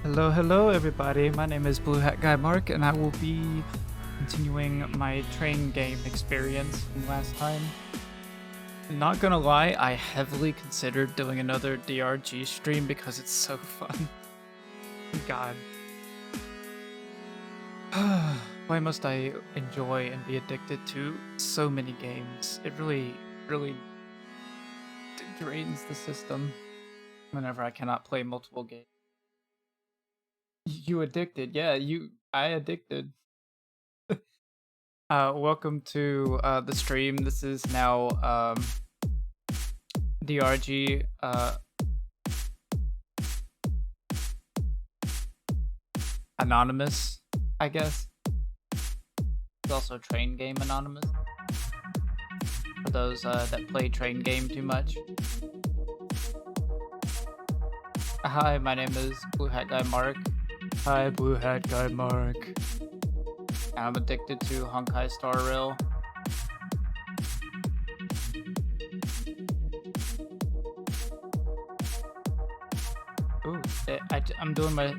Hello everybody. My name is Blue Hat Guy Mark, and I will be continuing my train game experience from last time. Not gonna lie, I heavily considered doing another DRG stream because it's so fun. God. Why must I enjoy and be addicted to so many games? It really drains the system whenever I cannot play multiple games. You addicted? Yeah, I addicted. Welcome to the stream. This is now DRG Anonymous, I guess. It's also Train Game Anonymous. For those that play Train Game too much. Hi, my name is Blue Hat Guy Mark. Hi, Blue Hat Guy Mark. I'm addicted to Honkai Star Rail. Ooh, I'm doing my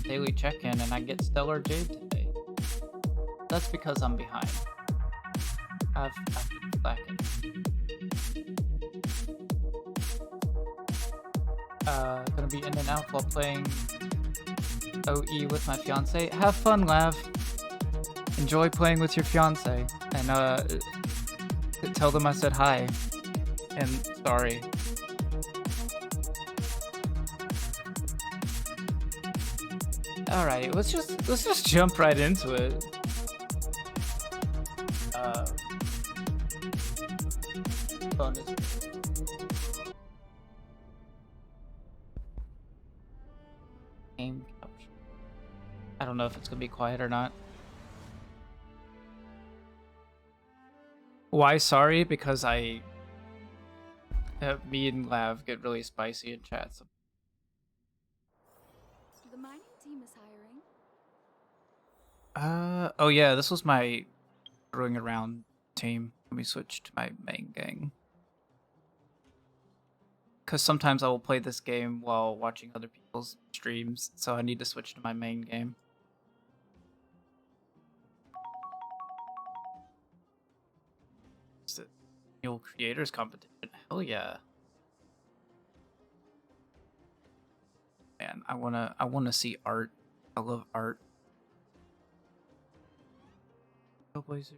daily check-in and I get Stellar Jade today. That's because I'm behind. I've been slacking. Gonna be in and out while playing OE with my fiance. Have fun, Lav. Enjoy playing with your fiance. And tell them I said hi. And sorry. Alright, let's just jump right into it. Bonus. Game capture. I don't know if it's gonna be quiet or not. Why sorry? Because me and Lav get really spicy in chat. So. The mining team is hiring. Oh yeah, this was my throwing around team. Let me switch to my main gang. Because sometimes I will play this game while watching other people's streams, so I need to switch to my main game. It's the annual creators competition. Hell yeah. Man, I wanna see art. I love art. Hellblazer.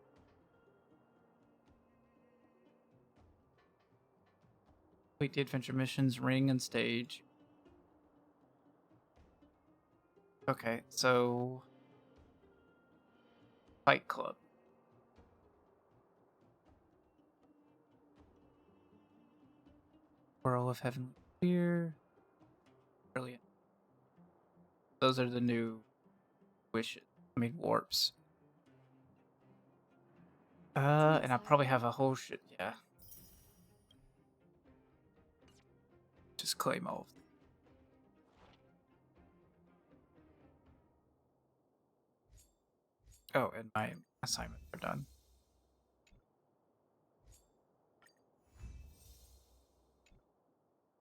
Wait, the adventure missions, ring and stage. Okay, so Fight Club. Whirl of Heavenly Clear. Brilliant. Those are the new wishes. I mean warps. And I probably have a whole shit. Yeah. Just claim all of them. Oh, and my assignments are done.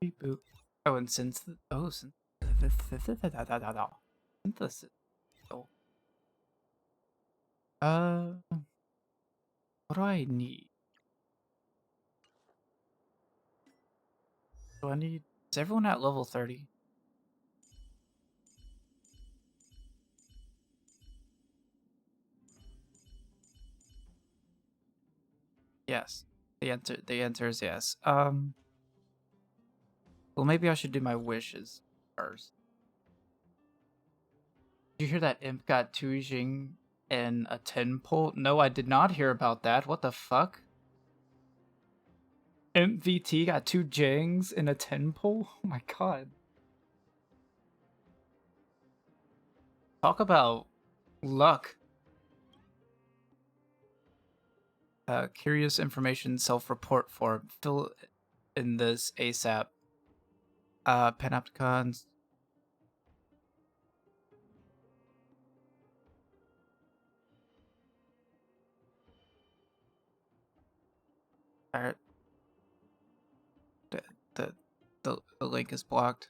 Beep boop. Oh, and since synthesis. Oh. What do I need? Do I need? Is everyone at level 30? Yes. The answer is yes. Well, maybe I should do my wishes first. Did you hear that Imp got 2 Jing in a 10 pull? No, I did not hear about that. What the fuck? Imp VT got 2 Jings in a 10 pull? Oh my god. Talk about luck. Curious information self-report form. Fill in this ASAP. Panopticons. Alright. The link is blocked.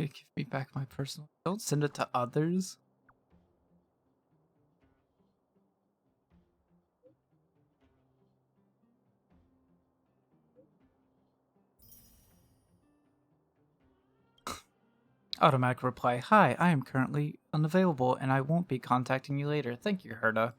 Give me back my personal. Don't send it to others. Automatic reply. Hi, I am currently unavailable and I won't be contacting you later. Thank you, Herda.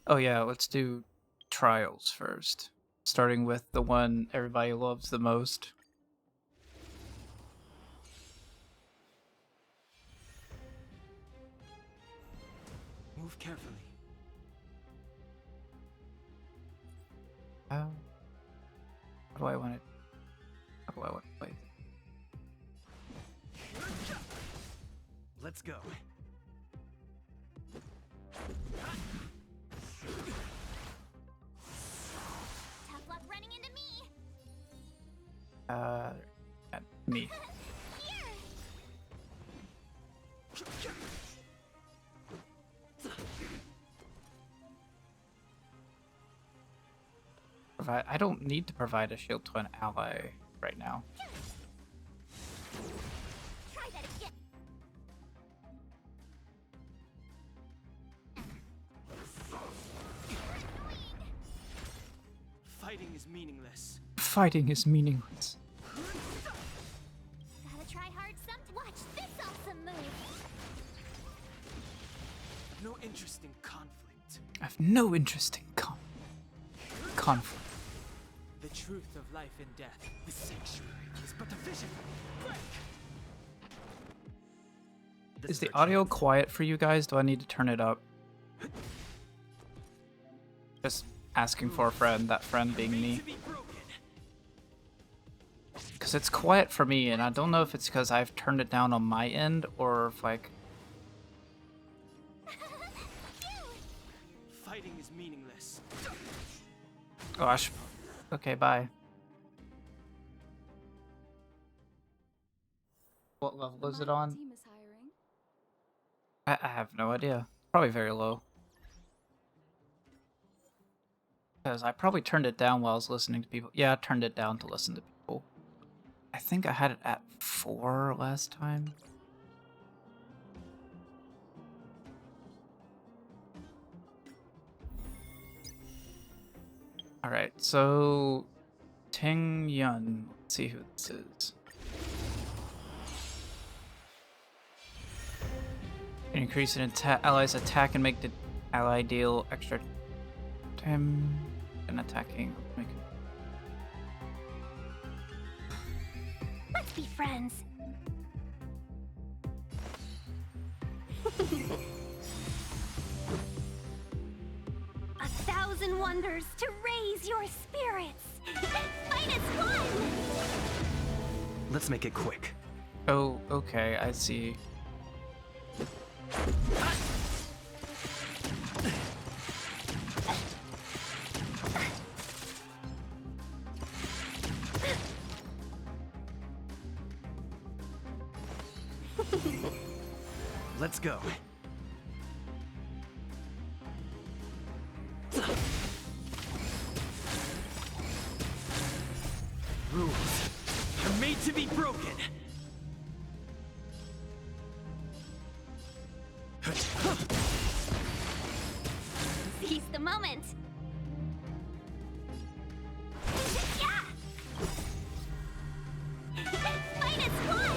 Oh yeah, let's do trials first. Starting with the one everybody loves the most. Move carefully. How do I want it? How do I want to play? Let's go. Tough luck running into me. Me. I don't need to provide a shield to an ally right now. Try that again. Fighting is meaningless. Fighting is meaningless. Gotta try hard some. Watch this awesome move. No interest in conflict. I have no interest in conflict. The truth of life and death, the sanctuary, is but a vision. Break! Is the audio quiet for you guys? Do I need to turn it up? Just asking for a friend, that friend being me. Because it's quiet for me, and I don't know if it's because I've turned it down on my end, or if, like... Fighting is meaningless. Gosh. Okay, bye. What level is it on? Team is hiring. I have no idea. Probably very low. Because I probably turned it down while I was listening to people. Yeah, I turned it down to listen to people. I think I had it at 4 last time. Alright, so... Ting Yun. Let's see who this is. Increase an ally's attack and make the ally deal extra time and attacking. Let's be friends. 1,000 wonders to raise your spirits. Fight is one. Let's make it quick. Oh, okay, I see. Let's go. Rules are made to be broken. Seize the moment. Fight is one.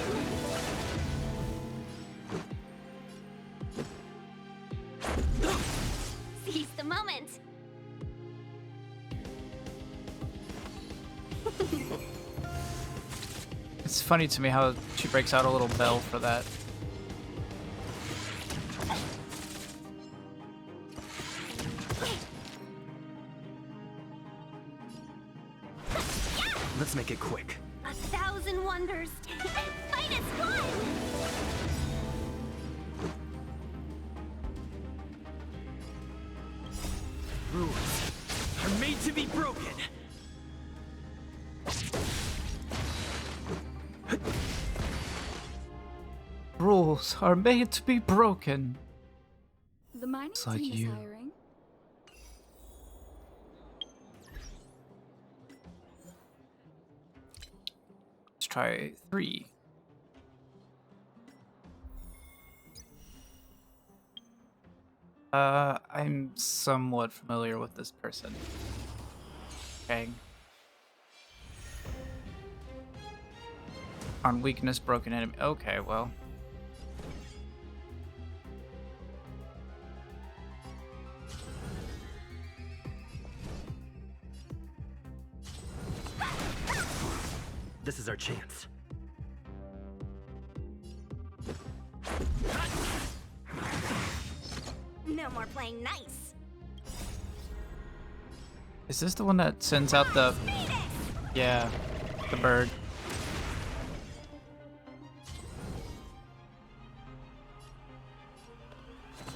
Seize the moment. It's funny to me how she breaks out a little bell for that. Let's make it quick. 1,000 wonders. Fight is one. Rules are made to be broken. rules are made to be broken. The mining It's like team you. is hiring. Let's try 3. I'm somewhat familiar with this person. Okay. On weakness, broken enemy. Okay, well. This is our chance. No more playing nice. Is this the one that sends out the... Yeah, the bird.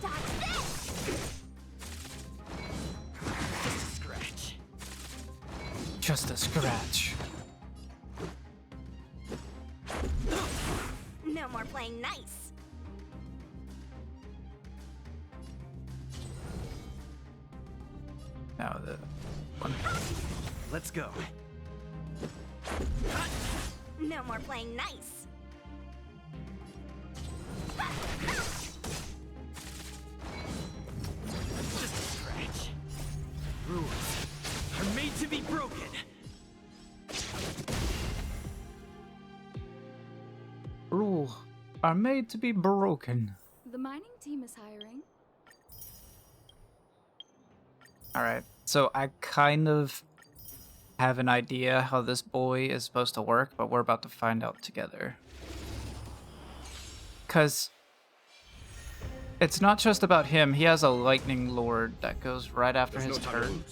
Dodge this! Scratch. Just a scratch. No more playing nice. Now the one. Let's go. No more playing nice. Just a scratch. Rules are made to be broken. Rules are made to be broken. The mining team is hiring. Alright, so I kind of have an idea how this boy is supposed to work, but we're about to find out together. Because it's not just about him, he has a lightning lord that goes right after his turn.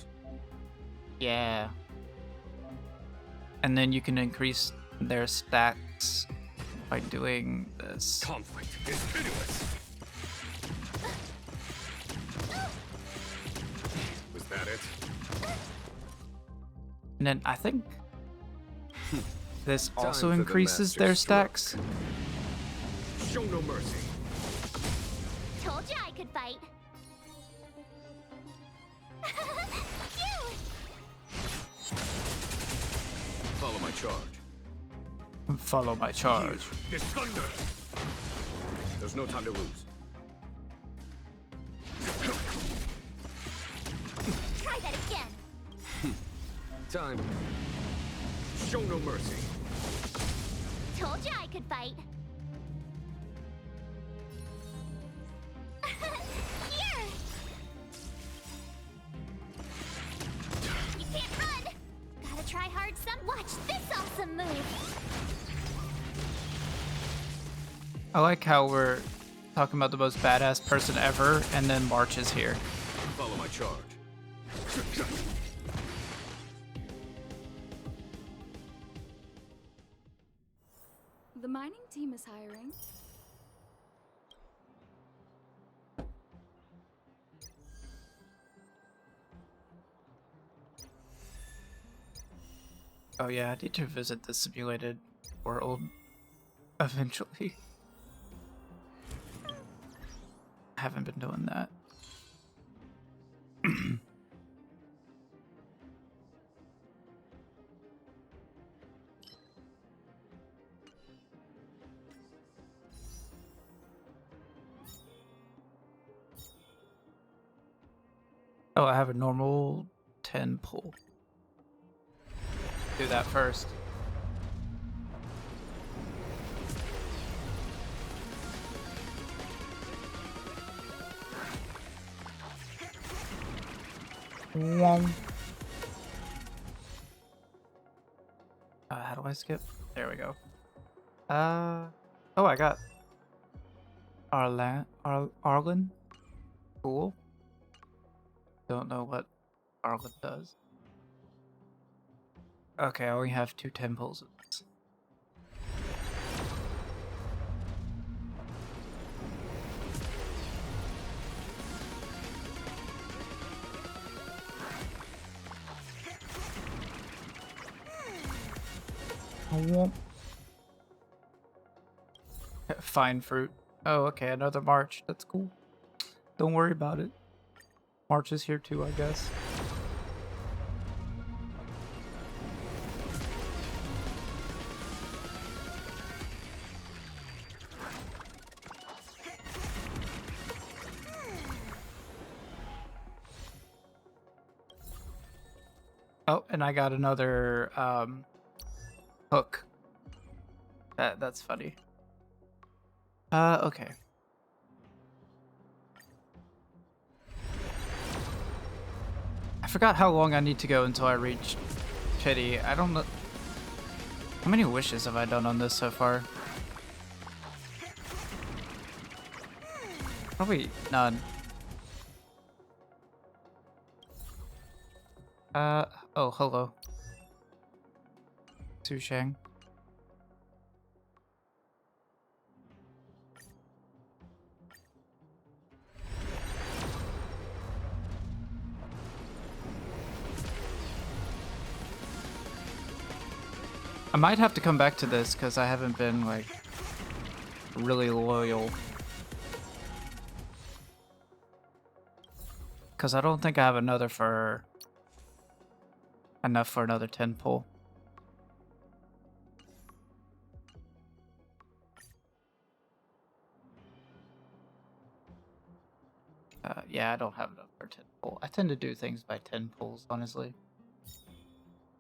Yeah. And then you can increase their stacks by doing this. Conflict is pitiless. Was that it? And then I think this also for the increases master their stroke. stacks. Show no mercy. Told you I could fight. Phew! Follow my charge. Follow my charge. It's thunder. There's no time to lose. Try that again. Time. Show no mercy. Told you I could fight. Here! You can't run! Gotta try hard some. Watch this awesome move! I like how we're talking about the most badass person ever, and then March is here. Follow my charge. The mining team is hiring. Oh yeah, I need to visit the simulated world eventually. I haven't been doing that. Oh, I have a normal 10 pull. Do that first. How do I skip? There we go. Oh, I got Arlen. Cool. Don't know what Arlen does. Okay, I only have 2 temples. Fine fruit. Oh, okay, another March. That's cool. Don't worry about it. March is here too, I guess. Oh, and I got another hook. That's funny. Okay. I forgot how long I need to go until I reach Chitty. I don't know. How many wishes have I done on this so far? Probably none. Oh, hello. Su Shang. I might have to come back to this because I haven't been, like, really loyal. Because I don't think I have enough for another 10 pull. Yeah, I don't have enough for 10 pull. I tend to do things by 10 pulls, honestly.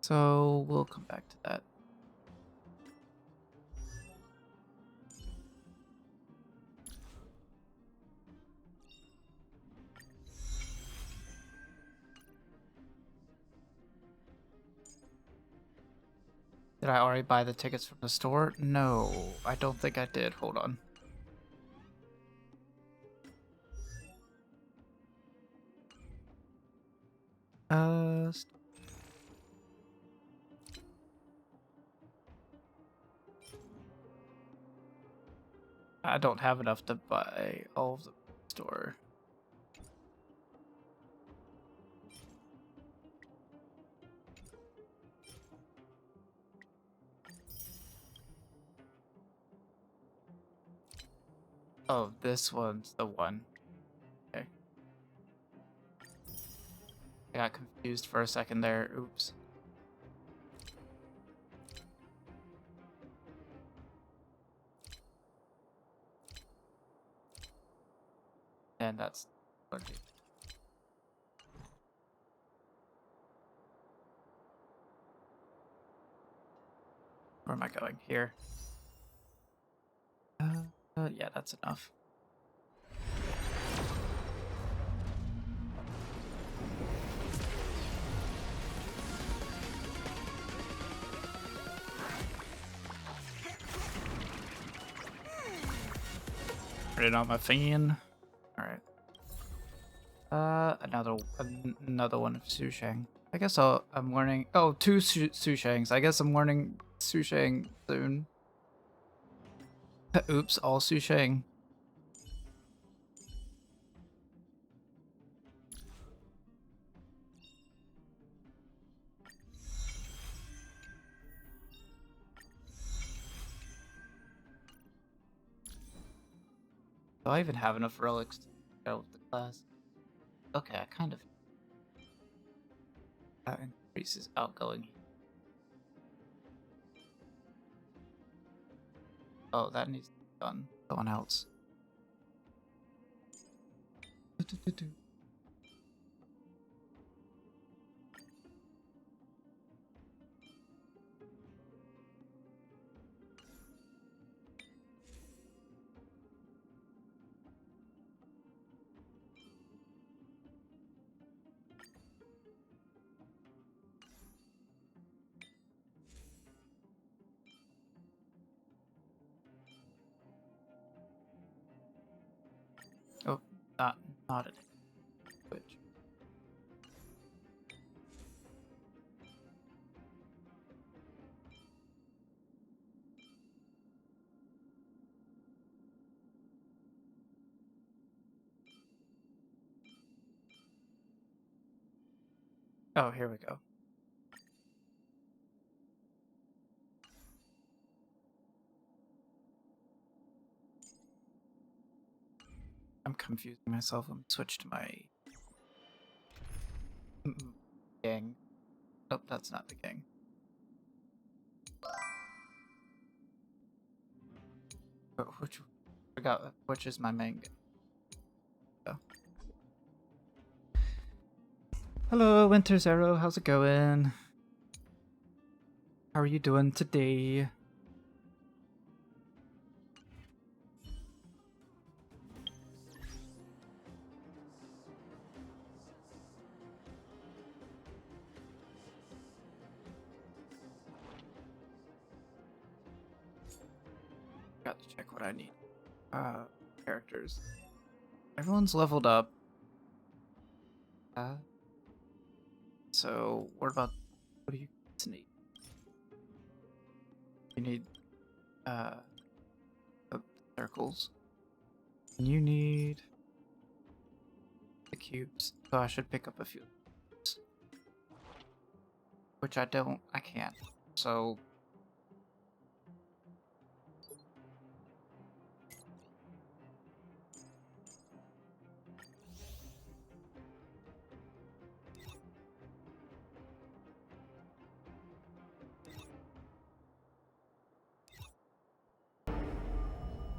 So we'll come back to that. Did I already buy the tickets from the store? No, I don't think I did. Hold on. I don't have enough to buy all of the store. Oh, this one's the one. Okay. I got confused for a second there. Oops. And that's where am I going? Here. Yeah, that's enough. Put it on my fan. All right. Another one of Su Shang. I guess I'm learning. Oh, two Su Shangs. I guess I'm learning Su Shang soon. Oops, all Su Shang. Do I even have enough relics to go with the class? Okay, I kind of. That increases outgoing. Oh, that needs to be done. Someone else. Oh, not it. Which? Oh, here we go. I'm confusing myself. Let me switch to my gang. Nope, that's not the gang. Forgot which is my main gang. Oh. Hello, Winter Zero. How's it going? How are you doing today? Got to check what I need. Characters. Everyone's leveled up. So what do you need? You need circles. And you need the cubes. So I should pick up a few. Which I can't. So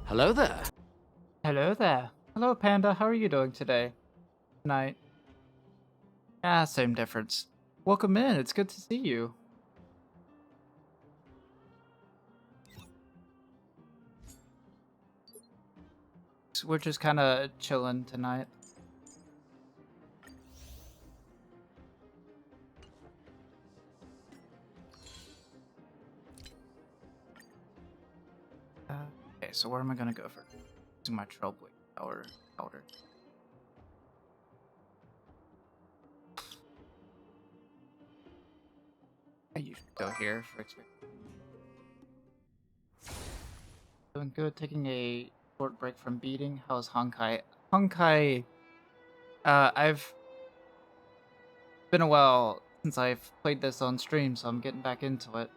Hello there. hello there. Hello, Panda. How are you doing today? Night. Ah, same difference. Welcome in. It's good to see you. So we're just kind of chilling tonight. Okay, so where am I gonna go for? To my Trailblazer Tower powder. I usually go here for experience. Doing good. Taking a short break from beating. How's Honkai? Honkai. I've been a while since I've played this on stream, so I'm getting back into it.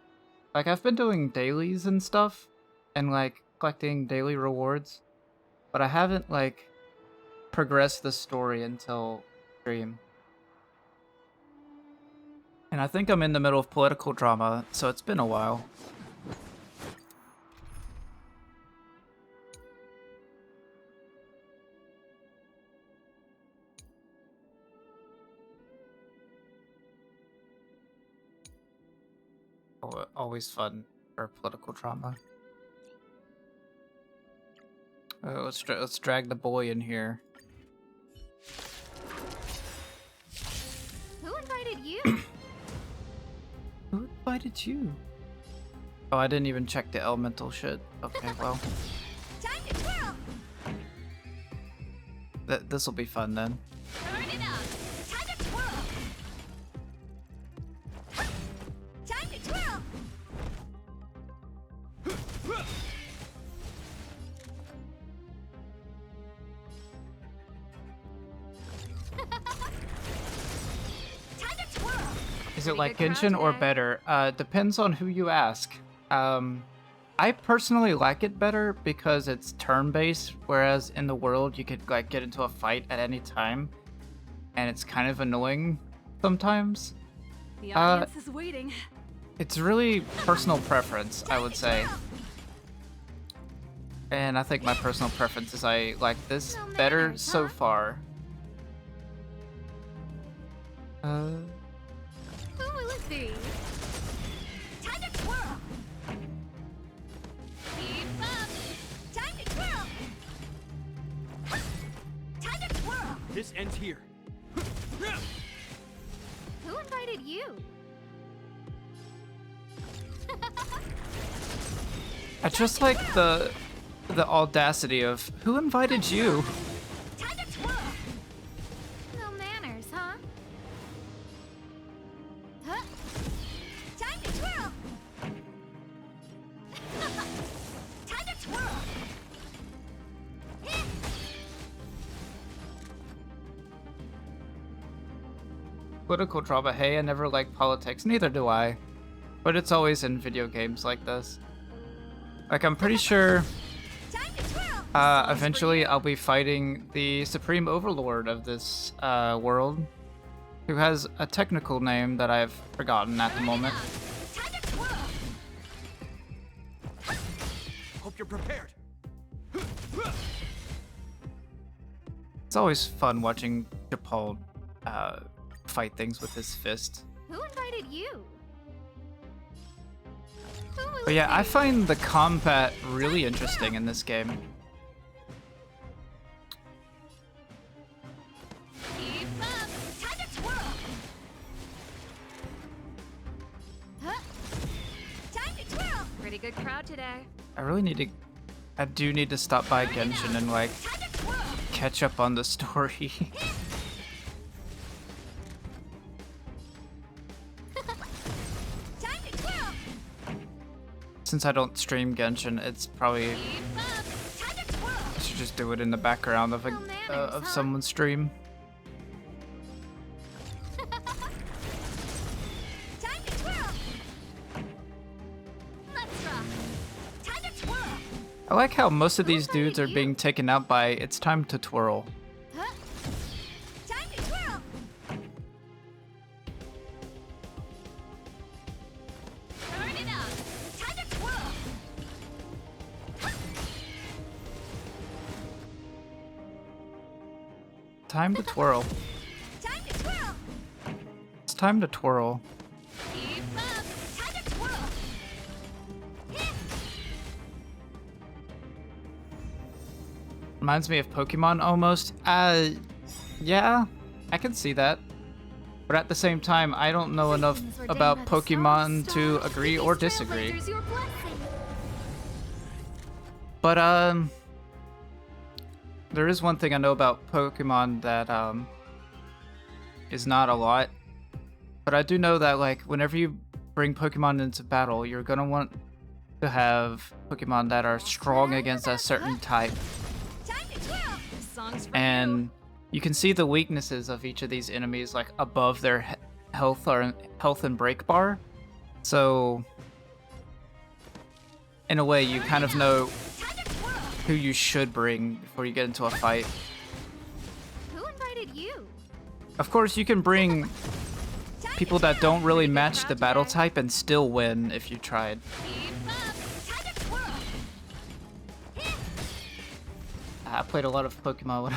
Like, I've been doing dailies and stuff, and like collecting daily rewards, but I haven't like progressed the story until stream. And I think I'm in the middle of political drama, so it's been a while. Always fun for political drama. Let's drag the boy in here. Who invited you? Who invited you? Oh, I didn't even check the elemental shit. Okay, well. Time to twirl. This'll be fun then. Turn it up. Time to twirl. Time to twirl. Time to twirl. Is it Pretty like good crowd Genshin or today. better? Depends on who you ask. I personally like it better because it's turn-based, whereas in the world you could like get into a fight at any time, and it's kind of annoying sometimes. The audience is waiting. It's really personal preference, I would say. And I think my personal preference is I like this No better manners, so huh? far. Who will it be? Time to twirl. Keep up. Time to twirl. Time to twirl. This ends here. Who invited you? I just like the audacity of who invited you. Time to twirl. No manners, huh? Huh? Time to twirl. Time to twirl. Political drama. Hey, I never liked politics. Neither do I. But it's always in video games like this. Like, I'm pretty sure Time to twirl. Eventually I'll be fighting the Supreme Overlord of this world, who has a technical name that I've forgotten at the moment. Hope you're prepared. It's always fun watching Japal fight things with his fist. Who invited you? Who will But yeah, I be? find the combat really interesting in this game. Keep up. Time to twirl. Huh? Time to twirl. Pretty good crowd today. I do need to stop by Genshin and like Time to twirl. catch up on the story. Time to twirl. Since I don't stream Genshin, it's probably Keep up. Time to twirl. I should just do it in the background of No manners, huh? someone's stream. Time to twirl. Let's rock. Time to twirl. I like how most of these dudes are being taken out by "It's time to twirl." Huh? Time to twirl. Turn it up. Time to twirl. Time to twirl. Time to twirl. It's time to twirl. Keep up. Time to twirl. Hit. Reminds me of Pokemon almost. Yeah, I can see that. But at the same time, I don't know enough Things ordained about by the Pokemon stars, to stars. agree These or disagree. trailblazers, your blessing. But there is one thing I know about Pokemon that is not a lot. But I do know that like whenever you bring Pokemon into battle, you're gonna want to have Pokemon that are strong against a certain type. Time to twirl. This song's for And you can see the weaknesses of each of these enemies like above their health and break bar. So in a way you kind of know Time to twirl. who you should bring before you get into a fight. Who invited you? Of course you can bring Time to people that twirl. don't really Pretty good match the crowd battle today. type and still win if you tried. Keep up. Time to twirl. Hit. I played a lot of Pokemon when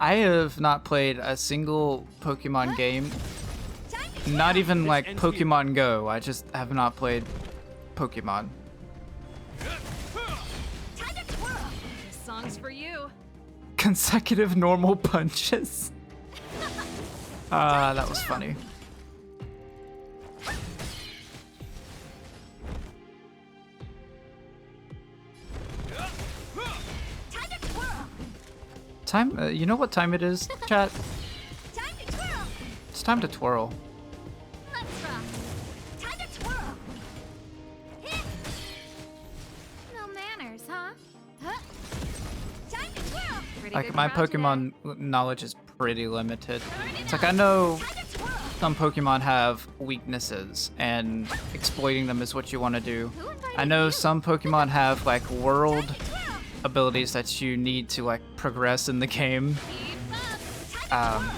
I have not played a single Pokemon game, Time to twirl. not even This like ends here. Pokemon Go. I just have not played Pokemon. Time to twirl. This song's for you. Consecutive normal punches. That was funny. Time to twirl. Time, you know what time it is, chat? Time to twirl. It's time to twirl. Let's rock. Time to twirl. Hit. No manners, huh? Huh? Time to twirl. Pretty Like good my crowd today. Pokemon knowledge is pretty limited. It's like I know Time to twirl. some Pokemon have weaknesses and exploiting them is what you want to do. Who invited I know you? some Pokemon have like world Time to twirl. abilities that you need to like progress in the game. Keep up. Time to Um,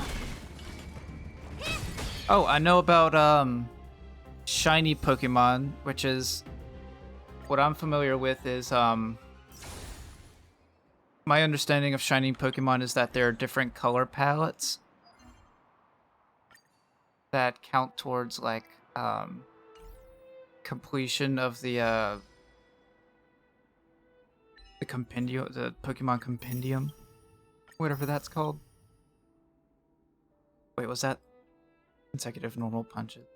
oh, I know about shiny Pokemon, which is what I'm familiar with is my understanding of shiny Pokemon is that there are different color palettes that count towards like completion of the compendium, the Pokemon compendium, whatever that's called. Wait, was that consecutive normal punches?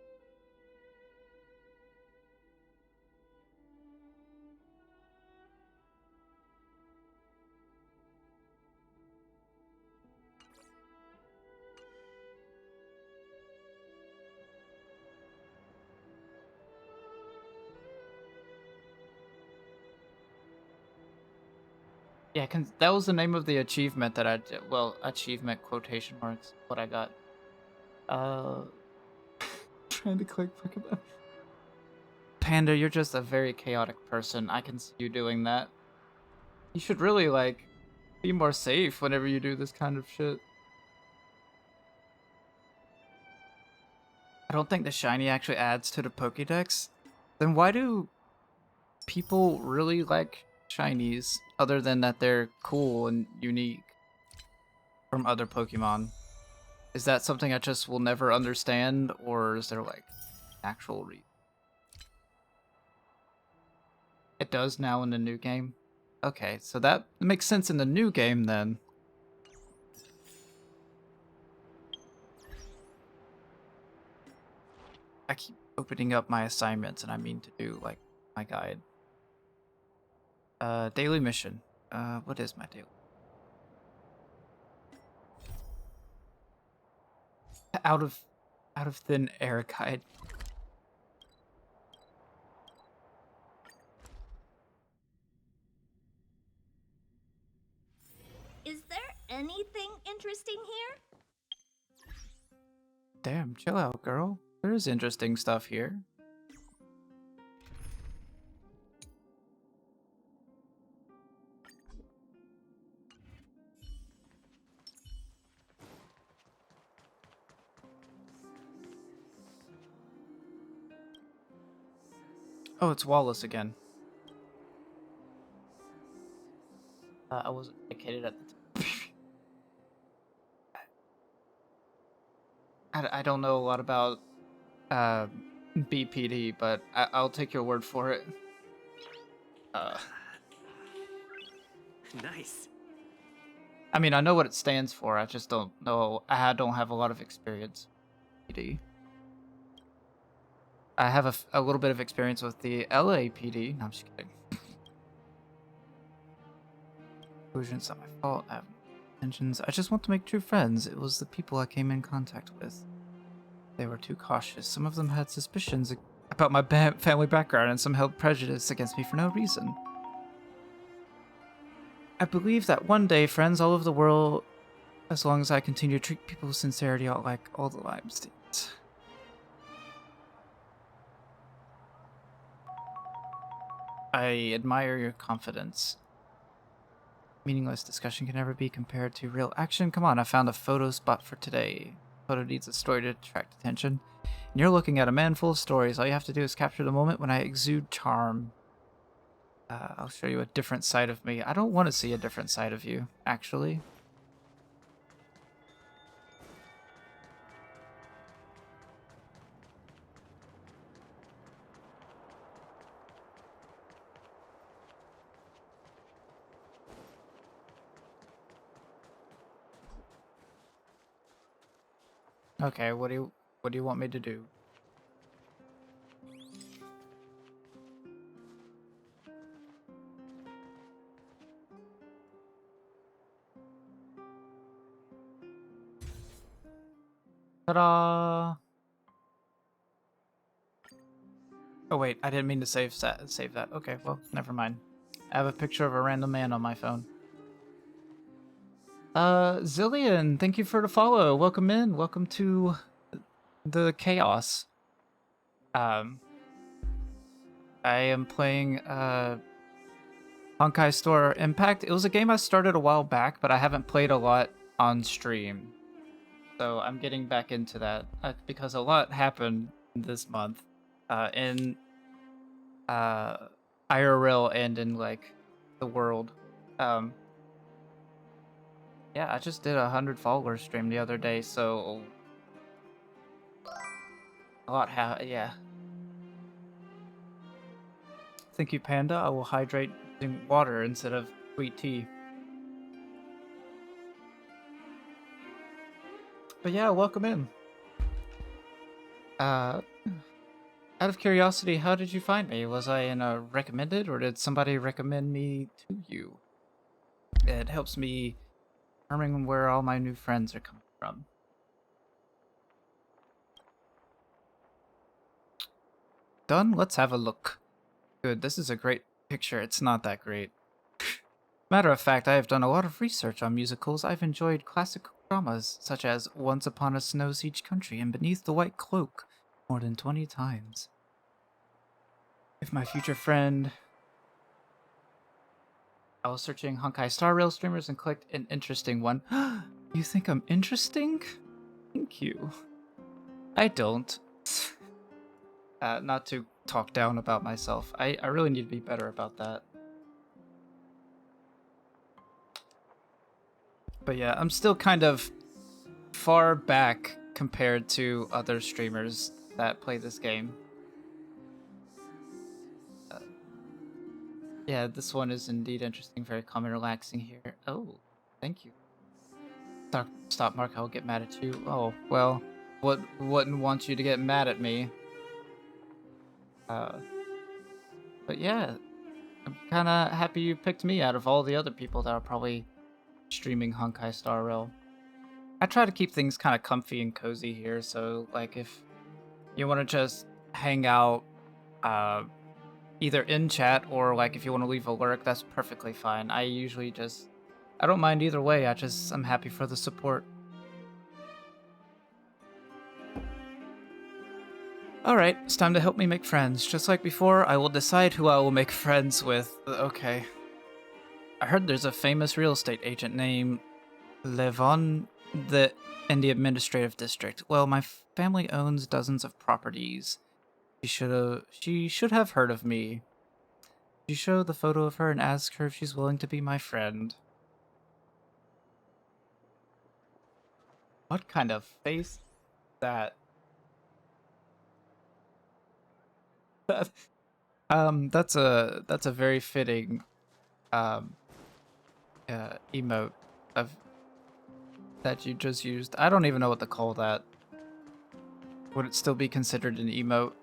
Yeah, that was the name of the achievement that I did. Well, achievement quotation marks. What I got. Trying to click Pokemon. Panda, you're just a very chaotic person. I can see you doing that. You should really, like, be more safe whenever you do this kind of shit. I don't think the shiny actually adds to the Pokédex. Then why do people really like shinies other than that they're cool and unique from other Pokemon? Is that something I just will never understand, or is there like actual reason? It does now in the new game? Okay, so that makes sense in the new game then. I keep opening up my assignments and I mean to do like my guide. Daily mission. What is my daily? Out of thin air guide. Is there anything interesting here? Damn, chill out, girl. There's interesting stuff here. Oh, it's Wallace again. I wasn't educated at the time. I don't know a lot about BPD, but I'll take your word for it. Nice. I mean, I know what it stands for. I just don't know. I don't have a lot of experience. PD. I have a little bit of experience with the LAPD. No, I'm just kidding. Conclusion's not my fault. I have intentions. I just want to make true friends. It was the people I came in contact with. They were too cautious. Some of them had suspicions about my family background, and some held prejudice against me for no reason. I believe that one day, friends all over the world, as long as I continue to treat people with sincerity, I'll like all the limestains. I admire your confidence. Meaningless discussion can never be compared to real action. Come on, I found a photo spot for today. Photo needs a story to attract attention. And you're looking at a man full of stories. All you have to do is capture the moment when I exude charm. I'll show you a different side of me. I don't want to see a different side of you, actually. Okay, what do you want me to do? Ta-da! Oh wait, I didn't mean to save that. Okay, well, never mind. I have a picture of a random man on my phone. Zillion, thank you for the follow. Welcome in. Welcome to the chaos. I am playing Honkai Star Impact. It was a game I started a while back, but I haven't played a lot on stream. So I'm getting back into that because a lot happened this month in IRL and in like the world. Yeah, I just did a 100 followers stream the other day, so a lot yeah. Thank you, Panda. I will hydrate using water instead of sweet tea. But yeah, welcome in. Out of curiosity, how did you find me? Was I in a recommended, or did somebody recommend me to you? It helps me determine where all my new friends are coming from. Done? Let's have a look. Good, this is a great picture. It's not that great. Matter of fact, I have done a lot of research on musicals. I've enjoyed classic dramas, such as Once Upon a Snow Siege Country and Beneath the White Cloak, more than 20 times. If my future friend... I was searching Honkai Star Rail streamers and clicked an interesting one. You think I'm interesting? Thank you. I don't. Not to talk down about myself. I really need to be better about that. But yeah, I'm still kind of far back compared to other streamers that play this game. Yeah, this one is indeed interesting, very calm and relaxing here. Oh, thank you. Stop, Mark, I'll get mad at you. Oh, well, wouldn't want you to get mad at me. But yeah, I'm kind of happy you picked me out of all the other people that are probably streaming Honkai Star Rail. I try to keep things kind of comfy and cozy here, so like if you want to just hang out, either in chat or like if you want to leave a lurk, that's perfectly fine. I don't mind either way. I'm happy for the support. Alright, it's time to help me make friends. Just like before, I will decide who I will make friends with. Okay. I heard there's a famous real estate agent named Levon in the administrative district. Well, my family owns dozens of properties. She should have heard of me. You show the photo of her and ask her if she's willing to be my friend. What kind of face is that? That's a very fitting emote of that you just used. I don't even know what to call that. Would it still be considered an emote?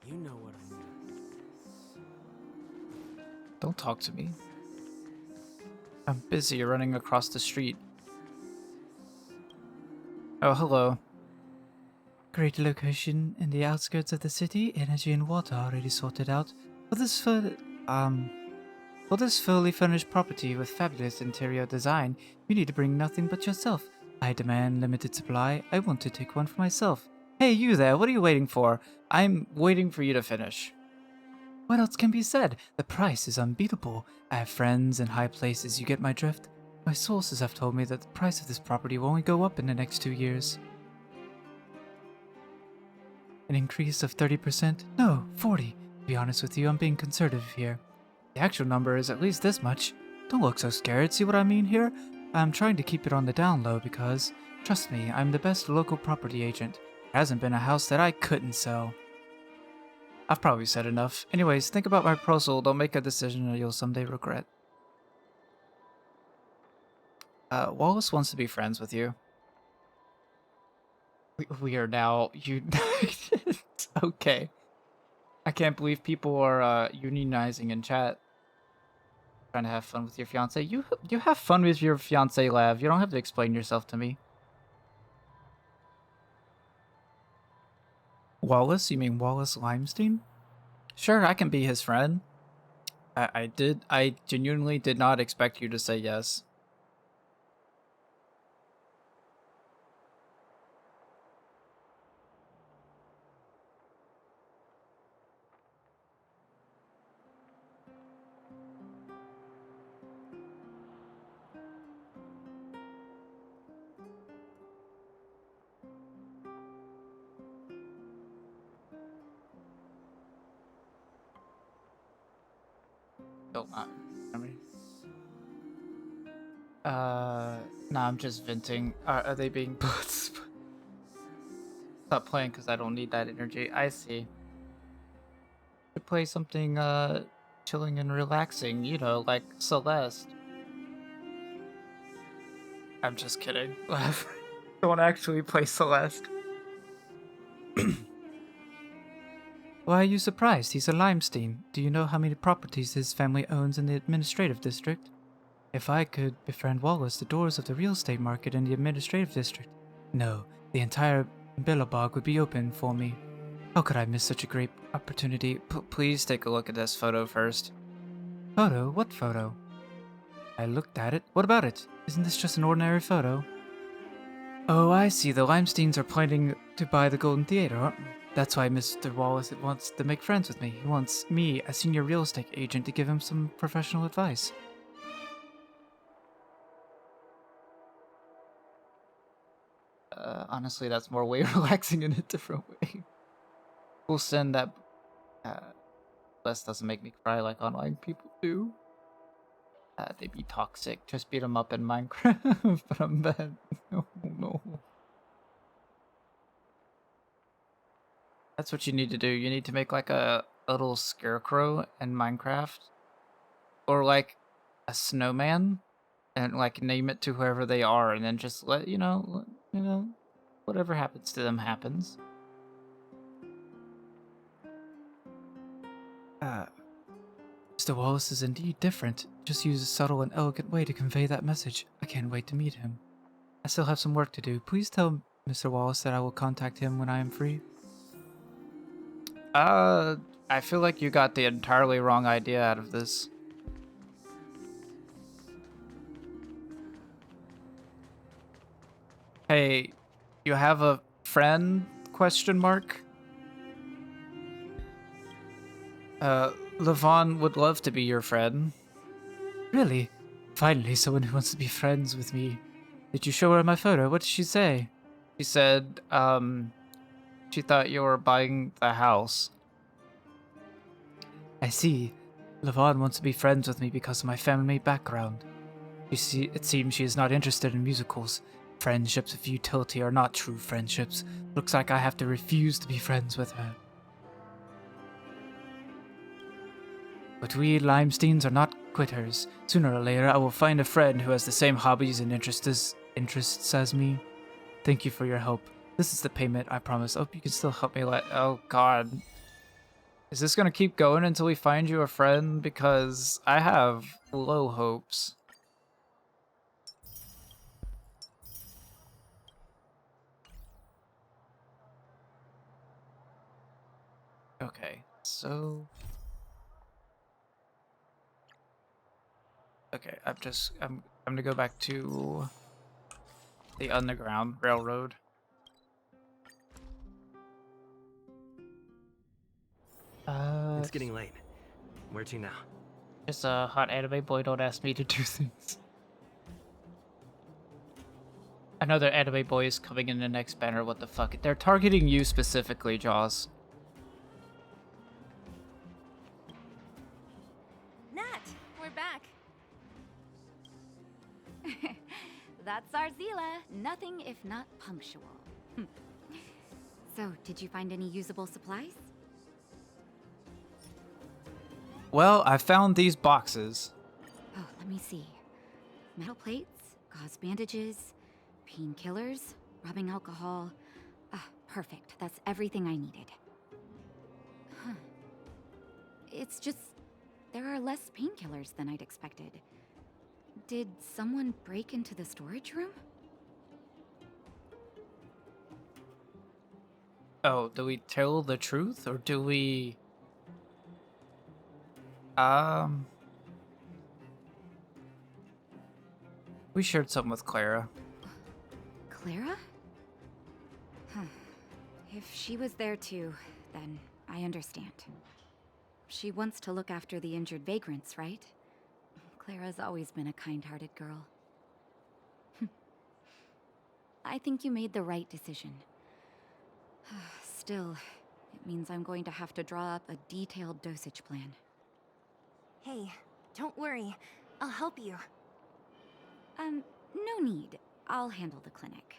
You know what I mean. Don't talk to me. I'm busy running across the street. Oh, hello. Great location in the outskirts of the city. Energy and water already sorted out. For this fully furnished property with fabulous interior design, you need to bring nothing but yourself. I demand limited supply. I want to take one for myself. Hey, you there, what are you waiting for? I'm waiting for you to finish. What else can be said? The price is unbeatable. I have friends in high places, you get my drift? My sources have told me that the price of this property will only go up in the next 2 years. An increase of 30%? No, 40. To be honest with you, I'm being conservative here. The actual number is at least this much. Don't look so scared, see what I mean here? I'm trying to keep it on the down low because, trust me, I'm the best local property agent. There hasn't been a house that I couldn't sell. I've probably said enough. Anyways, think about my proposal. Don't make a decision or you'll someday regret. Wallace wants to be friends with you. We are now united. Okay. I can't believe people are unionizing in chat. Trying to have fun with your fiance. You have fun with your fiance, Lav. You don't have to explain yourself to me. Wallace? You mean Wallace Limestein? Sure, I can be his friend. I genuinely did not expect you to say yes. Oh, I mean, nah, I'm just venting. Are they being put? Stop playing because I don't need that energy. I see. To play something, chilling and relaxing, you know, like Celeste. I'm just kidding. Don't actually play Celeste. Why are you surprised? He's a Limestein. Do you know how many properties his family owns in the administrative district? If I could befriend Wallace, the doors of the real estate market in the administrative district. No, the entire Billabong would be open for me. How could I miss such a great opportunity? Please take a look at this photo first. Photo? What photo? I looked at it. What about it? Isn't this just an ordinary photo? Oh, I see. The Limesteins are planning to buy the Golden Theater, aren't they? That's why Mr. Wallace wants to make friends with me. He wants me, a senior real estate agent, to give him some professional advice. Honestly, that's more way relaxing in a different way. We'll send that. Bless doesn't make me cry like online people do. They be toxic. Just beat them up in Minecraft, but I'm bad. No, no. That's what you need to do. You need to make like a little scarecrow in Minecraft, or like a snowman, and like name it to whoever they are, and then just let whatever happens to them happens. Mr. Wallace is indeed different. Just use a subtle and elegant way to convey that message. I can't wait to meet him. I still have some work to do. Please tell Mr. Wallace that I will contact him when I am free. I feel like you got the entirely wrong idea out of this. Hey, you have a friend? Question mark. Levon would love to be your friend. Really? Finally, someone who wants to be friends with me. Did you show her my photo? What did she say? She said, she thought you were buying the house. I see. Levon wants to be friends with me because of my family background. You see, it seems she is not interested in musicals. Friendships of utility are not true friendships. Looks like I have to refuse to be friends with her. But we Limesteins are not quitters. Sooner or later, I will find a friend who has the same hobbies and interests as me. Thank you for your help. This is the payment, I promise. I hope you can still help me Oh, God. Is this gonna keep going until we find you a friend? Because I have low hopes. Okay, so... Okay, I'm gonna go back to the Underground Railroad. It's getting late. Where to now? Just a hot anime boy, don't ask me to do things. Another anime boy is coming in the next banner, what the fuck? They're targeting you specifically, Jaws. Nat, we're back. That's our Zila. Nothing if not punctual. So, did you find any usable supplies? Well, I found these boxes. Oh, let me see. Metal plates, gauze bandages, painkillers, rubbing alcohol. Ah, perfect. That's everything I needed. Huh. It's just, there are less painkillers than I'd expected. Did someone break into the storage room? Oh, do we tell the truth or do we... We shared some with Clara. Clara? Huh. If she was there too, then I understand. She wants to look after the injured vagrants, right? Clara's always been a kind-hearted girl. I think you made the right decision. Still, it means I'm going to have to draw up a detailed dosage plan. Hey, don't worry. I'll help you. No need. I'll handle the clinic.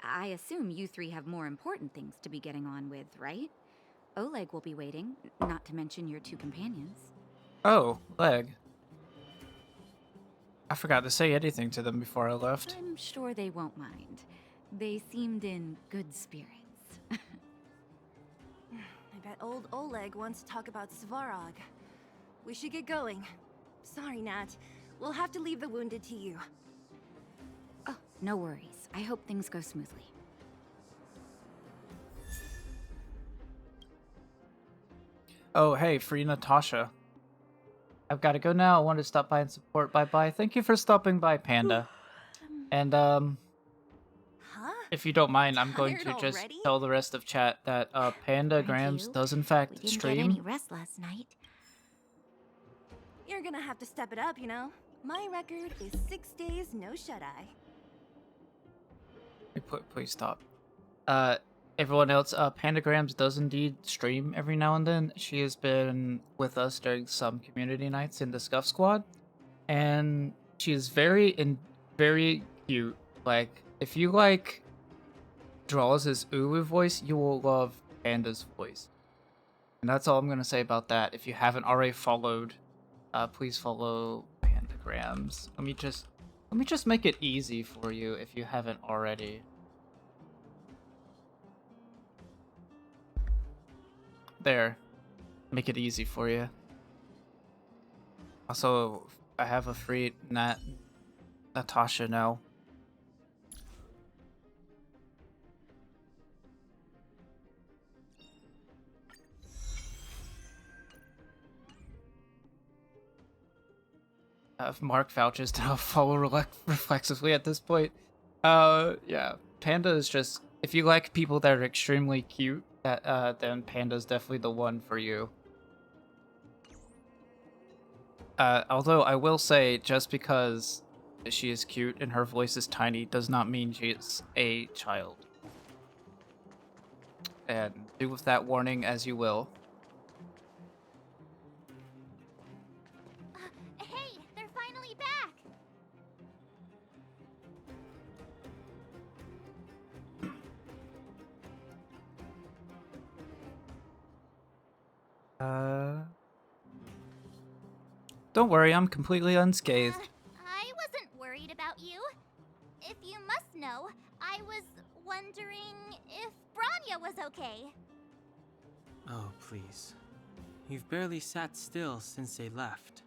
I assume you three have more important things to be getting on with, right? Oleg will be waiting, not to mention your two companions. Oh, Leg. I forgot to say anything to them before I left. I'm sure they won't mind. They seemed in good spirits. I bet old Oleg wants to talk about Svarog. We should get going. Sorry, Nat. We'll have to leave the wounded to you. Oh, no worries. I hope things go smoothly. Oh, hey, free Natasha. I've got to go now. I wanted to stop by and support. Bye-bye. Thank you for stopping by, Panda. And, If you don't mind, I'm going Tired to just already? tell the rest of chat that Panda Aren't Grams you? does in We fact didn't get any stream. rest last night. You're gonna have to step it up, you know? My record is 6 days, no shut-eye. Please stop. Everyone else, Pandagrams does indeed stream every now and then. She has been with us during some community nights in the Scuff Squad, and she is very cute. Like, if you like Draws' Uwu voice, you will love Panda's voice. And that's all I'm gonna say about that. If you haven't already followed, please follow Pandagrams. Let me just make it easy for you if you haven't already. There. Make it easy for you. Also, I have a free Natasha now. If Mark vouches, then I'll follow reflexively at this point. Yeah. Panda is just... If you like people that are extremely cute, then Panda's definitely the one for you. Although I will say, just because she is cute and her voice is tiny does not mean she is a child. And do with that warning as you will. Hey, they're finally back! Don't worry, I'm completely unscathed. I wasn't worried about you. If you must know, I was wondering if Branya was okay. Oh, please. You've barely sat still since they left.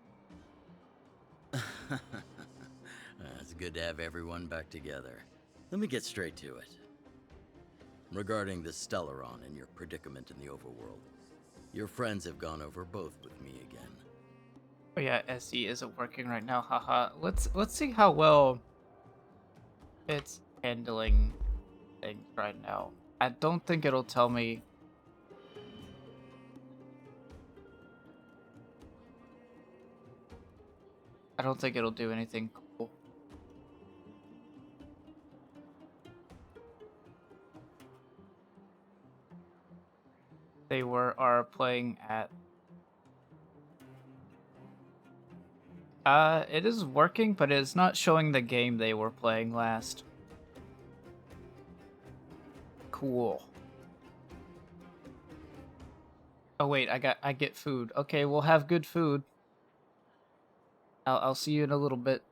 It's good to have everyone back together. Let me get straight to it. Regarding the Stellaron and your predicament in the overworld, your friends have gone over both with me again. Oh yeah, SE isn't working right now, haha. Let's see how well it's handling things right now. I don't think it'll tell me. I don't think it'll do anything cool. They are playing at... it is working, but it's not showing the game they were playing last. Cool. Oh wait, I get food. Okay, we'll have good food. I'll see you in a little bit.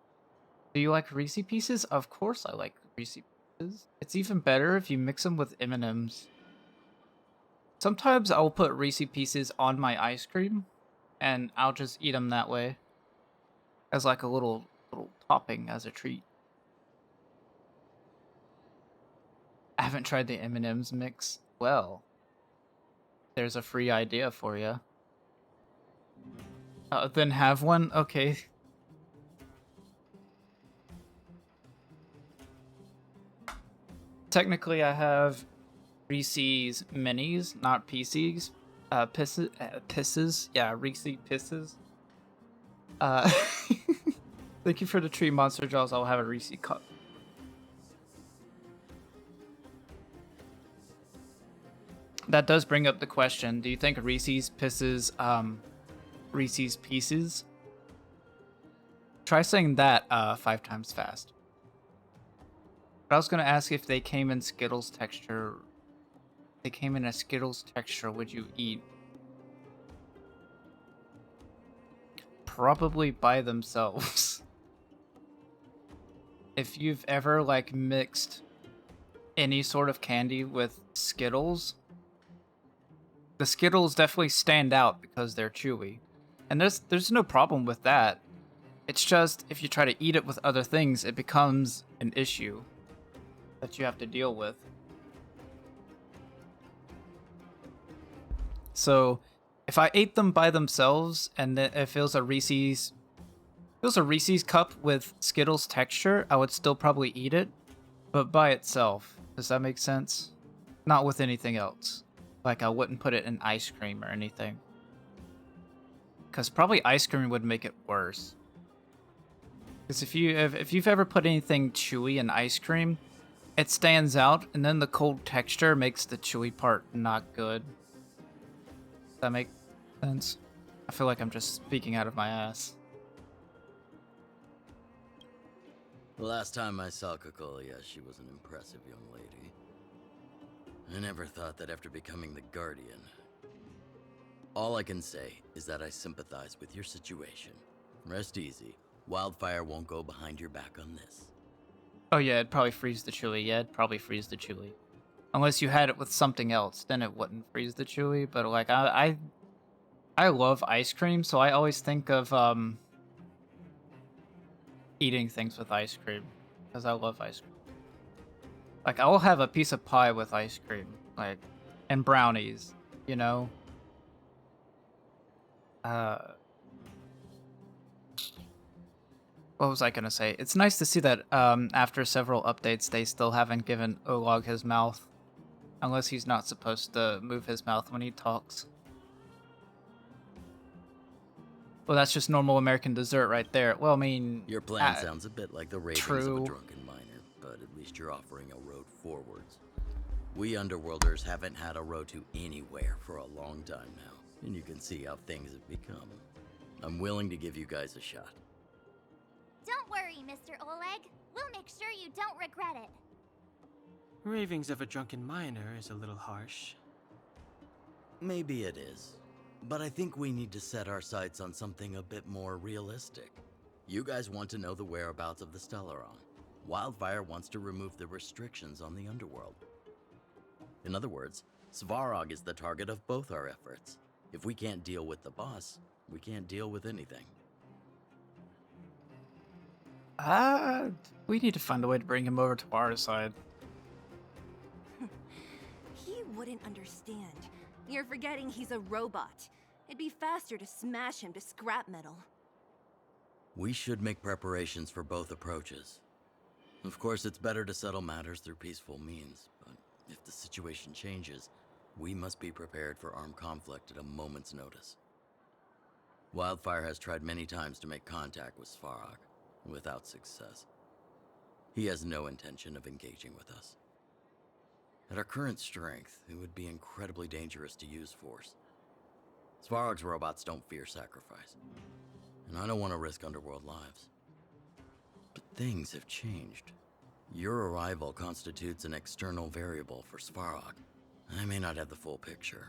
Do you like Reese Pieces? Of course I like Reese Pieces. It's even better if you mix them with M&Ms. Sometimes I'll put Reese Pieces on my ice cream, and I'll just eat them that way. As like a little topping as a treat. I haven't tried the M&M's mix. Well, there's a free idea for you. Then have one? Okay. Technically, I have Reese's Minis, not PCs. Pisses. Yeah, Reese Pisses. Thank you for the tree, Monster Jaws. I'll have a Reese cup. That does bring up the question. Do you think Reese's Pisses, Reese's Pieces? Try saying that 5 times fast. But I was gonna ask if they came in Skittles texture. If they came in a Skittles texture, would you eat? Probably by themselves. If you've ever like mixed any sort of candy with Skittles, the Skittles definitely stand out because they're chewy. And there's no problem with that. It's just if you try to eat it with other things, it becomes an issue that you have to deal with. So if I ate them by themselves and then if it was a Reese's cup with Skittles texture, I would still probably eat it, but by itself. Does that make sense? Not with anything else. Like, I wouldn't put it in ice cream or anything. Because probably ice cream would make it worse. Because if you've ever put anything chewy in ice cream, it stands out, and then the cold texture makes the chewy part not good. Does that make sense? I feel like I'm just speaking out of my ass. The last time I saw Cocolia, she was an impressive young lady. I never thought that after becoming the Guardian. All I can say is that I sympathize with your situation. Rest easy. Wildfire won't go behind your back on this. Oh yeah, it'd probably freeze the chewy. Yeah, it'd probably freeze the chewy. Unless you had it with something else, then it wouldn't freeze the chewy. But like, I love ice cream, so I always think of eating things with ice cream, because I love ice cream. Like, I will have a piece of pie with ice cream, like, and brownies, you know? What was I gonna say? It's nice to see that after several updates, they still haven't given Olog his mouth. Unless he's not supposed to move his mouth when he talks. Well, that's just normal American dessert right there. Well, I mean... Your plan sounds a bit like the ravings of true. a drunken miner, but at least you're offering a road forwards. We Underworlders haven't had a road to anywhere for a long time now, and you can see how things have become. I'm willing to give you guys a shot. Don't worry, Mr. Oleg. We'll make sure you don't regret it. Ravings of a drunken miner is a little harsh. Maybe it is, but I think we need to set our sights on something a bit more realistic. You guys want to know the whereabouts of the Stellaron. Wildfire wants to remove the restrictions on the Underworld. In other words, Svarog is the target of both our efforts. If we can't deal with the boss, we can't deal with anything. We need to find a way to bring him over to our side. He wouldn't understand. You're forgetting he's a robot. It'd be faster to smash him to scrap metal. We should make preparations for both approaches. Of course, it's better to settle matters through peaceful means, but if the situation changes, we must be prepared for armed conflict at a moment's notice. Wildfire has tried many times to make contact with Svarog, without success. He has no intention of engaging with us. At our current strength, it would be incredibly dangerous to use force. Svarog's robots don't fear sacrifice, and I don't want to risk Underworld lives. But things have changed. Your arrival constitutes an external variable for Svarog. I may not have the full picture,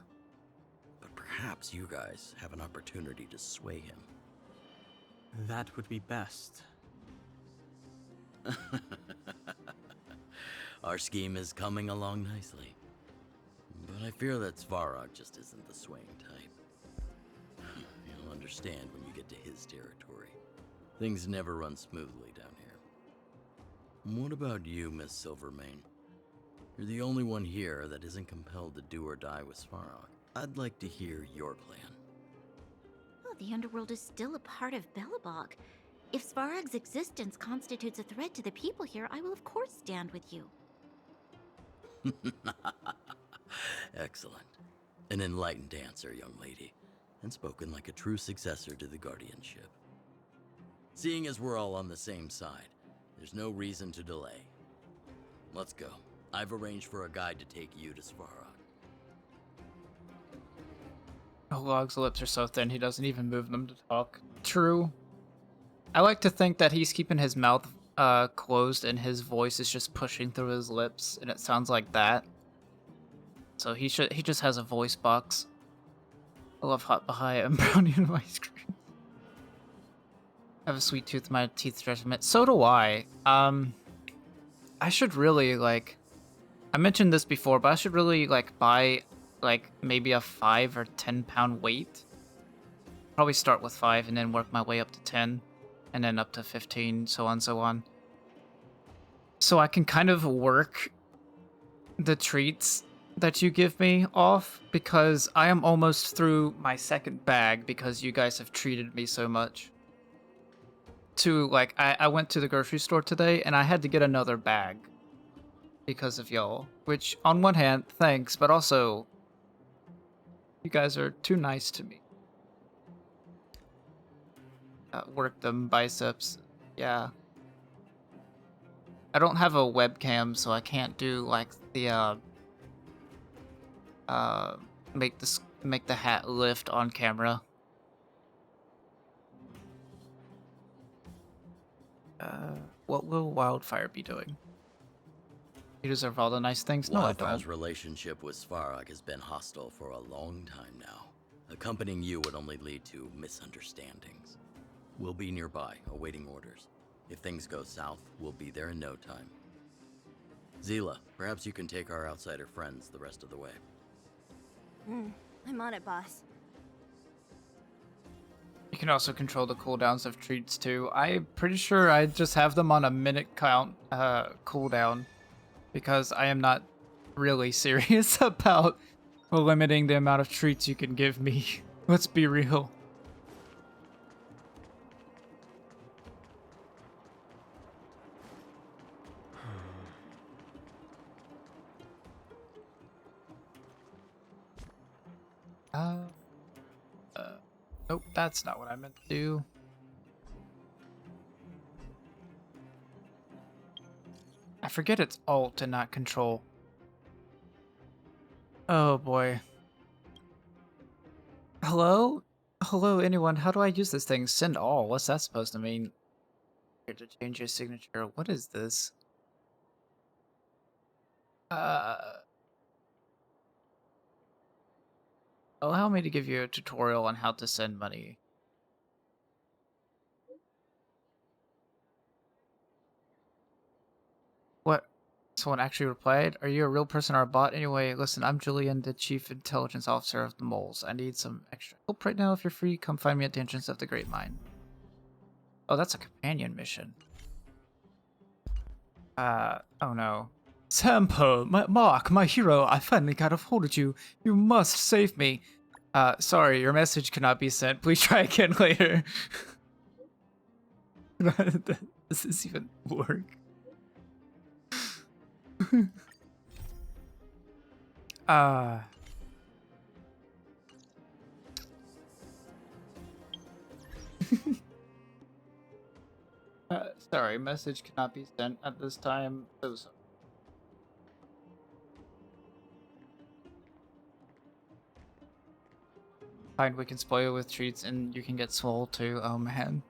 but perhaps you guys have an opportunity to sway him. That would be best. Our scheme is coming along nicely, but I fear that Svarog just isn't the swaying type. You'll understand when you get to his territory. Things never run smoothly down here. What about you, Miss Silvermane? You're the only one here that isn't compelled to do or die with Svarog. I'd like to hear your plan. Oh, the Underworld is still a part of Belobog. If Svarog's existence constitutes a threat to the people here, I will of course stand with you. Excellent. An enlightened answer, young lady, and spoken like a true successor to the guardianship. Seeing as we're all on the same side, there's no reason to delay. Let's go. I've arranged for a guide to take you to Svarog. Olog's lips are so thin he doesn't even move them to talk. True. I like to think that he's keeping his mouth closed and his voice is just pushing through his lips, and it sounds like that. So he just has a voice box. I love hot bahia and brownie and ice cream. I have a sweet tooth, my teeth stretch a. So do I. I should really, like, I mentioned this before, but I should really, like, buy, like, maybe a 5 or 10 pound weight. Probably start with 5 and then work my way up to 10. And then up to 15, so on, so on. So I can kind of work the treats that you give me off, because I am almost through my second bag because you guys have treated me so much. I went to the grocery store today and I had to get another bag. because of y'all. Which, on one hand, thanks, but also, you guys are too nice to me. Work them biceps. Yeah. I don't have a webcam, so I can't do like the make the hat lift on camera. What will Wildfire be doing? You deserve all the nice things. No, I Wildfire's don't. relationship with Svarog has been hostile for a long time now. Accompanying you would only lead to misunderstandings. We'll be nearby, awaiting orders. If things go south, we'll be there in no time. Zila, perhaps you can take our outsider friends the rest of the way. I'm on it, boss. You can also control the cooldowns of treats too. I'm pretty sure I just have them on a minute count cooldown because I am not really serious about limiting the amount of treats you can give me. Let's be real. Nope, that's not what I meant to do. I forget it's Alt and not Control. Oh boy. Hello? Hello, anyone? How do I use this thing? Send all. What's that supposed to mean? Here to change your signature. What is this? Allow me to give you a tutorial on how to send money. What? Someone actually replied? Are you a real person or a bot? Anyway, listen, I'm Julian, the Chief Intelligence Officer of the Moles. I need some extra help right now. If you're free, come find me at the entrance of the Great Mine. Oh, that's a companion mission. Oh no. Sampo, Mark, my hero, I finally got a hold of you. You must save me. Sorry, your message cannot be sent. Please try again later. Does this even work? Sorry, message cannot be sent at this time. So sorry. Fine, we can spoil with treats and you can get swole too. Oh man.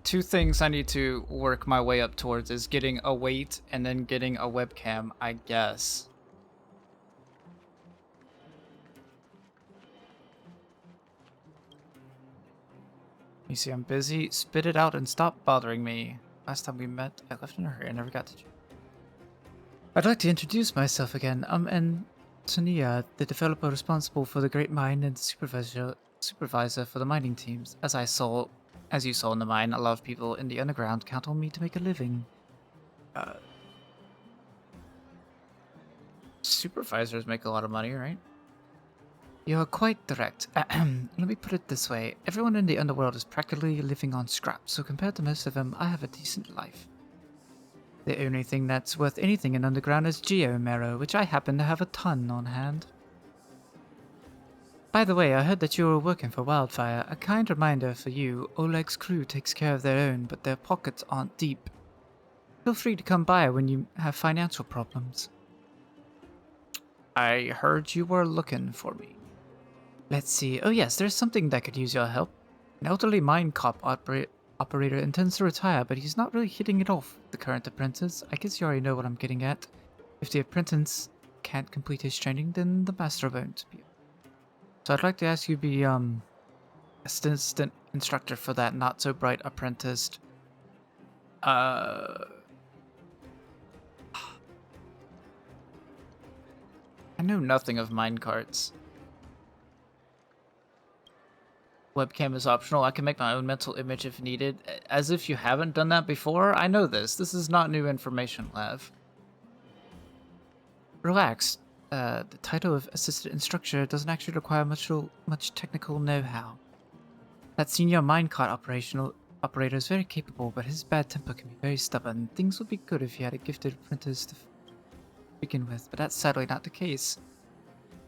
Two things I need to work my way up towards is getting a weight and then getting a webcam, I guess. You see, I'm busy. Spit it out and stop bothering me. Last time we met, I left in a hurry. I never got to you. I'd like to introduce myself again. I'm Antonia, the developer responsible for the Great Mine and the supervisor for the mining teams. As you saw in the mine, a lot of people in the underground count on me to make a living. Supervisors make a lot of money, right? You're quite direct. Let me put it this way. Everyone in the underworld is practically living on scrap, so compared to most of them, I have a decent life. The only thing that's worth anything in underground is geomarrow, which I happen to have a ton on hand. By the way, I heard that you were working for Wildfire. A kind reminder for you, Oleg's crew takes care of their own, but their pockets aren't deep. Feel free to come by when you have financial problems. I heard you were looking for me. Let's see. Oh yes, there's something that could use your help. An elderly mine cop operator intends to retire, but he's not really hitting it off with the current apprentice. I guess you already know what I'm getting at. If the apprentice can't complete his training, then the master won't be. So I'd like to ask you to be assistant instructor for that not so bright apprentice. I know nothing of minecarts. Webcam is optional. I can make my own mental image if needed. As if you haven't done that before? I know this. This is not new information, Lav. Relax. The title of assistant instructor doesn't actually require much technical know-how. That senior minecart operator is very capable, but his bad temper can be very stubborn. Things would be good if he had a gifted apprentice to begin with, but that's sadly not the case.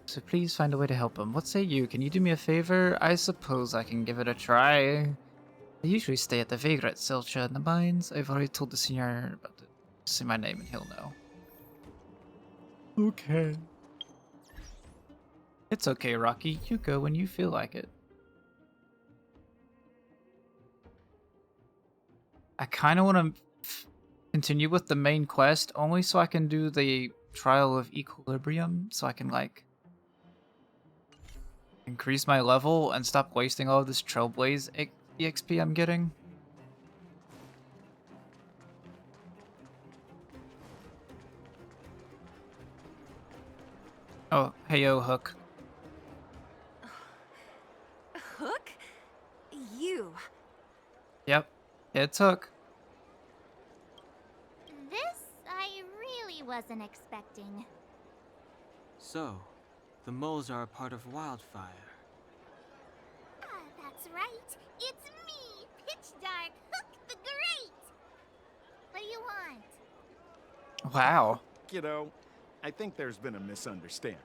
So please find a way to help him. What say you? Can you do me a favor? I suppose I can give it a try. I usually stay at the Vagrant Silcha in the mines. I've already told the senior about it. Say my name and he'll know. Okay. It's okay, Rocky. You go when you feel like it. I kind of want to continue with the main quest, only so I can do the Trial of Equilibrium, so I can, like, increase my level and stop wasting all of this Trailblaze EXP I'm getting. Oh, hey yo, Hook. Hook? You. Yep, it's Hook. This I really wasn't expecting. So, the moles are a part of Wildfire. Ah, that's right. It's me, Pitch Dark Hook the Great. What do you want? Wow. Kiddo, I think there's been a misunderstanding.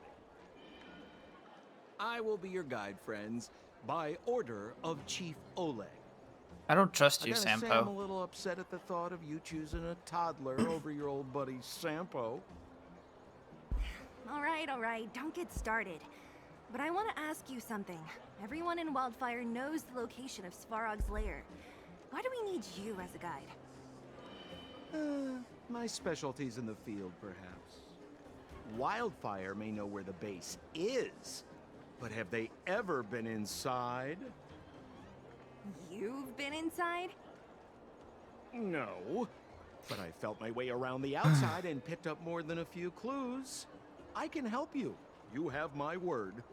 I will be your guide, friends, by order of Chief Oleg. I don't trust I you, gotta say, I'm a Sampo. little upset at the thought of you choosing a toddler over your old buddy Sampo. All right, don't get started. But I want to ask you something. Everyone in Wildfire knows the location of Svarog's lair. Why do we need you as a guide? My specialty's in the field, perhaps. Wildfire may know where the base is, but have they ever been inside? You've been inside? No. But I felt my way around the outside and picked up more than a few clues. I can help you. You have my word.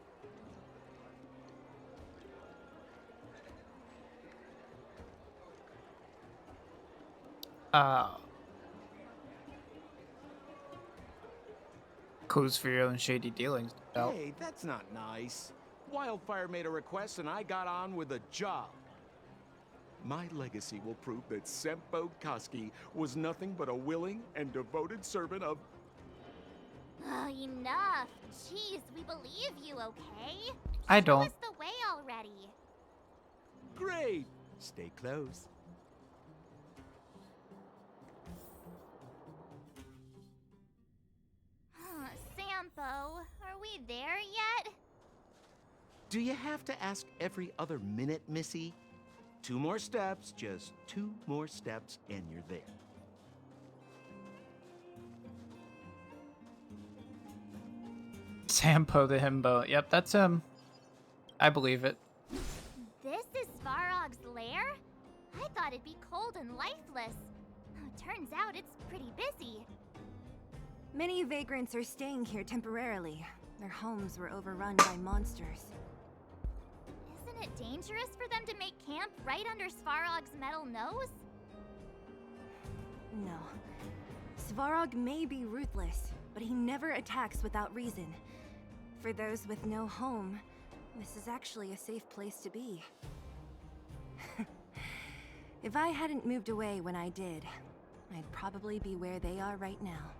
Clues for your own shady dealings. No. Hey, that's not nice. Wildfire made a request and I got on with the job. My legacy will prove that Sempo Koski was nothing but a willing and devoted servant of... Oh, enough. Jeez, we believe you, okay? I Show don't. us the way already. Great! Stay close. Sampo, are we there yet? Do you have to ask every other minute, Missy? 2 more steps, just 2 more steps, and you're there. Sampo the himbo. Yep, that's him. I believe it. This is Svarog's lair? I thought it'd be cold and lifeless. Turns out it's pretty busy. Many vagrants are staying here temporarily. Their homes were overrun by monsters. Isn't it dangerous for them to make camp right under Svarog's metal nose? No. Svarog may be ruthless, but he never attacks without reason. For those with no home, this is actually a safe place to be. If I hadn't moved away when I did, I'd probably be where they are right now.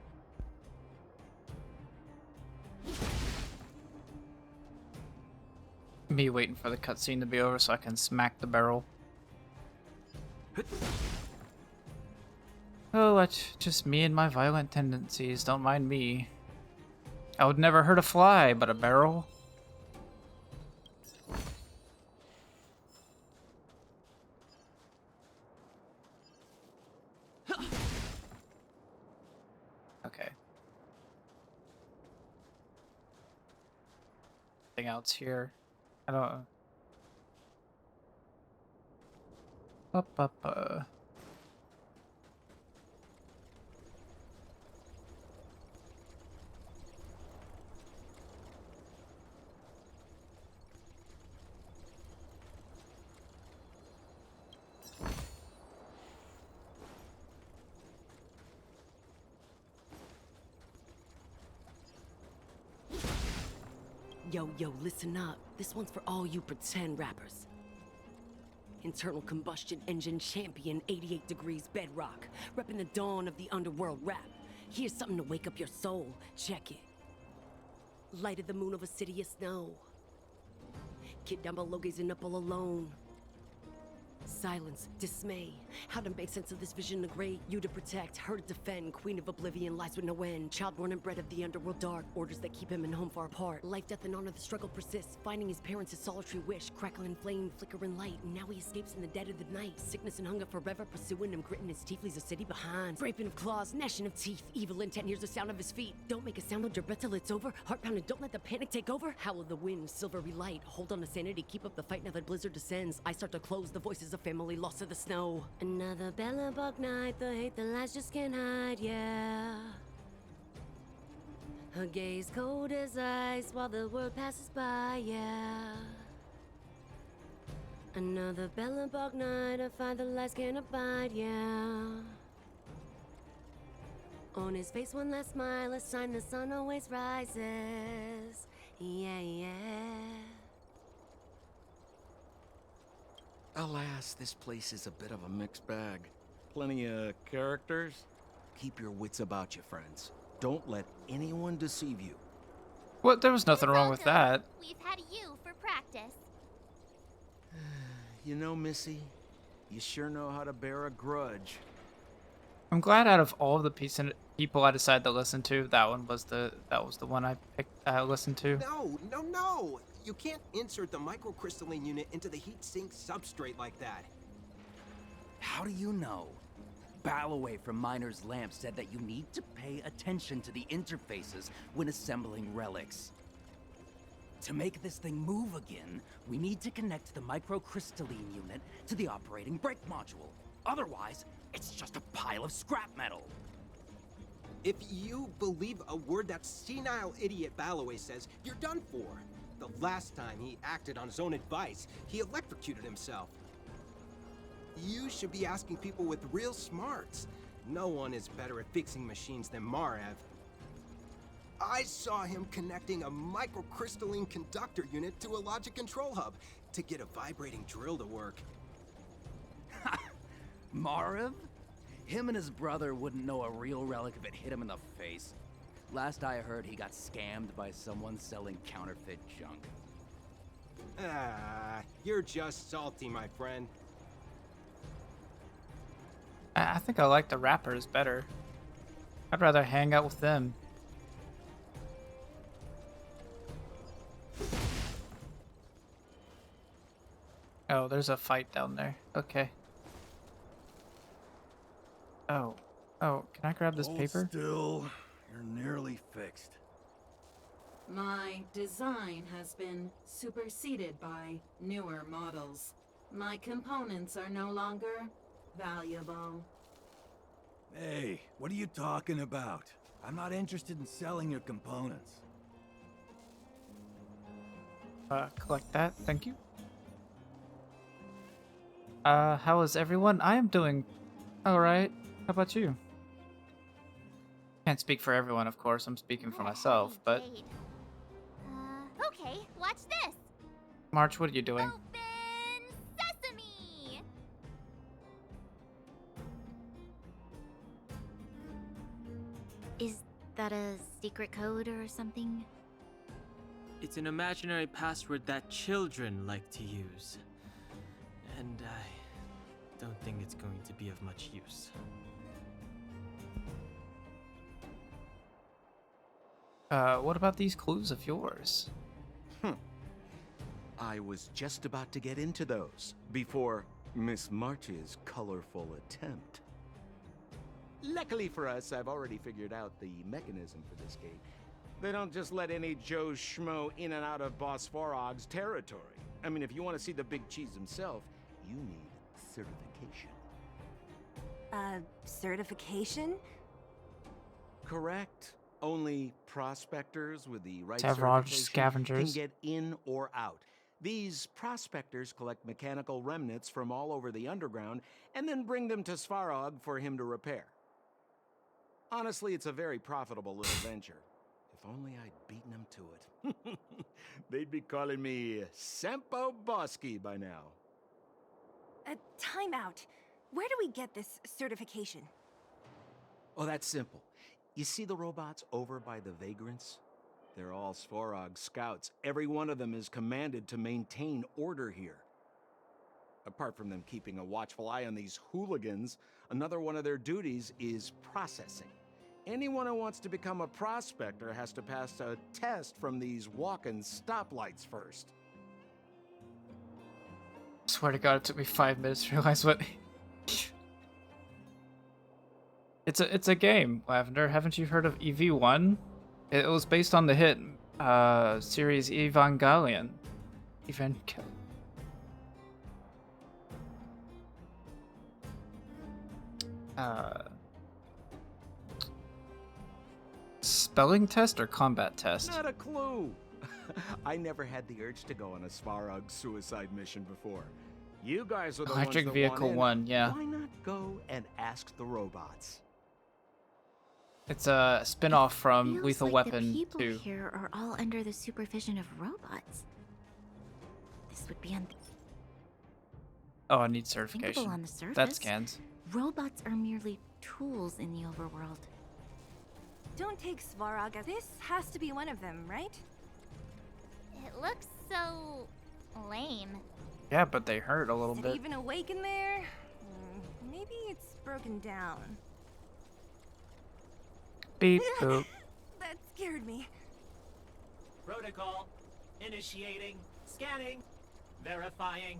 Me waiting for the cutscene to be over so I can smack the barrel. Oh, that's just me and my violent tendencies. Don't mind me. I would never hurt a fly, but a barrel? Okay. Anything else here? I don't know. Yo, listen up. This one's for all you pretend rappers. Internal combustion engine champion, 88 degrees bedrock. Repping the dawn of the underworld rap. Here's something to wake up your soul. Check it. Light of the moon of a city of snow. Kid down below gazing up all alone. Silence, dismay. How to make sense of this vision of great? You to protect, her to defend. Queen of oblivion lies with no end. Child born and bred of the underworld dark. Orders that keep him and home far apart. Life, death, and honor, the struggle persists. Finding his parents, his solitary wish. Crackling flame, flickering light. And now he escapes in the dead of the night. Sickness and hunger forever pursuing him. Gritting his teeth, leaves a city behind. Scraping of claws, gnashing of teeth. Evil intent, hears the sound of his feet. Don't make a sound, hold your breath till it's over. Heart pounding, don't let the panic take over. Howl of the wind, silvery light. Hold on to sanity, keep up the fight now that blizzard descends. I start to close, the voices of family lost to the snow. Another Bellabog night, the hate, the lies just can't hide, yeah. Her gaze cold as ice while the world passes by, yeah. Another Bellabog night, I find the lies can't abide, yeah. On his face one last smile, a sign the sun always rises, yeah, yeah. Alas, this place is a bit of a mixed bag. Plenty of characters. Keep your wits about you, friends. Don't let anyone deceive you. What? There was nothing It's wrong all with good. that. We've had you for practice. You know, Missy, you sure know how to bear a grudge. I'm glad out of all of the people I decided to listen to, that was the one I picked listened to. No! You can't insert the microcrystalline unit into the heat sink substrate like that. How do you know? Balloway from Miner's Lamp said that you need to pay attention to the interfaces when assembling relics. To make this thing move again, we need to connect the microcrystalline unit to the operating brake module. Otherwise, it's just a pile of scrap metal. If you believe a word that senile idiot Balloway says, you're done for. The last time he acted on his own advice, he electrocuted himself. You should be asking people with real smarts. No one is better at fixing machines than Marev. I saw him connecting a microcrystalline conductor unit to a logic control hub to get a vibrating drill to work. Marv? Him and his brother wouldn't know a real relic if it hit him in the face. Last I heard, he got scammed by someone selling counterfeit junk. Ah, you're just salty, my friend. I think I like the rappers better. I'd rather hang out with them. Oh, there's a fight down there. Okay. Oh, can I grab this paper? Still, you're nearly fixed. My design has been superseded by newer models. My components are no longer valuable. Hey, what are you talking about? I'm not interested in selling your components. Collect that. Thank you. How is everyone? I am doing alright. How about you? Can't speak for everyone, of course. I'm speaking for myself, but... Jade. Okay, watch this. March, what are you doing? Open sesame! Is that a secret code or something? It's an imaginary password that children like to use. And I don't think it's going to be of much use. What about these clues of yours? I was just about to get into those before Miss March's colorful attempt. Luckily for us, I've already figured out the mechanism for this gate. They don't just let any Joe Schmo in and out of Boss Farog's territory. I mean, if you want to see the big cheese himself, you need certification. Certification? Correct. Only prospectors with the right Tavrog certification scavengers. can get in or out. These prospectors collect mechanical remnants from all over the underground and then bring them to Svarog for him to repair. Honestly, it's a very profitable little venture. If only I'd beaten them to it. They'd be calling me Sempo Bosky by now. Time out. Where do we get this certification? Oh, that's simple. You see the robots over by the Vagrants? They're all Svarog scouts. Every one of them is commanded to maintain order here. Apart from them keeping a watchful eye on these hooligans, another one of their duties is processing. Anyone who wants to become a prospector has to pass a test from these walking stoplights first. Swear to God, it took me 5 minutes to realize what. It's a game, Lavender. Haven't you heard of EV1? It was based on the hit series Evangelion. Spelling test or combat test? Not a clue. I never had the urge to go on a Svarog suicide mission before. You guys are the Electric ones that Vehicle want in. 1, yeah. Why not go and ask the robots? It's a spin-off from Feels Lethal like Weapon the people 2. here are all under the supervision of robots. This would be Oh, I need unthinkable certification. on the surface. That scans. Robots are merely tools in the overworld. Don't take Svarog as this has to be one of them, right? It looks so lame. Yeah, but they hurt a little Is it bit. even awake in there? Maybe it's broken down. Beep boop. That scared me. Protocol. Initiating. Scanning. Verifying.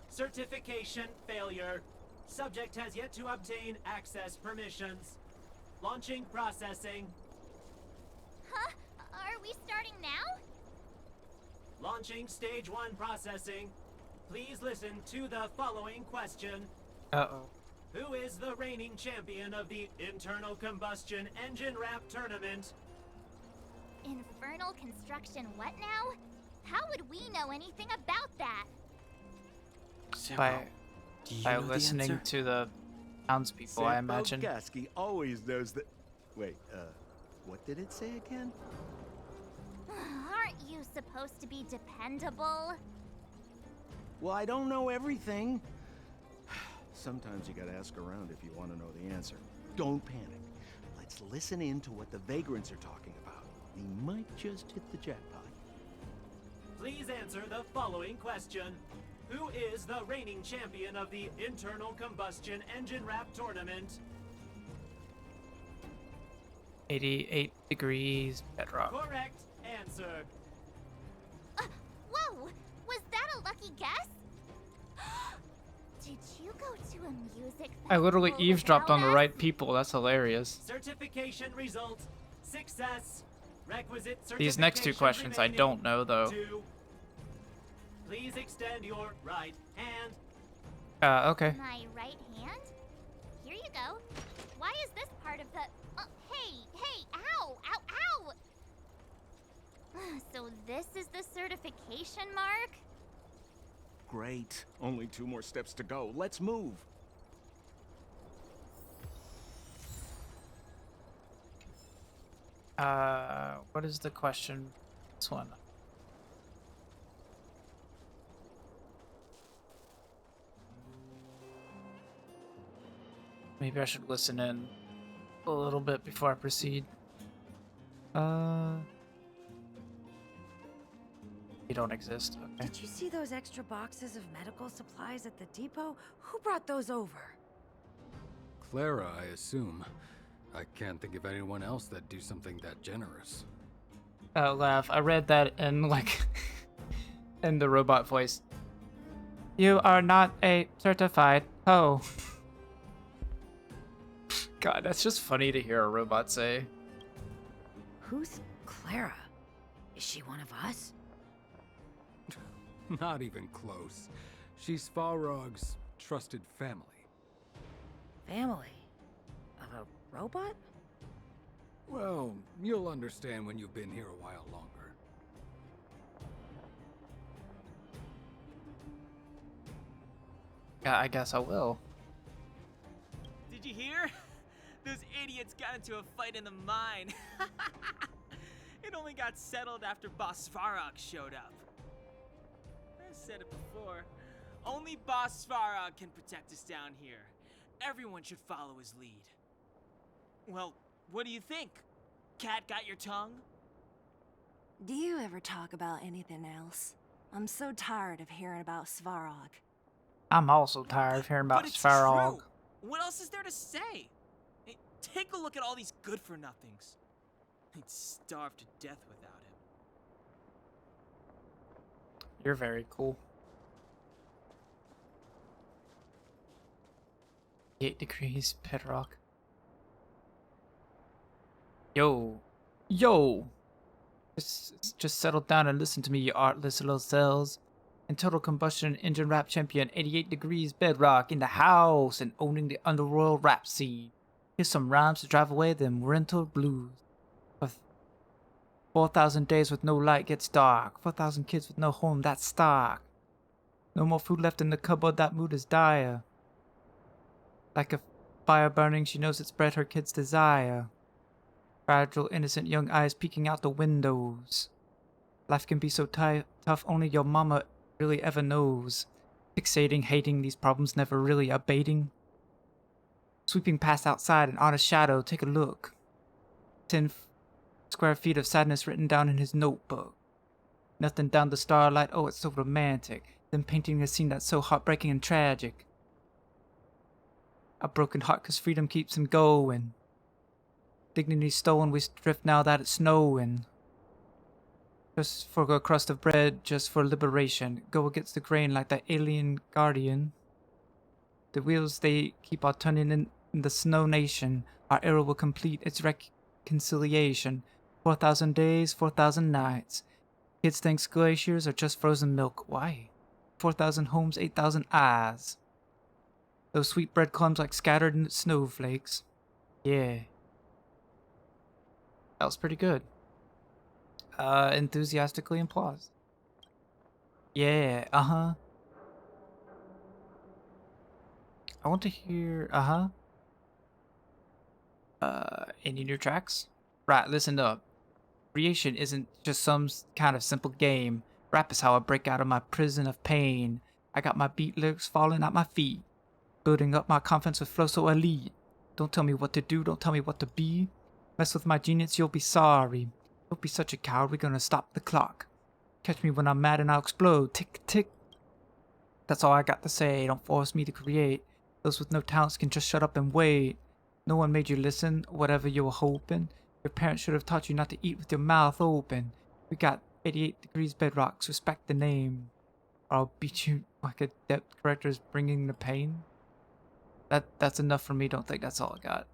Certification failure. Subject has yet to obtain access permissions. Launching processing. Huh? Are we starting now? Launching stage 1 processing. Please listen to the following question. Uh-oh. Who is the reigning champion of the Internal Combustion Engine Wrap Tournament? Infernal construction what now? How would we know anything about that? By Do you by know the listening answer? to the townspeople, I imagine. Koski always knows that. Wait, what did it say again? Aren't you supposed to be dependable? Well, I don't know everything. Sometimes you gotta ask around if you want to know the answer. Don't panic. Let's listen in to what the Vagrants are talking about. We might just hit the jackpot. Please answer the following question. Who is the reigning champion of the Internal Combustion Engine Wrap Tournament? 88 degrees bedrock. Correct answer. Whoa! Was that a lucky guess? Did you go to a music I literally festival eavesdropped on the without right us? people. That's hilarious. Certification result. Success. Requisite certification These next two questions I remaining. don't know, though. 2. Please extend your right hand. Okay. My right hand? Here you go. Why is this part of the... hey! Ow! Ow! So this is the certification mark? Great. Only 2 more steps to go. Let's move. What is the question? This one. Maybe I should listen in a little bit before I proceed. You don't exist. Okay. Did you see those extra boxes of medical supplies at the depot? Who brought those over? Clara, I assume. I can't think of anyone else that'd do something that generous. Laugh. I read that in like in the robot voice. You are not a certified hoe. God, that's just funny to hear a robot say. Who's Clara? Is she one of us? Not even close. She's Farog's trusted family. Family? Of a robot? Well, you'll understand when you've been here a while longer. Yeah, I guess I will. Did you hear? Those idiots got into a fight in the mine. It only got settled after Boss Farok showed up. I said it before. Only Boss Svarog can protect us down here. Everyone should follow his lead. Well, what do you think? Cat got your tongue? Do you ever talk about anything else? I'm so tired of hearing about Svarog. I'm also tired of hearing about But it's Svarog. true. What else is there to say? Hey, take a look at all these good-for-nothings. I'd starve to death without him. You're very cool. 8 degrees, bedrock. Yo. Yo! Just settle down and listen to me, you artless little cells. Internal combustion engine rap champion, 88 degrees bedrock in the house and owning the underworld rap scene. Here's some rhymes to drive away them rental blues. 4,000 days with no light gets dark. 4,000 kids with no home, that's stark. No more food left in the cupboard, that mood is dire. Like a fire burning, she knows it's bred her kids' desire. Fragile, innocent young eyes peeking out the windows. Life can be so tough, only your mama really ever knows. Fixating, hating, these problems never really abating. Sweeping past outside and on a shadow, take a look. 10 square feet of sadness written down in his notebook. Nothing down the starlight, oh it's so romantic. Then painting a scene that's so heartbreaking and tragic. A broken heart cause freedom keeps him going. Dignity stolen, we drift now that it's snowing. Just for a crust of bread, just for liberation. Go against the grain like the alien guardian. The wheels they keep on turning in the snow nation. Our era will complete its reconciliation. 4,000 days, 4,000 nights. Kids thinks glaciers are just frozen milk. Why? 4,000 homes, 8,000 eyes. Those sweet breadcrumbs like scattered snowflakes. Yeah. That was pretty good. Enthusiastically applause. Yeah, uh-huh. I want to hear, any new tracks? Right, listen up. Creation isn't just some kind of simple game. Rap is how I break out of my prison of pain. I got my beat lyrics falling at my feet. Building up my confidence with flow so elite. Don't tell me what to do, don't tell me what to be. Mess with my genius, you'll be sorry. Don't be such a coward, we're gonna stop the clock. Catch me when I'm mad and I'll explode. Tick, tick. That's all I got to say, don't force me to create. Those with no talents can just shut up and wait. No one made you listen, whatever you were hoping. Your parents should have taught you not to eat with your mouth open. We got 88 degrees bedrocks, respect the name. Or I'll beat you like a depth corrector's bringing the pain. That's enough for me, don't think that's all I got.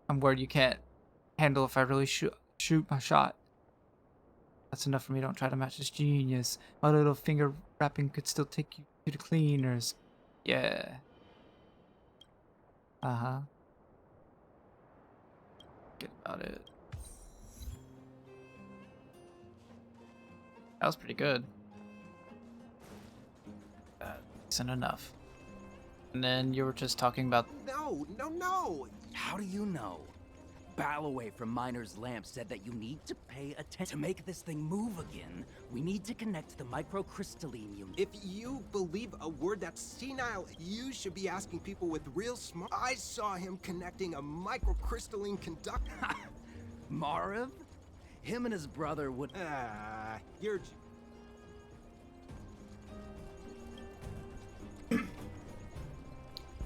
I'm worried you can't handle if I really shoot my shot. That's enough for me, don't try to match this genius. My little finger rapping could still take you to the cleaners. Yeah. Uh-huh. Get about it. That was pretty good. Decent enough. And then you were just talking about... No! How do you know? Ballaway from Miner's Lamp said that you need to pay attention. To make this thing move again, we need to connect the microcrystalline unit. If you believe a word that's senile, you should be asking people with real smart. I saw him connecting a microcrystalline conductor. Marv? Him and his brother would... You're...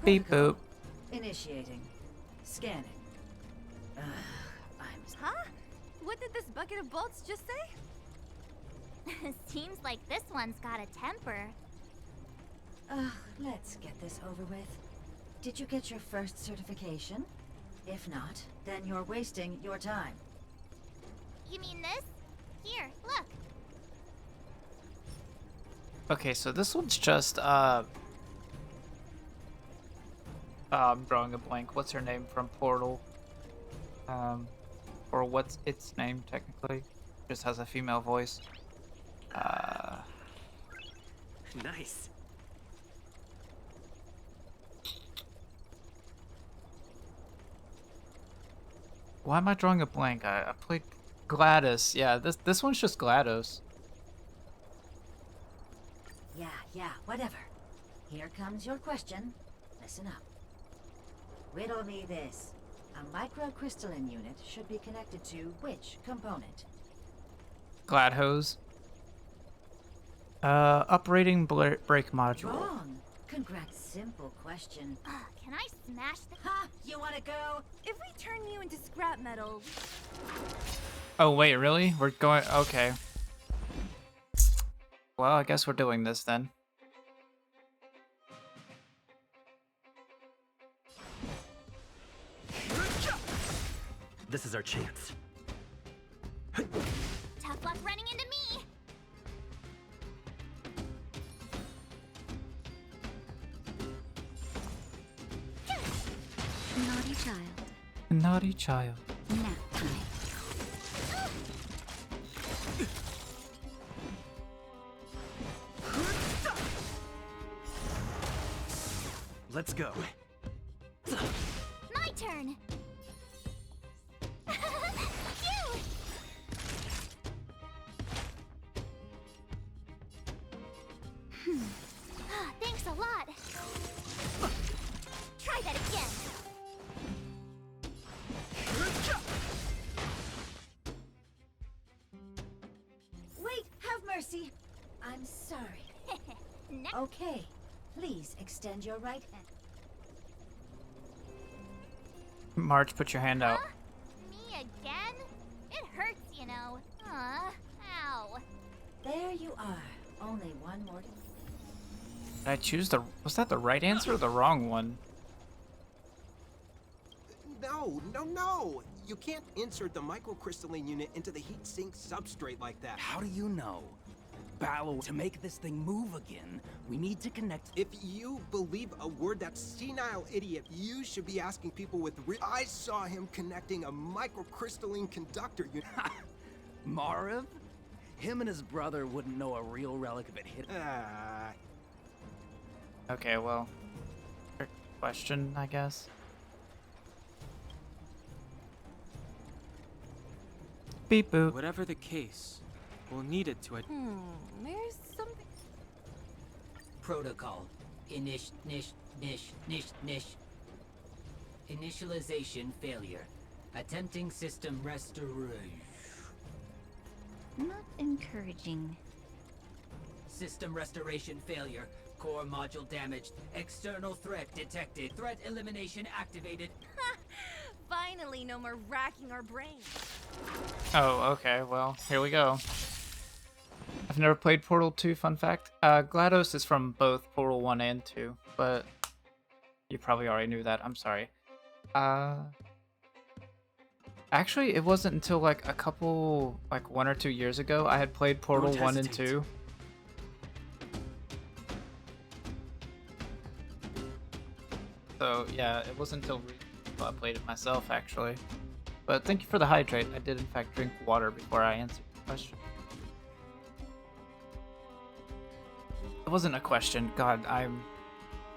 Beep boop. Initiating. Scanning. Huh? What did this bucket of bolts just say? Seems like this one's got a temper. Let's get this over with. Did you get your first certification? If not, then you're wasting your time. You mean this? Here, look. Okay, so this one's just, I'm drawing a blank. What's her name from Portal? Or what's its name, technically? Just has a female voice. Nice. Why am I drawing a blank? I played GLaDOS. Yeah, this one's just GLaDOS. Yeah, whatever. Here comes your question. Listen up. Riddle me this. A microcrystalline unit should be connected to which component? Glad hose. Uprating brake module. Wrong. Congrats. Simple question. Can I smash the... Ha! You wanna go? If we turn you into scrap metal... Oh, wait, really? We're going... Okay. Well, I guess we're doing this then. This is our chance. Tough luck running into me! Naughty child. Naughty child. Nap time. Let's go. My turn! Phew! Thanks a lot. Try that again. Wait, have mercy. I'm sorry. Okay, please extend your right hand. March, put your hand out. Me again? It hurts, you know. Ow. There you are. Only one more to... Did I choose the... Was that the right answer or the wrong one? No. You can't insert the microcrystalline unit into the heat sink substrate like that. How do you know? Ballo, to make this thing move again, we need to connect... If you believe a word that senile idiot, you should be asking people with I saw him connecting a microcrystalline conductor unit. Marv? Him and his brother wouldn't know a real relic if it hit... Okay, well... Trick question, I guess. Beep boop. Whatever the case, we'll need it to... There's something... Protocol. Initialization failure. Attempting system restoration. Not encouraging. System restoration failure. Core module damaged. External threat detected. Threat elimination activated. Finally, no more racking our brains. Oh, okay, well, here we go. I've never played Portal 2, fun fact. GLaDOS is from both Portal 1 and 2, but you probably already knew that, I'm sorry. Actually, it wasn't until like a couple, like 1 or 2 years ago, I had played Portal 1 and 2. So, yeah, it wasn't until I played it myself, actually. But thank you for the hydrate. I did, in fact, drink water before I answered the question. It wasn't a question. God, I'm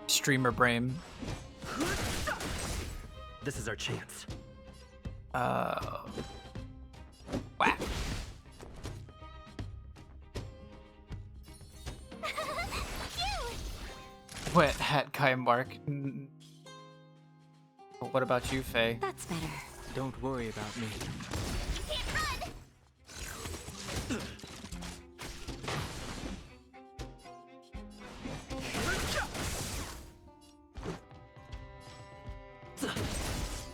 streamer brain. This is our chance. Whack. Wet hat guy Mark. What about you, Faye? That's better. Don't worry about me. You can't run!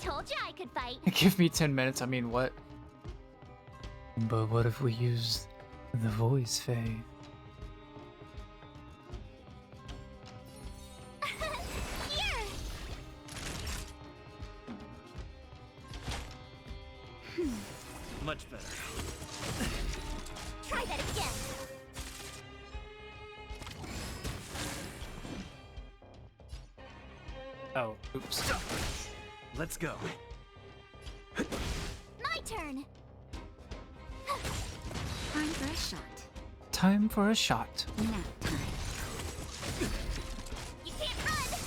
Told you I could fight. Give me 10 minutes, I mean, what? But what if we use the voice, Faye? Here! Much better. Try that again. Oh, oops. Let's go. My turn. Time for a shot. Time for a shot. Nap time. You can't run.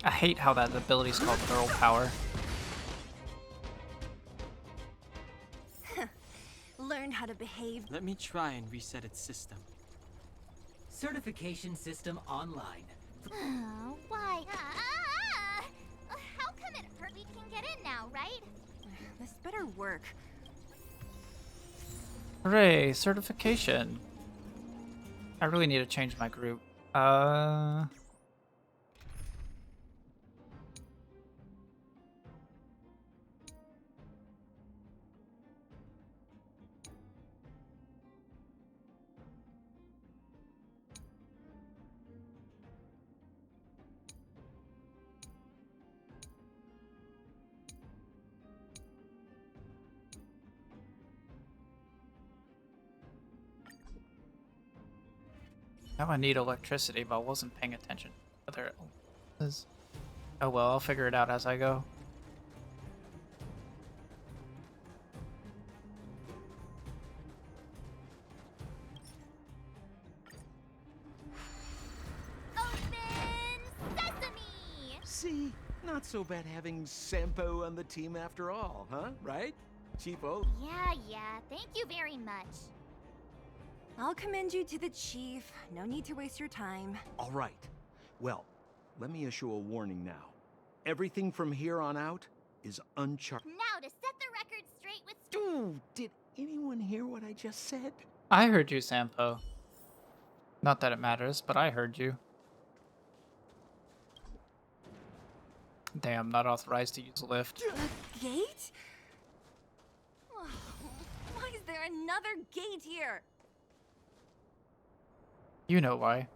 I hate how that ability's called Girl Power. Learn how to behave. Let me try and reset its system. Certification system online. Why? How come it hurt? We can get in now, right? This better work. Hooray, certification. I really need to change my group. Now I need electricity, but I wasn't paying attention. There it is. Oh well, I'll figure it out as I go. Open sesame! See? Not so bad having Sampo on the team after all, huh? Right? Cheapo? Yeah. Thank you very much. I'll commend you to the chief. No need to waste your time. All right. Well, let me issue a warning now. Everything from here on out is uncharted. Now to set the record straight with... Dude, did anyone hear what I just said? I heard you, Sampo. Not that it matters, but I heard you. Damn, not authorized to use a lift. A gate? Oh, why is there another gate here? You know why.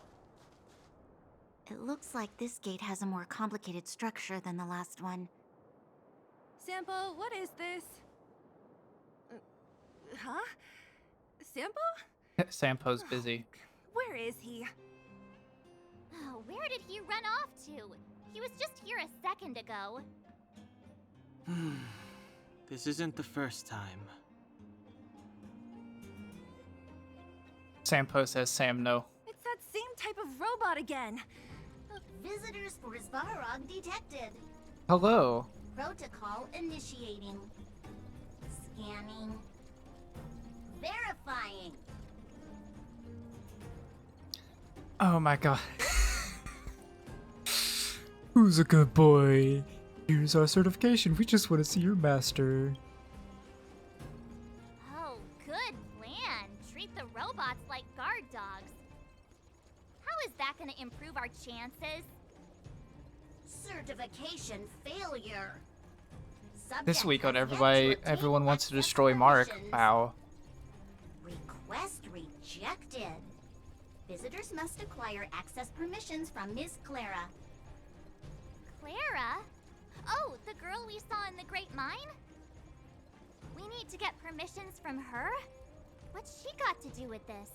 It looks like this gate has a more complicated structure than the last one. Sampo, what is this? Huh? Sampo? Sampo's busy. Where is he? Oh, where did he run off to? He was just here a second ago. This isn't the first time. Sampo says Sam no. It's that same type of robot again. Visitors for Svarog detected. Hello. Protocol initiating. Scanning. Verifying. Oh my god. Who's a good boy? Here's our certification. We just want to see your master. Oh, good plan. Treat the robots like guard dogs. How is that going to improve our chances? Certification failure. This week on everyone wants to destroy Mark. Wow. Request rejected. Visitors must acquire access permissions from Miss Clara. Clara? Oh, the girl we saw in the Great Mine? We need to get permissions from her? What's she got to do with this?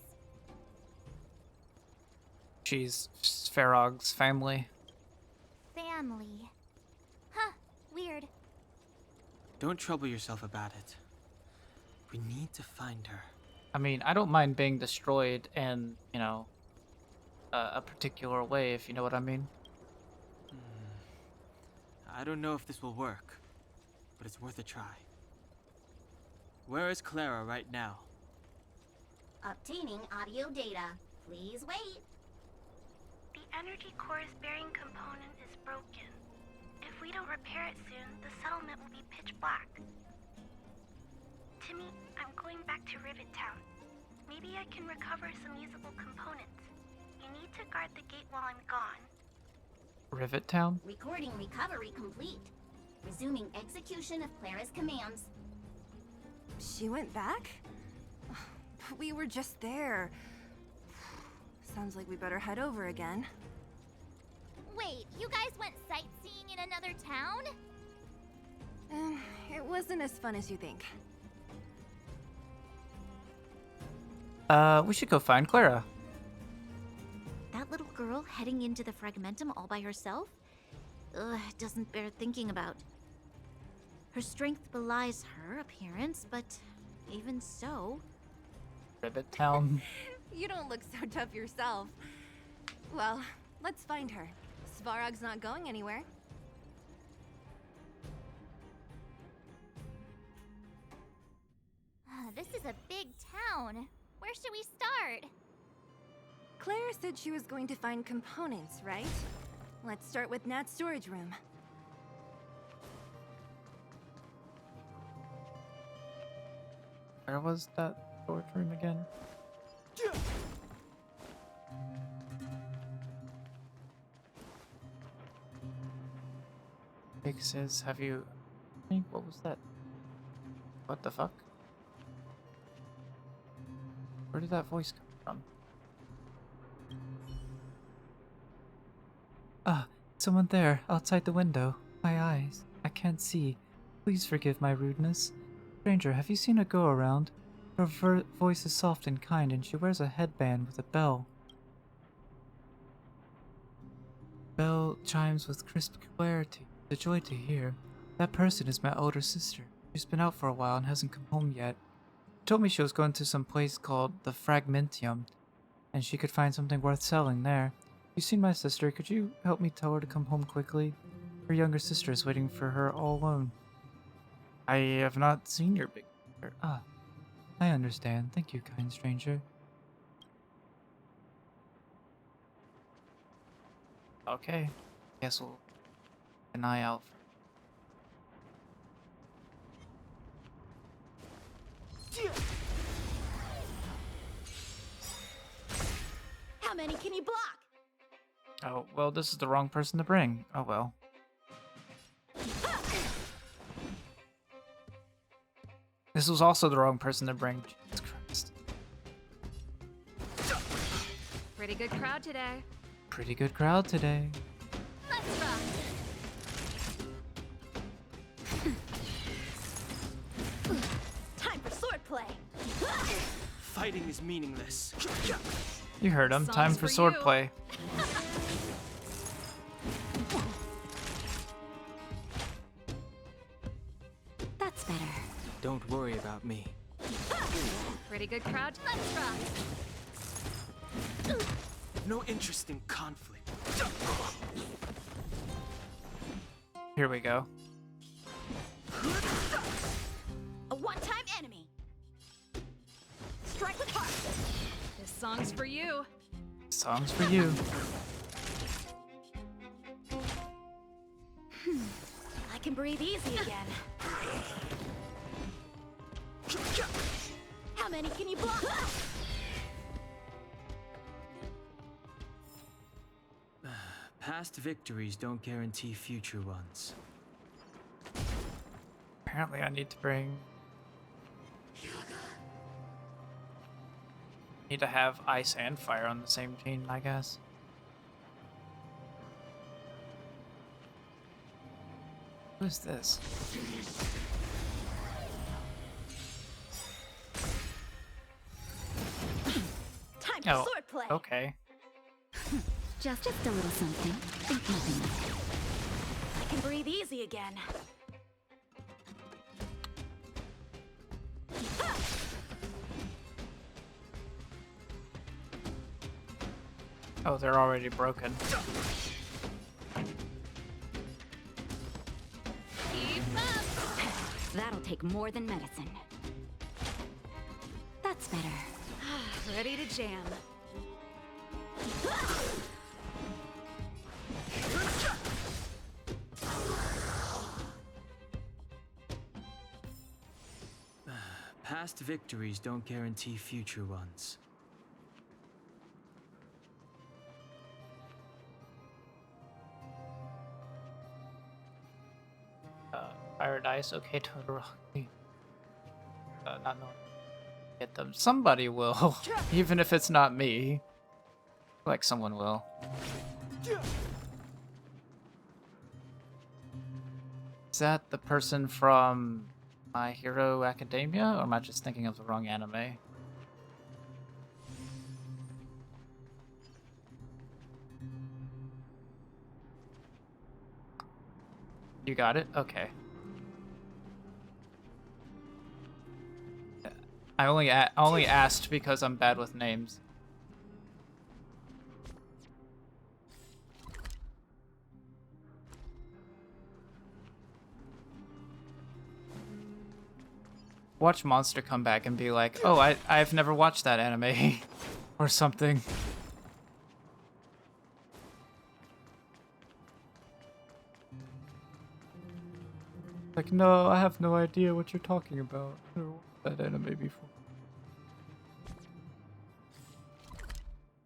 She's Farog's family. Family. Huh, weird. Don't trouble yourself about it. We need to find her. I mean, I don't mind being destroyed in, you know, a particular way, if you know what I mean. I don't know if this will work, but it's worth a try. Where is Clara right now? Obtaining audio data. Please wait. The energy core's bearing component is broken. If we don't repair it soon, the settlement will be pitch black. Timmy, I'm going back to Rivet Town. Maybe I can recover some usable components. You need to guard the gate while I'm gone. Rivet Town? Recording recovery complete. Resuming execution of Clara's commands. She went back? But we were just there. Sounds like we better head over again. Wait, you guys went sightseeing in another town? It wasn't as fun as you think. We should go find Clara. That little girl heading into the Fragmentum all by herself? Ugh, it doesn't bear thinking about. Her strength belies her appearance, but even so... Rivet Town. You don't look so tough yourself. Well, let's find her. Svarog's not going anywhere. This is a big town. Where should we start? Claire said she was going to find components, right? Let's start with Nat's storage room. Where was that storage room again? Big says, have you... What was that? What the fuck? Where did that voice come from? Ah, someone there, outside the window. My eyes. I can't see. Please forgive my rudeness. Stranger, have you seen a girl around? Her voice is soft and kind, and she wears a headband with a bell. Bell chimes with crisp clarity. The joy to hear. That person is my older sister. She's been out for a while and hasn't come home yet. She told me she was going to some place called the Fragmentium, and she could find something worth selling there. You seen my sister? Could you help me tell her to come home quickly? Her younger sister is waiting for her all alone. I have not seen your big sister. Ah, I understand. Thank you, kind stranger. Okay. Guess we'll keep an eye out. How many can you block? Oh, well, this is the wrong person to bring. Oh, well. This was also the wrong person to bring. Jesus Christ. Pretty good crowd today. Pretty good crowd today. Let's rock. Time for swordplay. Fighting is meaningless. You heard him. Time for swordplay. That's better. Don't worry about me. Pretty good crowd. Let's rock. No interest in conflict. Here we go. A one-time enemy. Strike with heart. This song's for you. Song's for you. I can breathe easy again. How many can you block? Past victories don't guarantee future ones. Apparently I need to bring... Need to have ice and fire on the same team, I guess. Who is this? Time for swordplay. Okay. Just a little something. Think nothing of it. I can breathe easy again. Oh, they're already broken. Keep up. That'll take more than medicine. That's better. Ready to jam. Past victories don't guarantee future ones. Fire dice, okay, Todoroki. Not knowing. Get them. Somebody will, even if it's not me. Like someone will. Is that the person from My Hero Academia, or am I just thinking of the wrong anime? You got it? Okay. I only asked because I'm bad with names. Watch Monster come back and be like, oh, I've never watched that anime. Or something. Like, no, I have no idea what you're talking about. I never watched that anime before.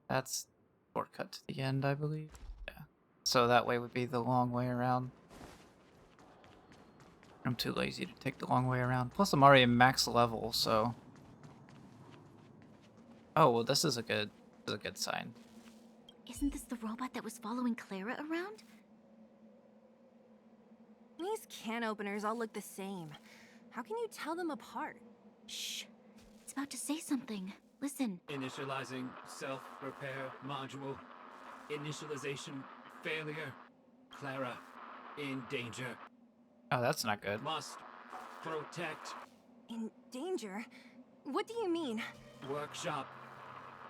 That's shortcut to the end, I believe. Yeah. So that way would be the long way around. I'm too lazy to take the long way around. Plus, I'm already max level, so. Oh well, this is a good sign. Isn't this the robot that was following Clara around? These can openers all look the same. How can you tell them apart? Shh. It's about to say something. Listen. Initializing self-repair module. Initialization failure. Clara in danger. Oh, that's not good. Must protect. In danger? What do you mean? Workshop.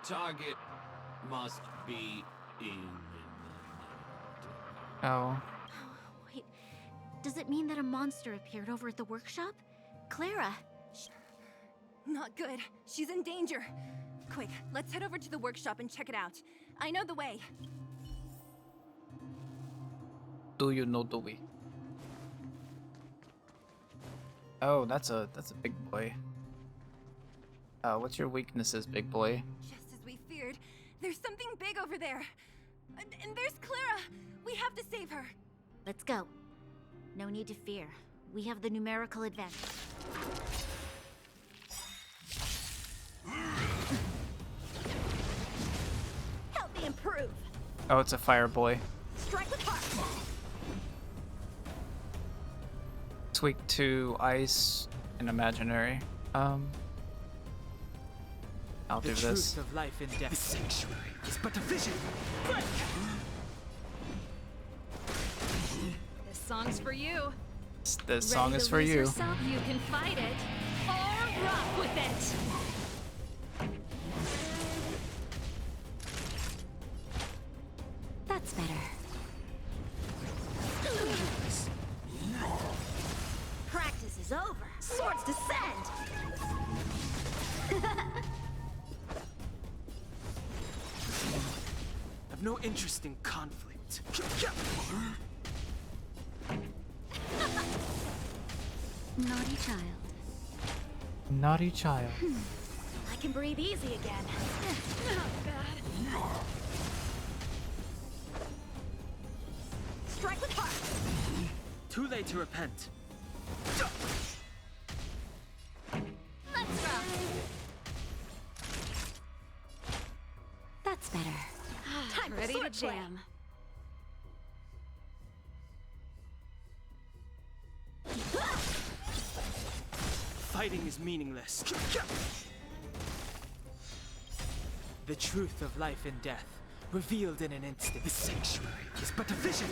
Target must be in. Oh. Wait. Does it mean that a monster appeared over at the workshop? Clara! Not good. She's in danger. Quick, let's head over to the workshop and check it out. I know the way. Do you know the way? Oh, that's a big boy. What's your weaknesses, big boy? Just as we feared, there's something big over there. And there's Clara. We have to save her. Let's go. No need to fear. We have the numerical advantage. Help me improve. Oh, it's a fire boy. Strike with heart. It's weak to ice and imaginary. I'll do The this. truth of life and death. The sanctuary is but a vision. This song's for you. This song is for you. Yourself, you can fight it or rock with it. That's better. Practice is over. Swords descend. I've no interest in conflict. Naughty child. Naughty child. I can breathe easy again. Not bad. Strike with heart. Too late to repent. Let's rock. That's better. Time for Ready to sword play. jam. Fighting is meaningless. The truth of life and death, revealed in an instant. The sanctuary is but a vision.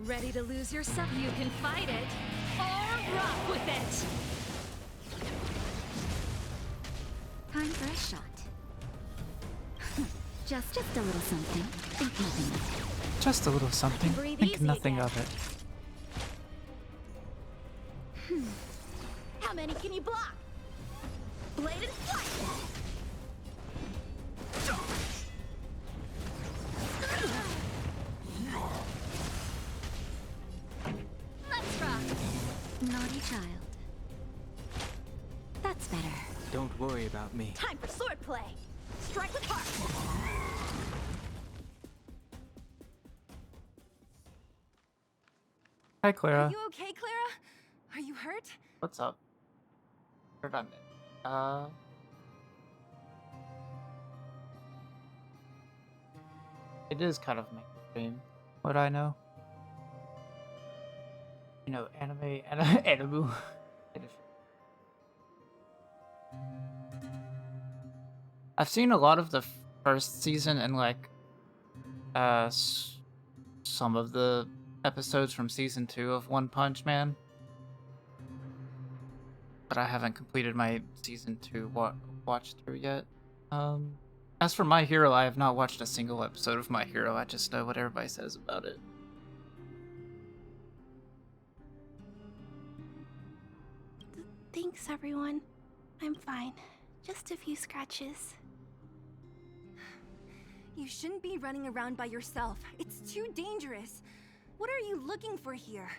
Ready to lose yourself? You can fight it or rock with it. Time for a shot. Just a little something. Think nothing of it. Just a little something. Breathe Think easy nothing again. of it. How many can you block? Blade and flight. Let's rock. Naughty child. That's better. Don't worry about me. Time for sword play. Strike with heart. Hi, Clara. Are you okay, Clara? Are you hurt? What's up? Where am I? It is kind of mainstream. What I know. You know, animu. I've seen a lot of the first season and like some of the episodes from season 2 of One Punch Man, but I haven't completed my season 2 watch through yet. As for My Hero, I have not watched a single episode of My Hero. I just know what everybody says about it. Thanks, everyone. I'm fine. Just a few scratches. You shouldn't be running around by yourself. It's too dangerous. What are you looking for here?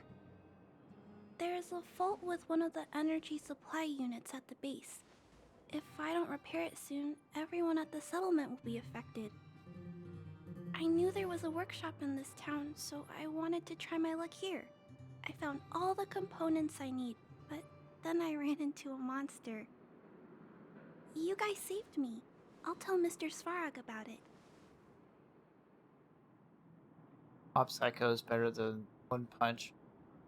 There's a fault with one of the energy supply units at the base. If I don't repair it soon, everyone at the settlement will be affected. I knew there was a workshop in this town, so I wanted to try my luck here. I found all the components I need, but then I ran into a monster. You guys saved me. I'll tell Mr. Svarog about it. Mob Psycho is better than One Punch.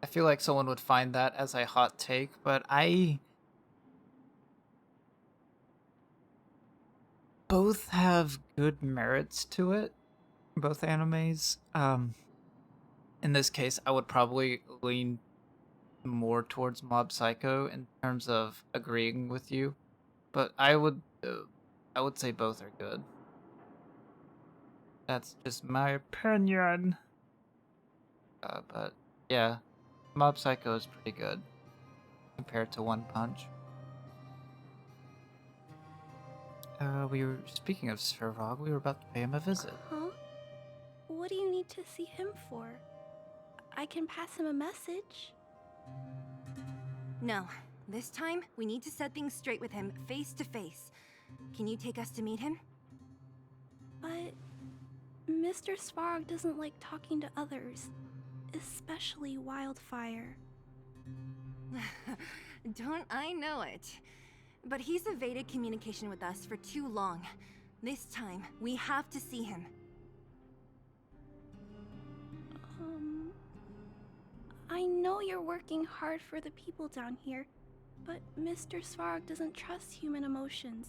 I feel like someone would find that as a hot take, but both have good merits to it. Both animes. In this case, I would probably lean more towards Mob Psycho in terms of agreeing with you, but I would say both are good. That's just my opinion. But yeah, Mob Psycho is pretty good compared to One Punch. We were speaking of Svarog. We were about to pay him a visit. Huh? What do you need to see him for? I can pass him a message. No. This time, we need to set things straight with him, face to face. Can you take us to meet him? But Mr. Svarog doesn't like talking to others, especially Wildfire. Don't I know it? But he's evaded communication with us for too long. This time, we have to see him. I know you're working hard for the people down here, but Mr. Svarog doesn't trust human emotions.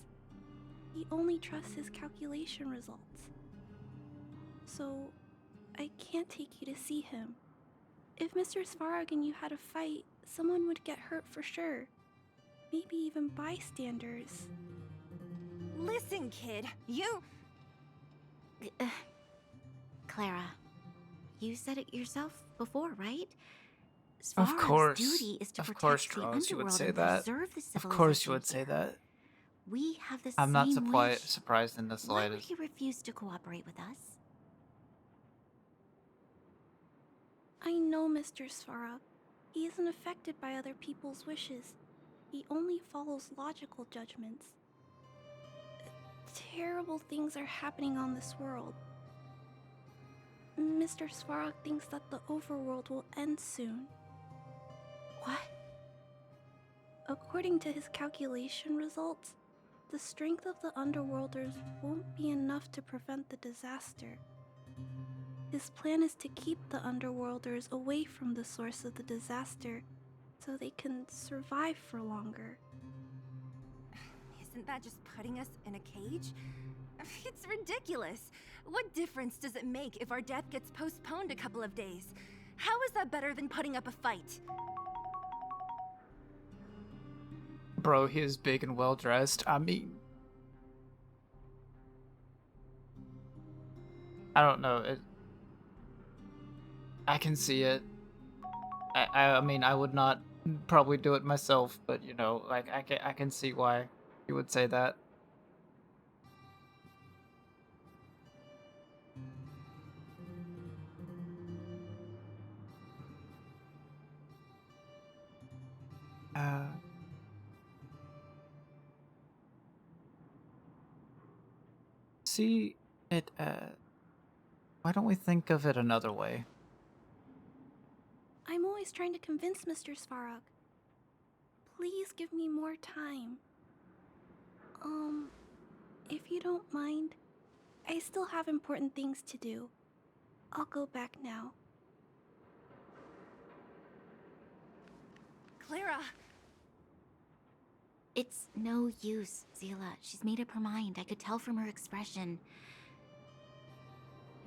He only trusts his calculation results. So, I can't take you to see him. If Mr. Svarog and you had a fight, someone would get hurt for sure. Maybe even bystanders. Listen, kid, you... Clara, you said it yourself before, right? Of Svarog's course. duty is to Of protect course, the Draws, you would underworld say and that. preserve the Of civilization course you would say here. that. We have the I'm not same wish. surprised in the Why would slightest. he refuse to cooperate with us? I know Mr. Svarog. He isn't affected by other people's wishes. He only follows logical judgments. Terrible things are happening on this world. Mr. Svarog thinks that the overworld will end soon. What? According to his calculation results, the strength of the Underworlders won't be enough to prevent the disaster. His plan is to keep the Underworlders away from the source of the disaster so they can survive for longer. Isn't that just putting us in a cage? It's ridiculous. What difference does it make if our death gets postponed a couple of days? How is that better than putting up a fight? Bro, he is big and well dressed. I mean, I don't know. I can see it. I mean, I would not probably do it myself, but you know, like I can see why you would say that. See it. Why don't we think of it another way? I'm always trying to convince Mr. Svarog. Please give me more time. If you don't mind, I still have important things to do. I'll go back now. Clara! It's no use, Zila. She's made up her mind. I could tell from her expression.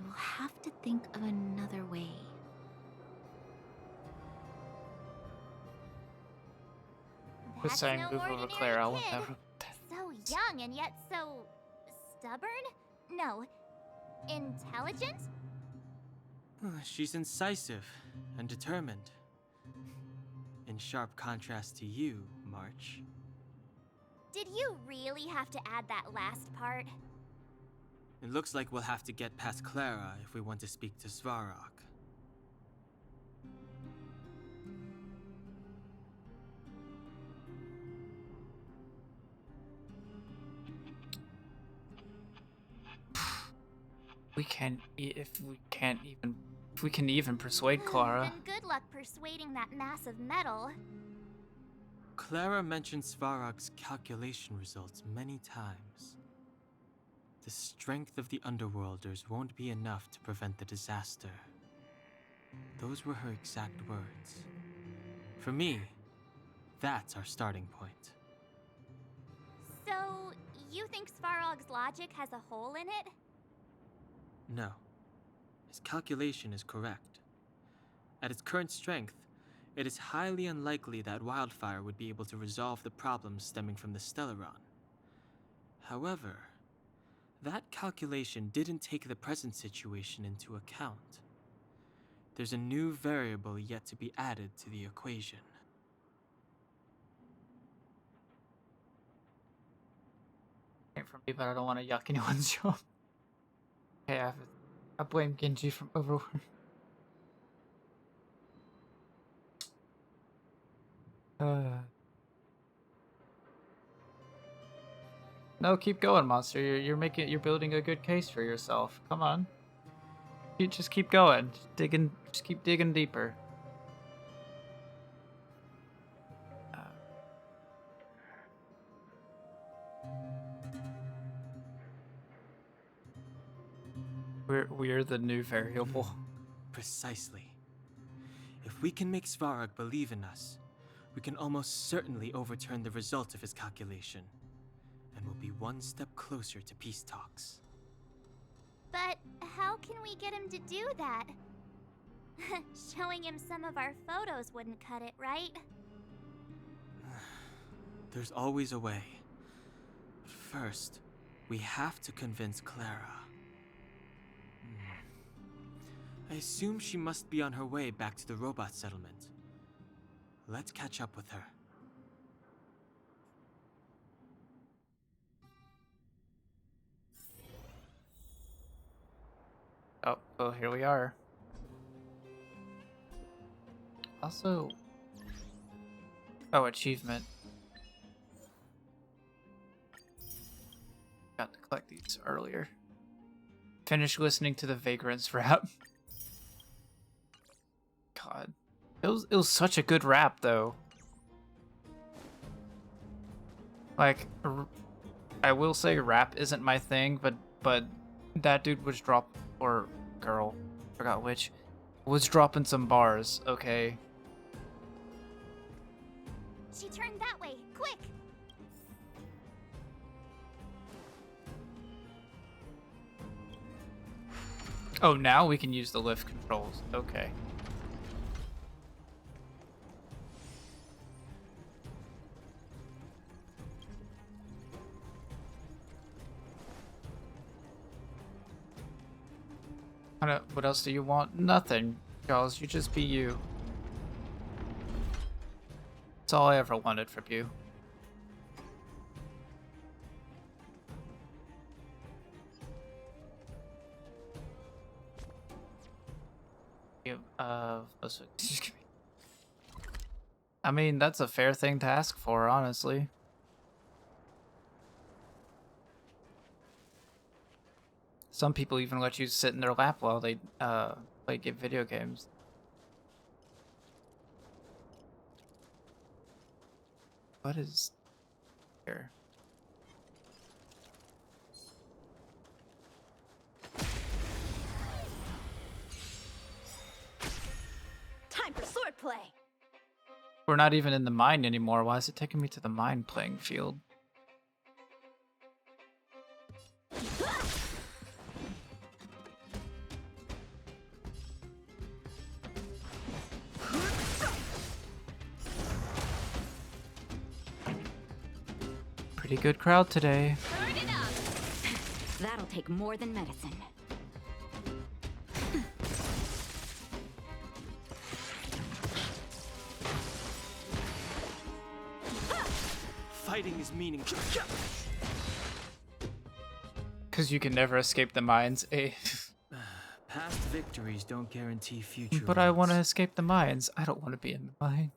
We'll have to think of another way. Who's saying move over Claire? I will kid. never. So young and yet so stubborn? No, intelligent? She's incisive and determined. In sharp contrast to you, March. Did you really have to add that last part? It looks like we'll have to get past Clara if we want to speak to Svarog. We can even persuade Clara. Then good luck persuading that mass of metal. Clara mentioned Svarog's calculation results many times. The strength of the Underworlders won't be enough to prevent the disaster. Those were her exact words. For me, that's our starting point. So, you think Svarog's logic has a hole in it? No. His calculation is correct. At its current strength, it is highly unlikely that Wildfire would be able to resolve the problems stemming from the Stellaron. However, that calculation didn't take the present situation into account. There's a new variable yet to be added to the equation. Came from me, but I don't want to yuck anyone's job. Okay, I blame Genji from Overworld. No, keep going, monster. You're building a good case for yourself. Come on. You just keep going. Just keep digging deeper. We're the new variable. Precisely. If we can make Svarog believe in us, we can almost certainly overturn the result of his calculation, and we'll be one step closer to peace talks. But how can we get him to do that? Showing him some of our photos wouldn't cut it, right? There's always a way. But first, we have to convince Clara. I assume she must be on her way back to the robot settlement. Let's catch up with her. Oh, well, here we are. Also... Oh, achievement. Got to collect these earlier. Finish listening to the Vagrants rap. God. It was such a good rap, though. Like, I will say rap isn't my thing, but that dude was or girl, forgot which, was dropping some bars, okay? She turned that way, quick! Oh, now we can use the lift controls, okay. What else do you want? Nothing, Charles. You just be you. That's all I ever wanted from you. I mean, that's a fair thing to ask for, honestly. Some people even let you sit in their lap while they play video games. What is here? Time for swordplay. We're not even in the mine anymore. Why is it taking me to the mine playing field? Pretty good crowd today. Burn it up. That'll take more than medicine. Fighting is meaningful. Because you can never escape the mines. Eh. Past victories don't guarantee future But I want to ones. escape the mines. I don't want to be in the mines.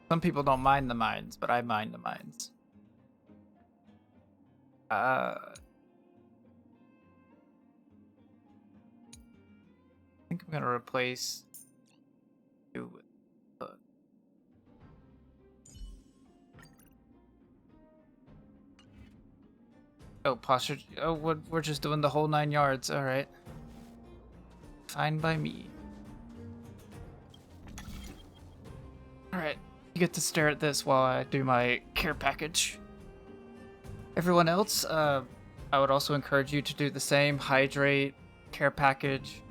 Some people don't mind the mines, but I mind the mines. I think I'm gonna replace you with oh, posture. Oh, we're just doing the whole 9 yards. All right. Fine by me. All right. You get to stare at this while I do my care package. Everyone else, I would also encourage you to do the same. Hydrate, care package.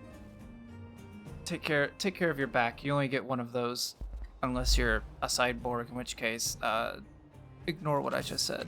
Take care of your back. You only get one of those unless you're a cyborg, in which case, ignore what I just said.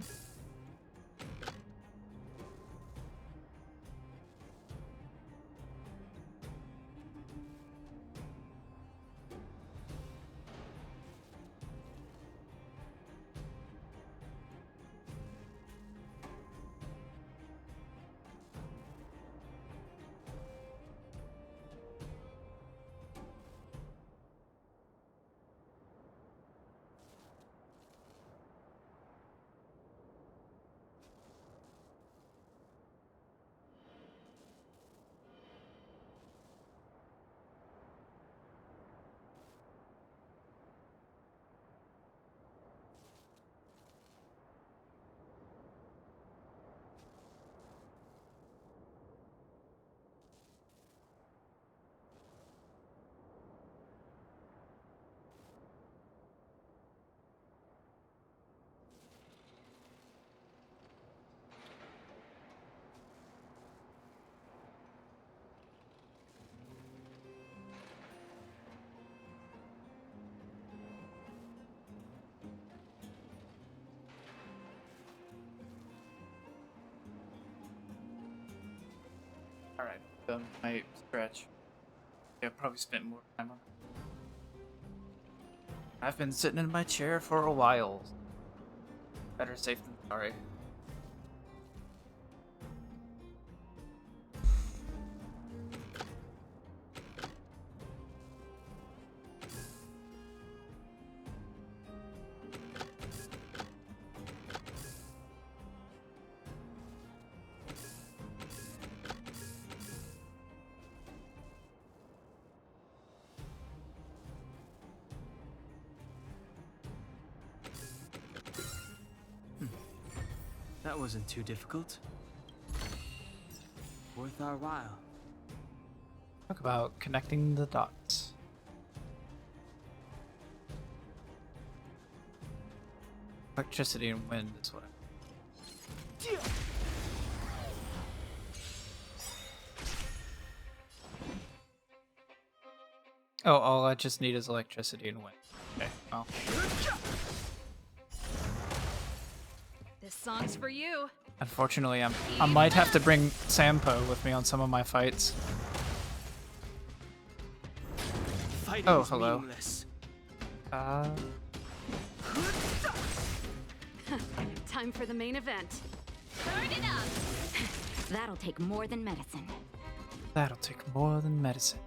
Alright, done my stretch. Yeah, probably spent more time on it. I've been sitting in my chair for a while. Better safe than sorry. That wasn't too difficult. Worth our while. Talk about connecting the dots. Electricity and wind is what Oh, all I just need is electricity and wind. Okay, well. This song's for you. Unfortunately, I might have to bring Sampo with me on some of my fights. Fighting oh, is hello. meaningless. Time for the main event. Burn it up! That'll take more than medicine. That'll take more than medicine.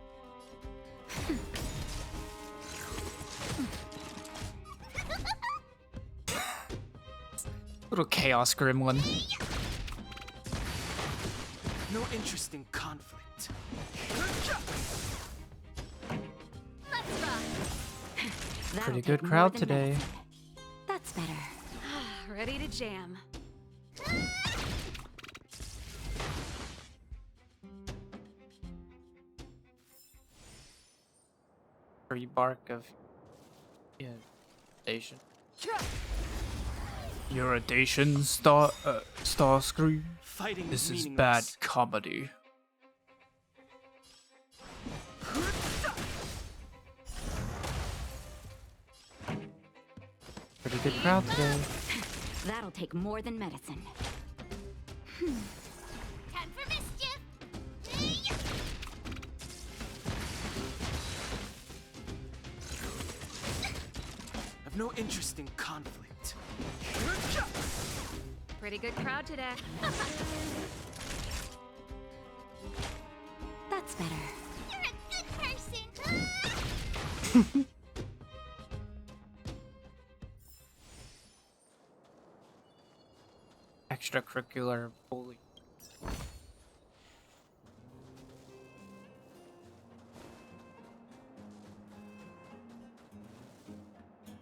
Little chaos gremlin. No interest in conflict. Let's rock! Pretty good crowd today. That's better. Ready to jam. Free bark of Dacian. You're a Dacian Starscream? Fighting This is meaningless. bad comedy. Pretty good crowd today. That'll take more than medicine. Time for mischief! I've no interest in conflict. Pretty good crowd today. That's better. You're a good person. Extracurricular bully.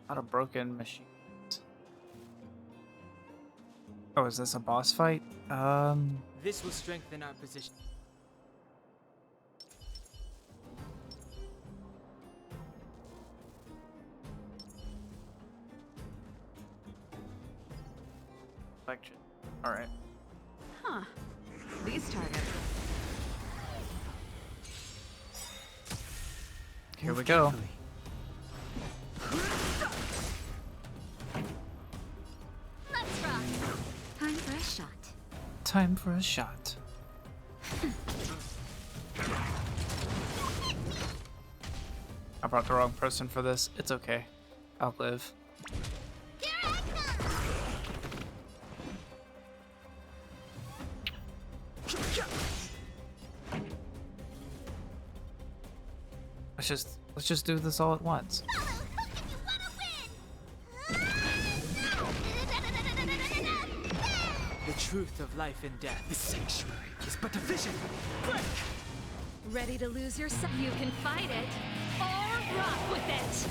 Not a broken machine. Oh, is this a boss fight? This will strengthen our position. Section. Alright. Huh. These targets. Here we go. Let's rock. Time for a shot. Time for a shot. I brought the wrong person for this. It's okay. I'll live. Let's just do this all at once. The truth of life and death. This sanctuary is but a vision. Break! Ready to lose yourself? You can fight it or rock with it.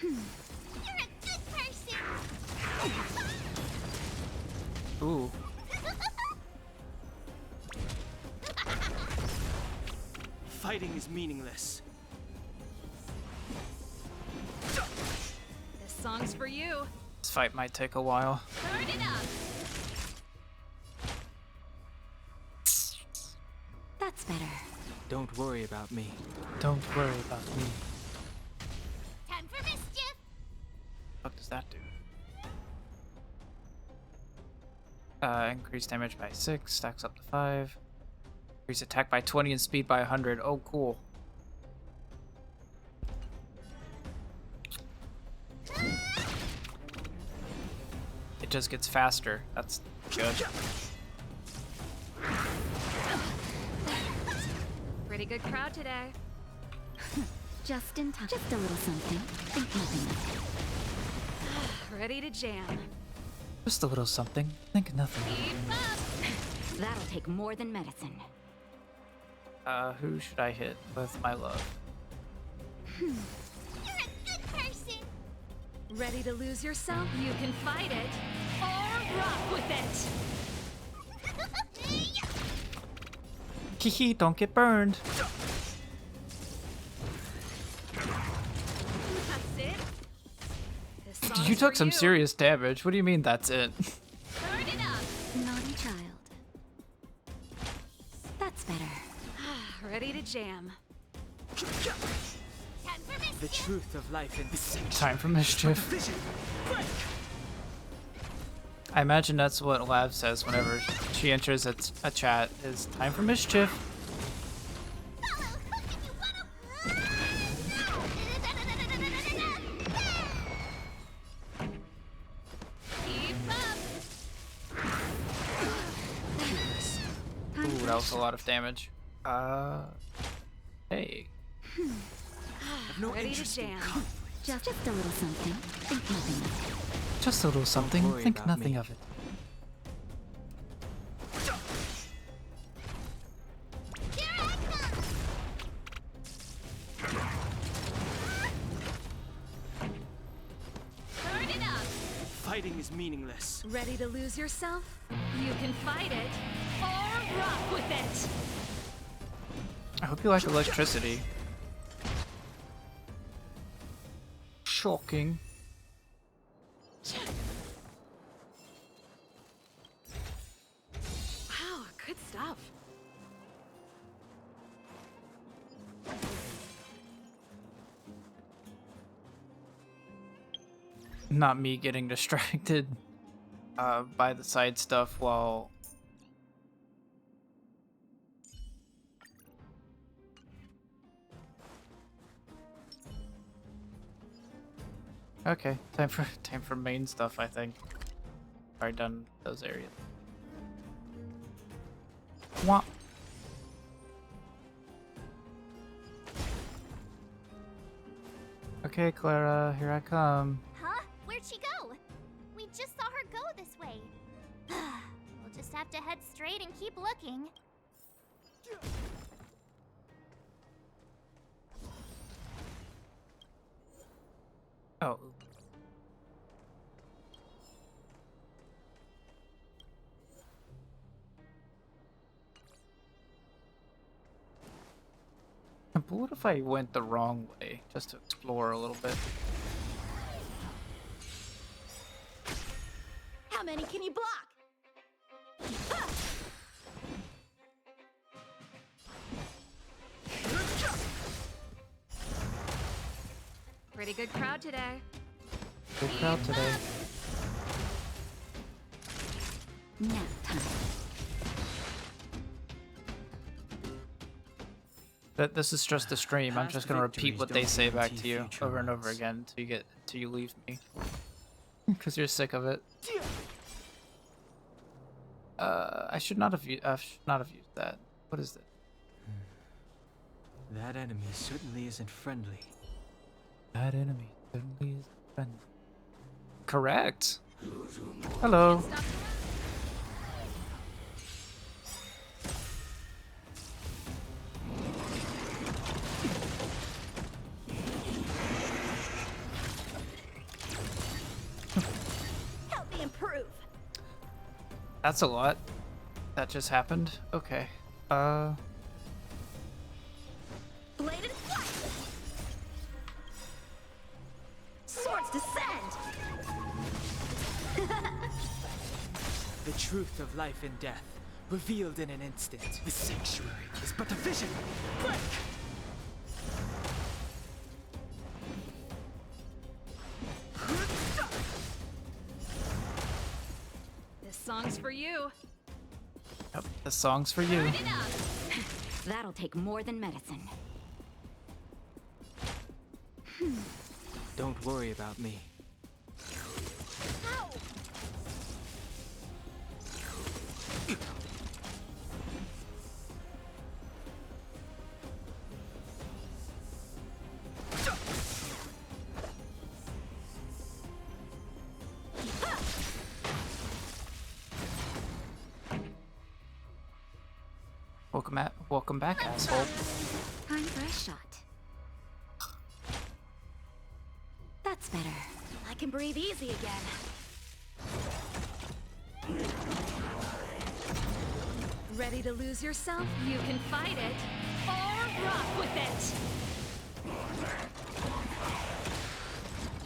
You're a good person. Ooh. Fighting is meaningless. This song's for you. This fight might take a while. Turn it up. That's better. Don't worry about me. Don't worry about me. Time for mischief. What does that do? Increase damage by 6, stacks up to 5. Increase attack by 20 and speed by 100. Oh, cool. It just gets faster. That's good. Pretty good crowd today. Just in time. Just a little something. Think nothing of it. Ready to jam. Just a little something. Think nothing. Keep up. That'll take more than medicine. Who should I hit with my love? You're a good person. Ready to lose yourself? You can fight it or rock with it. Hee don't get burned. That's it. This You song's took for some you. serious damage. What do you mean that's it? Turn it up. Naughty child. That's better. Ready to jam. Time for mischief. The truth of life and Time for mischief. Vision. Break! I imagine that's what Lav says whenever she enters a chat, is time for mischief. Keep up. Ooh, that was a lot of damage. Hey. no Ready to interest in jam. Just a little something. Think nothing of it. Just a little something, worry think about nothing me. of it. Turn it up. Fighting is meaningless. Ready to lose yourself? You can fight it or rock with it. I hope you like electricity. Shocking. Wow, good stuff. Not me getting distracted by the side stuff while Okay, time for main stuff, I think. Already done those areas. Wah. Okay, Clara, here I come. Huh? Where'd she go? We just saw her go this way. We'll just have to head straight and keep looking. Oh. But what if I went the wrong way, just to explore a little bit? How many can you block? Pretty good crowd today. Good crowd today. Nap time. This is just a stream. I'm just gonna repeat what they say back to you over and over again till you leave me, because you're sick of it. I should not have used that. What is that? That enemy certainly isn't friendly. That enemy certainly is friendly. Correct. Hello. Help me improve. That's a lot. That just happened. Okay. Bladed flight. Swords descend. The truth of life and death, revealed in an instant. The sanctuary is but a vision. Break! This song's for you. Yep, the song's for you. That'll take more than medicine. Don't worry about me. Welcome back, asshole. Time for a shot. That's better. I can breathe easy again. Ready to lose yourself? You can fight it or rock with it.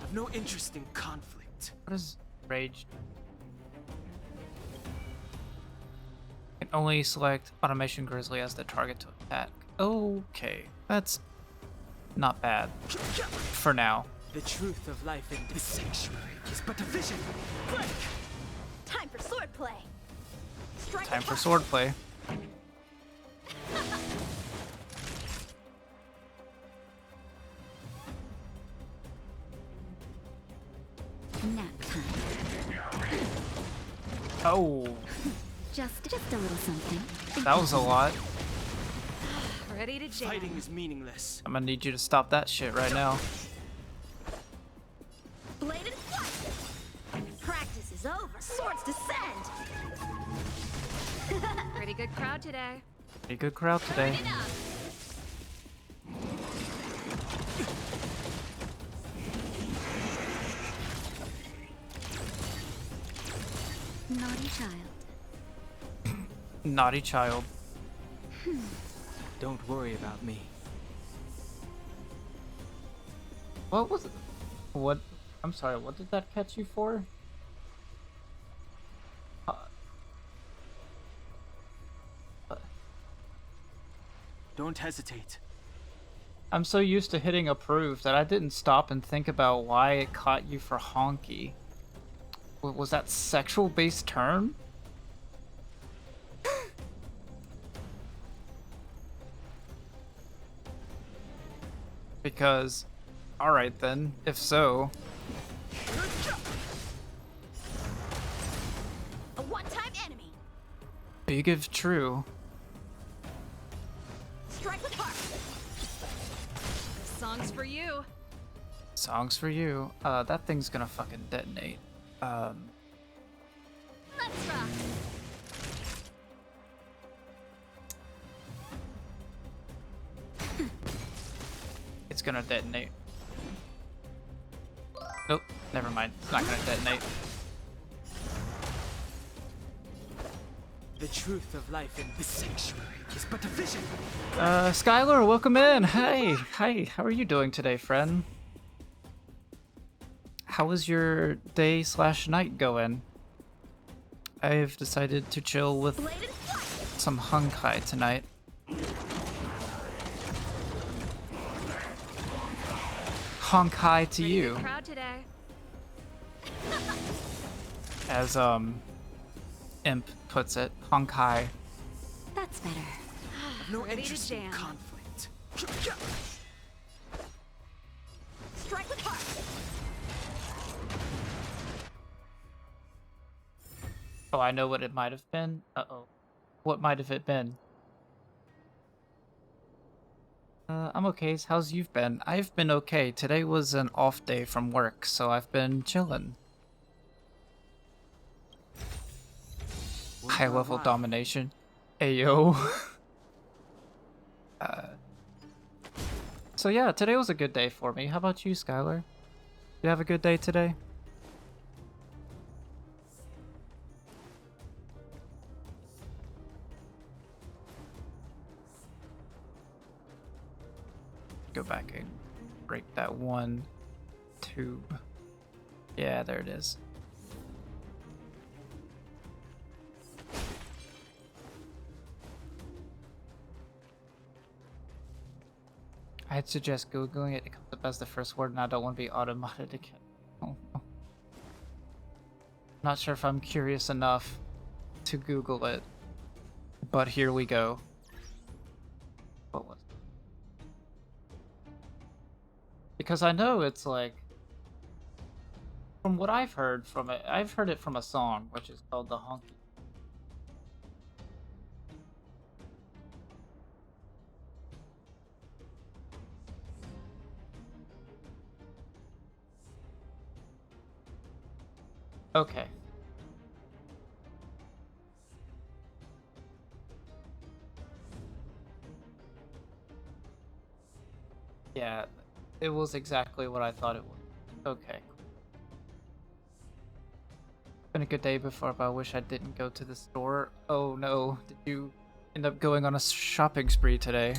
I've no interest in conflict. What is rage? Can only select Automation Grizzly as the target to attack. Okay, that's not bad for now. The truth of life in the sanctuary is but a vision. Break! Time for swordplay. Time for swordplay. Nap time. Oh, Just a little something. that was a lot. Ready to jam. Fighting is meaningless. I'm gonna need you to stop that shit right now. Bladed flight. Practice is over. Swords descend. Pretty good crowd today. Pretty good crowd today. Naughty child. Naughty child. Don't worry about me. What was it? What? I'm sorry, what did that catch you for? Don't hesitate. I'm so used to hitting approve that I didn't stop and think about why it caught you for honky. Was that sexual-based term? Because, alright then, if so, A one-time enemy. Big if true. Strike with heart. This song's for you. Songs for you. That thing's gonna fucking detonate. Let's rock. It's gonna detonate. Nope, never mind. It's not gonna detonate. The truth of life in this sanctuary is but a vision. Skylar, welcome in. Hey, hi. How are you doing today, friend? How was your day / night going? I've decided to chill with some Honkai tonight. Honkai to you, Crowd today. as Imp puts it. Honkai. That's better. No Ready to interest in jam. conflict. Strike with heart. Oh, I know what it might have been. Uh-oh. What might have it been? I'm okay. How's you've been? I've been okay. Today was an off day from work, so I've been chilling. High level domination. Ayo. So yeah, today was a good day for me. How about you, Skylar? You have a good day today? Go back and break that one tube. Yeah, there it is. I'd suggest Googling it. It comes up as the first word, and I don't want to be automated again. Oh, no. Not sure if I'm curious enough to Google it, but here we go. What was it? Because I know it's like, from what I've heard from it, I've heard it from a song, which is called the Honky. Okay. Yeah, it was exactly what I thought it was. Okay. Been a good day before, but I wish I didn't go to the store. Oh no, did you end up going on a shopping spree today?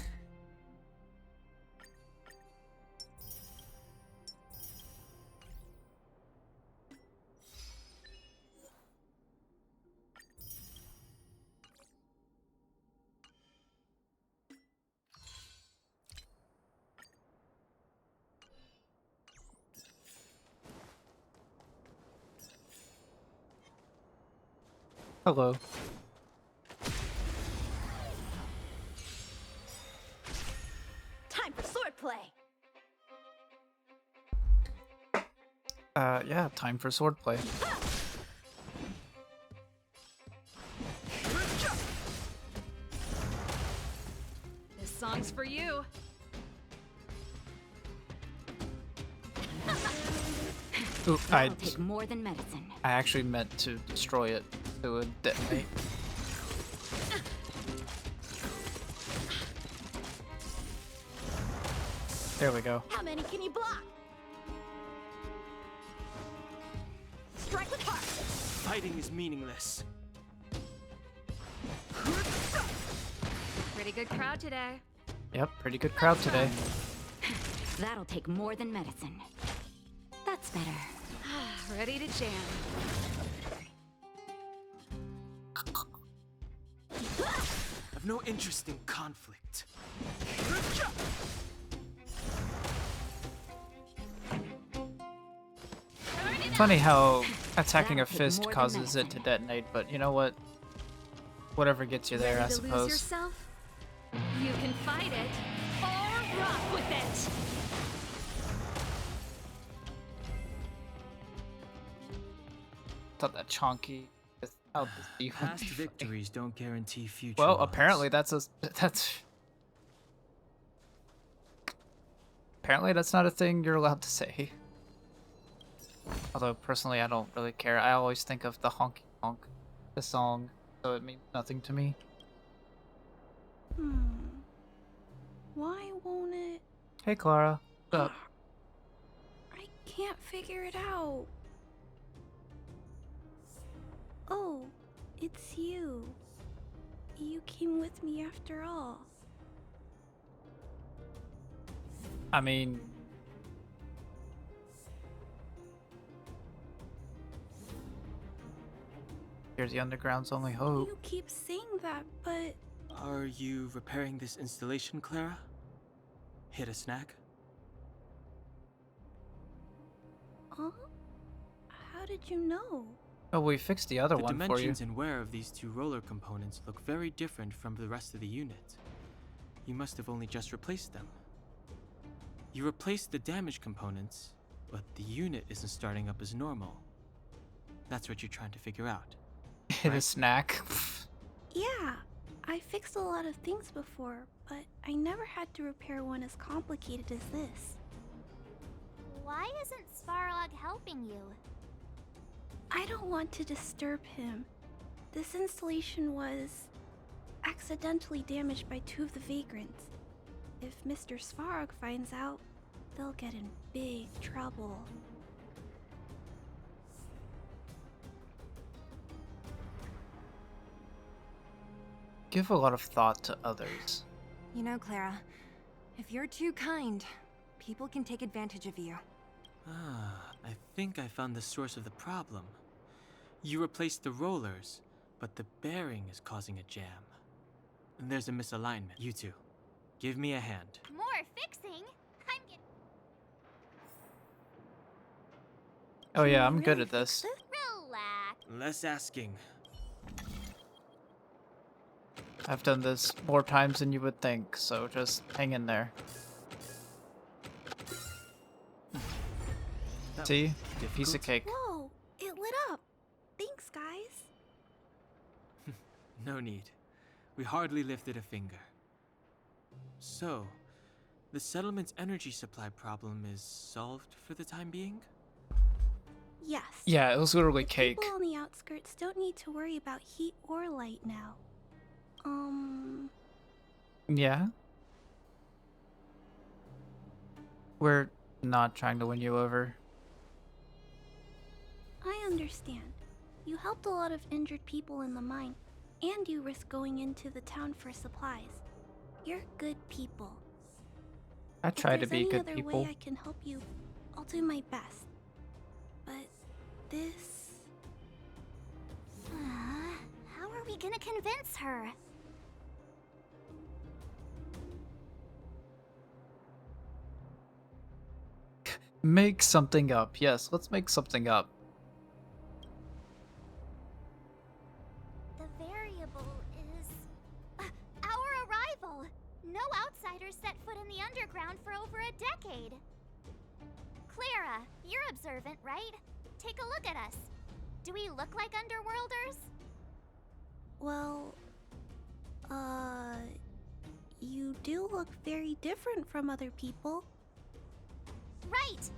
Hello. Time for swordplay. Yeah, time for swordplay. This song's for you. Ooh, I That'll take more than medicine. actually meant to destroy it. It would detonate. There we go. How many can you block? Strike with heart. Fighting is meaningless. Pretty good crowd today. Yep, pretty good crowd today. That'll take more than medicine. That's better. Ready to jam. I've no interest in conflict. Funny how attacking a fist causes it to detonate, but you know what? Whatever gets you there, I Ready to lose suppose. yourself? You can fight it or rock with it. thought that chonky. How this you would Past be funny. victories don't guarantee future Well, ones. apparently that's apparently that's not a thing you're allowed to say. Although personally, I don't really care. I always think of the honky honk, the song, so it means nothing to me. Why won't it? Hey, Clara. What's up? I can't figure it out. Oh, it's you. You came with me after all. I mean, here's the Underground's only hope. You keep saying that, but... Are you repairing this installation, Clara? Hit a snack? Huh? How did you know? Oh, we fixed the other one for you. The dimensions and wear of these two roller components look very different from the rest of the unit. You must have only just replaced them. You replaced the damaged components, but the unit isn't starting up as normal. That's what you're trying to figure out. Hit a snack. Yeah, I fixed a lot of things before, but I never had to repair one as complicated as this. Why isn't Svarog helping you? I don't want to disturb him. This installation was accidentally damaged by two of the vagrants. If Mr. Svarog finds out, they'll get in big trouble. Give a lot of thought to others. You know, Clara, if you're too kind, people can take advantage of you. I think I found the source of the problem. You replaced the rollers, but the bearing is causing a jam. And there's a misalignment. You two, give me a hand. More fixing? I'm getting... Oh yeah, I'm good at this. Relax. Less asking. I've done this more times than you would think, so just hang in there. See? Piece of cake. Whoa, it lit up. Thanks, guys. No need. We hardly lifted a finger. So, the settlement's energy supply problem is solved for the time being? Yes. Yeah, it was literally cake. People on the outskirts don't need to worry about heat or light now. Yeah? We're not trying to win you over. I understand. You helped a lot of injured people in the mine, and you risked going into the town for supplies. You're good people. I try to be good If there's any other people. way I can help you, I'll do my best. But this... How are we gonna convince her? Make something up. Yes, let's make something up. The variable is... our arrival! No outsiders set foot in the underground for over a decade. Clara, you're observant, right? Take a look at us. Do we look like underworlders? Well... You do look very different from other people. Right!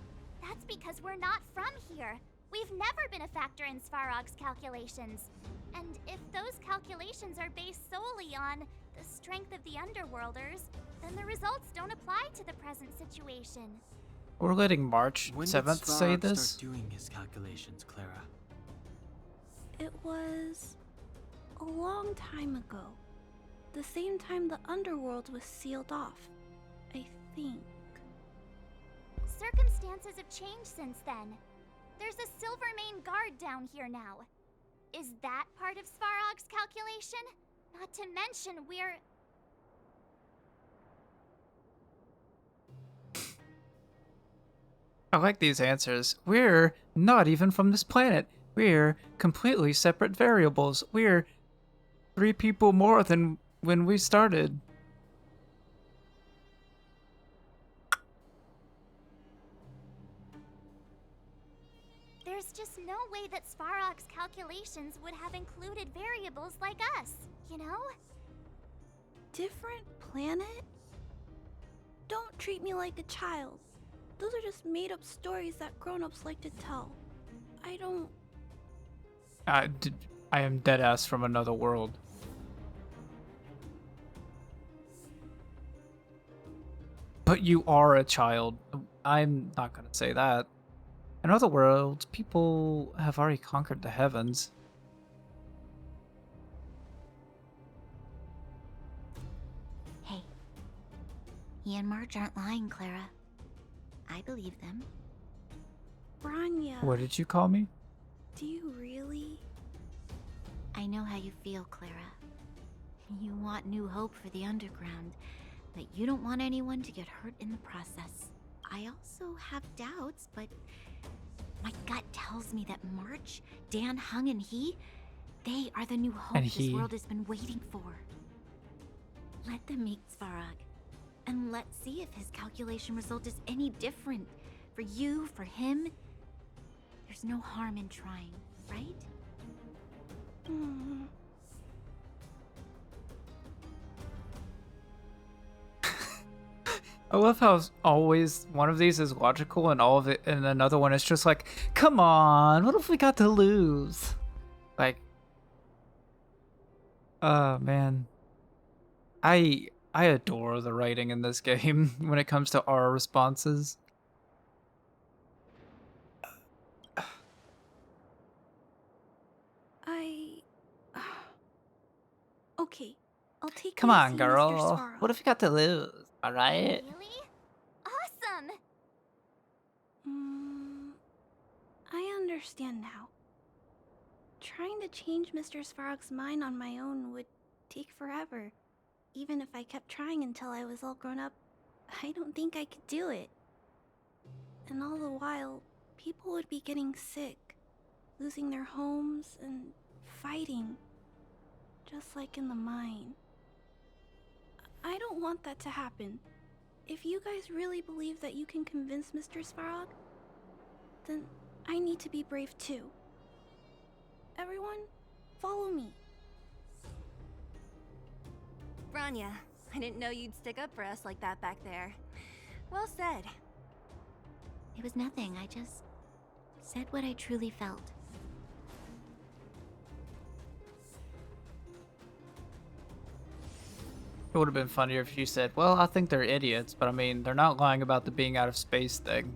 That's because we're not from here. We've never been a factor in Svarog's calculations. And if those calculations are based solely on the strength of the Underworlders, then the results don't apply to the present situation. We're letting March When 7th did say Svarog this? start doing his calculations, Clara? It was... a long time ago. The same time the Underworld was sealed off, I think. Circumstances have changed since then. There's a Silvermane guard down here now. Is that part of Svarog's calculation? Not to mention we're... I like these answers. We're not even from this planet. We're completely separate variables. We're 3 people more than when we started. There's just no no way that Svarog's calculations would have included variables like us, you know? Different planet? Don't treat me like a child. Those are just made-up stories that grown-ups like to tell. I don't... I am deadass from another world. But you are a child. I'm not gonna say that. In other worlds, people have already conquered the heavens. Hey, he and Marge aren't lying, Clara. I believe them. Branya. What did you call me? Do you really? I know how you feel, Clara. You want new hope for the underground, but you don't want anyone to get hurt in the process. I also have doubts, but my gut tells me that March, Dan, Hung, and they are the new hope this world has been waiting for. Let them meet Svarog, and let's see if his calculation result is any different. For you, for him, there's no harm in trying, right? I love how always one of these is logical and all of it, and another one is just like, come on, what have we got to lose? Like, man, I adore the writing in this game when it comes to our responses. Okay, I'll take Come you to on, see Mr. girl. Svarog. What have you got to lose? All right. Really? Awesome! I understand now. Trying to change Mr. Svarog's mind on my own would take forever. Even if I kept trying until I was all grown up, I don't think I could do it. And all the while, people would be getting sick, losing their homes, and fighting. Just like in the mine. I don't want that to happen. If you guys really believe that you can convince Mr. Svarog, then I need to be brave too. Everyone, follow me. Branya, I didn't know you'd stick up for us like that back there. Well said. It was nothing. I just said what I truly felt. It would have been funnier if you said, well, I think they're idiots, but I mean, they're not lying about the being out of space thing.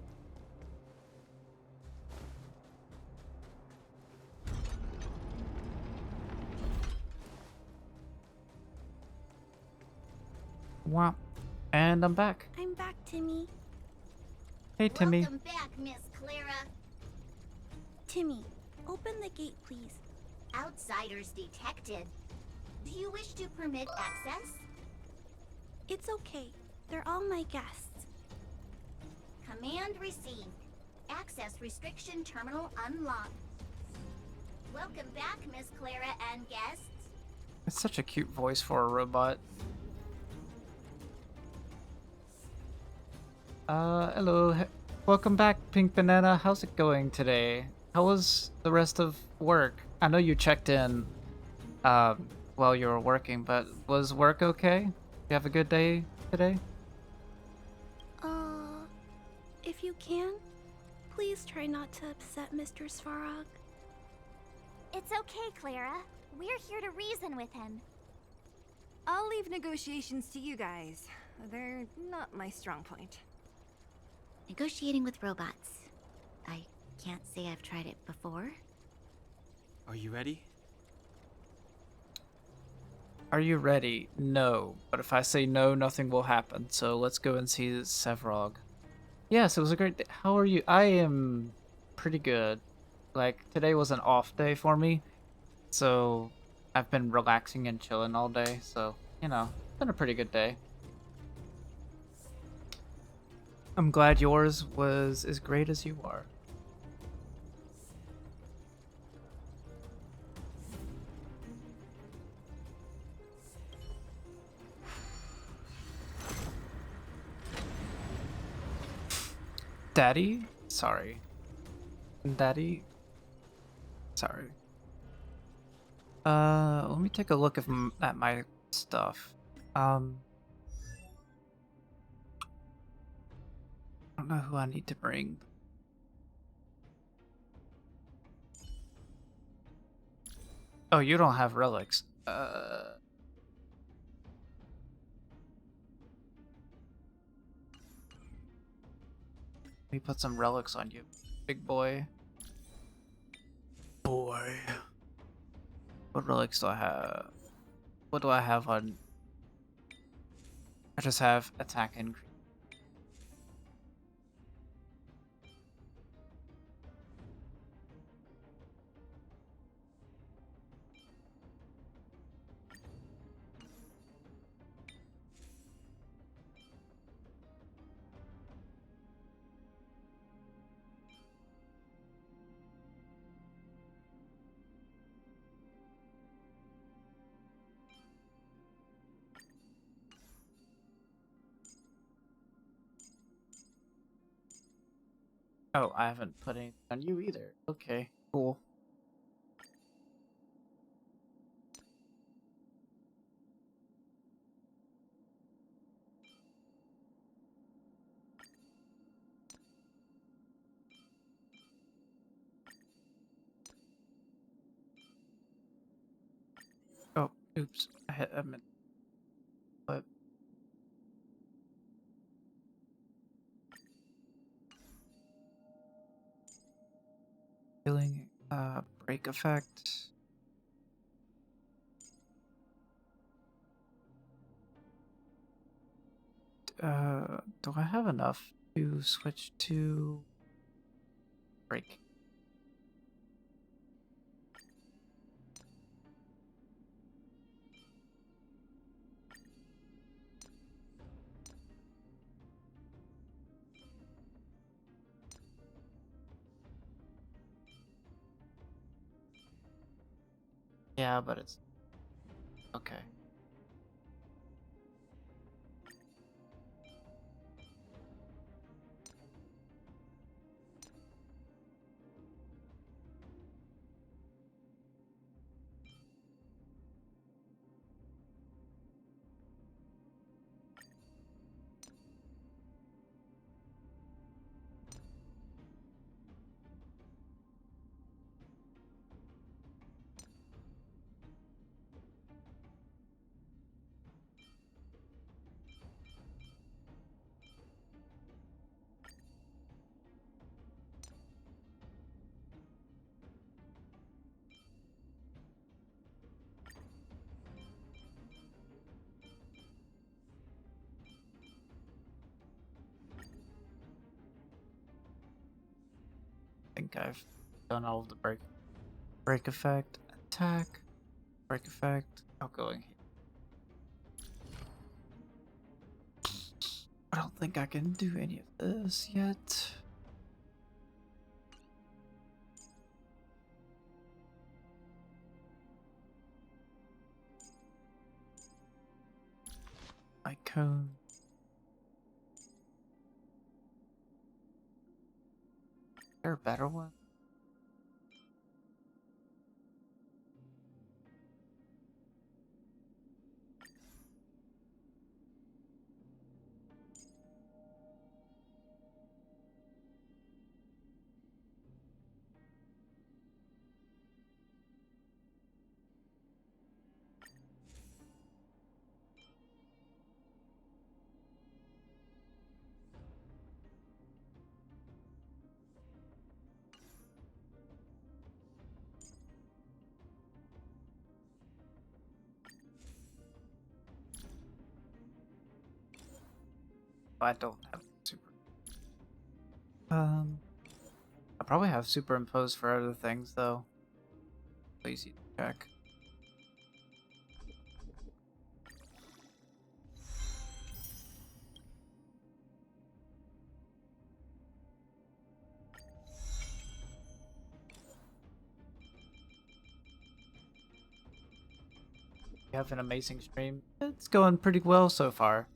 Wow. And I'm back. I'm back, Timmy. Hey, Timmy. Welcome back, Miss Clara. Timmy, open the gate, please. Outsiders detected. Do you wish to permit access? It's okay. They're all my guests. Command received. Access restriction terminal unlocked. Welcome back, Miss Clara and guests. It's such a cute voice for a robot. Hello. Welcome back, Pink Banana. How's it going today? How was the rest of work? I know you checked in, while you were working, but was work okay? You have a good day today? If you can, please try not to upset Mr. Svarog. It's okay, Clara. We're here to reason with him. I'll leave negotiations to you guys. They're not my strong point. Negotiating with robots. I can't say I've tried it before. Are you ready? Are you ready? No. But if I say no, nothing will happen. So let's go and see Sevrog. Yes, it was a great day. How are you? I am pretty good. Like, today was an off day for me. So I've been relaxing and chilling all day. So, you know, it's been a pretty good day. I'm glad yours was as great as you are. Daddy? Sorry. Daddy? Sorry. Let me take a look at my stuff. I don't know who I need to bring. Oh, you don't have relics. Let me put some relics on you, big boy. Boy. What relics do I have? What do I have on? I just have attack increase. Oh, I haven't put anything on you either. Okay, cool. Oh, oops. I meant what? Healing, break effect. Do I have enough to switch to break? Yeah, but it's okay. I think I've done all of the break effect, attack, break effect, outgoing. I don't think I can do any of this yet. My cone. Is there a better one? I don't have super. I probably have superimposed for other things though. Easy to check. You have an amazing stream. It's going pretty well so far.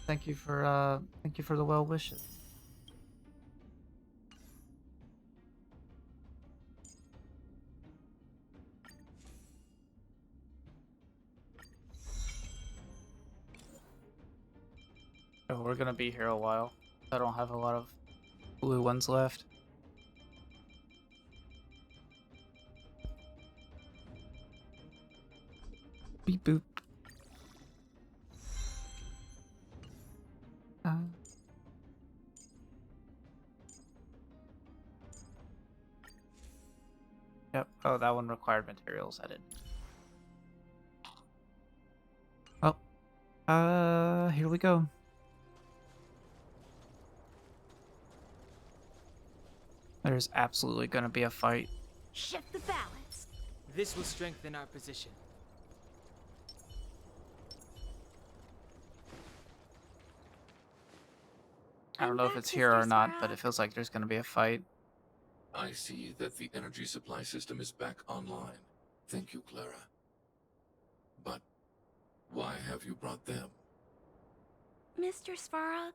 Thank you for the well wishes. Oh, we're gonna be here a while. I don't have a lot of blue ones left. Beep boop. Yep. Oh, that one required materials. I didn't. Oh. Here we go. There's absolutely gonna be a fight. Shift the balance. This will strengthen our position. I don't know if it's here or not, but it feels like there's gonna be a fight. I see that the energy supply system is back online. Thank you, Clara. But why have you brought them? Mr. Svarog,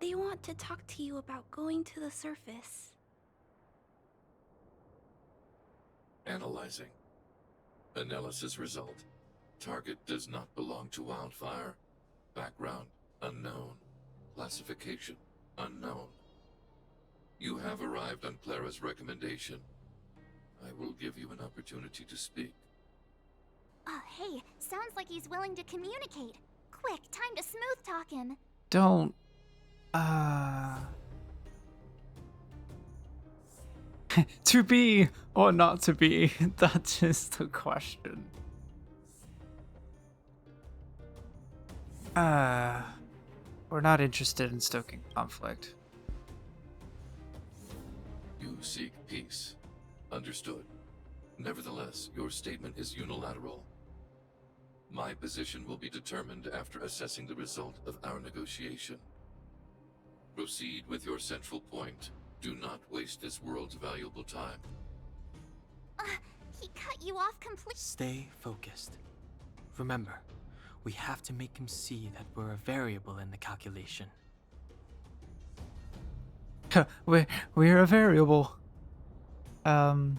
they want to talk to you about going to the surface. Analyzing. Analysis result. Target does not belong to Wildfire. Background unknown. Classification unknown. You have arrived on Clara's recommendation. I will give you an opportunity to speak. Oh, hey, sounds like he's willing to communicate. Quick, time to smooth talk him. Don't. To be or not to be? That is the question. We're not interested in stoking conflict. You seek peace. Understood. Nevertheless, your statement is unilateral. My position will be determined after assessing the result of our negotiation. Proceed with your central point. Do not waste this world's valuable time. He cut you off completely. Stay focused. Remember, we have to make him see that we're a variable in the calculation. We're a variable. Do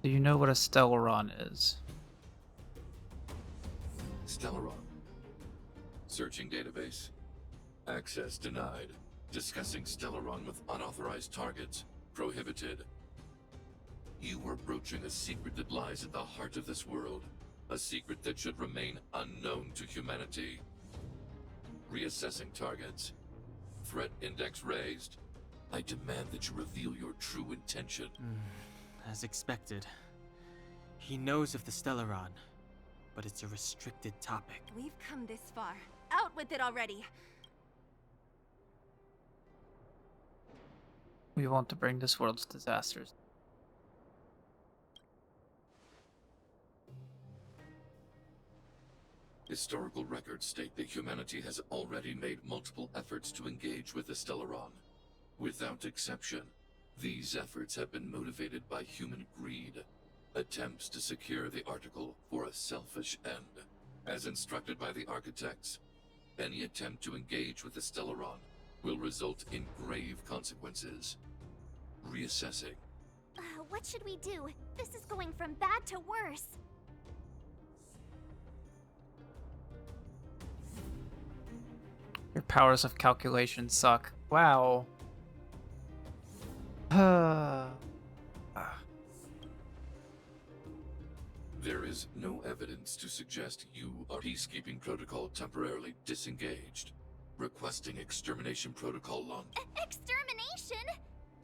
you know what a Stellaron is? Stellaron. Searching database. Access denied. Discussing Stellaron with unauthorized targets. Prohibited. You are broaching a secret that lies at the heart of this world. A secret that should remain unknown to humanity. Reassessing targets. Threat index raised. I demand that you reveal your true intention. As expected. He knows of the Stellaron, but it's a restricted topic. We've come this far. Out with it already. We want to bring this world's disasters. Historical records state that humanity has already made multiple efforts to engage with the Stellaron. Without exception, these efforts have been motivated by human greed, attempts to secure the article for a selfish end. As instructed by the architects, any attempt to engage with the Stellaron will result in grave consequences. Reassessing. What should we do? This is going from bad to worse. Your powers of calculation suck. Wow. There is no evidence to suggest you are peacekeeping protocol temporarily disengaged. Requesting extermination protocol log. Extermination?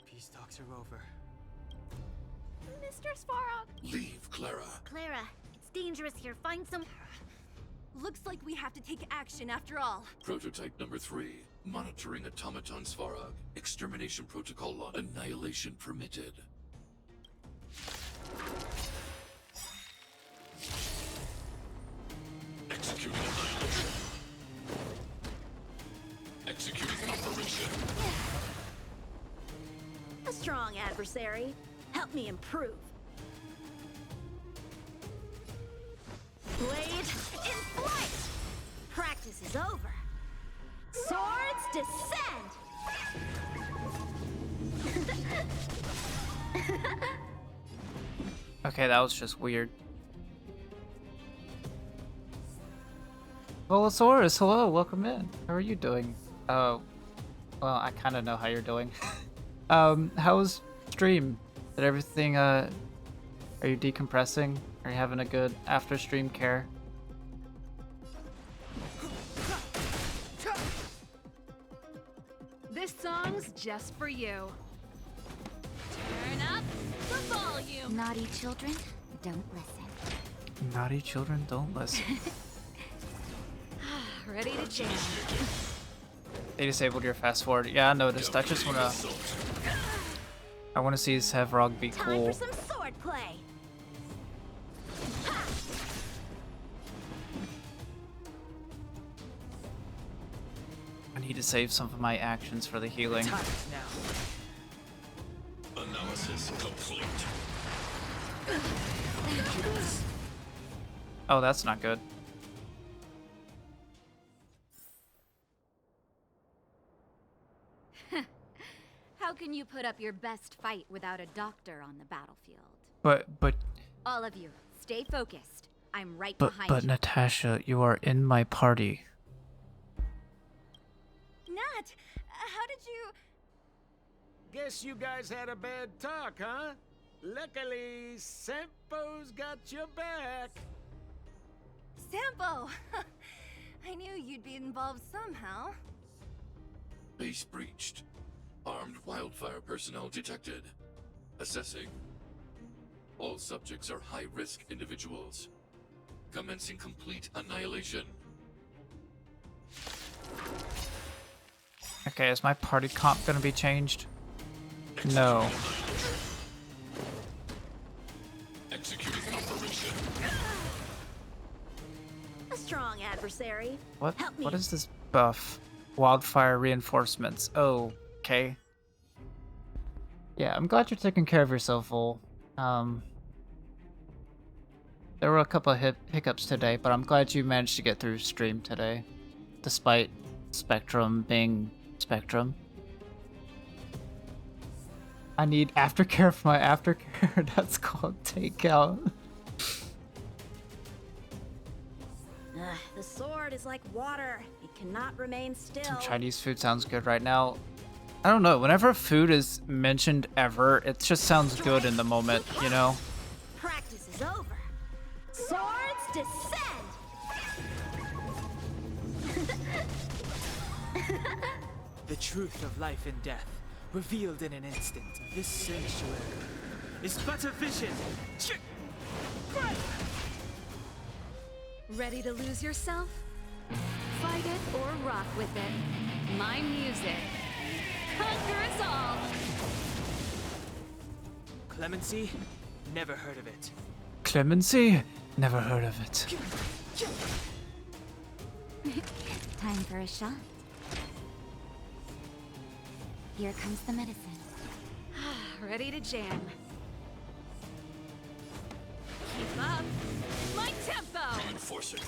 Peace talks are over. Mr. Svarog. Leave, Clara. Clara, it's dangerous here. Find some... Looks like we have to take action after all. Prototype number 3. Monitoring automaton Svarog. Extermination protocol log. Annihilation permitted. Executing annihilation. Executing operation. A strong adversary. Help me improve. Blade in flight! Practice is over. Swords descend! Okay, that was just weird. Volosaurus, hello, welcome in. How are you doing? Oh, well, I kind of know how you're doing. How was stream? Did everything, are you decompressing? Are you having a good after stream care? This song's just for you. Turn up the volume. Naughty children, don't listen. Naughty children, don't listen. Ready to jam. They disabled your fast forward. Yeah, I noticed. I just wanna... I wanna see Sevrog be Time cool. for some sword play. I need to save some of my actions for the healing. Analysis complete. Oh, that's not good. How can you put up your best fight without a doctor on the battlefield? But All of you, stay focused. I'm right behind you. Natasha, you are in my party. Nat, how did you... Guess you guys had a bad talk, huh? Luckily, Sempo's got your back. Sampo! I knew you'd be involved somehow. Base breached. Armed wildfire personnel detected. Assessing. All subjects are high-risk individuals. Commencing complete annihilation. Okay, is my party comp gonna be changed? No. Executing operation. A strong adversary. What? Help me. What is this buff? Wildfire reinforcements. Oh, okay. Yeah, I'm glad you're taking care of yourself, Vol. There were a couple of hiccups today, but I'm glad you managed to get through stream today, despite Spectrum being Spectrum. I need aftercare for my aftercare. That's called takeout. The sword is like water. It cannot remain still. Some Chinese food sounds good right now. I don't know. Whenever food is mentioned ever, it just sounds good in the moment, you know? Practice is over. Swords descend! The truth of life and death, revealed in an instant. This sanctuary is but a vision. Ready to lose yourself? Fight it or rock with it. My music. Conquer us all! Clemency? Never heard of it. Clemency? Never heard of it. Time for a shot. Here comes the medicine. Ready to jam. Keep up my tempo! Reinforcing.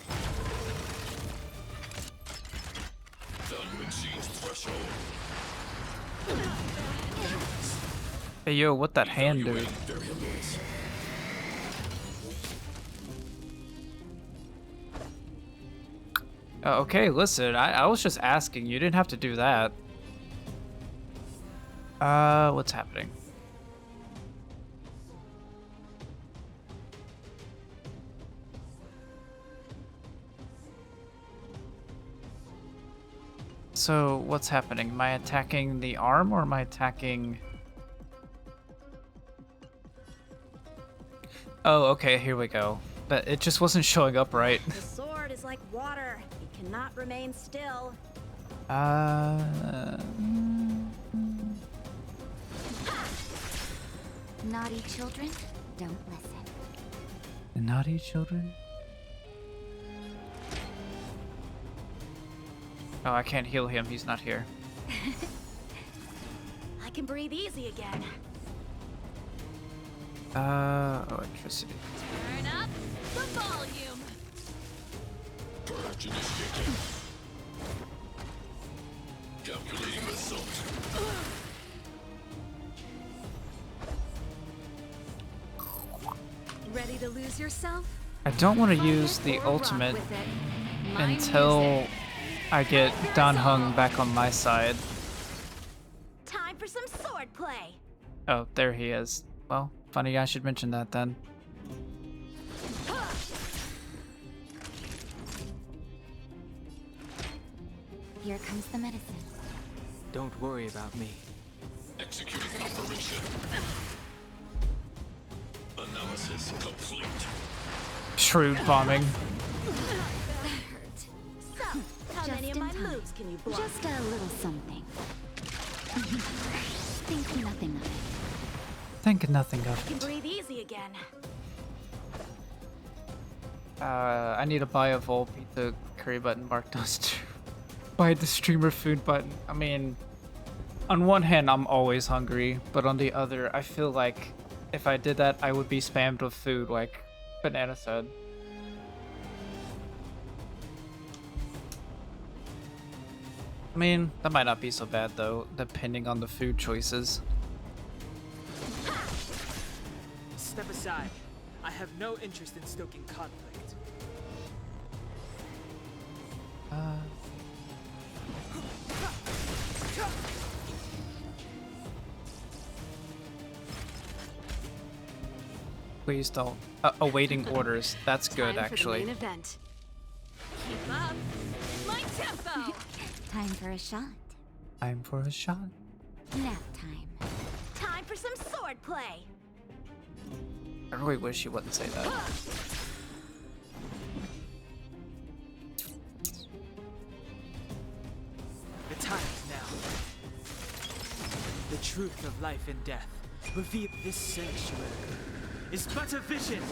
Value exceeds threshold. Hey yo, what that hand do? Variables. Okay, listen, I was just asking. You didn't have to do that. What's happening? So, what's happening? Am I attacking the arm or am I attacking... Oh, okay, here we go. But it just wasn't showing up right. The sword is like water. It cannot remain still. Naughty children, don't listen. Naughty children? Oh, I can't heal him. He's not here. I can breathe easy again. Electricity. Turn up the volume! Purge initiated. Calculating result. Ready to lose yourself? I don't want to Fight use it the or rock ultimate. with it. until I get Dan Hung back on my side. Time for some sword play. Oh, there he is. Well, funny I should mention that then. Here comes the medicine. Don't worry about me. Executing operation. Analysis complete. Shrewd bombing. So, how many of my moves can you block? Just a little something. Think nothing of it. Think nothing You of can it. breathe easy again. I need to buy a Vol Pizza curry button marked us to buy the streamer food button. I mean, on one hand, I'm always hungry, but on the other, I feel like if I did that, I would be spammed with food, like Banana said. I mean, that might not be so bad though, depending on the food choices. Step aside. I have no interest in stoking conflict. Please don't. Awaiting orders. That's good, Time actually. For the main event. Keep up. My tempo. Time for a shot. Time for a shot. Nap time. Time for some sword play. I really wish you wouldn't say that. The time is now. The truth of life and death. Reveal this sanctuary is but a vision.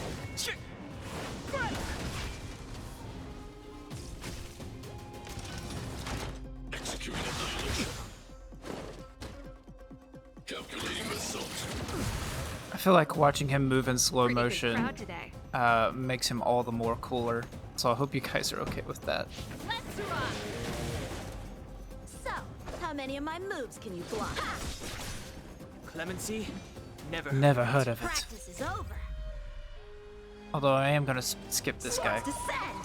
Executing annihilation. Calculating result. I feel like watching him move in slow Pretty good motion crowd today. makes him all the more cooler. So I hope you guys are okay with that. Let's rock. So, how many of my moves can you block? Clemency? Never heard of it. Practice is over. Although I am gonna skip this guy. Swords descend.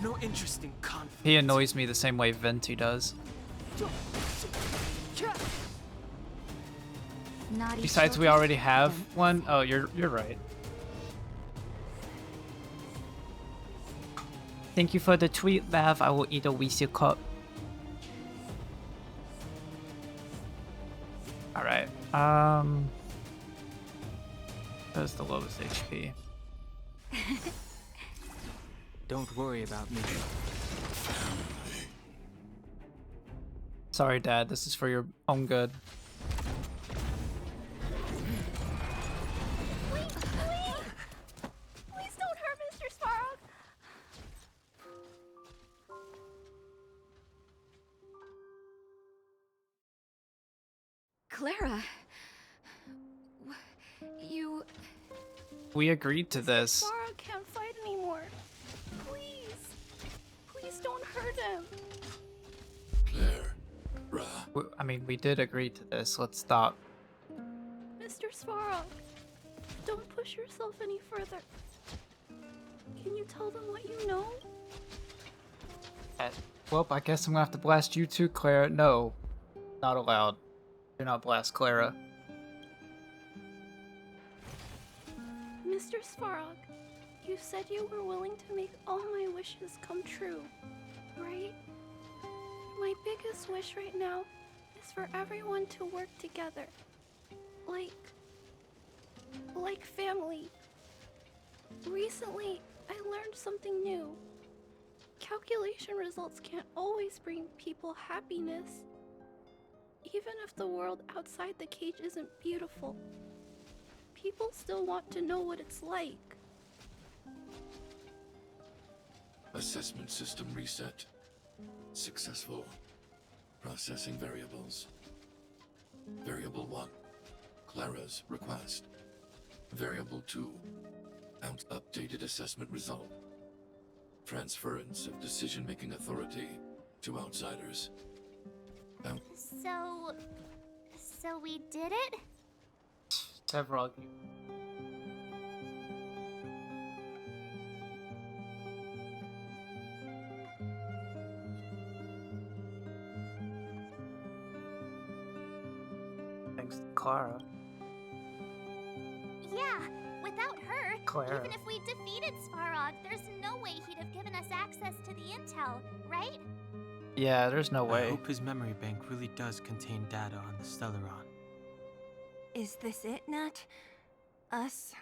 No interest in conflict. He annoys me the same way Venti does. Naughty Besides, we children. already have one. Oh, you're right. Thank you for the tweet, Lav. I will eat a Weezy cup. Alright. That's the lowest HP. Don't worry about me. Sorry, Dad. This is for your own good. Please don't hurt Mr. Svarog. Clara. You... We agreed to this. Svarog can't fight anymore. Please. Please don't hurt him. I mean, we did agree to this. Let's stop. Mr. Svarog, don't push yourself any further. Can you tell them what you know? Well, I guess I'm gonna have to blast you too, Clara. No, not allowed. Do not blast Clara. Mr. Svarog, you said you were willing to make all my wishes come true, right? My biggest wish right now is for everyone to work together. Like family. Recently, I learned something new. Calculation results can't always bring people happiness. Even if the world outside the cage isn't beautiful, people still want to know what it's like. Assessment system reset. Successful. Processing variables. Variable 1. Clara's request. Variable 2. Updated assessment result. Transference of decision-making authority to outsiders. So we did it? Several. Clara. Yeah, without her, Clara. even if we defeated Svarog, there's no way he'd have given us access to the intel, right? Yeah, there's no I way. hope his memory bank really does contain data on the Stellaron. Is this it, Nat? Us?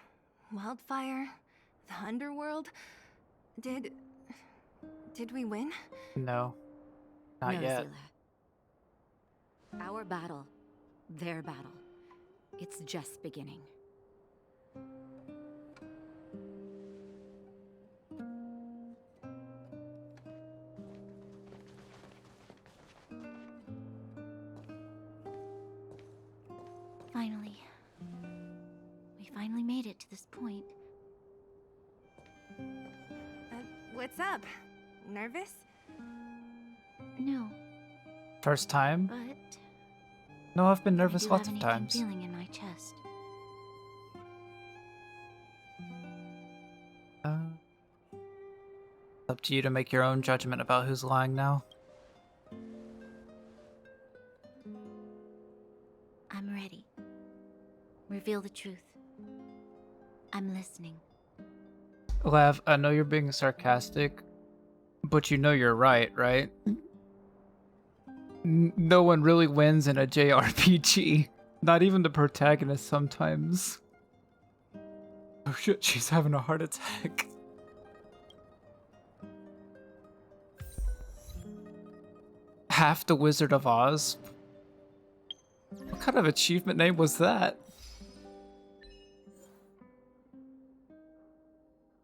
Wildfire? The underworld? Did we win? No. Not no, yet. Zila. Our battle. Their battle. It's just beginning. Finally. We finally made it to this point. What's up? Nervous? No, First time? but No, I've been I nervous do lots have of an aching times. feeling in my chest. Up to you to make your own judgment about who's lying now. I'm ready. Reveal the truth. I'm listening. Lav, I know you're being sarcastic, but you know you're right, right? No one really wins in a JRPG. Not even the protagonist sometimes. Oh shit, she's having a heart attack. Half the Wizard of Oz? What kind of achievement name was that?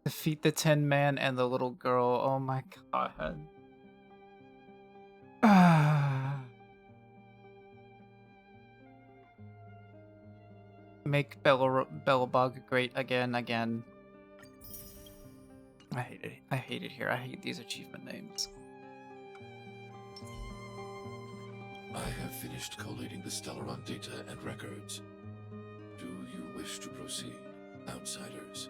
Defeat the Tin Man and the little girl. Oh my god. Make Bellabog great again. I hate it. I hate it here. I hate these achievement names. I have finished collating the Stellaron data and records. Do you wish to proceed, outsiders?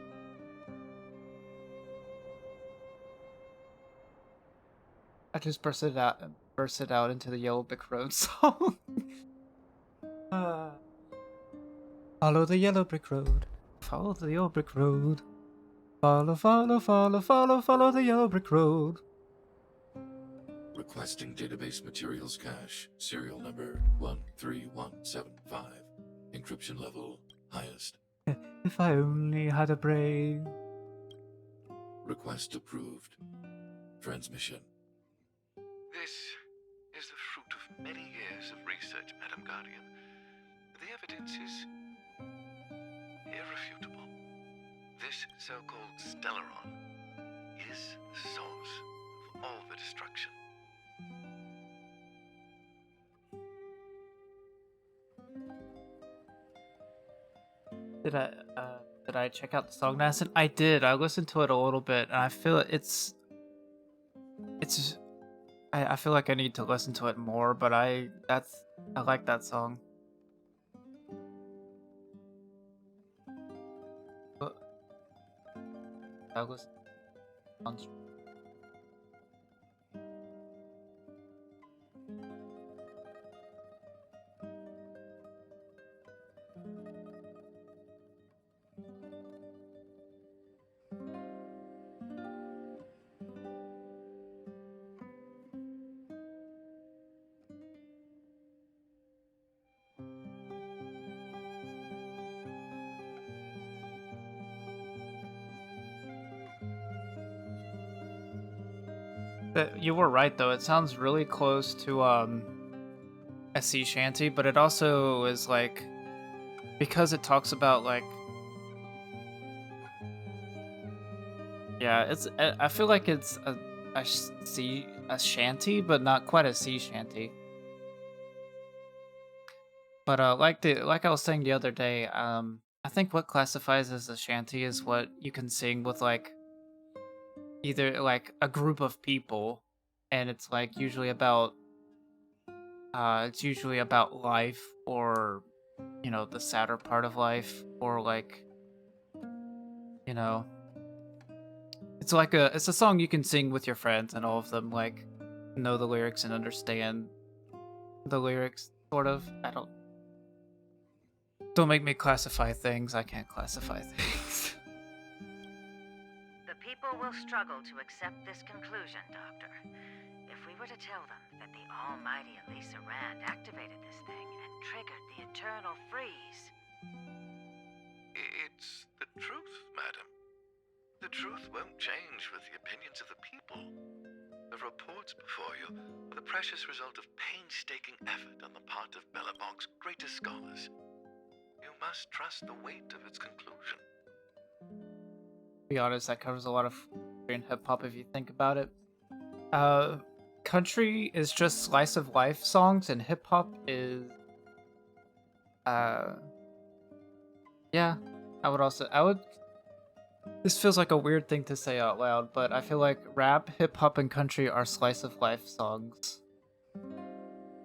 I just bursted out into the Yellow Brick Road song. Follow the Yellow Brick Road. Follow the Yellow Brick Road. Follow the Yellow Brick Road. Requesting database materials cache, serial number 13175. Encryption level highest. If I only had a brain. Request approved. Transmission. This is the fruit of many years of research, Madam Guardian. The evidence is irrefutable. This so-called Stellaron is the source of all the destruction. Did I check out the song, Nasson? I did. I listened to it a little bit, and I feel it's. I feel like I need to listen to it more, but I like that song. But I was on. You were right though. It sounds really close to a sea shanty, but it also is like because it talks about like it's I feel like it's a shanty, but not quite a sea shanty. But like I was saying the other day, I think what classifies as a shanty is what you can sing with like either like a group of people, and it's like usually about life, or you know, the sadder part of life, or like, you know, it's like it's a song you can sing with your friends, and all of them like know the lyrics and understand the lyrics sort of. I don't Don't make me classify things. I can't classify things. The people will struggle to accept this conclusion, Doctor. If we were to tell them that the almighty Elisa Rand activated this thing and triggered the eternal freeze. It's the truth, madam. The truth won't change with the opinions of the people. The reports before you are the precious result of painstaking effort on the part of Belobog's greatest scholars. You must trust the weight of its conclusion. To be honest, that covers a lot of country and hip hop if you think about it. Country is just slice of life songs, and hip hop is, yeah. This feels like a weird thing to say out loud, but I feel like rap, hip hop, and country are slice of life songs,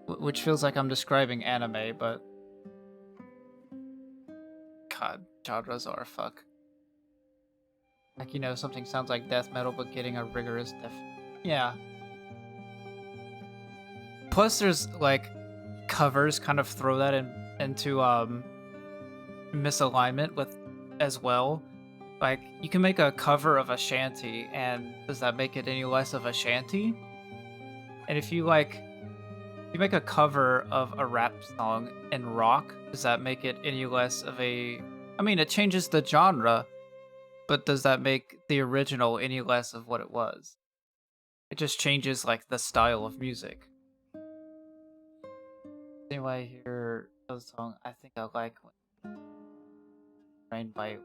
which feels like I'm describing anime, but God, genres are fuck. Like, you know, something sounds like death metal, but getting a rigorous yeah. Plus, there's like covers kind of throw that into misalignment with as well. Like, you can make a cover of a shanty, and does that make it any less of a shanty? And if you make a cover of a rap song in rock, does that make it any less of a? I mean, it changes the genre, but does that make the original any less of what it was? It just changes like the style of music. Anyway, I hear the song, I think I like Rain by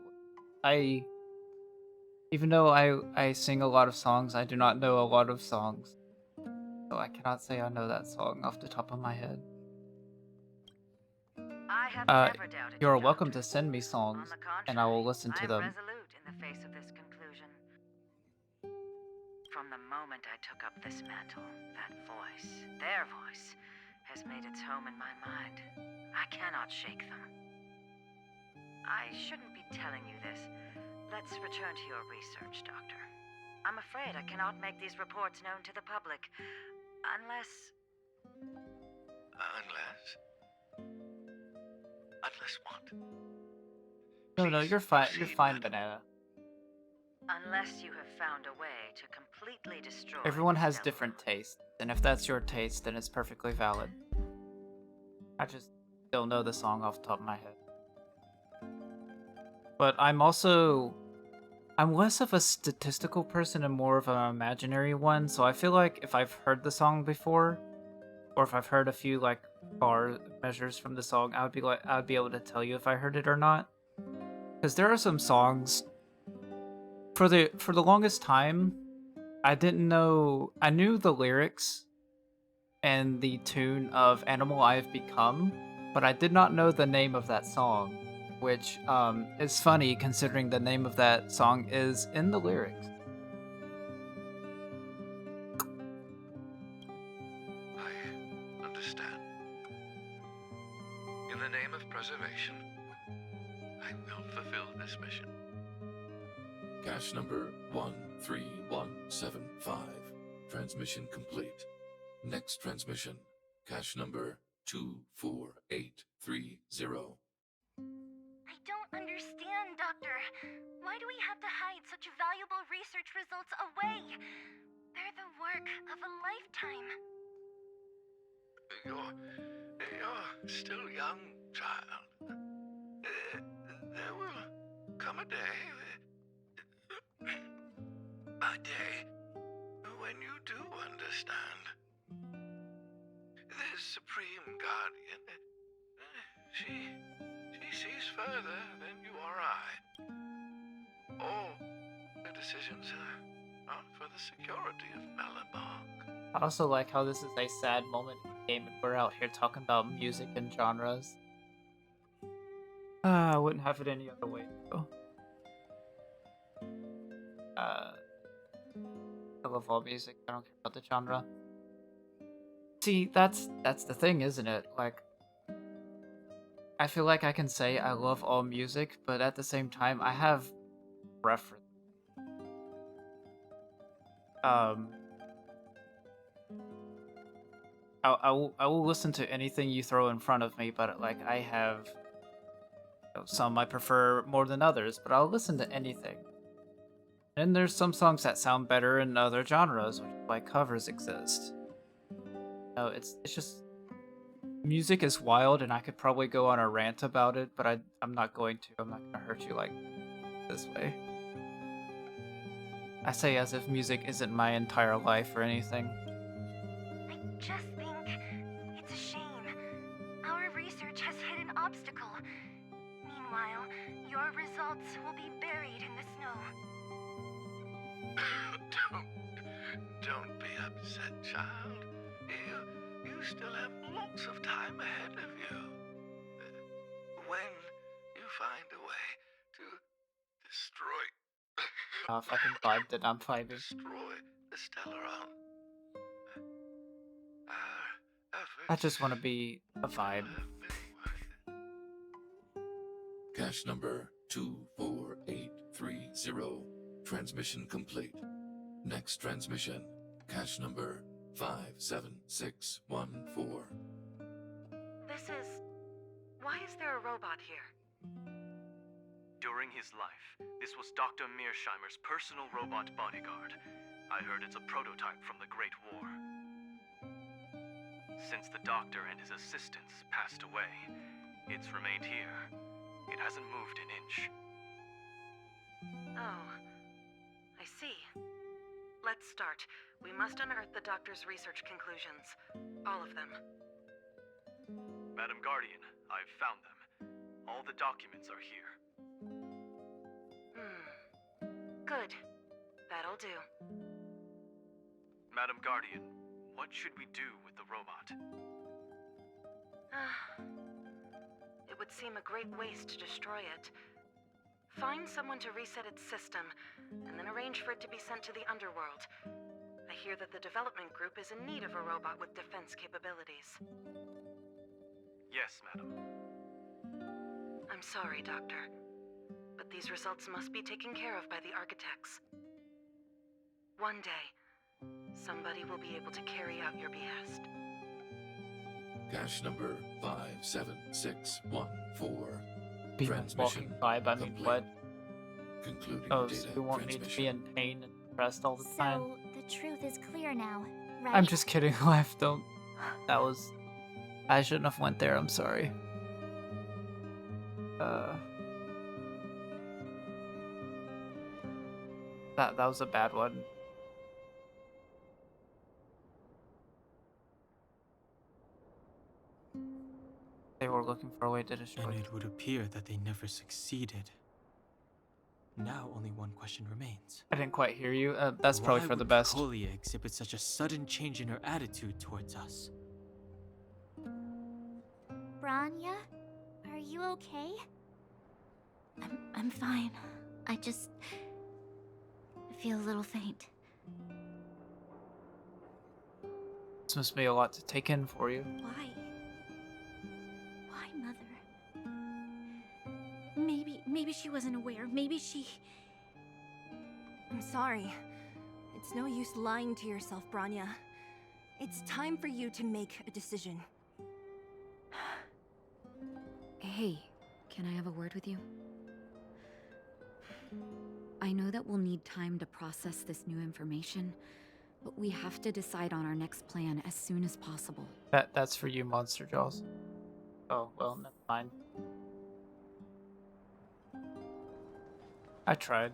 even though I sing a lot of songs, I do not know a lot of songs. So I cannot say I know that song off the top of my head. I have never doubted You're you, welcome Doctor. to send me songs, On the contrary, and I will listen to I'm them. resolute in the face of this conclusion. From the moment I took up this mantle, that voice, their voice, has made its home in my mind. I cannot shake them. I shouldn't be telling you this. Let's return to your research, Doctor. I'm afraid I cannot make these reports known to the public, unless... Unless what? No, you're fine. You're fine, Banana. Unless you have found a way to completely destroy... Everyone has different tastes, and if that's your taste, then it's perfectly valid. I just don't know the song off the top of my head. But I'm less of a statistical person and more of an imaginary one, so I feel like if I've heard the song before, or if I've heard a few like bar measures from the song, I would be able to tell you if I heard it or not. Because there are some songs for the longest time, I didn't know. I knew the lyrics and the tune of Animal I Have Become, but I did not know the name of that song, which is funny considering the name of that song is in the lyrics. I understand. In the name of preservation, I will fulfill this mission. Cache number 13175. Transmission complete. Next transmission. Cache number 24830. I don't understand, Doctor. Why do we have to hide such valuable research results away? They're the work of a lifetime. You're still young, child. There will come a day, when you do understand. This Supreme Guardian, she sees further than you or I. All the decisions are not for the security of Belobog. I also like how this is a sad moment in the game and we're out here talking about music and genres. I wouldn't have it any other way, though. I love all music. I don't care about the genre. See, that's the thing, isn't it? Like, I feel like I can say I love all music, but at the same time, I have preference. I will listen to anything you throw in front of me, but like I have Some I prefer more than others, but I'll listen to anything. And there's some songs that sound better in other genres, which is why covers exist. No, it's just music is wild, and I could probably go on a rant about it, but I'm not going to. I'm not gonna hurt you like this way. I say as if music isn't my entire life or anything. I just think it's a shame. Our research has hit an obstacle. Meanwhile, your results will be buried in the snow. Don't be upset, child. You still have lots of time ahead of you. When you find a way to destroy... If I can vibe, then I'm vibing. destroy the Stellaron. I just want to be a vibe. Cache number 24830. Transmission complete. Next transmission. Cache number 57614. Why is there a robot here? During his life, this was Dr. Mearsheimer's personal robot bodyguard. I heard it's a prototype from the Great War. Since the doctor and his assistants passed away, it's remained here. It hasn't moved an inch. Oh, I see. Let's start. We must unearth the doctor's research conclusions. All of them. Madam Guardian, I've found them. All the documents are here. Good. That'll do. Madam Guardian, what should we do with the robot? It would seem a great waste to destroy it. Find someone to reset its system, and then arrange for it to be sent to the underworld. I hear that the development group is in need of a robot with defense capabilities. Yes, madam. I'm sorry, Doctor, but these results must be taken care of by the architects. One day, somebody will be able to carry out your behest. Cache number 57614. Be walking vibe, I mean, what? Concluding Oh, data so you want me to be in pain and depressed all the time? So, the truth is clear now, right? I'm just kidding, Life. Don't. That was. I shouldn't have went there. I'm sorry. That was a bad one. They were looking for a way to destroy And it would appear that they never succeeded. Now only one question remains. I didn't quite hear you. That's probably for the best. Why would Kolia exhibit such a sudden change in her attitude towards us? Branya, are you okay? I'm fine. I feel a little faint. This must be a lot to take in for you. Why? Why, Mother? Maybe she wasn't aware. Maybe she... I'm sorry. It's no use lying to yourself, Branya. It's time for you to make a decision. Hey, can I have a word with you? I know that we'll need time to process this new information, but we have to decide on our next plan as soon as possible. That's for you, Monster Jaws. Oh, well, never mind. I tried.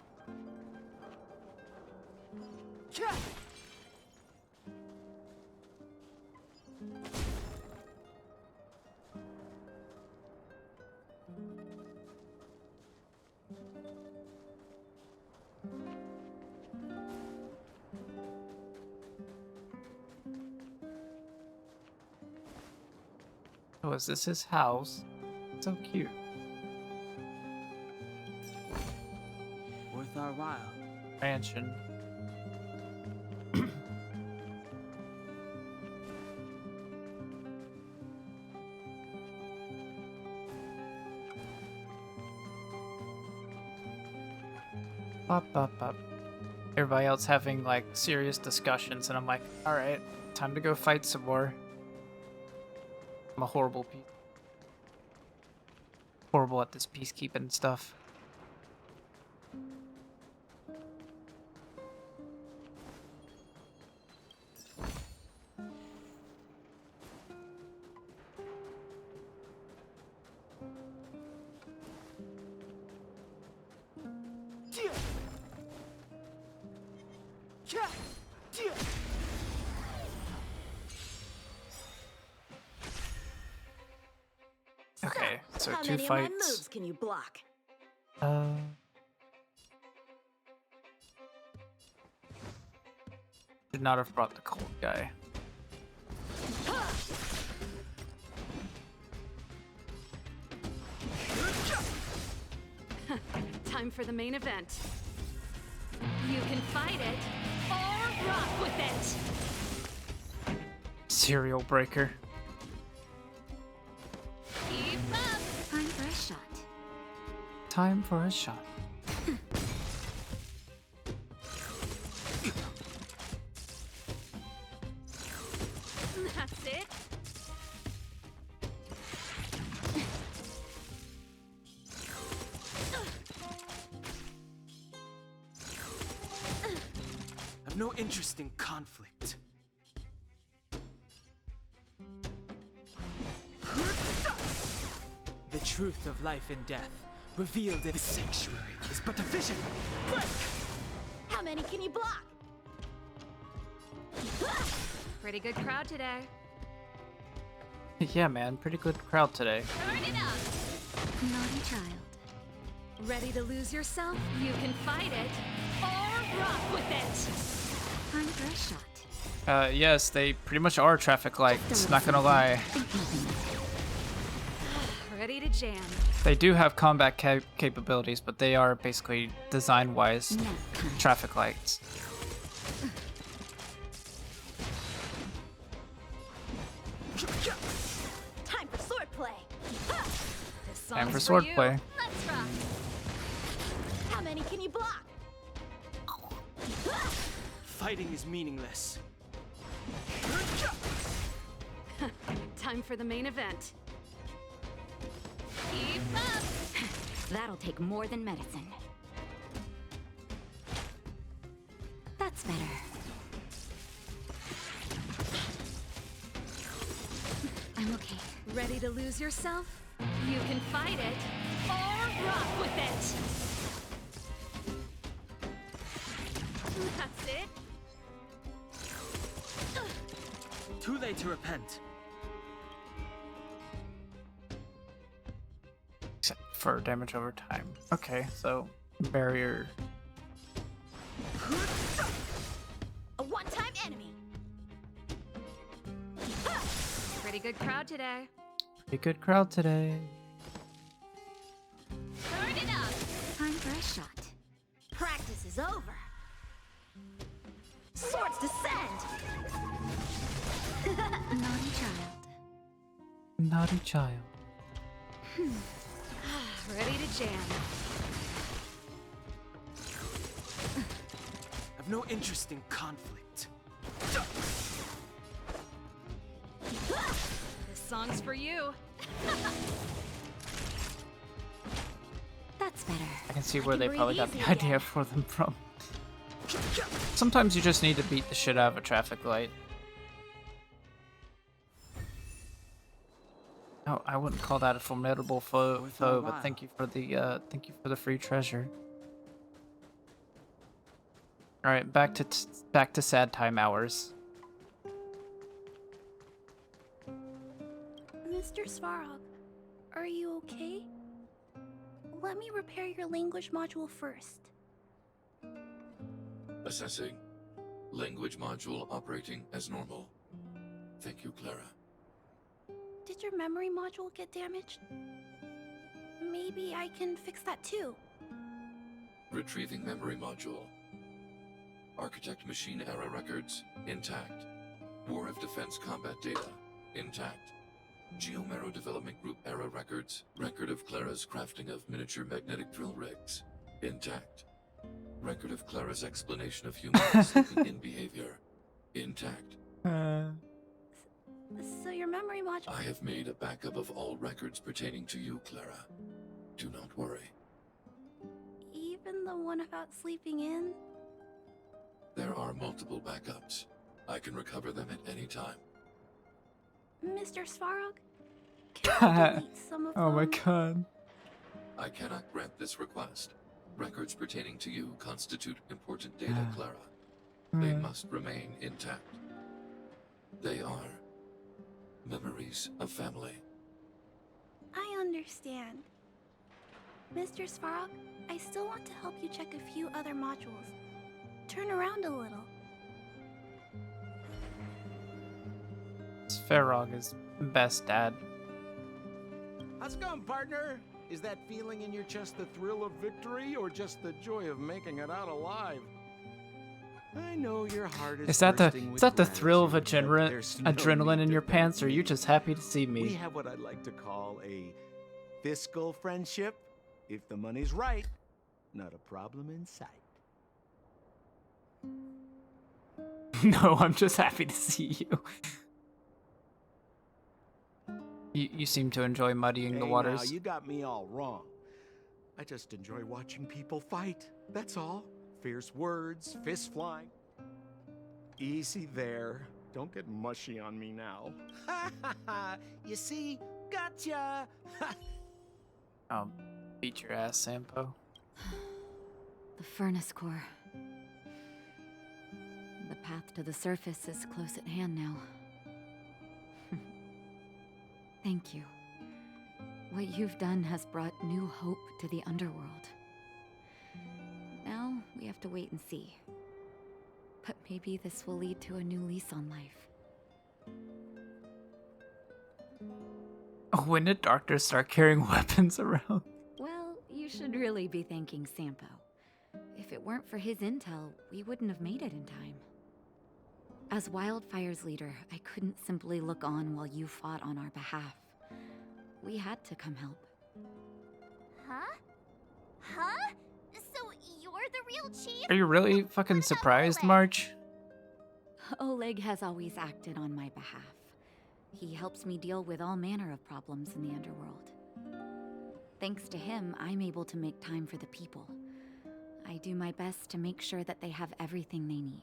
Oh, is this his house? So cute. Worth our while. Mansion. Up. Everybody else having like serious discussions, and I'm like, all right, time to go fight some more. I'm a horrible piece. horrible at this peacekeeping stuff. Okay, so How two many of my fights. moves can you block? Should not have brought the cold guy. Time for the main event. You can fight it or rock with it. Serial breaker. Keep up. Time for a shot. Time for a shot. That's it. I've no interest in conflict. The truth of life and death, revealed in the sanctuary, is but a vision. Break! How many can you block? Pretty good crowd today. Yeah, man, pretty good crowd today. Turn it up. Naughty child. Ready to lose yourself? You can fight it or rock with it. Time for a shot. Yes, they pretty much are traffic lights, not gonna lie. Ready to jam. They do have combat capabilities, but they are basically design-wise traffic lights. Time for swordplay. This Time song's for you. swordplay. Let's rock. How many can you block? Fighting is meaningless. Time for the main event. Keep up. That'll take more than medicine. That's better. I'm okay. Ready to lose yourself? You can fight it or rock with it. That's it. Too late to repent. Except for damage over time. Okay, so barrier. A one-time enemy. Pretty good crowd today. Pretty good crowd today. Turn it up. Time for a shot. Practice is over. Swords descend. Naughty child. Naughty child. Ready to jam. I've no interest in conflict. This song's for you. That's better. I can see where they breathe probably got easy the idea for them from. Sometimes you just need to beat the shit out of a traffic light. No, I wouldn't call that a formidable foe, but thank you for the free treasure. All right, back to sad time hours. Mr. Svarog, are you okay? Let me repair your language module first. Assessing. Language module operating as normal. Thank you, Clara. Did your memory module get damaged? Maybe I can fix that too. Retrieving memory module. Architect machine error records, intact. War of Defense combat data, intact. Geomero Development Group error records, record of Clara's crafting of miniature magnetic drill rigs, intact. Record of Clara's explanation of human sleeping in behavior, intact. So your memory module... I have made a backup of all records pertaining to you, Clara. Do not worry. Even the one about sleeping in? There are multiple backups. I can recover them at any time. Mr. Svarog, can I delete some of Oh my them? god. I cannot grant this request. Records pertaining to you constitute important data, Clara. They must remain intact. They are memories of family. I understand. Mr. Svarog, I still want to help you check a few other modules. Turn around a little. Farog is best dad. How's it going, partner? Is that feeling in your chest the thrill of victory or just the joy of making it out alive? I know your heart Is that the thrill of gratitude, but there's no adrenaline need in to your thank pants, or are you me. just happy to see We me? have what I'd like to call a fiscal friendship. If the money's right, not a problem in sight. No, I'm just happy to see you. You seem to enjoy muddying the Hey, waters. now, you got me all wrong. I just enjoy watching people fight. That's all. Fierce words, fists flying. Easy there. Don't get mushy on me now. You see? Gotcha! I'll beat your ass, Sampo. The furnace core. The path to the surface is close at hand now. Thank you. What you've done has brought new hope to the underworld. Now, we have to wait and see. But maybe this will lead to a new lease on life. When did doctors start carrying weapons around? Well, you should really be thanking Sampo. If it weren't for his intel, we wouldn't have made it in time. As Wildfire's leader, I couldn't simply look on while you fought on our behalf. We had to come help. Huh? Huh? So you're the real chief? Are you really fucking surprised, March? Oleg has always acted on my behalf. He helps me deal with all manner of problems in the underworld. Thanks to him, I'm able to make time for the people. I do my best to make sure that they have everything they need.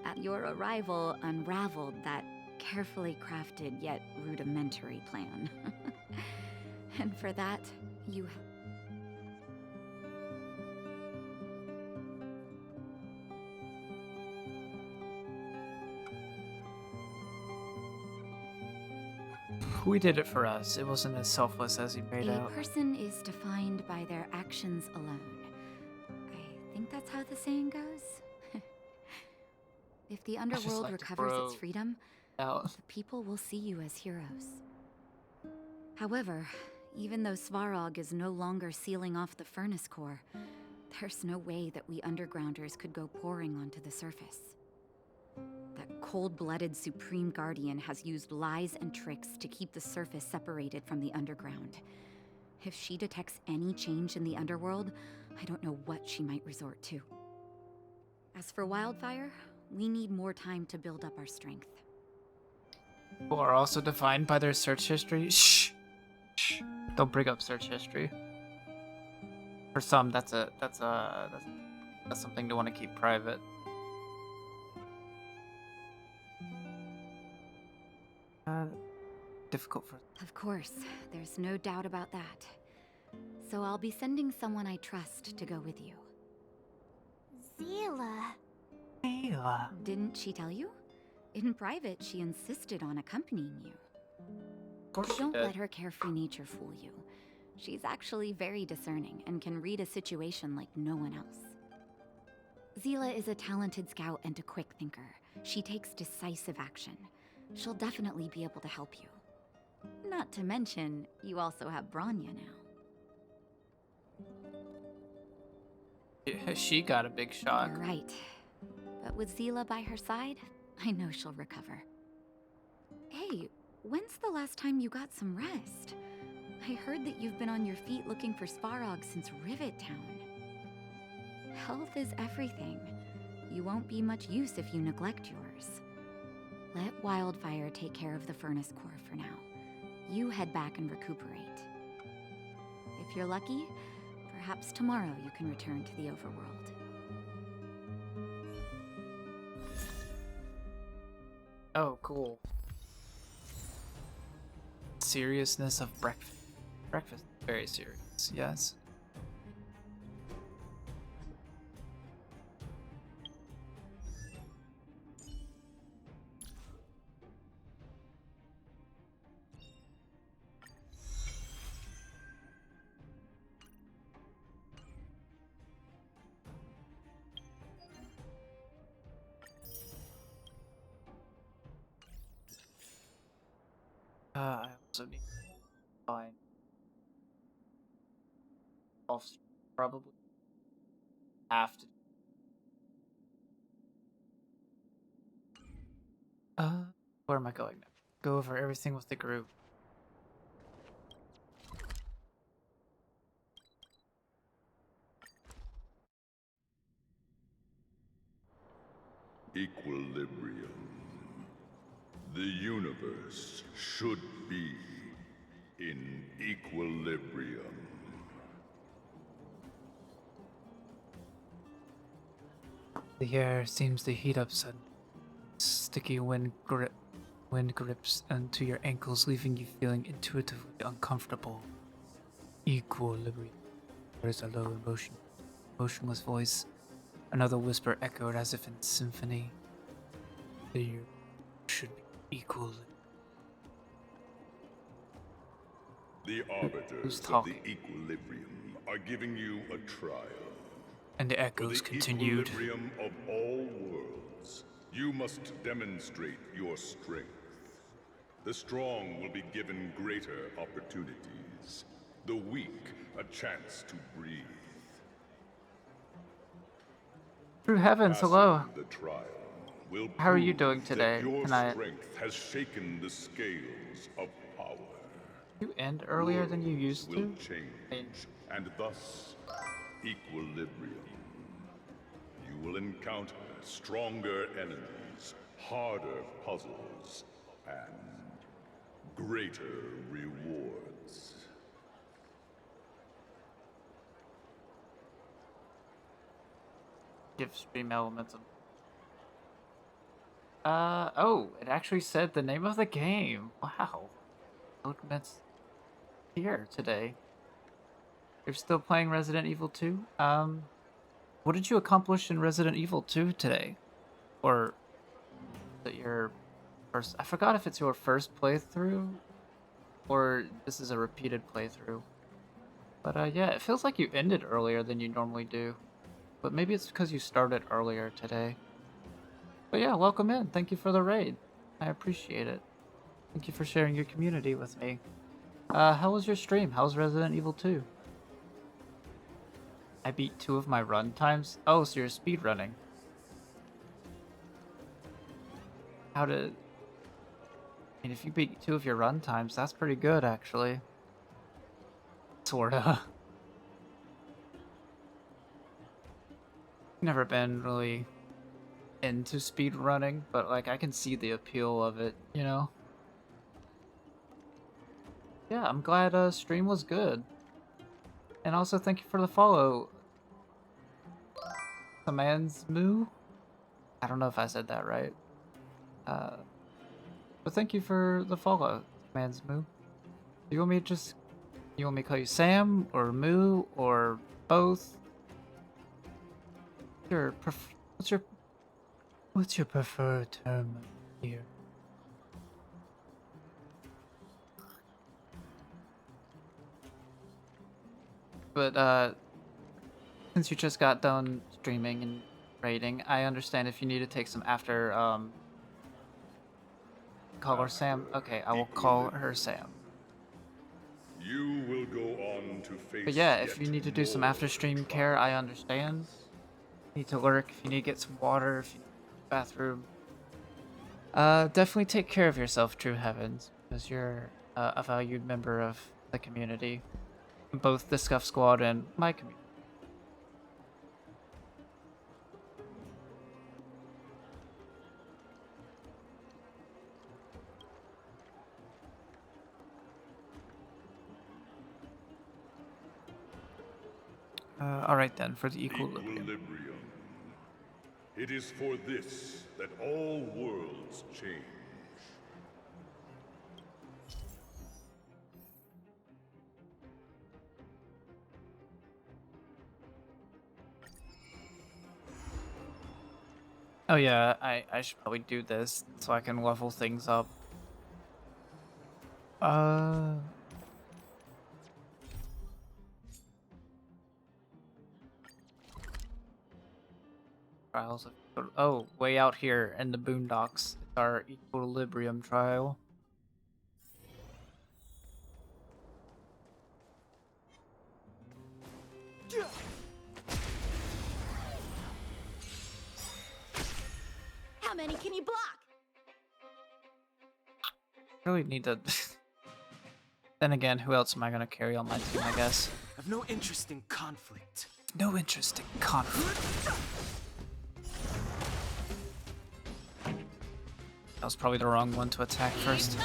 At your arrival, unraveled that carefully crafted yet rudimentary plan. And for that, you We did it for us. It wasn't as selfless as he made A out. person is defined by their actions alone. I think that's how the saying goes. If the underworld like to recovers bro its freedom, out. the people will see you as heroes. However, even though Svarog is no longer sealing off the furnace core, there's no way that we undergrounders could go pouring onto the surface. That cold-blooded Supreme Guardian has used lies and tricks to keep the surface separated from the underground. If she detects any change in the underworld, I don't know what she might resort to. As for Wildfire, we need more time to build up our strength. People are also defined by their search history. Shh. Shh. Don't bring up search history. For some, that's something to want to keep private. Difficult for. Of course, there's no doubt about that. So I'll be sending someone I trust to go with you. Zila. Zila. Didn't she tell you? In private, she insisted on accompanying you. Of course she Don't did. let her carefree nature fool you. She's actually very discerning and can read a situation like no one else. Zila is a talented scout and a quick thinker. She takes decisive action. She'll definitely be able to help you. Not to mention, you also have Branya now. Yeah, she got a big shock. You're right. But with Zila by her side, I know she'll recover. Hey, when's the last time you got some rest? I heard that you've been on your feet looking for Svarog since Rivet Town. Health is everything. You won't be much use if you neglect yours. Let Wildfire take care of the furnace core for now. You head back and recuperate. If you're lucky, perhaps tomorrow you can return to the overworld. Oh, cool. Seriousness of breakfast. Breakfast, very serious, yes. I also need to find off probably have to. Where am I going now? Go over everything with the group. Equilibrium. The universe should be in equilibrium. The air seems to heat up suddenly. Sticky wind grips onto your ankles, leaving you feeling intuitively uncomfortable. Equilibrium. There's a low, motionless voice. Another whisper echoed as if in symphony. There should be equilibrium. The arbiters of the equilibrium are giving you a trial. And the echoes continued. For the equilibrium of all worlds, you must demonstrate your strength. The strong will be given greater opportunities. The weak a chance to breathe. Through heavens, hello. The trial will How are you prove doing today? that your Can I strength has shaken the scales of power. you end earlier than you used Will to? change, and thus equilibrium. You will encounter stronger enemies, harder puzzles, and greater rewards. Give stream elements of. Oh, it actually said the name of the game. Wow. Ultimate's here today. You're still playing Resident Evil 2? What did you accomplish in Resident Evil 2 today? Or is it your first? I forgot if it's your first playthrough or this is a repeated playthrough. But yeah, it feels like you ended earlier than you normally do. But maybe it's because you started earlier today. But yeah, welcome in. Thank you for the raid. I appreciate it. Thank you for sharing your community with me. How was your stream? How's Resident Evil 2? I beat 2 of my run times. Oh, so you're speed running. How did... I mean, if you beat 2 of your run times, that's pretty good, actually. Sorta. Never been really into speed running, but like I can see the appeal of it, you know? Yeah, I'm glad stream was good. And also thank you for the follow. Commands Moo? I don't know if I said that right. But thank you for the follow, Commands Moo. You want me to just... You want me to call you Sam, or Moo, or both? What's your preferred term here? But since you just got done streaming and raiding, I understand if you need to take some after call her Sam. Okay, I will call her Sam. You will go on to face. But yeah, if you need to do some after stream care, I understand. You need to lurk, if you need to get some water, if you need to go to the bathroom. Definitely take care of yourself, True Heavens, because you're a valued member of the community. Both the Scuff Squad and my community. Alright then, for the equilibrium. It is for this that all worlds change. Oh yeah, I should probably do this so I can level things up. Trials of... Oh, way out here in the boondocks. It's our equilibrium trial. How many can you block? Really need to... Then again, who else am I gonna carry on my team, I guess? I've no interest in conflict. No interest in conflict. That was probably the wrong one to attack first.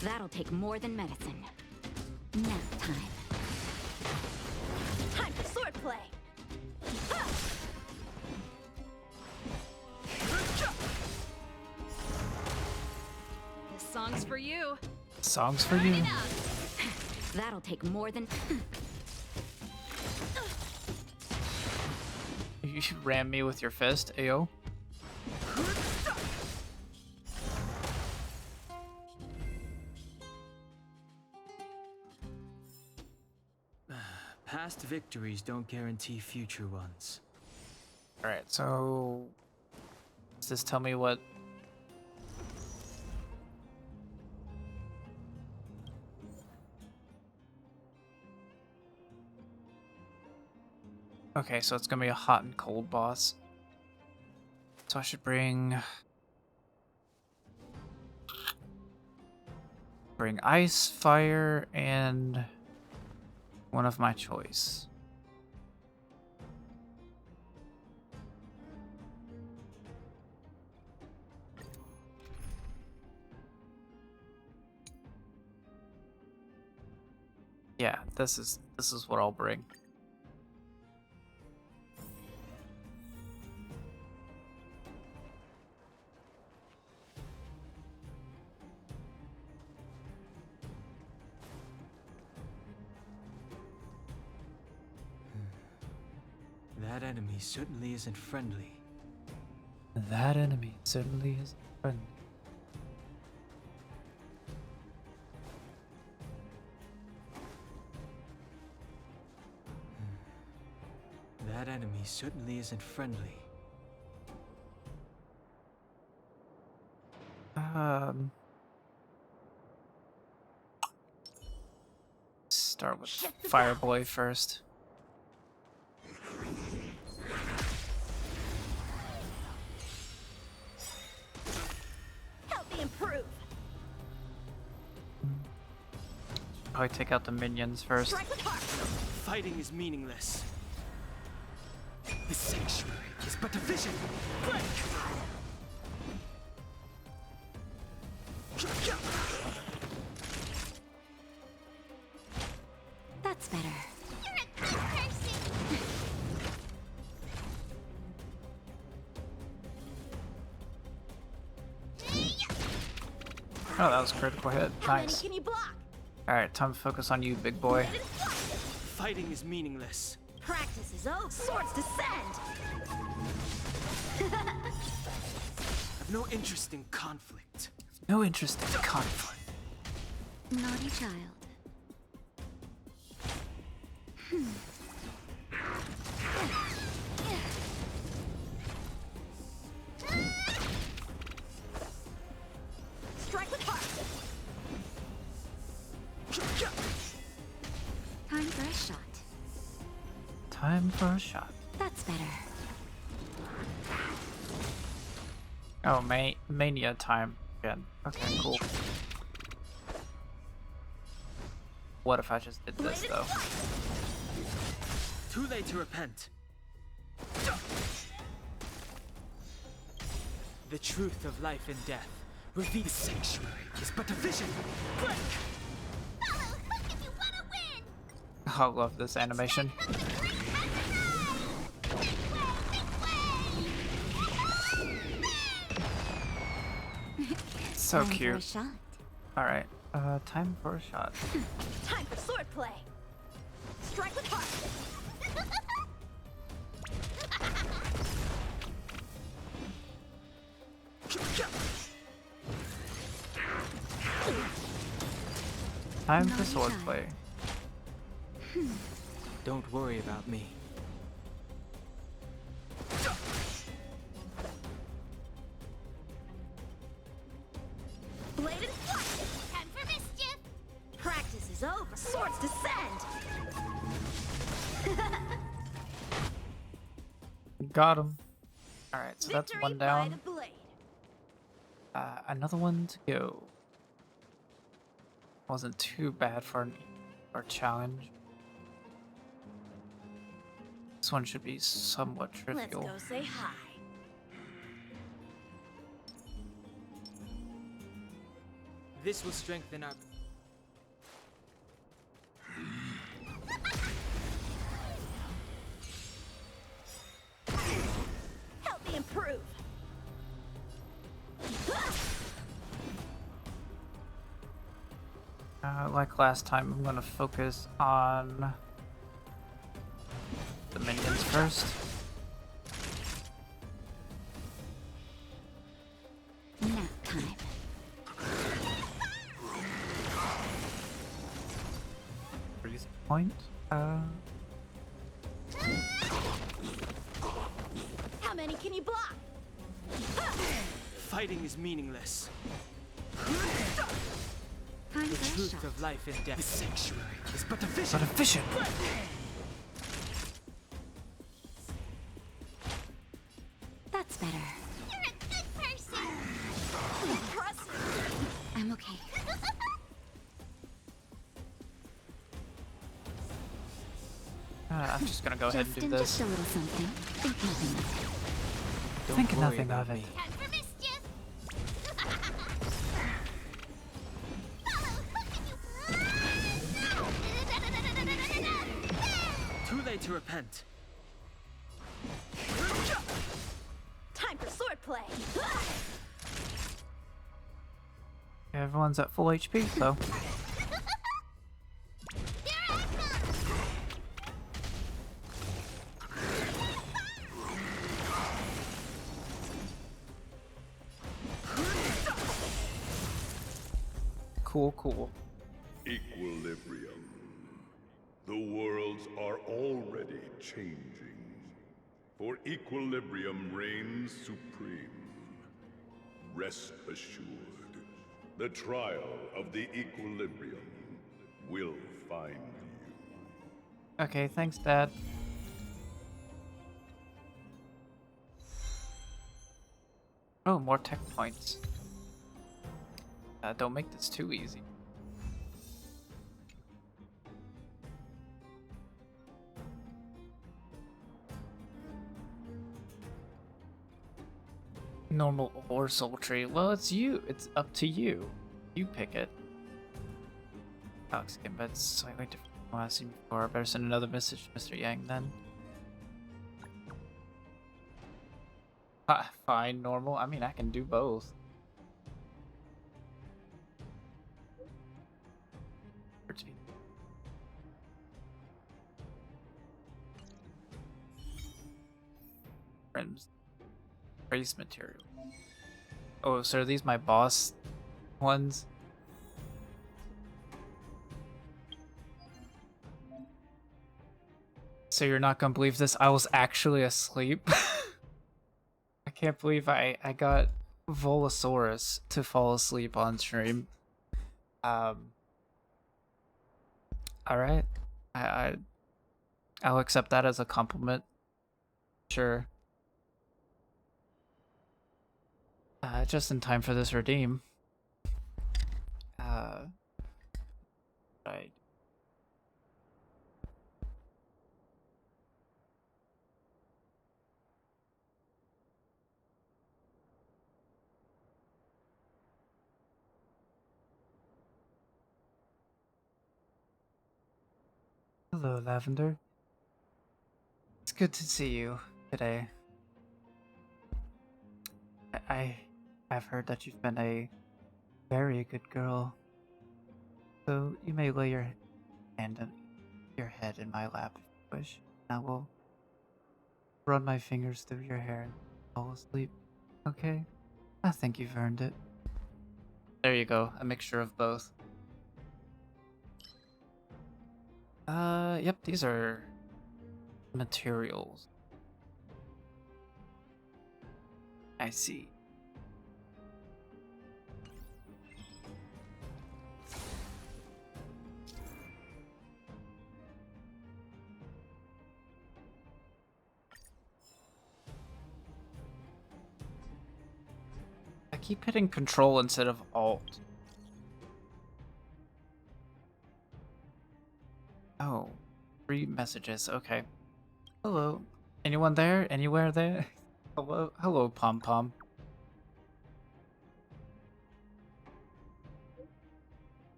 That'll take more than medicine. Nap time. Time for swordplay. This song's for you. Songs for you. That'll take more than... You ram me with your fist, Ayo. Past victories don't guarantee future ones. Alright, so... Does this tell me what... Okay, so it's gonna be a hot and cold boss. So I should bring ice, fire, and one of my choice. Yeah, this is what I'll bring. That enemy certainly isn't friendly. That enemy certainly isn't friendly. That enemy certainly isn't friendly. Start with Fireboy first. Help me improve. Probably take out the minions first. Strike with heart. Fighting is meaningless. The sanctuary is but a vision. Break! That's better. You're a good person. Oh, that was a critical hit. How many Nice. can you block? Alright, time to focus on you, big boy. Fighting is meaningless. Practice is over. Swords descend. I've no interest in conflict. No interest in conflict. Naughty child. Strike with heart. Time for a shot. Time for a shot. That's better. Oh, mania time again. Okay, cool. What if I just did this, though? Too late to repent. The truth of life and death. Reveal the sanctuary is but a vision. Break! Follow Hook if you want to win. I love this animation. So Time for a cute. shot. Alright, time for a shot. Time for swordplay. Strike with heart. Time for swordplay. Don't worry about me. Blade and flight. Time for mischief. Practice is over. Swords descend. Got him. Alright, so that's Victory one by down. the blade. Another one to go. Wasn't too bad for our challenge. This one should be somewhat Let's trivial. go say hi. This will strengthen our... Help me improve. Like last time, I'm gonna focus on the minions first. Nap time. Freeze point. How many can you block? Fighting is meaningless. Time The for a truth shot. of life and death. The sanctuary is but a vision. But a vision. That's better. You're a good person. Impressive. I'm okay. I'm just gonna go ahead and do this. Just a little something. Think nothing of it. Don't Think worry nothing about of it. me. Time for mischief. Too late to repent. Time for swordplay. Everyone's at full HP, so. Cool, cool. Equilibrium. The worlds are already changing. For equilibrium reigns supreme. Rest assured, the trial of the equilibrium will find you. Okay, thanks, Dad. Oh, more tech points. Don't make this too easy. Normal or sultry? Well, it's you. It's up to you. You pick it. Alex again, but it's slightly different from what I've seen before. I better send another message to Mr. Yang then. Fine, normal. I mean, I can do both. Friends. Trace material. Oh, so are these my boss ones? So you're not gonna believe this? I was actually asleep. I can't believe I got Volosaurus to fall asleep on stream. Alright. I'll accept that as a compliment. Sure. Just in time for this redeem. Right. Hello, Lavender. It's good to see you today. I've heard that you've been a very good girl. So you may lay your hand on your head in my lap if you wish. I will run my fingers through your hair and fall asleep. Okay? I think you've earned it. There you go. A mixture of both. Yep, these are materials. I see. I keep hitting Control instead of Alt. Oh, 3 messages. Okay. Hello. Anyone there? Anywhere there? Hello, hello, Pom Pom.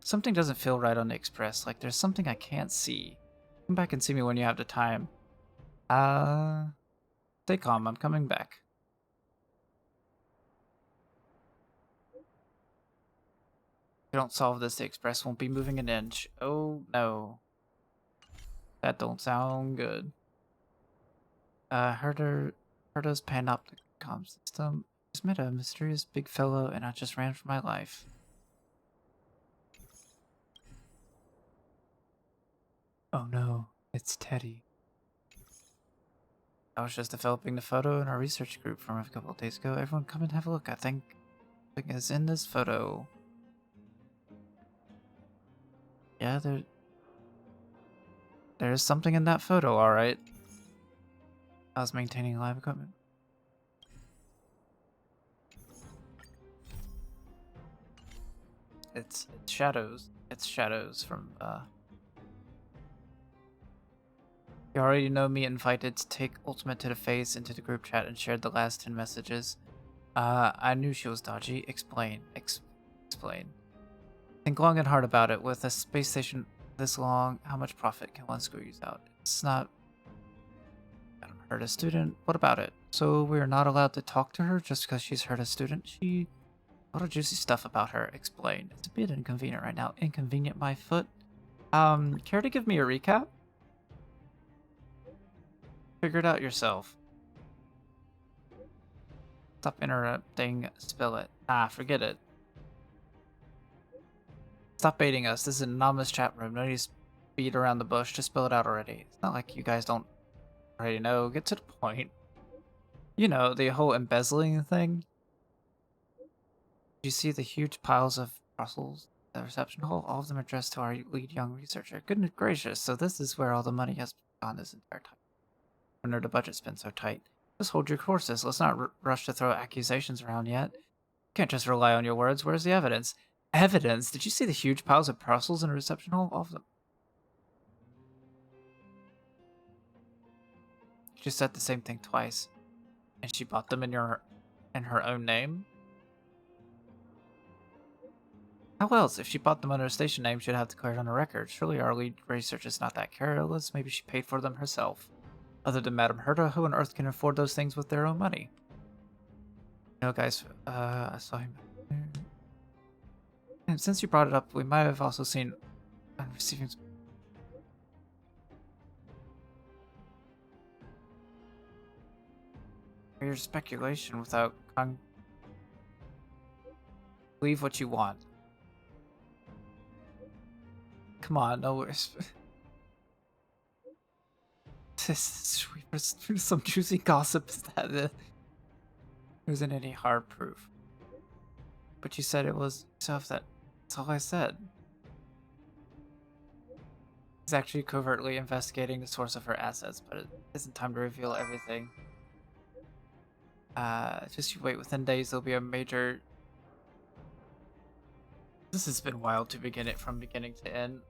Something doesn't feel right on the Express. Like there's something I can't see. Come back and see me when you have the time. Stay calm. I'm coming back. If we don't solve this, the Express won't be moving an inch. Oh no. That don't sound good. Herder's panoptic comm system. Just met a mysterious big fellow and I just ran for my life. Oh no, it's Teddy. I was just developing the photo in our research group from a couple of days ago. Everyone come and have a look. I think something is in this photo. Yeah, there is something in that photo, alright. I was maintaining live equipment. It's shadows. It's shadows from, You already know me invited to take Ultimate to the face into the group chat and shared the last 10 messages. I knew she was dodgy. Explain. Explain. Think long and hard about it. With a space station this long, how much profit can one squeeze out? It's not... I don't hurt a student. What about it? So we're not allowed to talk to her just because she's hurt a student? She... A lot of juicy stuff about her. Explain. It's a bit inconvenient right now. Inconvenient, my foot? Care to give me a recap? Figure it out yourself. Stop interrupting. Spill it. Ah, forget it. Stop baiting us. This is an anonymous chat room. No need to beat around the bush. Just spill it out already. It's not like you guys don't already know. Get to the point. You know, the whole embezzling thing. Did you see the huge piles of Brussels at the reception hall? All of them addressed to our lead young researcher. Goodness gracious, so this is where all the money has gone this entire time. Wonder the budget's been so tight. Just hold your courses. Let's not rush to throw accusations around yet. Can't just rely on your words. Where's the evidence? Evidence? Did you see the huge piles of parcels in a reception hall? All of them. She said the same thing twice. And she bought them in her own name? How else? If she bought them under a station name, she'd have declared on a record. Surely our lead researcher is not that careless. Maybe she paid for them herself. Other than Madame Herta, who on earth can afford those things with their own money? You know, guys, I saw him. And since you brought it up, we might have also seen receiving. Your speculation without believe what you want. Come on, no. Some juicy gossip is that there isn't any hard proof. But you said it was stuff that. That's all I said. He's actually covertly investigating the source of her assets, but it isn't time to reveal everything. Just you wait. Within days, there'll be a major. This has been wild to begin it from beginning to end.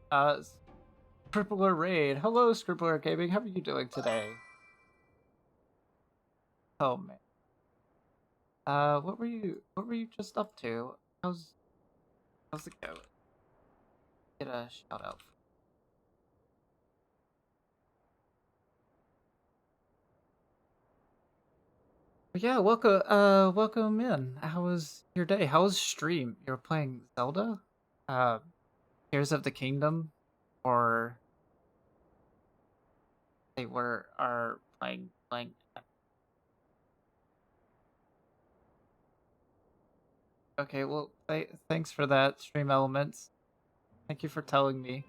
Scribbler Raid. Hello, Scribbler Gaming. How are you doing today? Oh man. What were you just up to? How's it going? Get a shout out. Yeah, welcome in. How was your day? How was stream? You're playing Zelda? Uh, Tears of the Kingdom? Or they were are playing. Okay, well, thanks for that, Stream Elements. Thank you for telling me.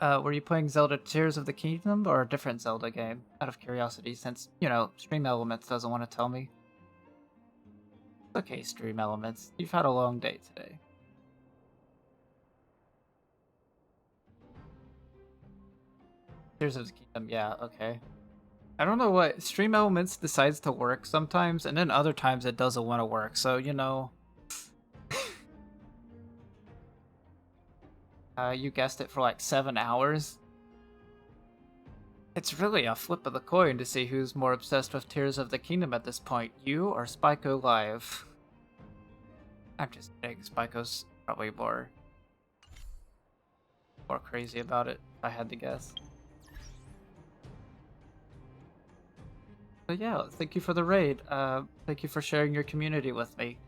Were you playing Zelda Tears of the Kingdom or a different Zelda game? Out of curiosity, since, Stream Elements doesn't want to tell me. Okay, Stream Elements. You've had a long day today. Tears of the Kingdom, yeah, okay. I don't know what Stream Elements decides to work sometimes, and then other times it doesn't want to work. So, you guessed it, for like 7 hours. It's really a flip of the coin to see who's more obsessed with Tears of the Kingdom at this point, you or Spyco Live. I'm just kidding. Spyco's probably more crazy about it, if I had to guess. But yeah, thank you for the raid. Thank you for sharing your community with me.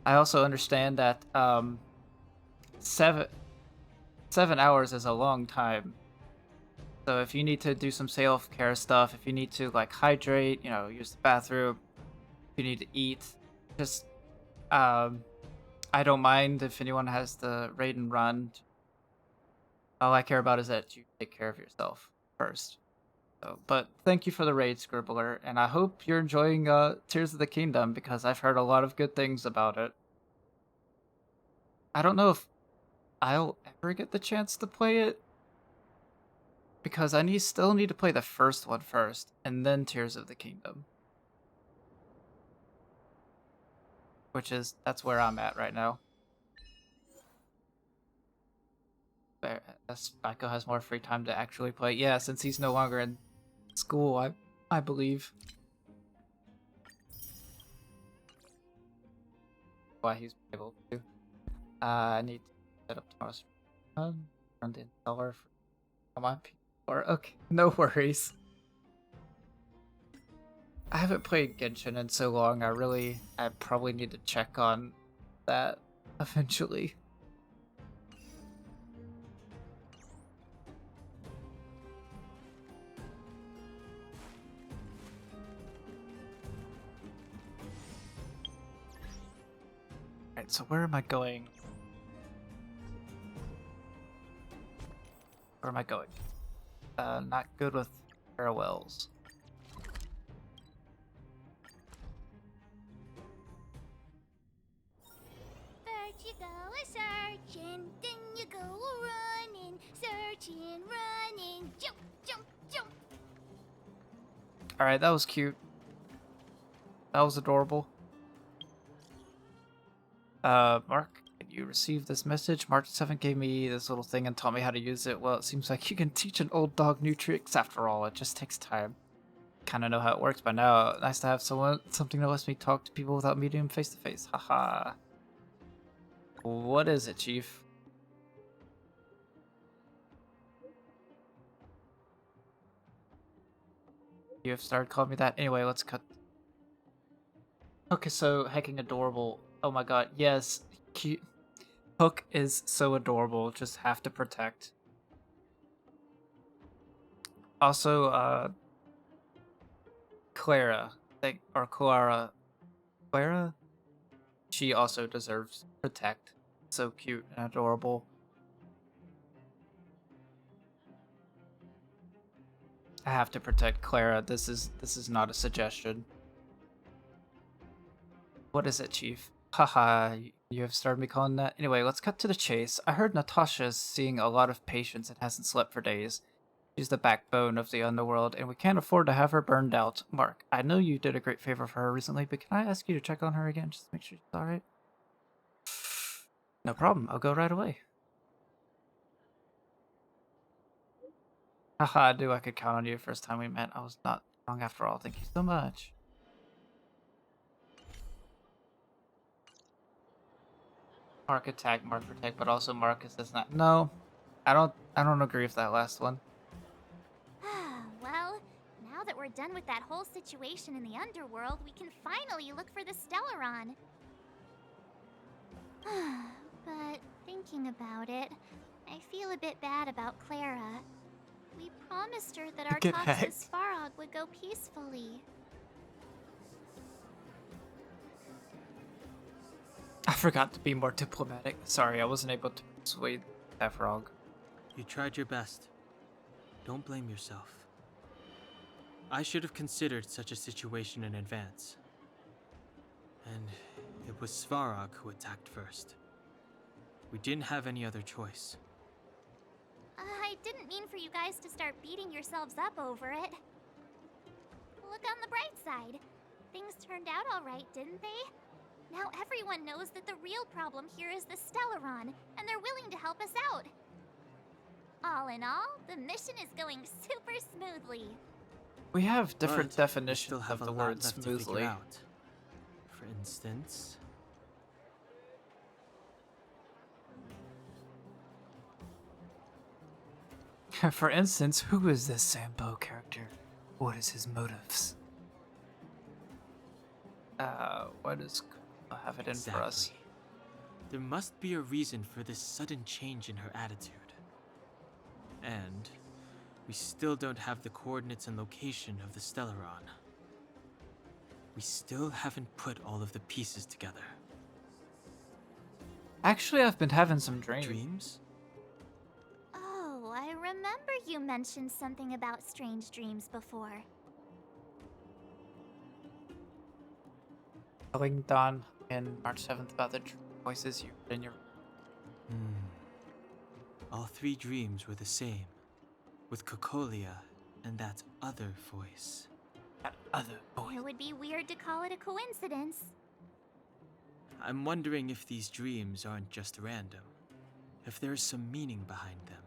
I also understand that 7 hours is a long time. So if you need to do some self-care stuff, if you need to like hydrate, use the bathroom, if you need to eat, just I don't mind if anyone has to raid and run. All I care about is that you take care of yourself first. So, but thank you for the raid, Scribbler, and I hope you're enjoying Tears of the Kingdom because I've heard a lot of good things about it. I don't know if I'll ever get the chance to play it because I still need to play the first one first and then Tears of the Kingdom. That's where I'm at right now. Spyco has more free time to actually play. Yeah, since he's no longer in school, I believe. Why he's able to. I need to set up tomorrow's run the installer for my P4. Okay, no worries. I haven't played Genshin in so long. I probably need to check on that eventually. Alright, so where am I going? Where am I going? Not good with parallels. First you go a-searching, then you go a-running, searching, running, jump, jump, jump. Alright, that was cute. That was adorable. Mark, you received this message. March 7 gave me this little thing and taught me how to use it. Well, it seems like you can teach an old dog new tricks after all. It just takes time. Kind of know how it works by now. Nice to have something that lets me talk to people without meeting them face to face. Haha. What is it, Chief? You have started calling me that. Anyway, let's cut. Okay, so hecking adorable. Oh my god, yes. Cute. Hook is so adorable. Just have to protect. Also, Clara, Clara, she also deserves protect. So cute and adorable. I have to protect Clara. This is not a suggestion. What is it, Chief? Haha, you have started me calling that. Anyway, let's cut to the chase. I heard Natasha's seeing a lot of patients and hasn't slept for days. She's the backbone of the underworld, and we can't afford to have her burned out. Mark, I know you did a great favor for her recently, but can I ask you to check on her again just to make sure she's alright? No problem, I'll go right away. Haha, I knew I could count on you first time we met. I was not wrong after all. Thank you so much. Mark attack, Mark protect, but also Marcus does not. No, I don't agree with that last one. Well, now that we're we're done with that whole situation in the underworld, we can finally look for the Stellaron. But thinking about it, I feel a bit bad about Clara. We promised her that our Get talks hecked. with Svarog would go peacefully. I forgot to be more diplomatic. Sorry, I wasn't able to persuade that frog. You tried your best. Don't blame yourself. I should have considered such a situation in advance. And it was Svarog who attacked first. We didn't have any other choice. I didn't mean for you guys to start beating yourselves up over it. Look on the bright side. Things turned out alright, didn't they? Now everyone knows that the real problem here is the Stellaron, and they're willing to help us out. All in all, the mission is going super smoothly. We have different But we definitions still have of a the lot word left to smoothly. figure out. For instance, For instance, who is this Sambo character? What is his motives? What does Kumo have it in for us? exactly. There must be a reason for this sudden change in her attitude. And we still don't have the coordinates and location of the Stellaron. We still haven't put all of the pieces together. Actually, I've been having some dreams. Dreams? Oh, I remember you mentioned something about strange dreams before. Telling Dawn in March 7th about the voices you heard in your... All three dreams were the same, with Cocolia and that other voice. That other voice. It would be weird to call it a coincidence. I'm wondering if these dreams aren't just random, if there's some meaning behind them.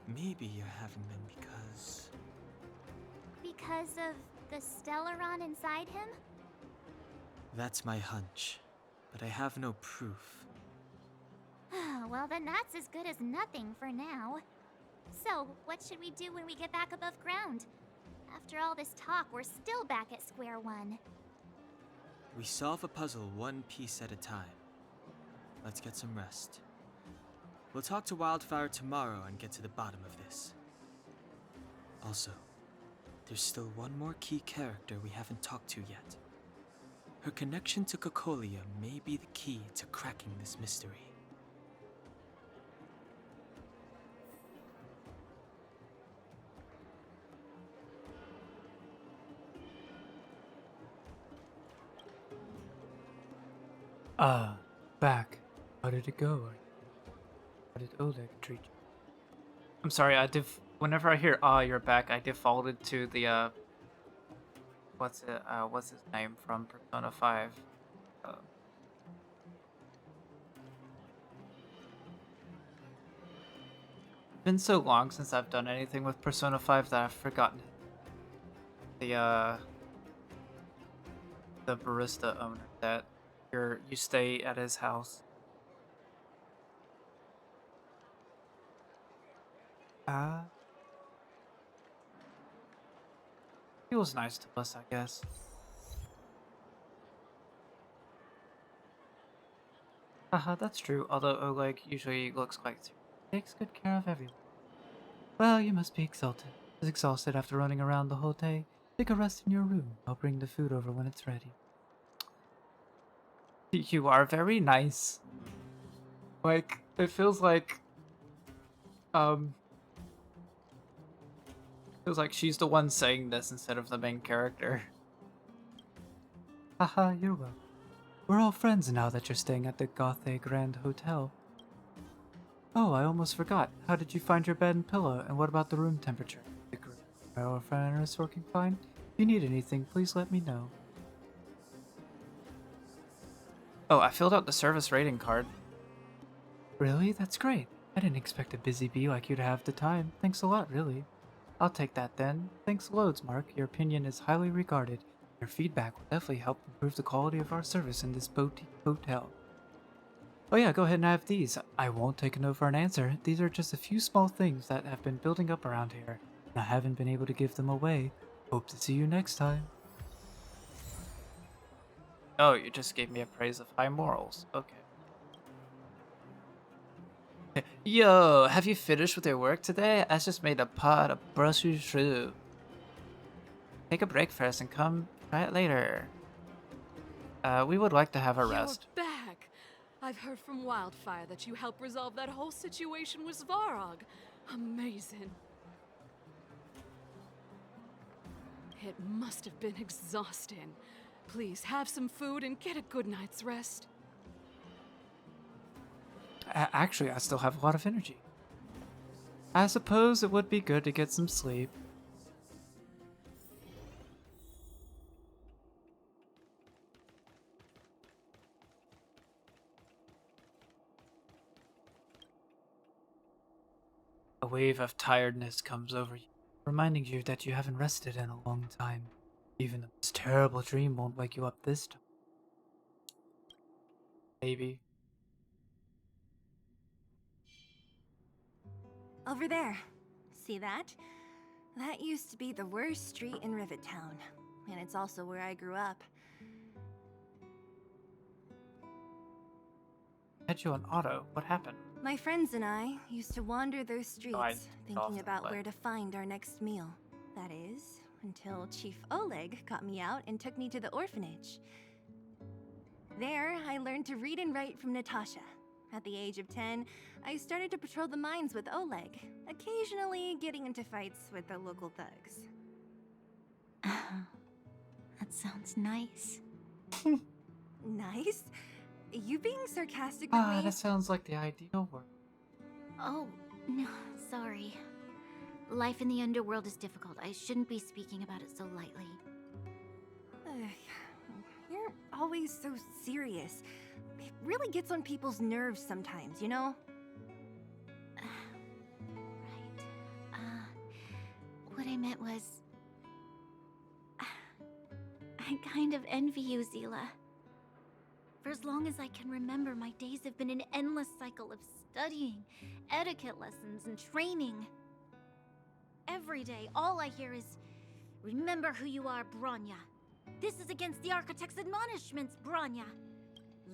Maybe you're having them because... Because of the Stellaron inside him? That's my hunch, but I have no proof. Well, then that's as good as nothing for now. So, what should we do when we get back above ground? After all this talk, we're still back at square one. We solve a puzzle one piece at a time. Let's get some rest. We'll talk to Wildfire tomorrow and get to the bottom of this. Also, there's still one more key character we haven't talked to yet. Her connection to Cocolia may be the key to cracking this mystery. Back. How did it go? How did Oleg treat you? I'm sorry, whenever I hear you're back, I defaulted to the, what's his name from Persona 5? It's been so long since I've done anything with Persona 5 that I've forgotten the barista owner that you stay at his house. He was nice to us, I guess. Haha, that's true, although Oleg usually looks quite serious. Takes good care of everyone. Well, you must be exhausted after running around the whole day. Take a rest in your room. I'll bring the food over when it's ready. You are very nice. Like, it feels like she's the one saying this instead of the main character. Haha, you're welcome. We're all friends now that you're staying at the Gothe Grand Hotel. Oh, I almost forgot. How did you find your bed and pillow, and what about the room temperature? The air frying is working fine? If you need anything, please let me know. Oh, I filled out the service rating card. Really? That's great. I didn't expect a busy bee like you to have the time. Thanks a lot, really. I'll take that then. Thanks loads, Mark. Your opinion is highly regarded. Your feedback will definitely help improve the quality of our service in this boutique hotel. Oh yeah, go ahead and have these. I won't take a no for an answer. These are just a few small things that have been building up around here. I haven't been able to give them away. Hope to see you next time. Oh, you just gave me a praise of high morals. Okay. Yo, have you finished with your work today? I just made a pot of brussels through. Take a break first and come try it later. We would like to have a rest. You're back! I've heard from Wildfire that you helped resolve that whole situation with Svarog. Amazing. It must have been exhausting. Please have some food and get a good night's rest. Actually, I still have a lot of energy. I suppose it would be good to get some sleep. A wave of tiredness comes over you, reminding you that you haven't rested in a long time. Even this terrible dream won't wake you up this time. Maybe. Over there. See that? That used to be the worst street in Rivet Town. And it's also where I grew up. Had you on auto? What happened? My friends and I used to wander those streets, thinking off, about but- where to find our next meal. That is, until Chief Oleg got me out and took me to the orphanage. There, I learned to read and write from Natasha. At the age of 10, I started to patrol the mines with Oleg, occasionally getting into fights with the local thugs. That sounds nice. Nice? You being sarcastic with me? That sounds like the ideal world. Oh, no, sorry. Life in the underworld is difficult. I shouldn't be speaking about it so lightly. You're always so serious. It really gets on people's nerves sometimes, you know? What I meant was... I kind of envy you, Zila. For as long as I can remember, my days have been an endless cycle of studying, etiquette lessons, and training. Every day, all I hear is, remember who you are, Bronya. This is against the Architect's admonishments, Bronya.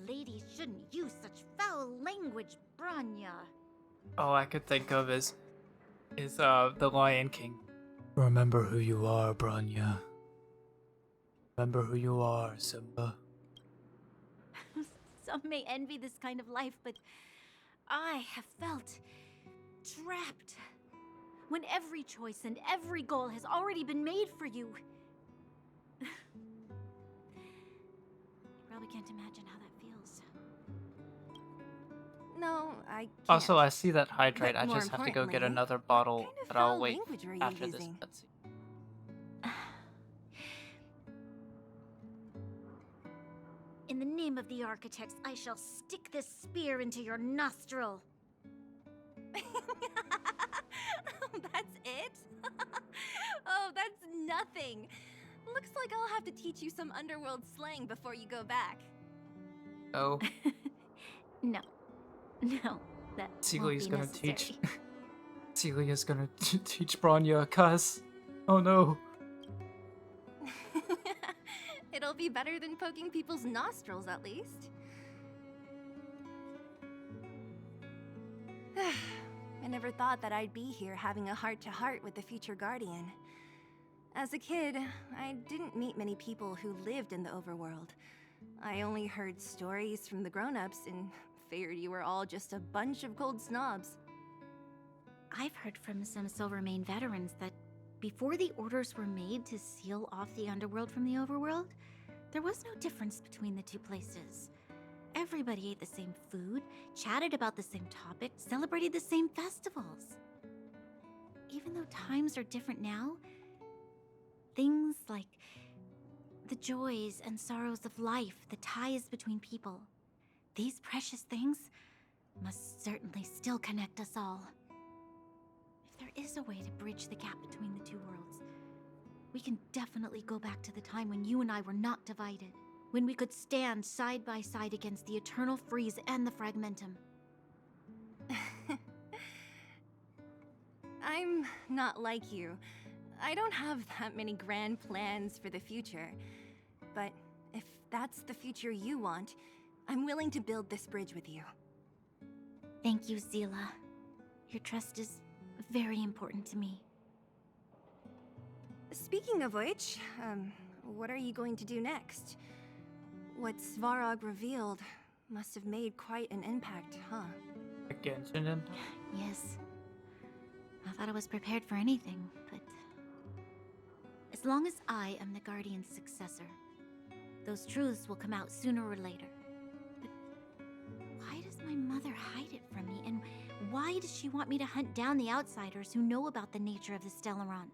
Ladies shouldn't use such foul language, Bronya. All I could think of is the Lion King. Remember who you are, Bronya. Remember who you are, Simba. Some may envy this kind of life, but I have felt trapped. When every choice and every goal has already been made for you. You probably can't imagine how that feels. No, I can't. Also, I see that hydrate. But I more just have to go get importantly, another bottle, what kind of but I'll foul wait language were you after this using? cutscene. In the name of the Architects, I shall stick this spear into your nostril. That's it? Oh, that's nothing. Looks like I'll have to teach you some underworld slang before you go back. Oh. No. No, that Celia's won't be gonna necessary. teach. Celia's gonna teach Bronya a cuss. Oh no. It'll be better than poking people's nostrils, at least. I never thought that I'd be here having a heart-to-heart with the future Guardian. As a kid, I didn't meet many people who lived in the overworld. I only heard stories from the grown-ups and figured you were all just a bunch of cold snobs. I've heard from some Silvermane veterans that before the orders were made to seal off the underworld from the overworld, there was no difference between the two places. Everybody ate the same food, chatted about the same topics, celebrated the same festivals. Even though times are different now, things like the joys and sorrows of life, the ties between people, these precious things must certainly still connect us all. If there is a way to bridge the gap between the two worlds, we can definitely go back to the time when you and I were not divided. When we could stand side by side against the Eternal Freeze and the Fragmentum. I I'm not like you. I don't have that many grand plans for the future. But if that's the future you want, I'm willing to build this bridge with you. Thank you, Zila. Your trust is very important to me. Speaking of which, what are you going to do next? What Svarog revealed must have made quite an impact, huh? Genshin Impact? Yes. I thought I was prepared for anything, but... As long as I am the Guardian's successor, those truths will come out sooner or later. But why does my mother hide it from me, and why does she want me to hunt down the outsiders who know about the nature of the Stellaron?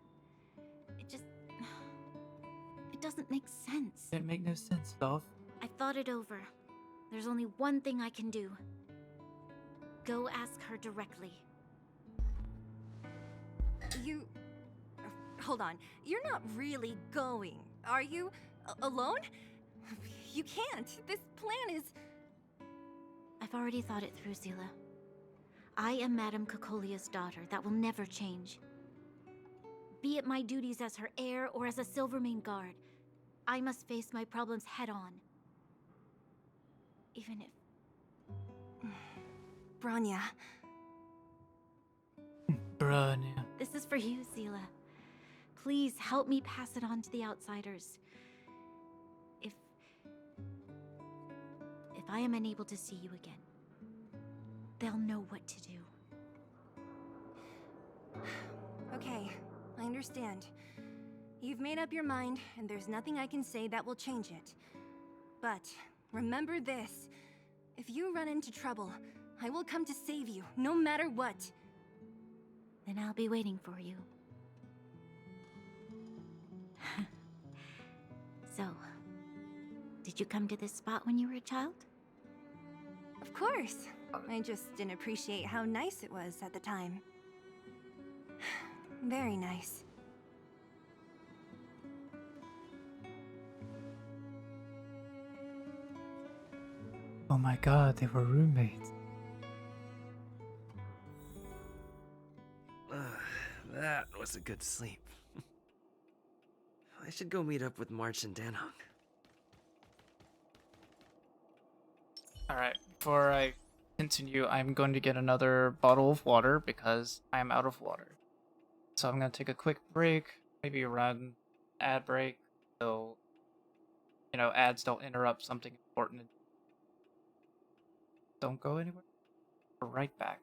It doesn't make sense. It make no sense, Dolph. I thought it over. There's only one thing I can do. Go ask her directly. You... hold on. You're not really going, are you? Alone? You can't. This plan is... I've already thought it through, Zila. I am Madame Cocolia's daughter. That will never change. Be it my duties as her heir or as a Silvermane guard, I must face my problems head-on. Even if... Branya. Branya. This is for you, Zila. Please help me pass it on to the outsiders. If I am unable to see you again, they'll know what to do. Okay, I understand. You've made up your mind, and there's nothing I can say that will change it. But remember this. If you run into trouble, I will come to save you, no matter what. Then I'll be waiting for you. So, did you come to this spot when you were a child? Of course. I just didn't appreciate how nice it was at the time. Very nice. Oh my god, they were roommates. That was a good sleep. I should go meet up with March and Danhong. Alright, before I continue, I'm going to get another bottle of water because I am out of water. So I'm going to take a quick break, maybe run ad break, so, you know, ads don't interrupt something important. Don't go anywhere. We're right back.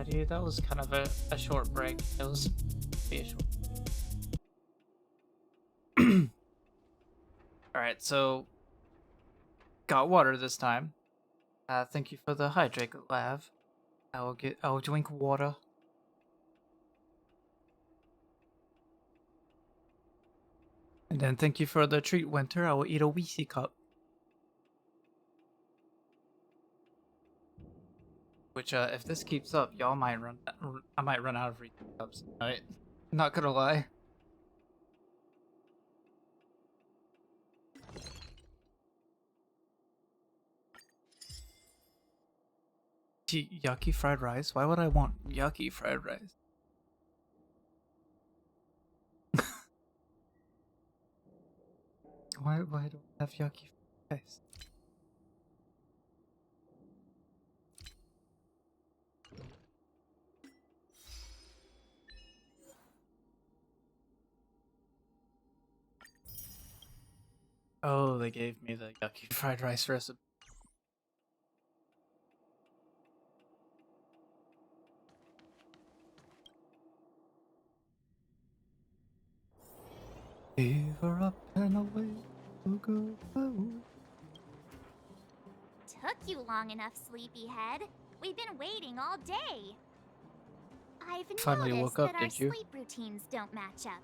Alrighty, that was kind of a short break. It was be a short. Alright, so got water this time. Thank you for the hydrate, Lav. I will drink water. And then thank you for the treat, Winter. I will eat a Weezy cup. Which, if this keeps up, y'all might I might run out of Reese's cups. Right? Not gonna lie. Yucky fried rice? Why would I want yucky fried rice? Why don't I have yucky fried rice? Oh, they gave me the yucky fried rice recipe. Give her up and away to go. Took you long enough, sleepyhead. We've been waiting all day. I've Finally noticed woke up, that our did you? sleep routines don't match up.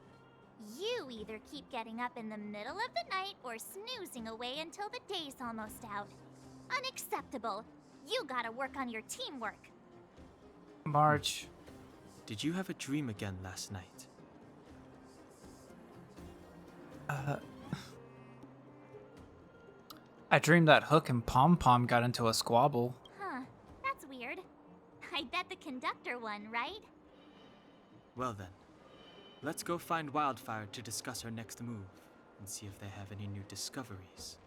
You either keep getting up in the middle of the night or snoozing away until the day's almost out. Unacceptable. You gotta work on your teamwork. March. Did you have a dream again last night? I dreamed that Hook and Pom Pom got into a squabble. Huh, that's weird. I bet the conductor won, right? Well then, let's go find Wildfire to discuss her next move and see if they have any new discoveries.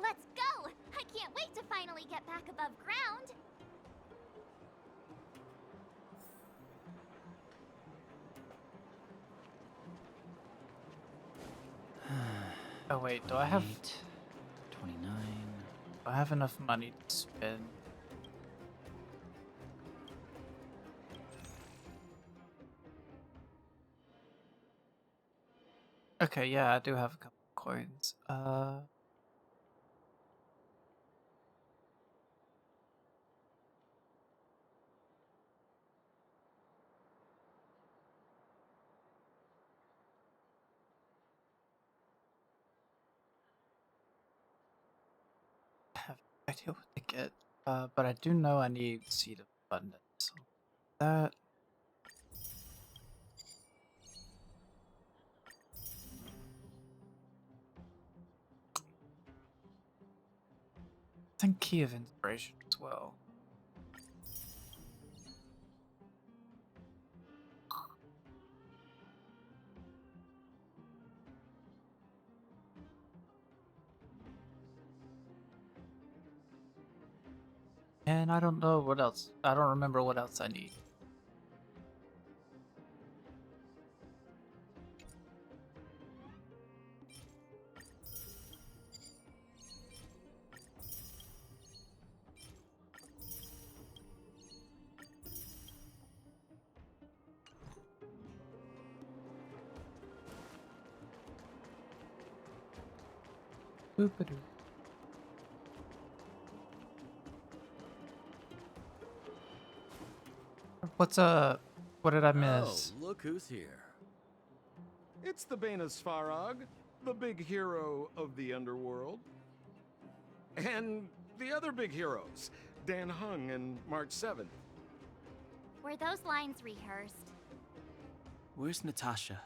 Let's go! I can't wait to finally get back above ground. Oh wait, do I have 29. Do I have enough money to spend? Okay, yeah, I do have a couple of coins. I have no idea what to get. But I do know I need Seed of Abundance. So that. I think Key of Inspiration as well. And I don't know what else. I don't remember what else I need. Boop-a-doo. What's what did I miss? Oh, look who's here. It's the Bane of Svarog, the big hero of the underworld. And the other big heroes, Dan Hung and March 7th. Were those lines rehearsed? Where's Natasha?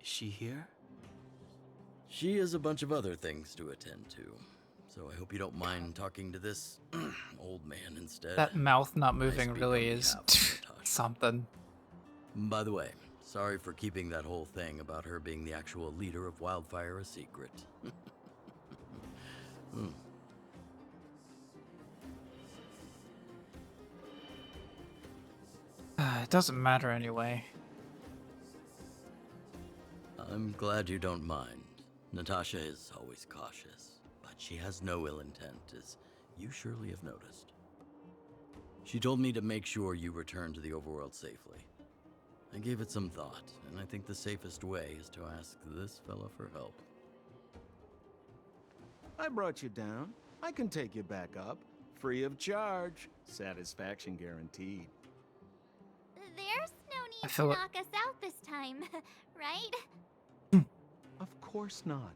Is she here? She has a bunch of other things to attend to, so I hope you don't mind talking to this old man instead. That mouth not I moving speak really on is behalf of Natasha. something. By the way, sorry for keeping that whole thing about her being the actual leader of Wildfire a secret. It doesn't matter anyway. I'm glad you don't mind. Natasha is always cautious, but she has no ill intent, as you surely have noticed. She told me to make sure you return to the overworld safely. I gave it some thought, and I think the safest way is to ask this fella for help. I brought you down. I can take you back up. Free of charge. Satisfaction guaranteed. There's no I need to feel it. knock us out this time, right? Of course not.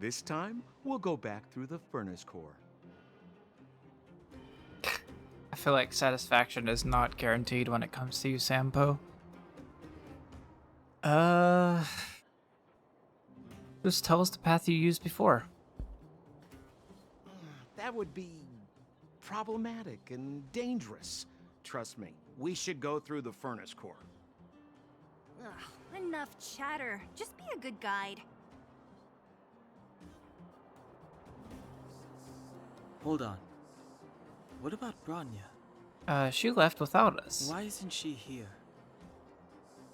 This time, we'll go back through the furnace core. I feel like satisfaction is not guaranteed when it comes to you, Sampo. Just tell us the path you used before. That would be problematic and dangerous. Trust me, we should go through the furnace core. Ugh, enough chatter. Just be a good guide. Hold on. What about Bronya? She left without us. Why isn't she here?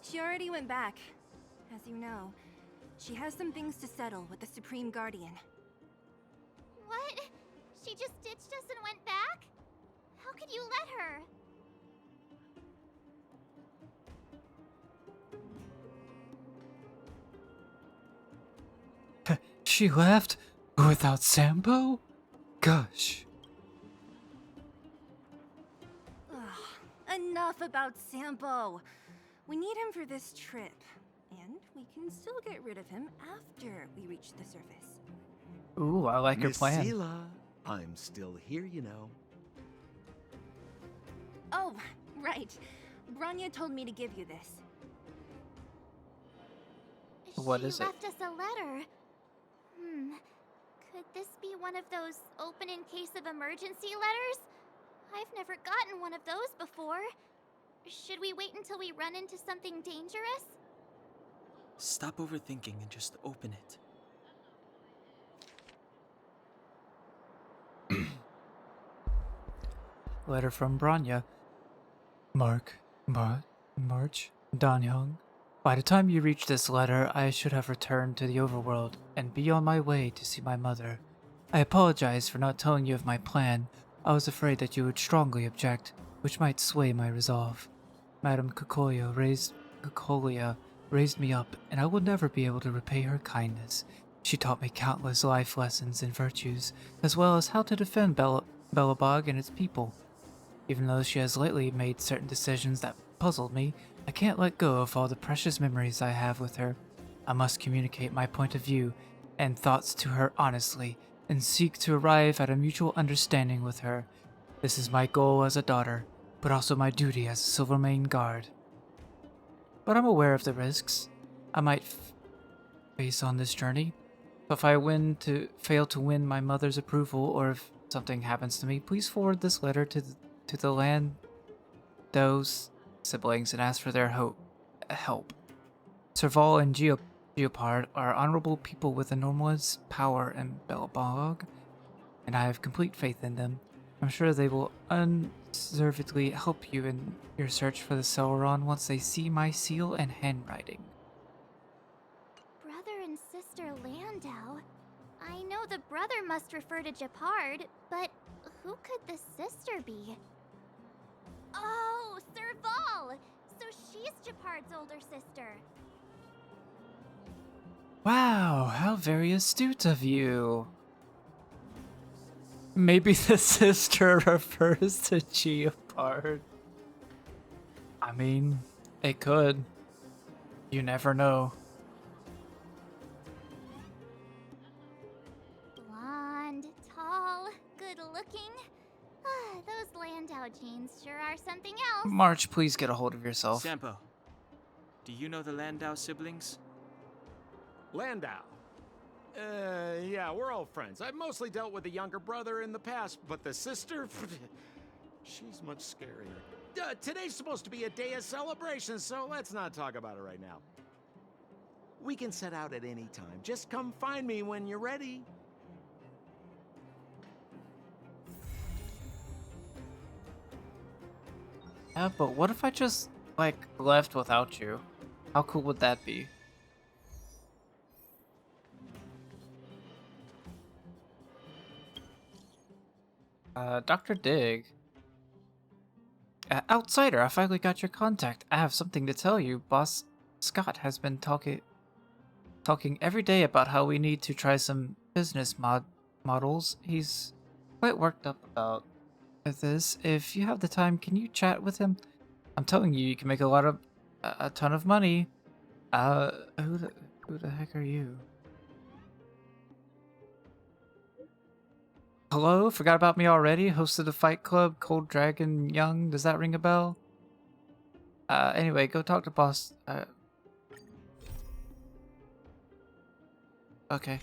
She already went back. As you know, she has some things to settle with the Supreme Guardian. What? She just ditched us and went back? How could you let her? She left without Sampo? Gosh. Ugh, enough about Sampo. We need him for this trip. And we can still get rid of him after we reach the surface. Ooh, I like your plan. Miss Sela, I'm still here, you know. Oh, right. Bronya told me to give you this. What is it? She left us a letter. Could this be one of those open in case of emergency letters? I've never gotten one of those before. Should we wait until we run into something dangerous? Stop overthinking and just open it. Letter from Bronya. March, Danhyung. By the time you reach this letter, I should have returned to the overworld and be on my way to see my mother. I apologize for not telling you of my plan. I was afraid that you would strongly object, which might sway my resolve. Madame Kokolia raised me up, and I will never be able to repay her kindness. She taught me countless life lessons and virtues, as well as how to defend Belobog and its people. Even though she has lately made certain decisions that puzzled me, I can't let go of all the precious memories I have with her. I must communicate my point of view and thoughts to her honestly, and seek to arrive at a mutual understanding with her. This is my goal as a daughter, but also my duty as a Silvermane guard. But I'm aware of the risks I might face on this journey. So if I fail to win my mother's approval, or if something happens to me, please forward this letter to the Lando's siblings and ask for their help. Serval and Geopard are honorable people with enormous power in Belobog, and I have complete faith in them. I'm sure they will unreservedly help you in your search for the Celeron once they see my seal and handwriting. Brother and sister Landau? I know the brother must refer to Japard, but who could the sister be? Oh, Serval! So she's Japard's older sister. Wow, how very astute of you. Maybe the sister refers to Geopard. I mean, it could. You never know. Blonde, tall, good looking. Those Landau genes sure are something else. March, please get a hold of yourself. Sampo, do you know the Landau siblings? Landau? Yeah, we're all friends. I've mostly dealt with the younger brother in the past, but the sister, she's much scarier. Today's supposed to be a day of celebration, so let's not talk about it right now. We can set out at any time. Just come find me when you're ready. Yeah, but what if I just, left without you? How cool would that be? Dr. Dig. Outsider, I finally got your contact. I have something to tell you. Boss Scott has been talking every day about how we need to try some business models. He's quite worked up about this. If you have the time, can you chat with him? I'm telling you, you can make a ton of money. Who the heck are you? Hello? Forgot about me already? Host of the Fight Club, Cold Dragon Young. Does that ring a bell? Anyway, go talk to boss. Okay.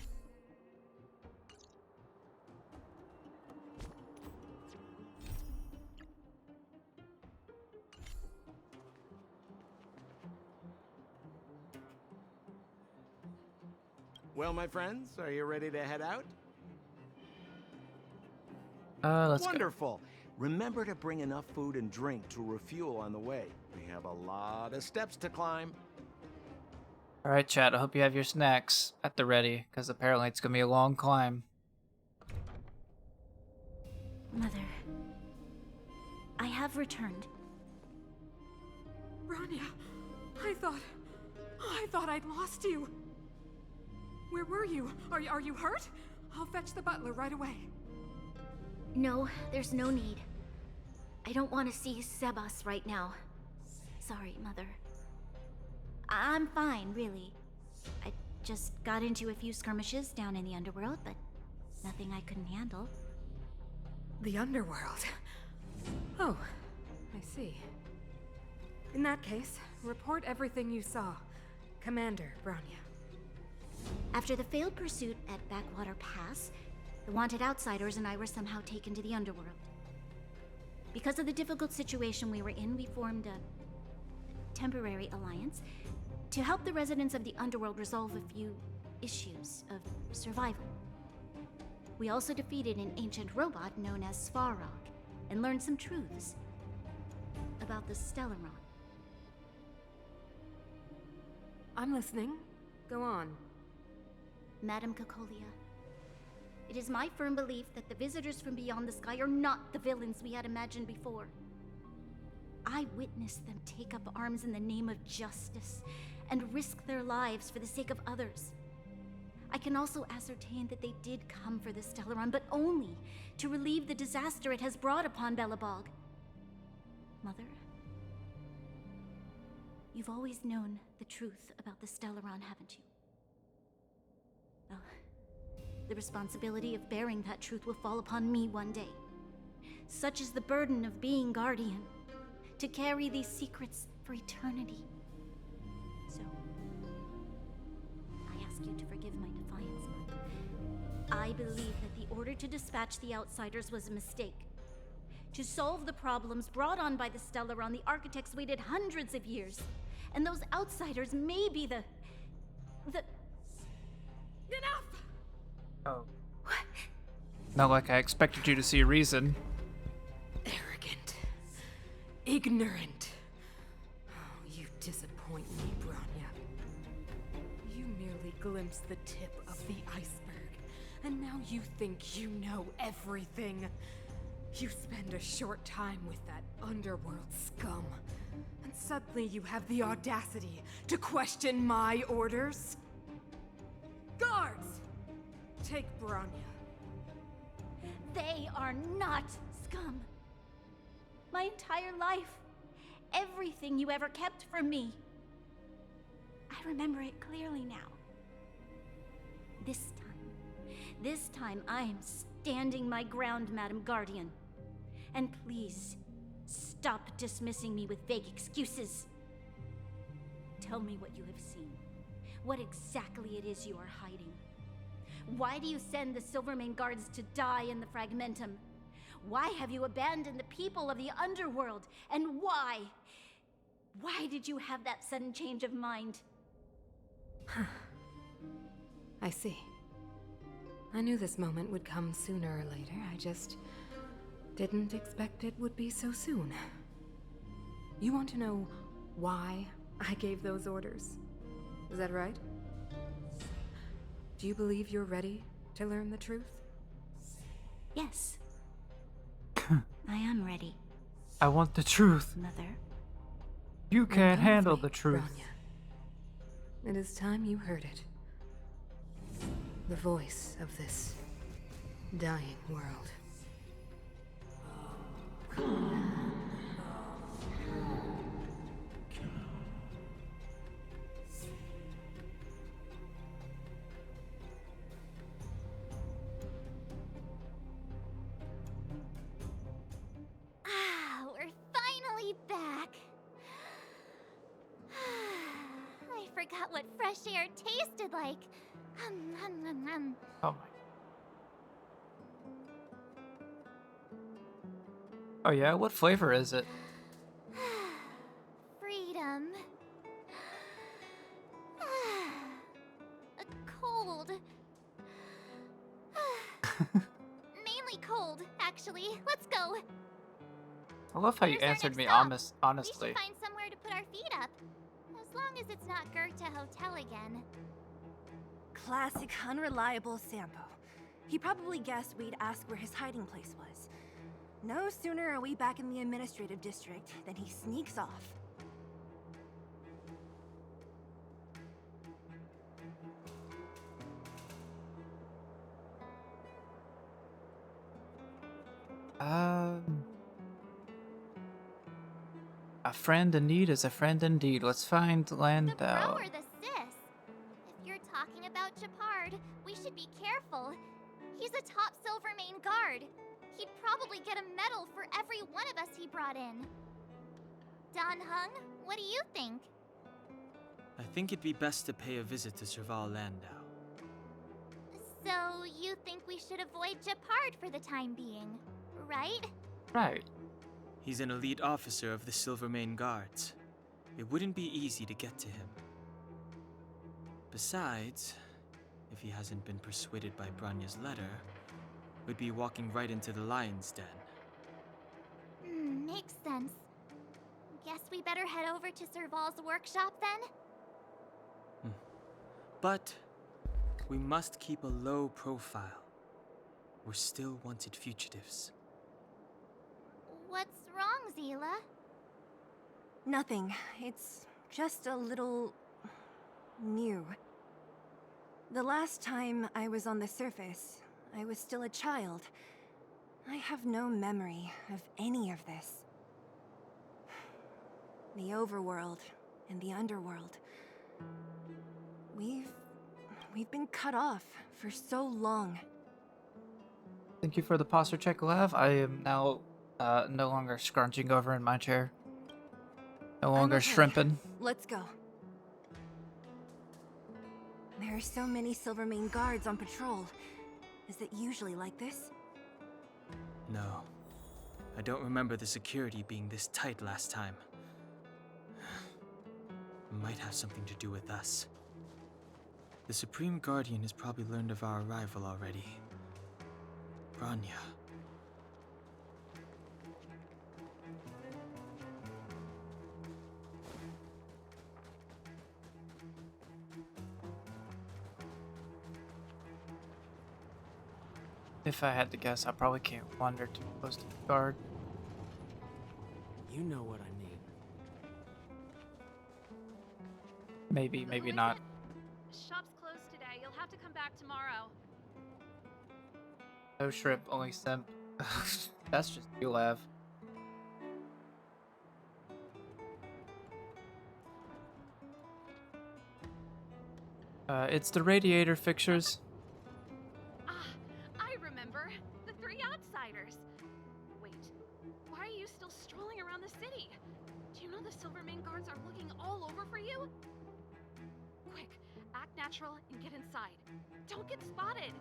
Well, my friends, are you ready to head out? Let's Wonderful. Remember to bring enough food and drink to refuel on the way. We have a lot of steps to climb. Alright, chat. I hope you have your snacks at the ready, because apparently it's gonna be a long climb. Mother, I have returned. Bronya, I thought I'd lost you. Where were you? Are you hurt? I'll fetch the butler right away. No, there's no need. I don't want to see Sebas right now. Sorry, Mother. I'm fine, really. I just got into a few skirmishes down in the underworld, but nothing I couldn't handle. The underworld? Oh, I see. In that case, report everything you saw. Commander Bronya. After the failed pursuit at Backwater Pass, the wanted outsiders and I were somehow taken to the underworld. Because of the difficult situation we were in, we formed a temporary alliance to help the residents of the underworld resolve a few issues of survival. We also defeated an ancient robot known as Svarog and learned some truths about the Stellaron. I'm listening. Go on. Madam Cocolia, it is my firm belief that the visitors from beyond the sky are not the villains we had imagined before. I witnessed them take up arms in the name of justice and risk their lives for the sake of others. I can also ascertain that they did come for the Stellaron, but only to relieve the disaster it has brought upon Belobog. Mother, you've always known the truth about the Stellaron, haven't you? Well, the responsibility of bearing that truth will fall upon me one day. Such is the burden of being Guardian, to carry these secrets for eternity. So, I ask you to forgive my defiance, Mother. I believe that the order to dispatch the outsiders was a mistake. To solve the problems brought on by the Stellaron, the architects waited hundreds of years. And those outsiders may be the... Enough! Oh. Not like I expected you to see a reason. Arrogant. Ignorant. Oh, you disappoint me, Bronya. You merely glimpsed the tip of the iceberg, and now you think you know everything. You spend a short time with that underworld scum, and suddenly you have the audacity to question my orders? Guards! Take Bronya. They are not scum. My entire life, everything you ever kept from me. I remember it clearly now. This time I am standing my ground, Madam Guardian. And please, stop dismissing me with vague excuses. Tell me what you have seen. What exactly it is you are hiding. Why do you send the Silvermane guards to die in the Fragmentum? Why have you abandoned the people of the underworld? And why? Why did you have that sudden change of mind? I see. I knew this moment would come sooner or later. I just didn't expect it would be so soon. You want to know why I gave those orders? Is that right? Do you believe you're ready to learn the truth? Yes. I am ready. I want the truth. Mother. You Then can't come with handle me, the truth. Bronya. It is time you heard it. The voice of this dying world. Ah, we're finally back. I forgot what fresh air tasted like. Oh my. Oh yeah, what flavor is it? Freedom. Cold. Mainly cold, actually. Let's go. I love how you Where's our answered next me stop? honestly. We should find somewhere to put our feet up. As long as it's not Goethe Hotel again. Classic unreliable Sampo. He probably guessed we'd ask where his hiding place was. No sooner are we back in the administrative district than he sneaks off. A friend in need is a friend indeed. Let's find Landau. Bro or the sis? If you're talking about Japard, we should be careful. He's a top Silvermane guard. He'd probably get a medal for every one of us he brought in. Don Hung, what do you think? I think it'd be best to pay a visit to Serval Landau. So, you think we should avoid Japard for the time being, right? Right. He's an elite officer of the Silvermane Guards. It wouldn't be easy to get to him. Besides, if he hasn't been persuaded by Branya's letter, we'd be walking right into the Lion's Den. Makes sense. Guess we better head over to Serval's workshop then? But we must keep a low profile. We're still wanted fugitives. What's wrong, Zila? Nothing. It's just a little... new. The last time I was on the surface, I was still a child. I have no memory of any of this. The overworld and the underworld. We've been cut off for so long. Thank you for the posture check, Lav. I am now no longer scrunching over in my chair. No longer okay. shrimping. Let's go. There are so many Silvermane guards on patrol. Is it usually like this? No. I don't remember the security being this tight last time. Might have something to do with us. The Supreme Guardian has probably learned of our arrival already. Branya. If I had to guess, I probably can't wander too close to the guard. You know what I mean. Maybe, maybe not. Shop's closed today. You'll have to come back tomorrow. No shrimp, only simp. That's just you, Lav. It's the radiator fixtures. I remember. The three outsiders. Wait, why are you still strolling around the city? Do you know the Silvermane guards are looking all over for you? Quick, act natural and get inside. Don't get spotted.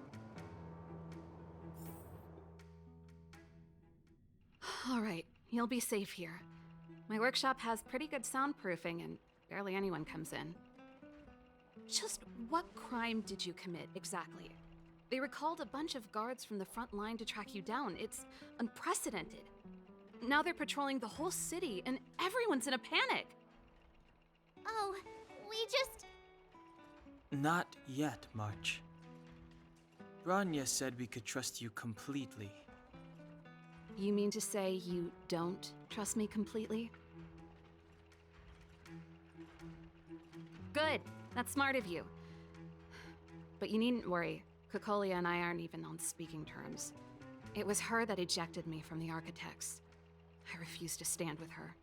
All right, you'll be safe here. My workshop has pretty good soundproofing and barely anyone comes in. Just what crime did you commit exactly? They recalled a bunch of guards from the front line to track you down. It's unprecedented. Now they're patrolling the whole city and everyone's in a panic. Oh, we just... Not yet, March. Branya said we could trust you completely. You mean to say you don't trust me completely? Good. That's smart of you. But you needn't worry. Kokolia and I aren't even on speaking terms. It was her that ejected me from the Architects. I refuse to stand with her.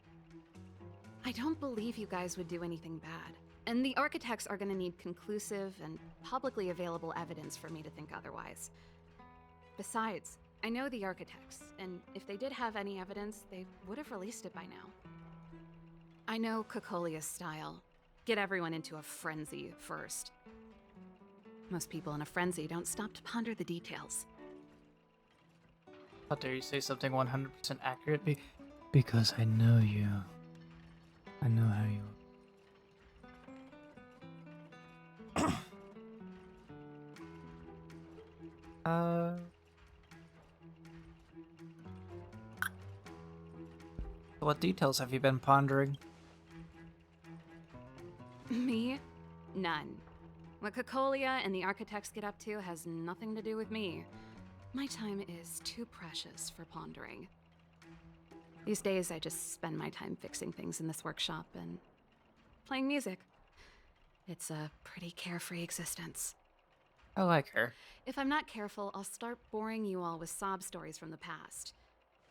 I don't believe you guys would do anything bad. And the Architects are gonna need conclusive and publicly available evidence for me to think otherwise. Besides, I know the Architects, and if they did have any evidence, they would have released it by now. I know Kokolia's style. Get everyone into a frenzy first. Most people in a frenzy don't stop to ponder the details. How dare you say something 100% accurate? Because I know you. I know how you. What details have you been pondering? Me? None. What Kokolia and the Architects get up to has nothing to do with me. My time is too precious for pondering. These days, I just spend my time fixing things in this workshop and playing music. It's a pretty carefree existence. I like her. If I'm not careful, I'll start boring you all with sob stories from the past.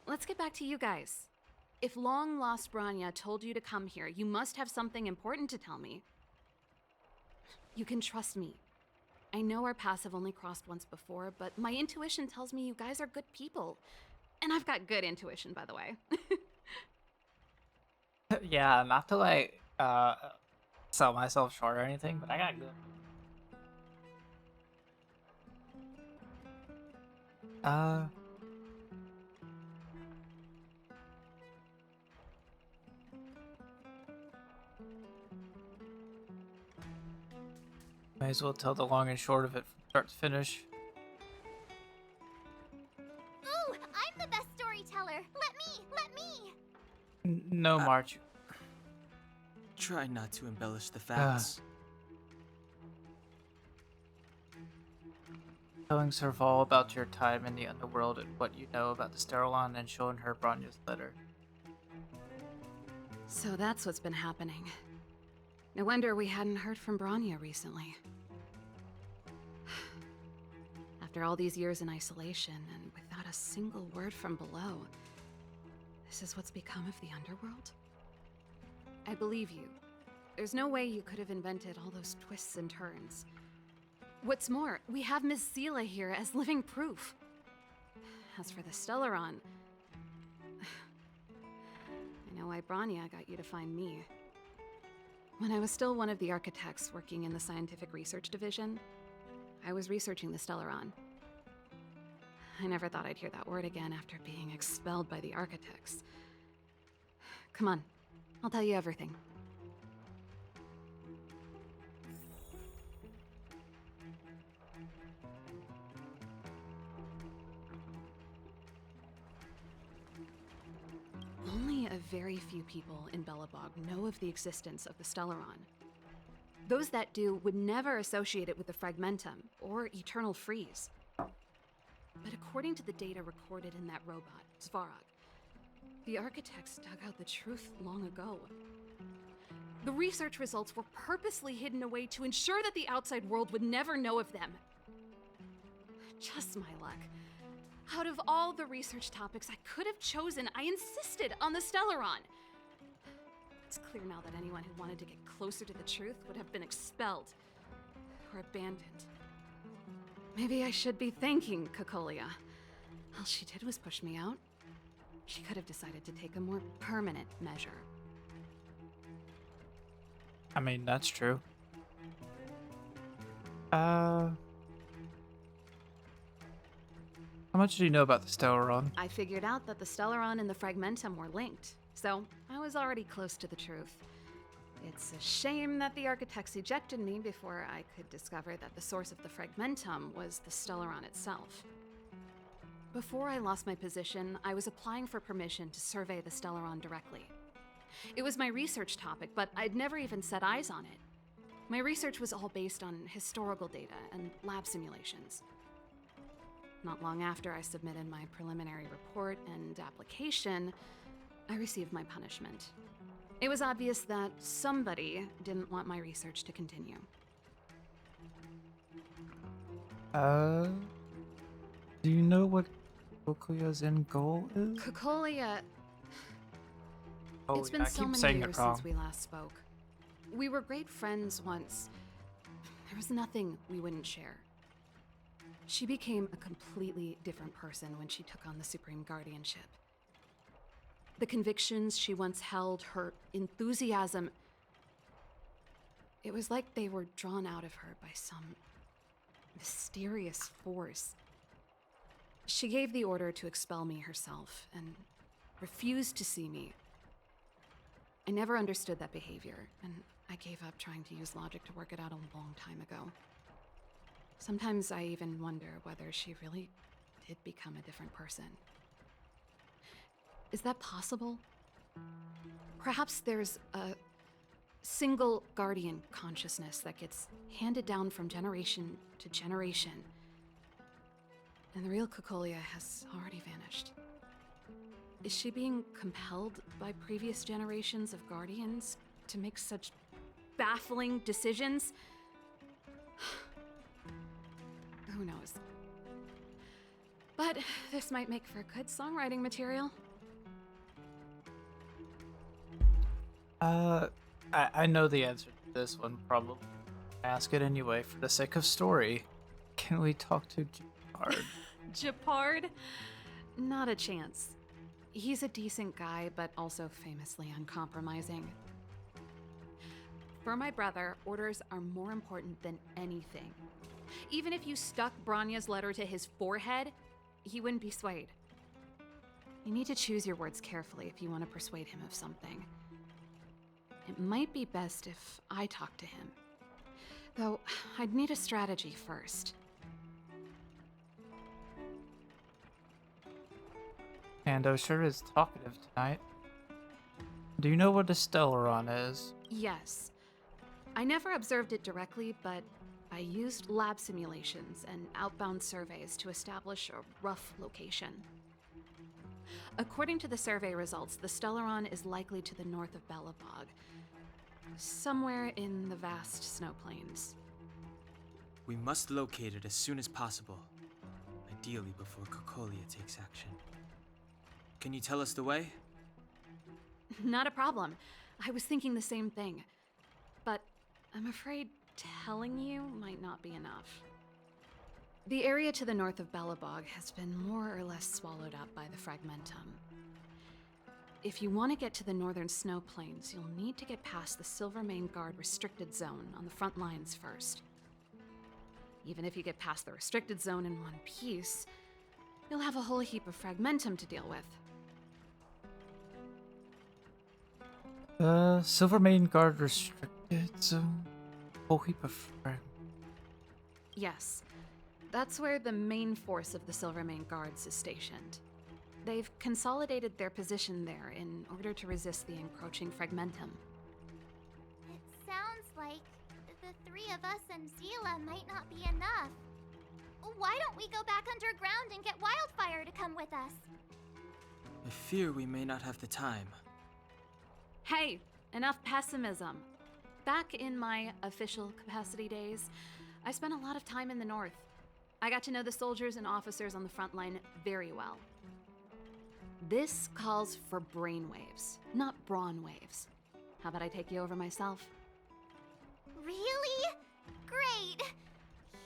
Let's get back to you guys. If long-lost Branya told you to come here, you must have something important to tell me. You can trust me. I know our paths have only crossed once before, but my intuition tells me you guys are good people. And I've got good intuition, by the way. Yeah, not to like sell myself short or anything, but I got good. Might as well tell the long and short of it from start to finish. Ooh, I'm the best storyteller. Let me. No, March. Try not to embellish the facts. Telling Serval about your time in the underworld and what you know about the Sterilon and showing her Branya's letter. So that's what's been happening. No wonder we hadn't heard from Branya recently. After all these years in isolation and without a single word from below, this is what's become of the underworld? I believe you. There's no way you could have invented all those twists and turns. What's more, we have Miss Seela here as living proof. As for the Stellaron, I know why Branya got you to find me. When I was still one of the Architects working in the Scientific Research Division, I was researching the Stellaron. I never thought I'd hear that word again after being expelled by the Architects. Come on, I'll tell you everything. Only a very few people in Belobog know of the existence of the Stellaron. Those that do would never associate it with the Fragmentum or Eternal Freeze. But according to the data recorded in that robot, Svarog, the Architects dug out the truth long ago. The research results were purposely hidden away to ensure that the outside world would never know of them. Just my luck. Out of all the research topics I could have chosen, I insisted on the Stellaron. It's clear now that anyone who wanted to get closer to the truth would have been expelled or abandoned. Maybe I should be thanking Kokolia. All she did was push me out. She could have decided to take a more permanent measure. I mean, that's true. How much do you know about the Stellaron? I figured out that the Stellaron and the Fragmentum were linked, so I was already close to the truth. It's a shame that the Architects ejected me before I could discover that the source of the Fragmentum was the Stellaron itself. Before I lost my position, I was applying for permission to survey the Stellaron directly. It was my research topic, but I'd never even set eyes on it. My research was all based on historical data and lab simulations. not long after I submitted my preliminary report and application, I received my punishment. It was obvious that somebody didn't want my research to continue. Do you know what Kokolia's end goal is? Kokolia... Oh, It's yeah, been I so keep many saying years it wrong. since we last spoke. We were great friends once. There was nothing we wouldn't share. She became a completely different person when she took on the Supreme Guardianship. The convictions she once held, her enthusiasm, it was like they were drawn out of her by some mysterious force. She gave the order to expel me herself and refused to see me. I never understood that behavior, and I gave up trying to use logic to work it out a long time ago. Sometimes I even wonder whether she really did become a different person. Is that possible? Perhaps there's a single guardian consciousness that gets handed down from generation to generation, and the real Kokolia has already vanished. Is she being compelled by previous generations of guardians to make such baffling decisions? Who knows? But this might make for good songwriting material. I know the answer to this one, probably. Ask it anyway, for the sake of story. Can we talk to Jard? Japard? Not a chance. He's a decent guy, but also famously uncompromising. For my brother, orders are more important than anything. Even if you stuck Bronya's letter to his forehead, he wouldn't be swayed. You need to choose your words carefully if you want to persuade him of something. It might be best if I talk to him. Though, I'd need a strategy first. Ando sure is talkative tonight. Do you know what a Stellaron is? Yes. I never observed it directly, but I used lab simulations and outbound surveys to establish a rough location. According to the survey results, the Stellaron is likely to the north of Belobog, somewhere in the vast snow plains. We must locate it as soon as possible, ideally before Kokolia takes action. Can you tell us the way? Not a problem. I was thinking the same thing. But I'm afraid telling you might not be enough. The area to the north of Belobog has been more or less swallowed up by the Fragmentum. If you want to get to the northern snow plains, you'll need to get past the Silvermane Guard restricted zone on the front lines first. Even if you get past the restricted zone in one piece, you'll have a whole heap of Fragmentum to deal with. Silvermane Guard restricted zone? Whole heap of frag. Yes, that's where the main force of the Silvermane Guards is stationed. They've consolidated their position there in order to resist the encroaching Fragmentum. It sounds like the three of us and Zila might not be enough. Why don't we go back underground and get Wildfire to come with us? I fear we may not have the time. Hey, enough pessimism. Back in my official capacity days, I spent a lot of time in the north. I got to know the soldiers and officers on the front line very well. This calls for brainwaves, not brawn waves. How about I take you over myself? Really? Great!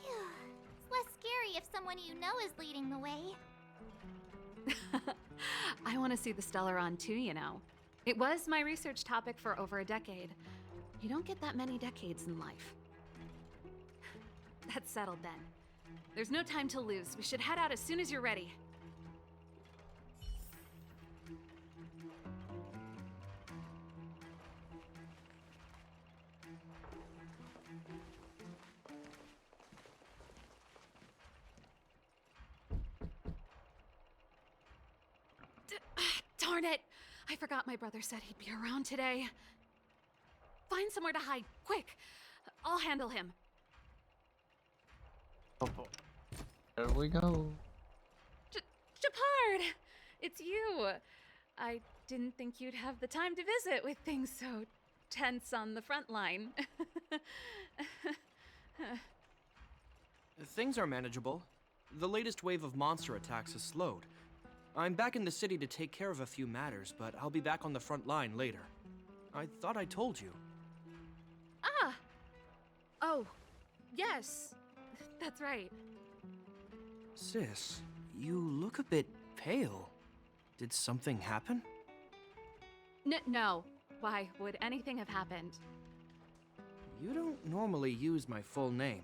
Phew. It's less scary if someone you know is leading the way. I want to see the Stellaron too, you know. It was my research topic for over a decade. You don't get that many decades in life. That's settled then. There's no time to lose. We should head out as soon as you're ready. Darn it! I forgot my brother said he'd be around today. Find somewhere to hide, quick! I'll handle him. Oh boy. There we go. Japard! It's you! I didn't think you'd have the time to visit with things so tense on the front line. Things are manageable. The latest wave of monster attacks has slowed. I'm back in the city to take care of a few matters, but I'll be back on the front line later. I thought I told you. Ah! Oh, yes. That's right. Sis, you look a bit pale. Did something happen? No. Why would anything have happened? You don't normally use my full name.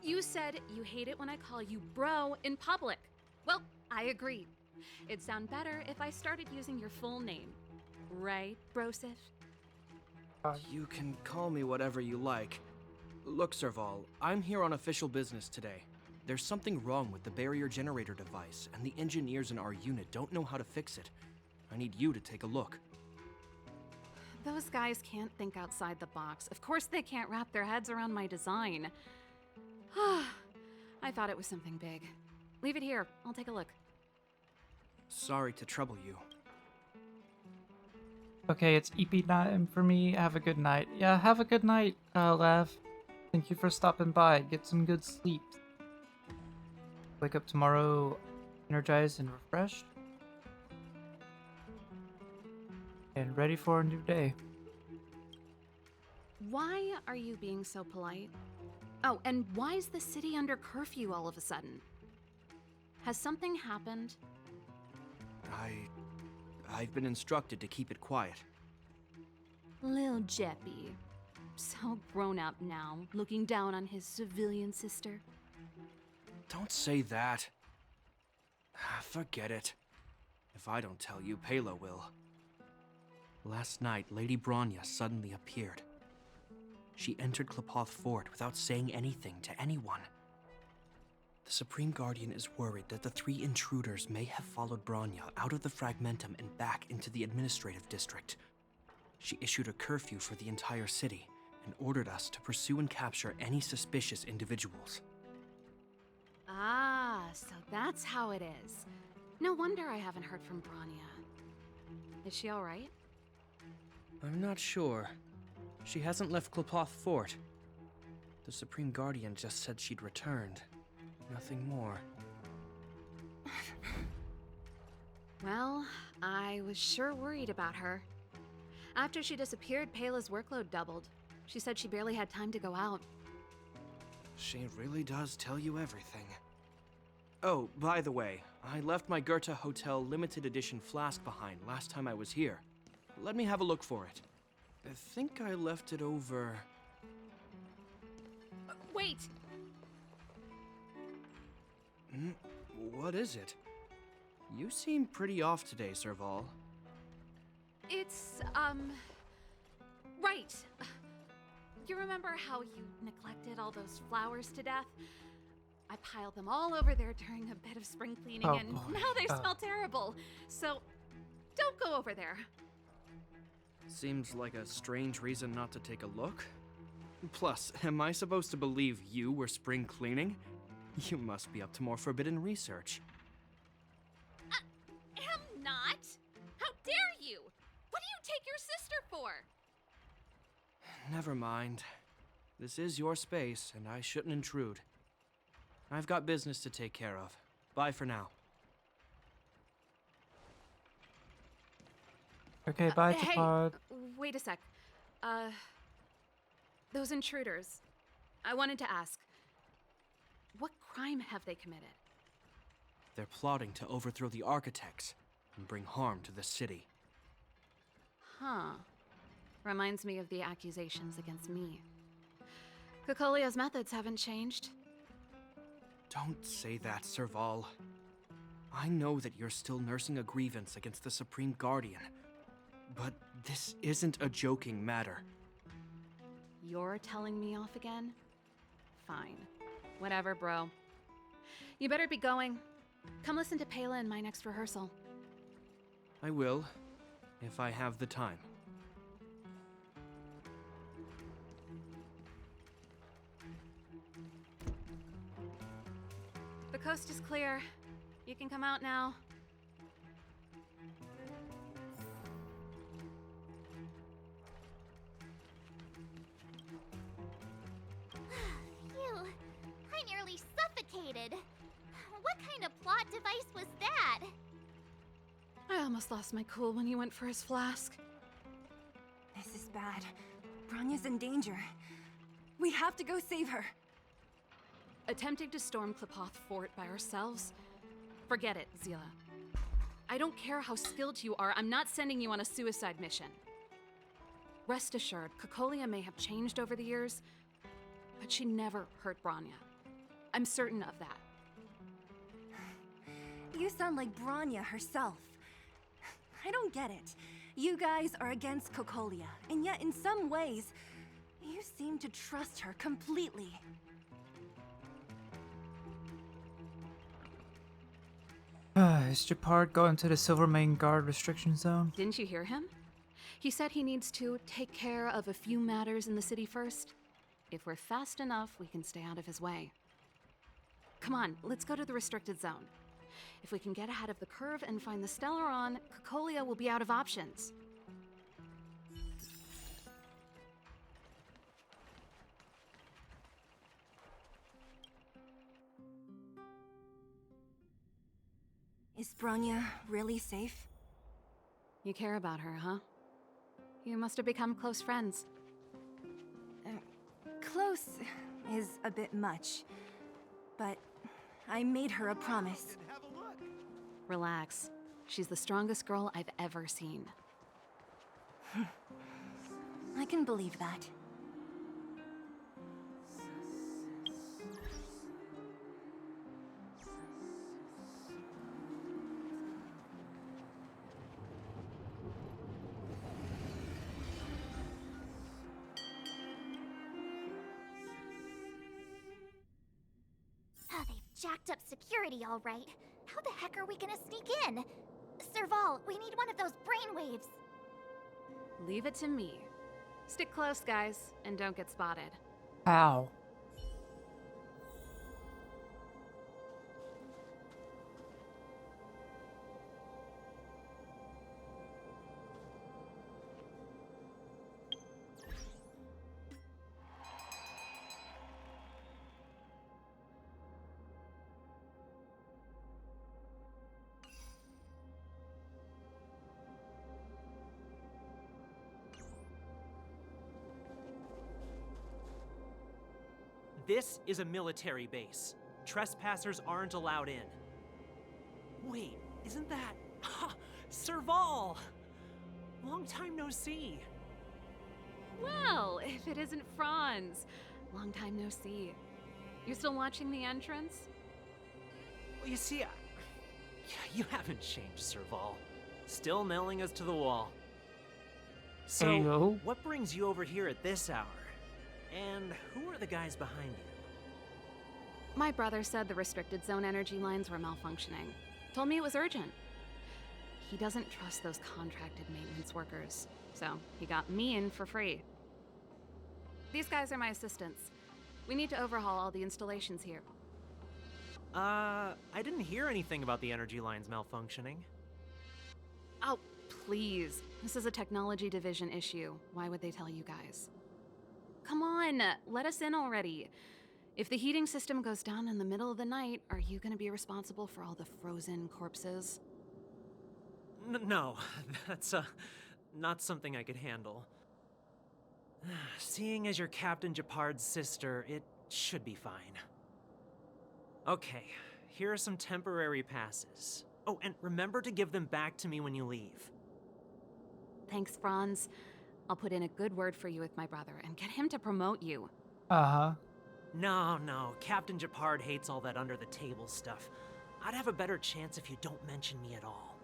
You said you hate it when I call you bro in public. Well, I agree. It'd sound better if I started using your full name. Right, Brosif? You can call me whatever you like. Look, Serval, I'm here on official business today. There's something wrong with the barrier generator device, and the engineers in our unit don't know how to fix it. I need you to take a look. Those guys can't think outside the box. Of course they can't wrap their heads around my design. I thought it was something big. Leave it here. I'll take a look. Sorry to trouble you. Okay, it's EP time for me. Have a good night. Yeah, have a good night, Lav. Thank you for stopping by. Get some good sleep. Wake up tomorrow energized and refreshed. And ready for a new day. Why are you being so polite? Oh, and why is the city under curfew all of a sudden? Has something happened? I've been instructed to keep it quiet. Lil Jeppy. So grown up now, looking down on his civilian sister. Don't say that. Forget it. If I don't tell you, Pela will. Last night, Lady Bronya suddenly appeared. She entered Klapoth Fort without saying anything to anyone. The Supreme Guardian is worried that the 3 intruders may have followed Bronya out of the Fragmentum and back into the administrative district. She issued a curfew for the entire city and ordered us to pursue and capture any suspicious individuals. Ah, so that's how it is. No wonder I haven't heard from Bronya. Is she alright? I'm not sure. She hasn't left Klapoth Fort. The Supreme Guardian just said she'd returned. Nothing more. Well, I was sure worried about her. After she disappeared, Pela's workload doubled. She said she barely had time to go out. She really does tell you everything. Oh, by the way, I left my Goethe Hotel limited edition flask behind last time I was here. Let me have a look for it. I think I left it over... Wait! What is it? You seem pretty off today, Serval. It's, right. You remember how you neglected all those flowers to death? I piled them all over there during a bit of spring cleaning, and now they smell terrible. So, don't go over there. Seems like a strange reason not to take a look. Plus, am I supposed to believe you were spring cleaning? You must be up to more forbidden research. Am not? How dare you? What do you take your sister for? Never mind. This is your space, and I shouldn't intrude. I've got business to take care of. Bye for now. Okay, bye, Hey, Tapad. wait a sec. Those intruders. I wanted to ask, what crime have they committed? They're plotting to overthrow the architects and bring harm to the city. Huh. Reminds me of the accusations against me. Kokolia's methods haven't changed. Don't say that, Serval. I know that you're still nursing a grievance against the Supreme Guardian, but this isn't a joking matter. You're telling me off again? Fine. Whatever, bro. You better be going. Come listen to Pela in my next rehearsal. I will, if I have the time. The coast is clear. You can come out now. Phew, I nearly suffocated. What kind of plot device was that? I almost lost my cool when he went for his flask. This is bad. Bronya's in danger. We have to go save her. Attempting to storm Klipoth Fort by ourselves? Forget it, Zila. I don't care how skilled you are, I'm not sending you on a suicide mission. Rest assured, Cocolia may have changed over the years, but she never hurt Bronya. I'm certain of that. You sound like Bronya herself. I don't get it. You guys are against Cocolia, and yet in some ways, you seem to trust her completely. Is Japard going to the Silvermane Guard restriction zone? Didn't you hear him? He said he needs to take care of a few matters in the city first. If we're fast enough, we can stay out of his way. Come on, let's go to the restricted zone. If we can get ahead of the curve and find the Stellaron, Cocolia will be out of options. Is Bronya really safe? You care about her, huh? You must have become close friends. Close is a bit much, but I made her a promise. Relax. She's the strongest girl I've ever seen. I can believe that. Oh, they've jacked up security all right. How the heck are we gonna sneak in? Serval, we need one of those brainwaves. Leave it to me. Stick close, guys, and don't get spotted. Ow. This is a military base. Trespassers aren't allowed in. Wait, isn't that... Serval! Long time no see. Well, if it isn't Franz. Long time no see. You still watching the entrance? Well, you see, you haven't changed, Serval. Still nailing us to the wall. So, Heyo. what brings you over here at this hour? And who are the guys behind you? My brother said the restricted zone energy lines were malfunctioning. Told me it was urgent. He doesn't trust those contracted maintenance workers, so he got me in for free. These guys are my assistants. We need to overhaul all the installations here. I didn't hear anything about the energy lines malfunctioning. Oh, please. This is a technology division issue. Why would they tell you guys? Come on, let us in already. If the heating system goes down in the middle of the night, are you gonna be responsible for all the frozen corpses? No, that's not something I could handle. Seeing as you're Captain Japard's sister, it should be fine. Okay, here are some temporary passes. Oh, and remember to give them back to me when you leave. Thanks, Franz. I'll put in a good word for you with my brother and get him to promote you. Uh-huh. No, Captain Japard hates all that under-the-table stuff. I'd have a better chance if you don't mention me at all.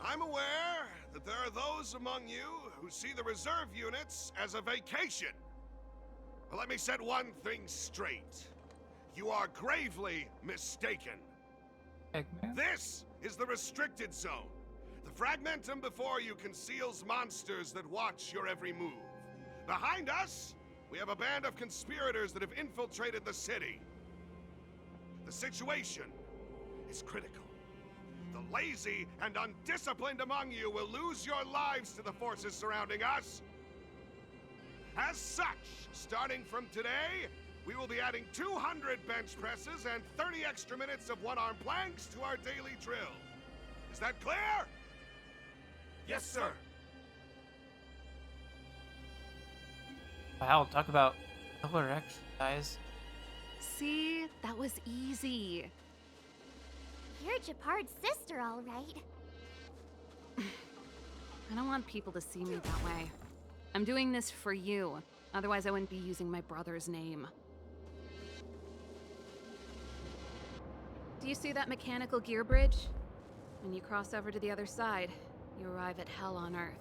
I'm aware that there are those among you who see the reserve units as a vacation. But let me set one thing straight. You are gravely mistaken. Eggman? This is the restricted zone. The fragmentum before you conceals monsters that watch your every move. Behind us, we have a band of conspirators that have infiltrated the city. The situation is critical. The lazy and undisciplined among you will lose your lives to the forces surrounding us. As such, starting from today, we will be adding 200 bench presses and 30 extra minutes of one-arm planks to our daily drill. Is that clear? Yes, sir. Wow, talk about killer exercise. See? That was easy. You're Japard's sister, all right. I don't want people to see me that way. I'm doing this for you. Otherwise, I wouldn't be using my brother's name. Do you see that mechanical gear bridge? When you cross over to the other side, you arrive at Hell on Earth.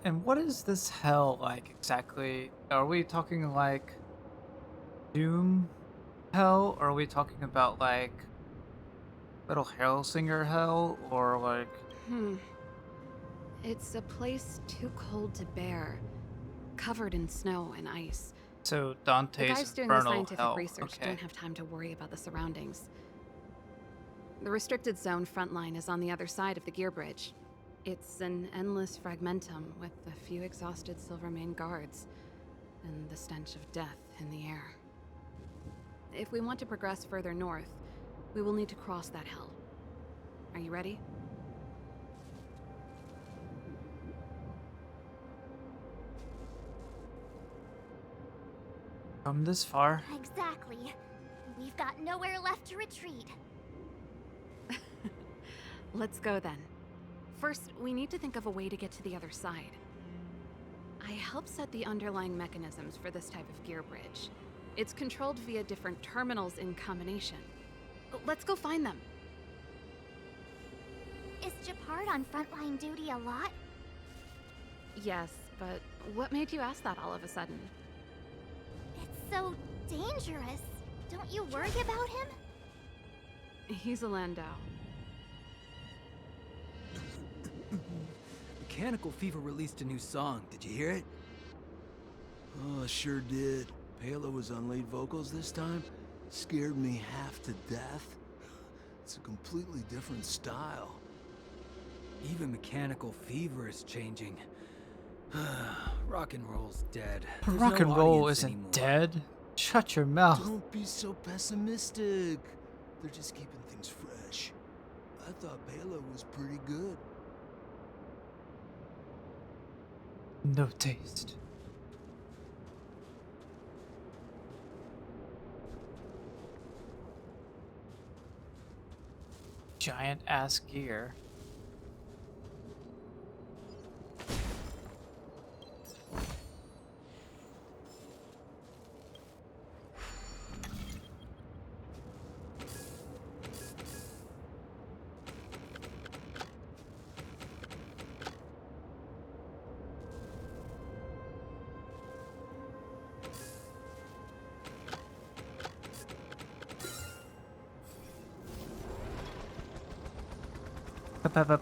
And what is this hell like exactly? Are we talking like Doom hell? Or are we talking about like Little Hellsinger hell? Or like... It's a place too cold to bear, covered in snow and ice. So The Dante's guys doing the Infernal scientific hell. research Okay. don't have time to worry about the surroundings. The restricted zone front line is on the other side of the gear bridge. It's an endless fragmentum with a few exhausted Silvermane guards and the stench of death in the air. If we want to progress further north, we will need to cross that hell. Are you ready? Come this far? Exactly. We've got nowhere left to retreat. Let's go then. First, we need to think of a way to get to the other side. I helped set the underlying mechanisms for this type of gear bridge. It's controlled via different terminals in combination. Let's go find them. Is Japard on frontline duty a lot? Yes, but what made you ask that all of a sudden? It's so dangerous. Don't you worry about him? He's a Landau. Mechanical Fever released a new song. Did you hear it? Oh, I sure did. Palo was on lead vocals this time. Scared me half to death. It's a completely different style. Even Mechanical Fever is changing. Rock and roll's dead. There's Rock no and roll audience isn't anymore. dead. Shut your mouth. Don't be so pessimistic. They're just keeping things fresh. I thought Palo was pretty good. No taste. Giant ass gear.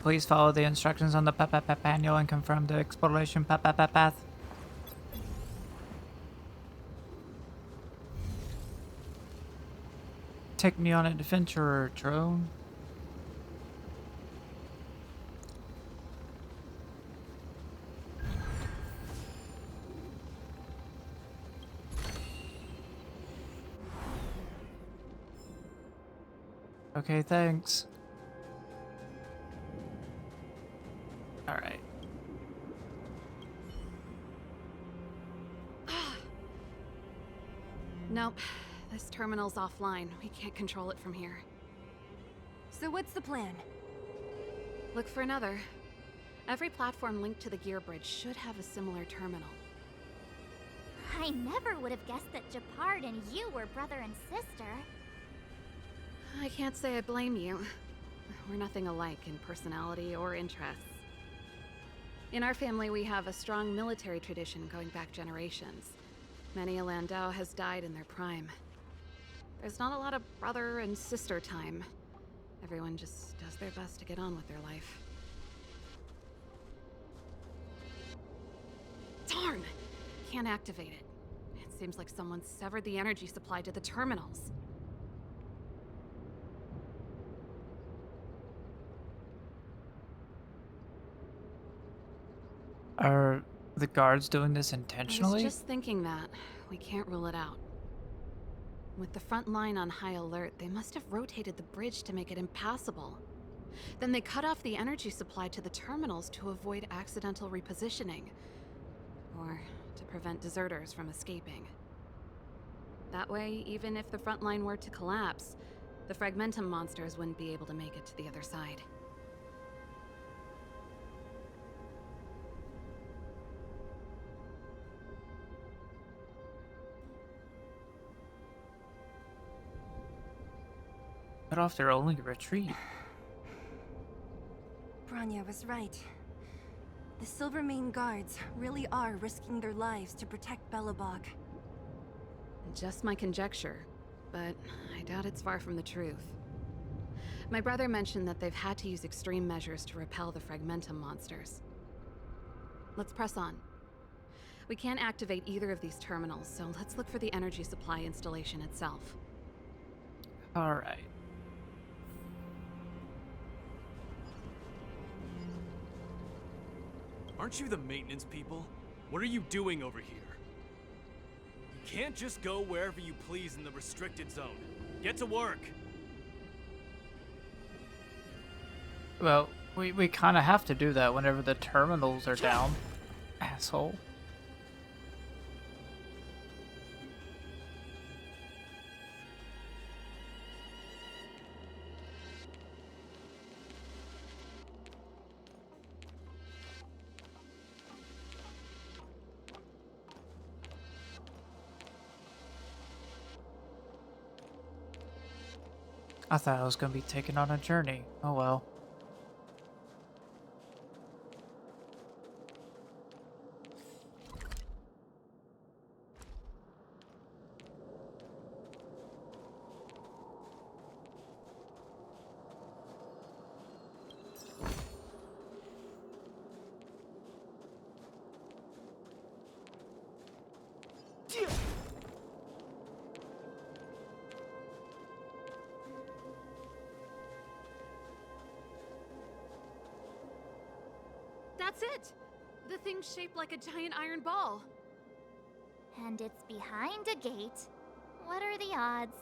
Please follow the instructions on the manual and confirm the exploration path. Take me on an adventure, drone. Okay, thanks. Alright. Nope. This terminal's offline. We can't control it from here. So what's the plan? Look for another. Every platform linked to the gear bridge should have a similar terminal. I never would have guessed that Japard and you were brother and sister. I can't say I blame you. We're nothing alike in personality or interests. In our family, we have a strong military tradition going back generations. Many a Landau has died in their prime. There's not a lot of brother and sister time. Everyone just does their best to get on with their life. Darn! Can't activate it. It seems like someone severed the energy supply to the terminals. Are the guards doing this I intentionally? was just thinking that. We can't rule it out. With the front line on high alert, they must have rotated the bridge to make it impassable. Then they cut off the energy supply to the terminals to avoid accidental repositioning. Or to prevent deserters from escaping. That way, even if the front line were to collapse, the Fragmentum monsters wouldn't be able to make it to the other side. Cut off their only retreat. Bronya was right. The Silvermane guards really are risking their lives to protect Belobog. Just my conjecture, but I doubt it's far from the truth. My brother mentioned that they've had to use extreme measures to repel the Fragmentum monsters. Let's press on. We can't activate either of these terminals, so let's look for the energy supply installation itself. Alright. Aren't you the maintenance people? What are you doing over here? You can't just go wherever you please in the restricted zone. Get to work! Well, we kind of have to do that whenever the terminals are down. Asshole. I thought I was going to be taken on a journey. Oh well. That's it! The thing's shaped like a giant iron ball. And it's behind a gate. What are the odds?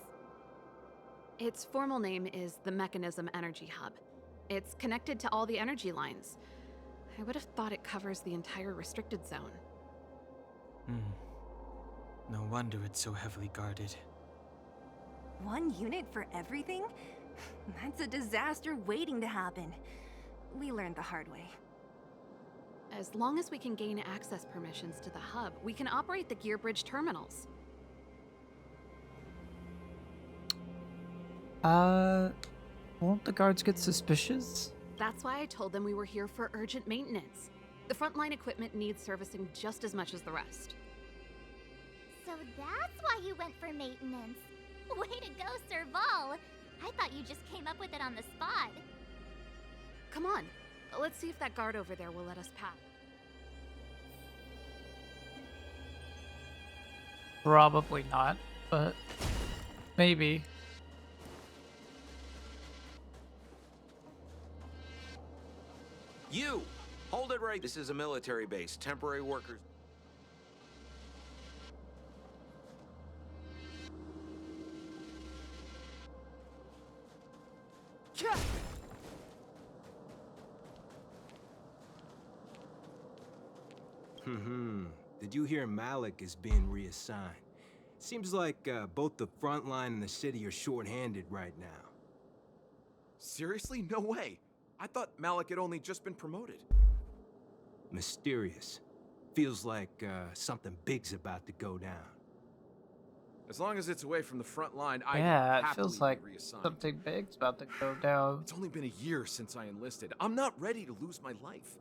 Its formal name is the Mechanism Energy Hub. It's connected to all the energy lines. I would have thought it covers the entire restricted zone. No wonder it's so heavily guarded. One unit for everything? That's a disaster waiting to happen. We learned the hard way. As long as we can gain access permissions to the hub, we can operate the gear bridge terminals. Won't the guards get suspicious? That's why I told them we were here for urgent maintenance. The frontline equipment needs servicing just as much as the rest. So that's why you went for maintenance. Way to go, Serval! I thought you just came up with it on the spot. Come on, let's see if that guard over there will let us pass. Probably not, but maybe. You! Hold it right. This is a military base. Temporary workers. Did you hear Malik is being reassigned? Seems like both the front line and the city are short-handed right now. Seriously? No way. I thought Malik had only just been promoted. Mysterious. Feels like something big's about to go down. As long as it's away from the front line, Yeah, I'd it happily feels like be reassigned. something big's about to go down. It's only been a year since I enlisted. I'm not ready to lose my life.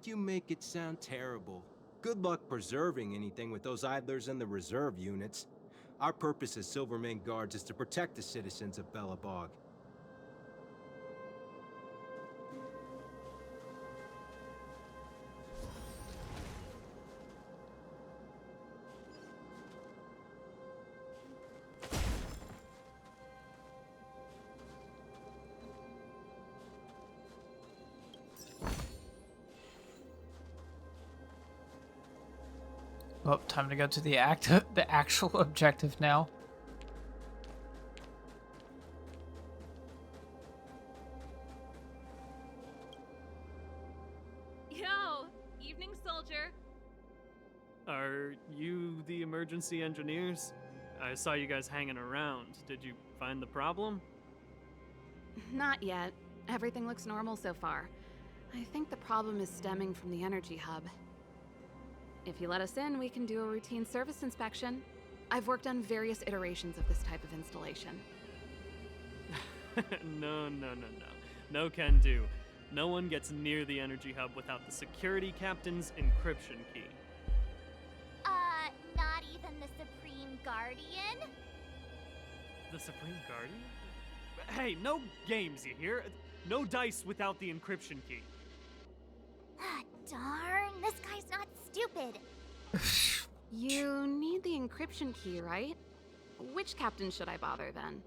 You make it sound terrible. Good luck preserving anything with those idlers in the reserve units. Our purpose as Silvermane Guards is to protect the citizens of Belobog. Well, time to go to the the actual objective now. Yo, evening, soldier. Are you the emergency engineers? I saw you guys hanging around. Did you find the problem? Not yet. Everything looks normal so far. I think the problem is stemming from the energy hub. If you let us in, we can do a routine service inspection. I've worked on various iterations of this type of installation. No. No can do. No one gets near the energy hub without the security captain's encryption key. Not even the Supreme Guardian? The Supreme Guardian? Hey, no games, you hear? No dice without the encryption key. Ah, darn, this guy's not stupid. You need the encryption key, right? Which captain should I bother then?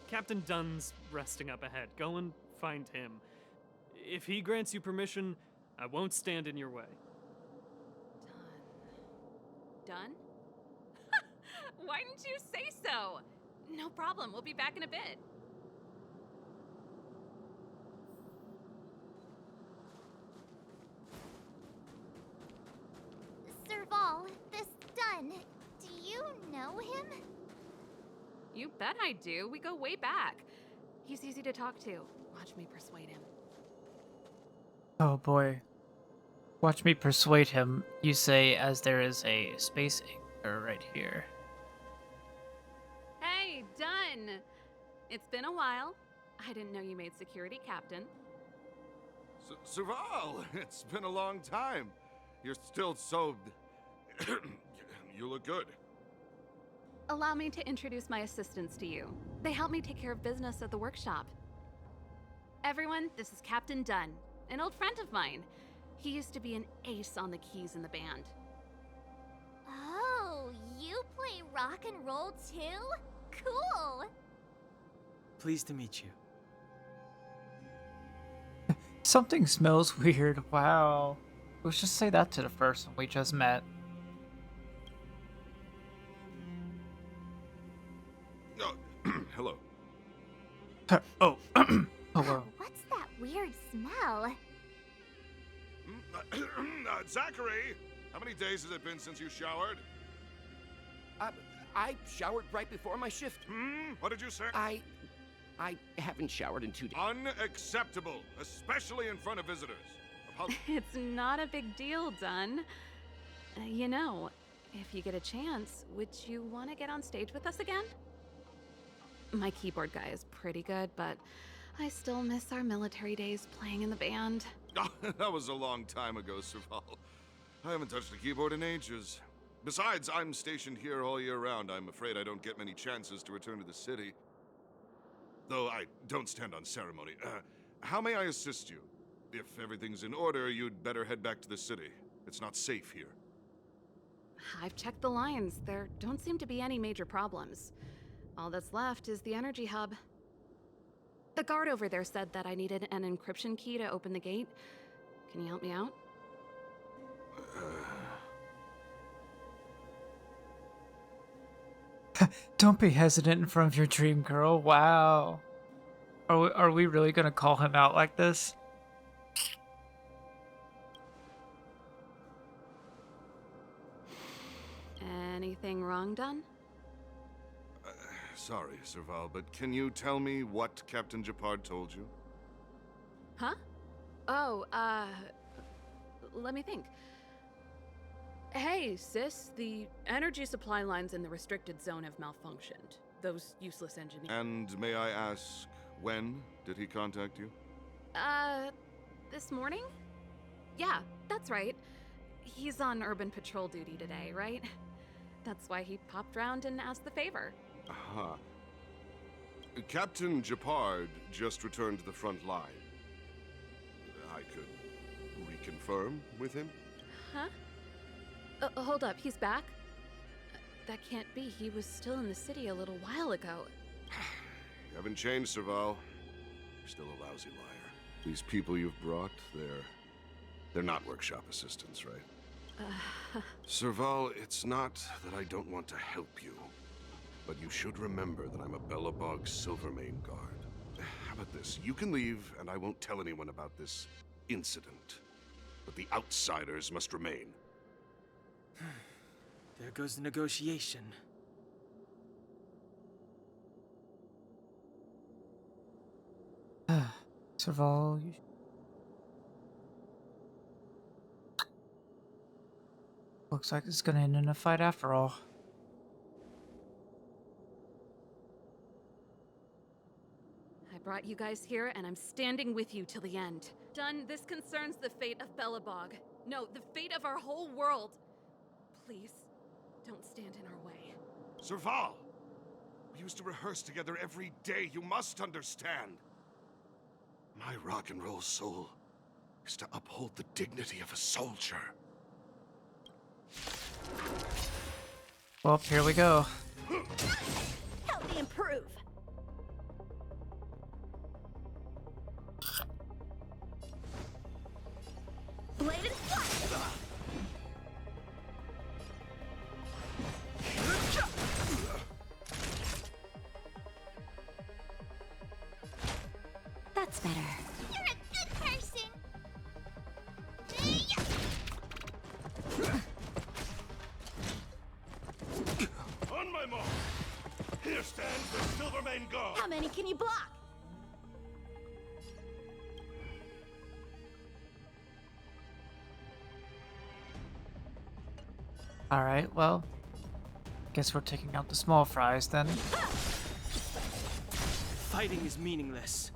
Captain Dunn's resting up ahead. Go and find him. If he grants you permission, I won't stand in your way. Done? Why didn't you say so? No problem, we'll be back in a bit. Serval, this Dunn, do you know him? You bet I do. We go way back. He's easy to talk to. Watch me persuade him. Oh boy. Watch me persuade him, you say, as there is a space anchor right here. Hey, Dunn! It's been a while. I didn't know you made security captain. Serval, it's been a long time. You're still so... You look good. Allow me to introduce my assistants to you. They help me take care of business at the workshop. Everyone, this is Captain Dunn, an old friend of mine. He used to be an ace on the keys in the band. Oh, you play rock and roll too? Cool! Pleased to meet you. Something smells weird. Wow. Let's just say that to the person we just met. Hello. Oh. Hello. What's that weird smell? Zachary, how many days has it been since you showered? I showered right before my shift. What did you say? I haven't showered in 2 days. Unacceptable, especially in front of visitors. It's not a big deal, Dunn. You know, if you get a chance, would you want to get on stage with us again? My keyboard guy is pretty good, but I still miss our military days playing in the band. That was a long time ago, Serval. I haven't touched a keyboard in ages. Besides, I'm stationed here all year round. I'm afraid I don't get many chances to return to the city. Though I don't stand on ceremony. How may I assist you? If everything's in order, you'd better head back to the city. It's not safe here. I've checked the lines. There don't seem to be any major problems. All that's left is the energy hub. The guard over there said that I needed an encryption key to open the gate. Can you help me out? Don't be hesitant in front of your dream girl. Wow. Are we really gonna call him out like this? Anything wrong, Dunn? Sorry, Serval, but can you tell me what Captain Japard told you? Huh? Oh, let me think. Hey, sis, the energy supply lines in the restricted zone have malfunctioned. Those useless engineers. And may I ask, when did he contact you? This morning? Yeah, that's right. He's on urban patrol duty today, right? That's why he popped round and asked the favor. Aha. Captain Japard just returned to the front line. I could reconfirm with him? Huh? Hold up, he's back? That can't be. He was still in the city a little while ago. You haven't changed, Serval. You're still a lousy liar. These people you've brought, they're not workshop assistants, right? Serval, it's not that I don't want to help you, but you should remember that I'm a Belobog Silvermane guard. How about this? You can leave, and I won't tell anyone about this incident. But the outsiders must remain. There goes the negotiation. Serval, you... Looks like it's gonna end in a fight after all. I brought you guys here, and I'm standing with you till the end. Done. This concerns the fate of Belobog. No, the fate of our whole world. Please, don't stand in our way. Serval! We used to rehearse together every day, you must understand. My rock and roll soul is to uphold the dignity of a soldier. Well, here we go. Help me improve. Bladed flash. That's better. You're a good person. On my mark! Here stands the Silvermane Guard! How many can you block? Alright, well, guess we're taking out the small fries then. Fighting is meaningless.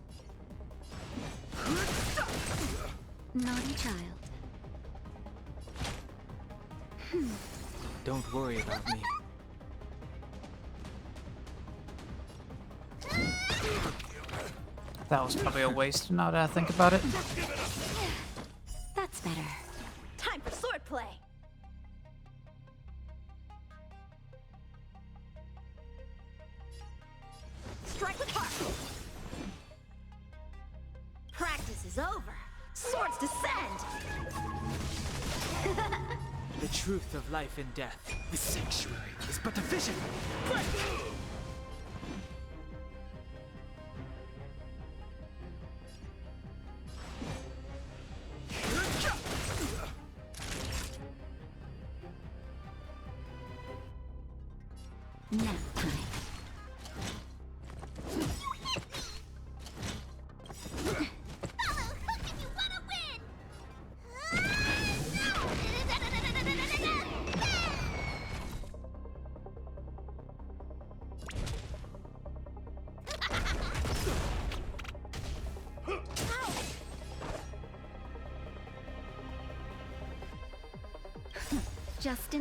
Naughty child. Don't worry about me. That was probably a waste now that I think about it. That's better. Time for swordplay. Strike with heart. Practice is over. Swords descend. The truth of life and death, the sanctuary, is but a vision. Break! Nap time.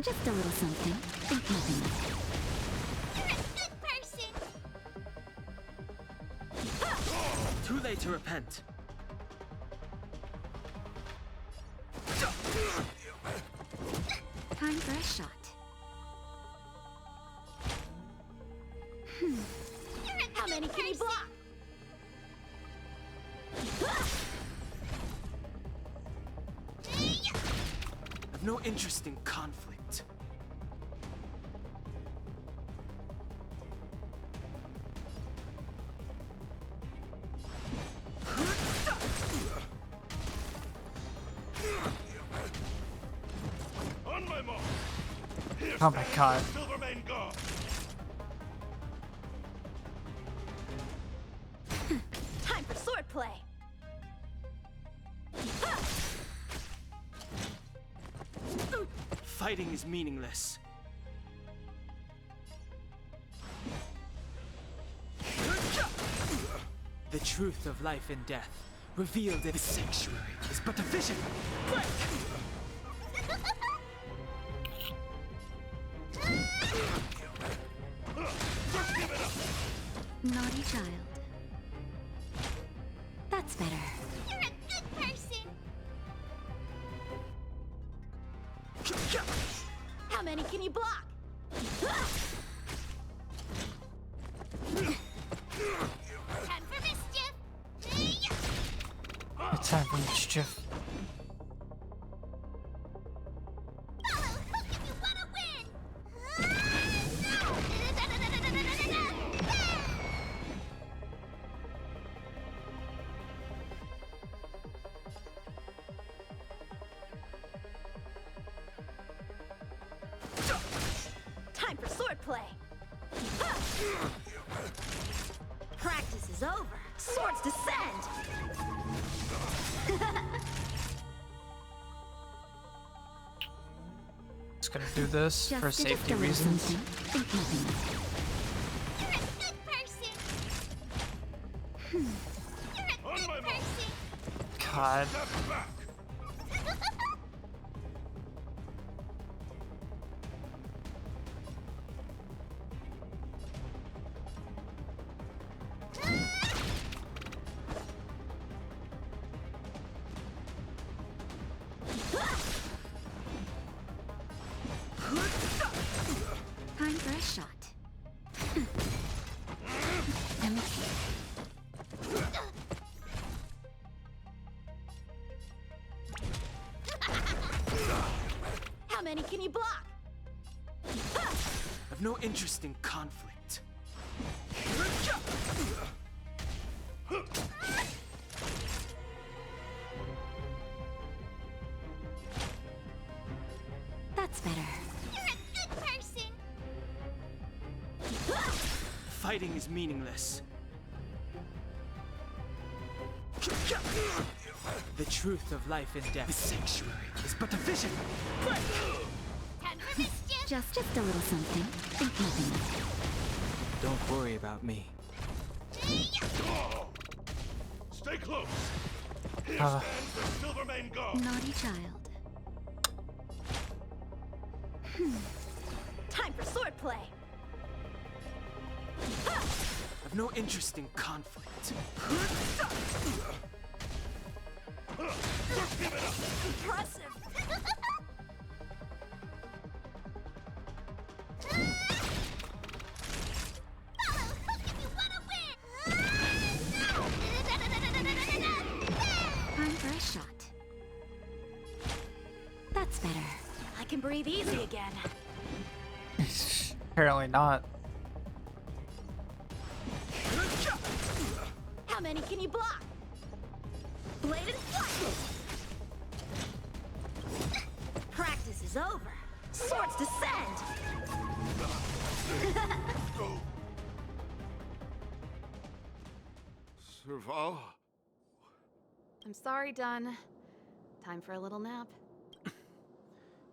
Just a little something. Think nothing of it. Too late to repent. Time for a shot. How many can you block? I've no interest in conflict. On my mark! Here Oh my god. stands the Silvermane Guard! Time for swordplay. Fighting is meaningless. The truth of life and death, revealed in the sanctuary is but a vision. Break! Naughty child. That's better. You're a good person. How many can you block? Time for mischief. It's time for mischief. Follow hook if you wanna win. Time for swordplay. Practice is over. Swords descend. Just gonna do this Just for to safety just a little reasons. something. Think nothing. You're a good person. You're a good person. God. Time for a shot. How many can you block? I've no interest in conflict. That's better. You're a good person. Fighting is meaningless. The truth of life and death. The sanctuary is but a vision. Time for mischief. Just a little something. Think nothing. Don't worry about me. Stay close. Here Uh. stands the Silvermane Guard. Naughty child. Time for swordplay. I've no interest in conflict. Impressive. Follow hook if you wanna win. Time for a shot. That's better. I can breathe easy again. Apparently not. How many can you block? Bladed flash. Practice is over. Swords descend. Serval? I'm sorry, Dunn. Time for a little nap.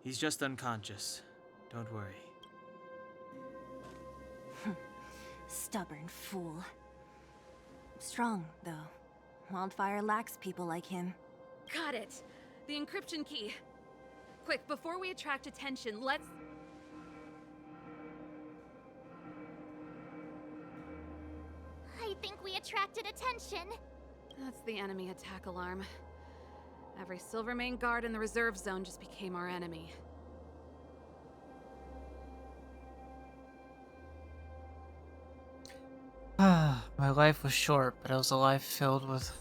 He's just unconscious. Don't worry. Stubborn fool. Strong, though. Wildfire lacks people like him. Got it. The encryption key. Quick, before we attract attention, let's... I think we attracted attention. That's the enemy attack alarm. Every Silvermane guard in the reserve zone just became our enemy. My life was short, but it was a life filled with...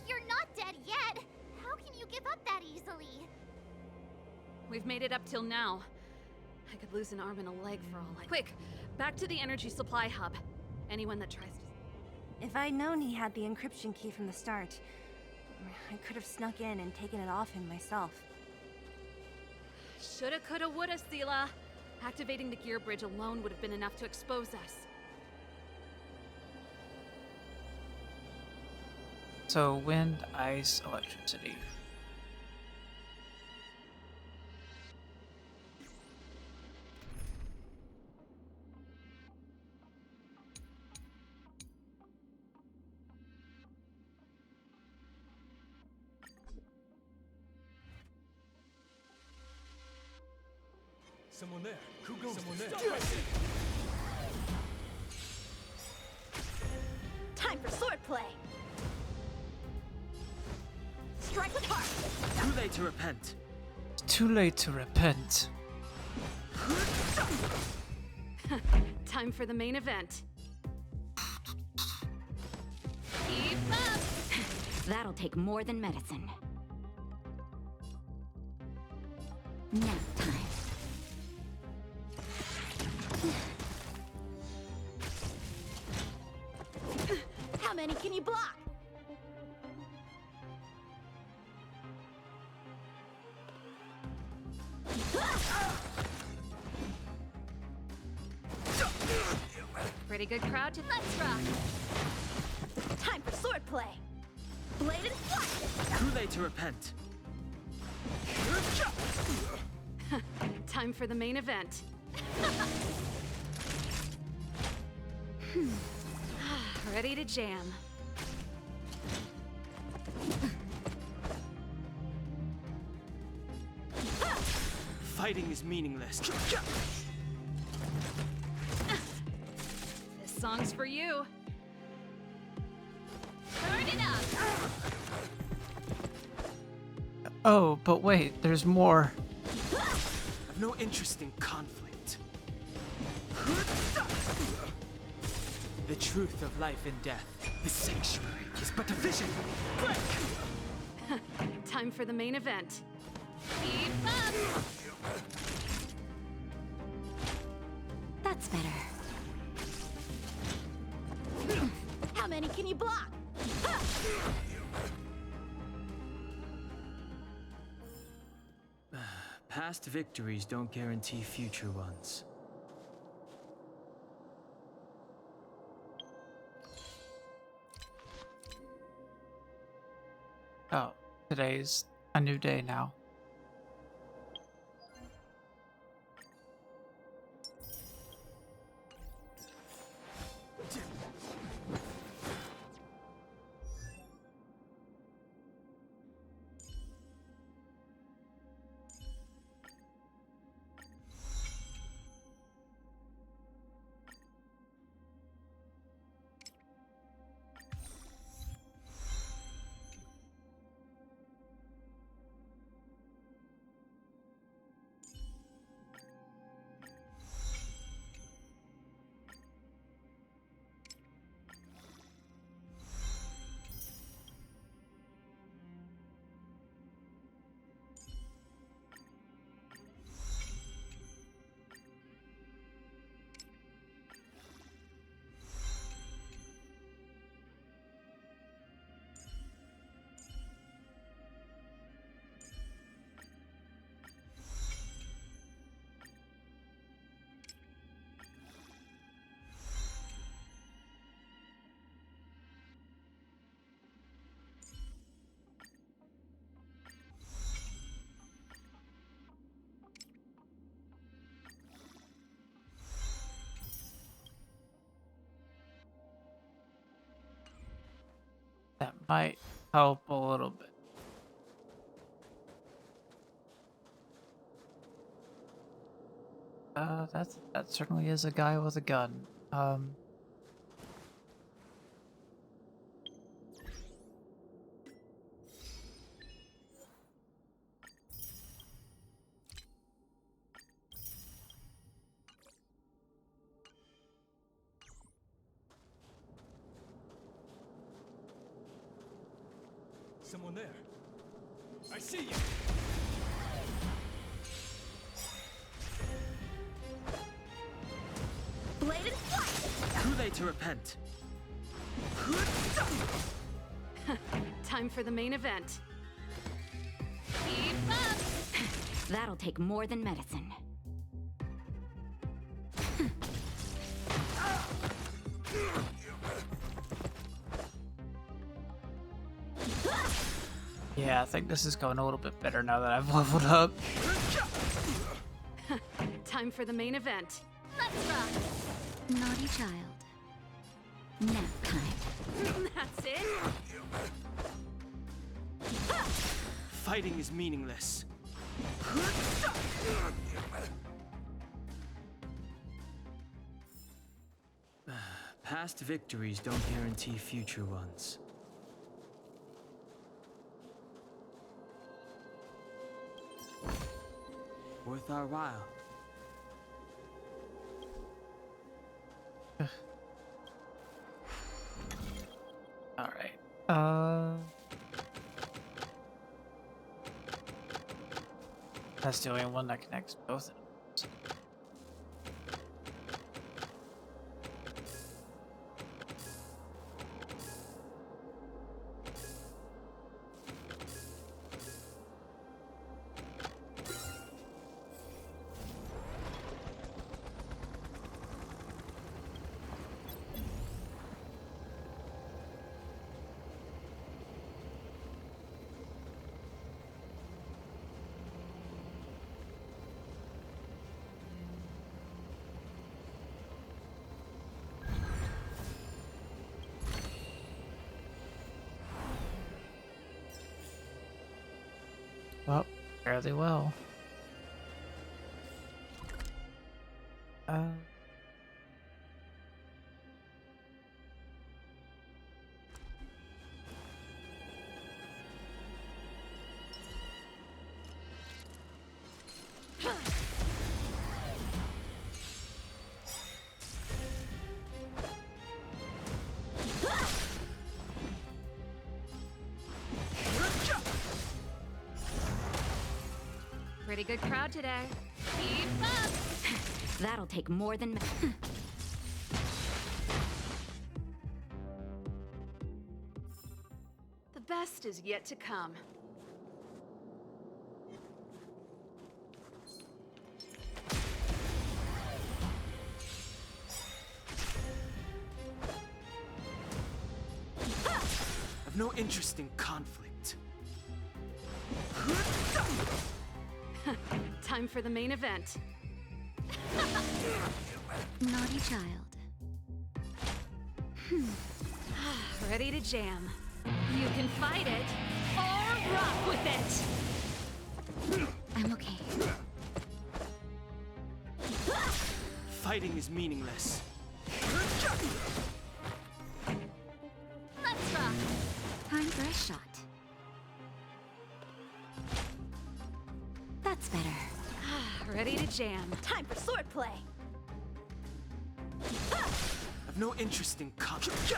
You're not dead yet. How can you give up that easily? We've made it up till now. I could lose an arm and a leg for all I... Quick, back to the energy supply hub. Anyone that tries to... If I'd known he had the encryption key from the start, I could have snuck in and taken it off him myself. Shoulda, coulda, woulda, Sela. Activating the gear bridge alone would have been enough to expose us. So, wind, ice, electricity. Someone there. Who goes? Someone there. Time for swordplay. Strike with heart. Too late to repent. Too late to repent. Time for the main event. Keep up! That'll take more than medicine. Nap time. How many can you block? Pretty good crowd to Let's rock. Time for swordplay. Blade and flash. Too late to repent. Time for the main event. Ready to jam. Fighting is meaningless. This song's for you. Turn it up. Oh, but wait, there's more. I've no interest in conflict. The truth of life and death. The sanctuary is but a vision. Break! Time for the main event. Keep up. That's better. How many can you block? Past victories don't guarantee future ones. Oh, today's a new day now. That might help a little bit. That certainly is a guy with a gun. Someone there. I see you. Blade and flash. Too late to repent. Time for the main event. Keep up. That'll take more than medicine. Yeah, I think this is going a little bit better now that I've leveled up. Time for the main event. Let's rock. Naughty child. Nap time. That's it. Fighting is meaningless. Past victories don't guarantee future ones. Worth our while. All right. That's the only one that connects both of them. Well, fairly well. Pretty good crowd today. Keep up! That'll take more than The best is yet to come. I've no interest in conflict. Time for the main event. Naughty child. Ready to jam. You can fight it or rock with it. I'm okay. Fighting is meaningless. Let's rock. Time for a shot. That's better. Ready to jam. Time for swordplay. I've no interest in conflict.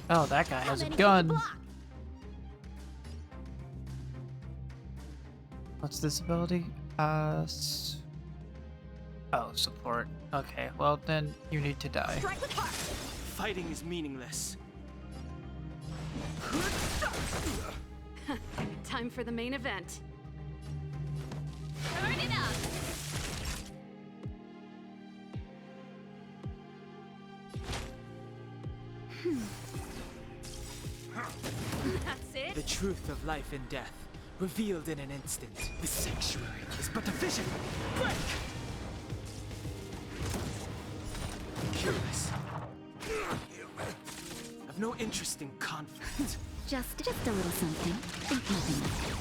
Oh, that guy has a gun. What's this ability? Oh, support. Okay, well then you need to die. Fighting is meaningless. Time for the main event. Turn it up! That's it? The truth of life and death, revealed in an instant. The sanctuary is but a vision. Break! Curious. I've no interest in conflict. Just a little something. Think nothing of it.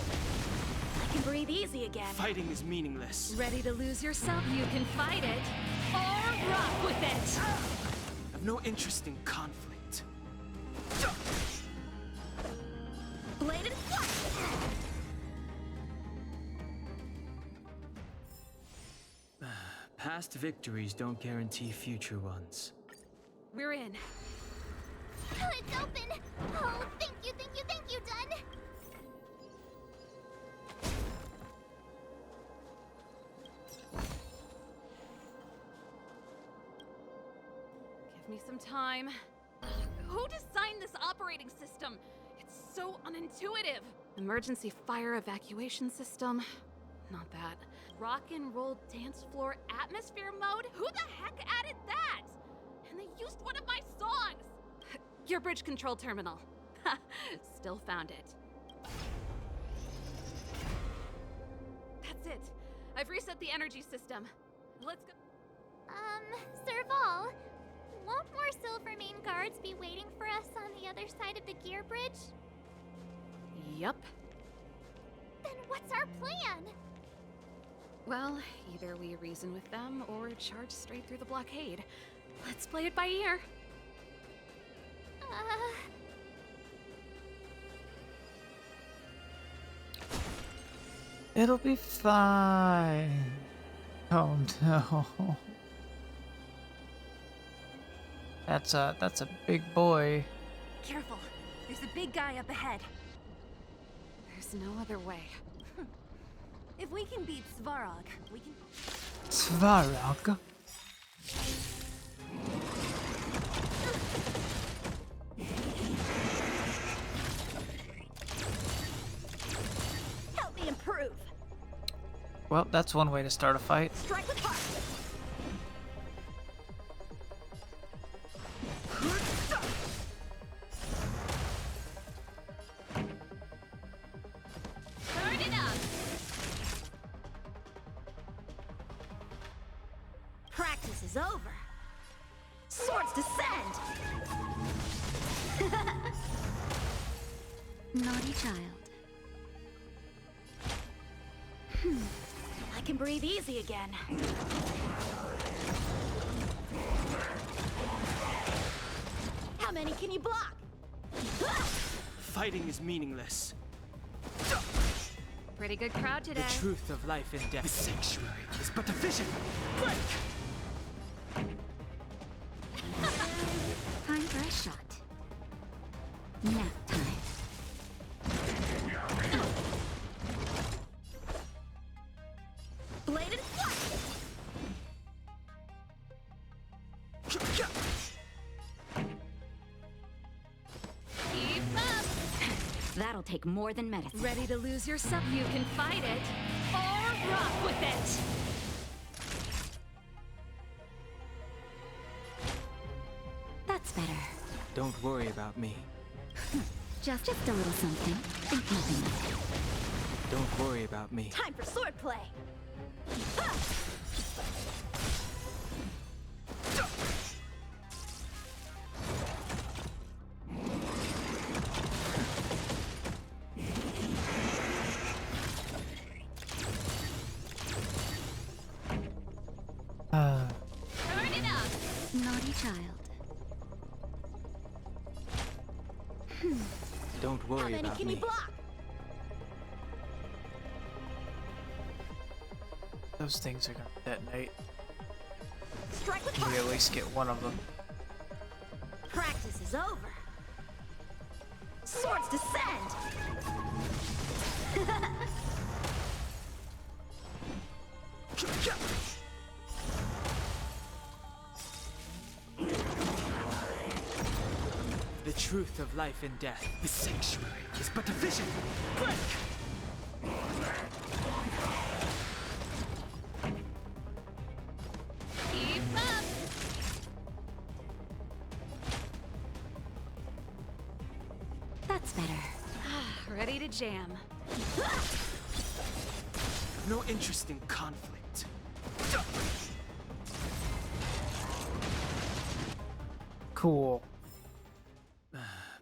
I can breathe easy again. Fighting is meaningless. Ready to lose yourself? You can fight it or rock with it. I've no interest in conflict. Bladed flash! Past victories don't guarantee future ones. We're in. Oh, it's open! Oh, thank you, Dun! Give me some time. Who designed this operating system? It's so unintuitive. Emergency fire evacuation system? Not that. Rock and roll dance floor atmosphere mode? Who the heck added that? And they used one of my songs! Your bridge control terminal. Still found it. That's it. I've reset the energy system. Let's go. Serval, won't more Silvermane guards be waiting for us on the other side of the gear bridge? Yup. Then what's our plan? Well, either we reason with them or charge straight through the blockade. Let's play it by ear. It'll be fine. Oh no. That's a big boy. Careful. There's a big guy up ahead. There's no other way. If we can beat Svarog, we can... Svarog? Help me improve. Well, that's one way to start a fight. Strike with heart. Turn it up. Practice is over. Swords descend. Naughty child. I can breathe easy again. How many can you block? Fighting is meaningless. Pretty good crowd today. The truth of life and death. The sanctuary is but a vision. Break! Time for a shot. Nap time. Bladed flash! Keep up. That'll take more than medicine. Ready to lose yourself? You can fight it or rock with it. That's better. Don't worry about me. Just a little something. Think nothing of it. Don't worry about me. Time for swordplay! Turn it up. Naughty child. Don't worry How many about can me. you block? Those things are gonna detonate. Strike with We heart. at least get one of them. Practice is over. Swords descend. The truth of life and death. The sanctuary is but a vision. Break! Keep up. That's better. Ready to jam. No interest in conflict. Cool.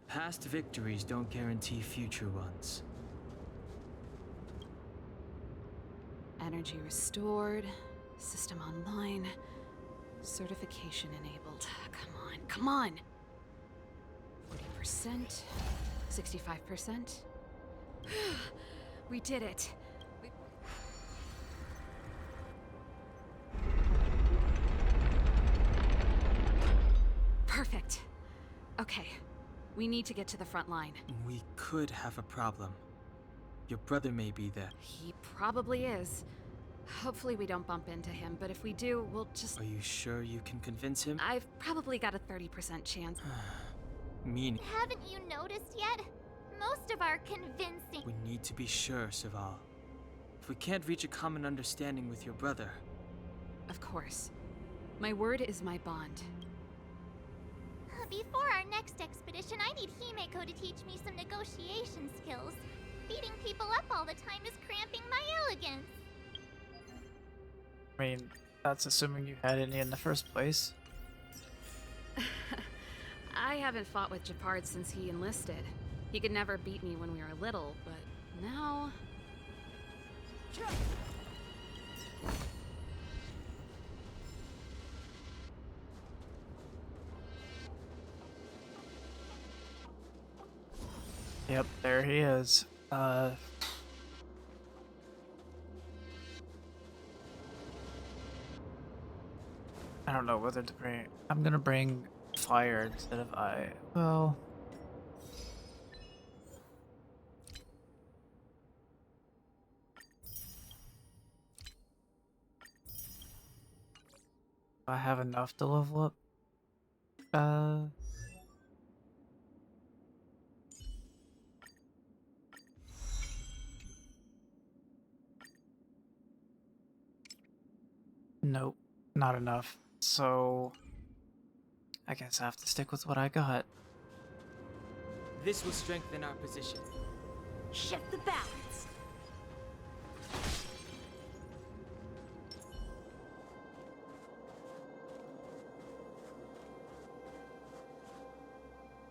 Past victories don't guarantee future ones. Energy restored. System online. Certification enabled. Come on, come on. 40%. 65%. We did it. Perfect. Okay. We need to get to the front line. We could have a problem. Your brother may be there. He probably is. Hopefully we don't bump into him, but if we do, we'll just... Are you sure you can convince him? I've probably got a 30% chance. Meaning, Haven't you noticed yet? Most of our convincing. we need to be sure, Saval. If we can't reach a common understanding with your brother... Of course. My word is my bond. Before our next expedition, I need Himeko to teach me some negotiation skills. Beating people up all the time is cramping my elegance. I mean, that's assuming you had any in the first place. I haven't fought with Japard since he enlisted. He could never beat me when we were little, but now... Yep, there he is. I don't know whether to bring. I'm gonna bring fire instead of well. Do I have enough to level up? Nope, not enough. So I guess I have to stick with what I got. This will strengthen our position. Shift the balance.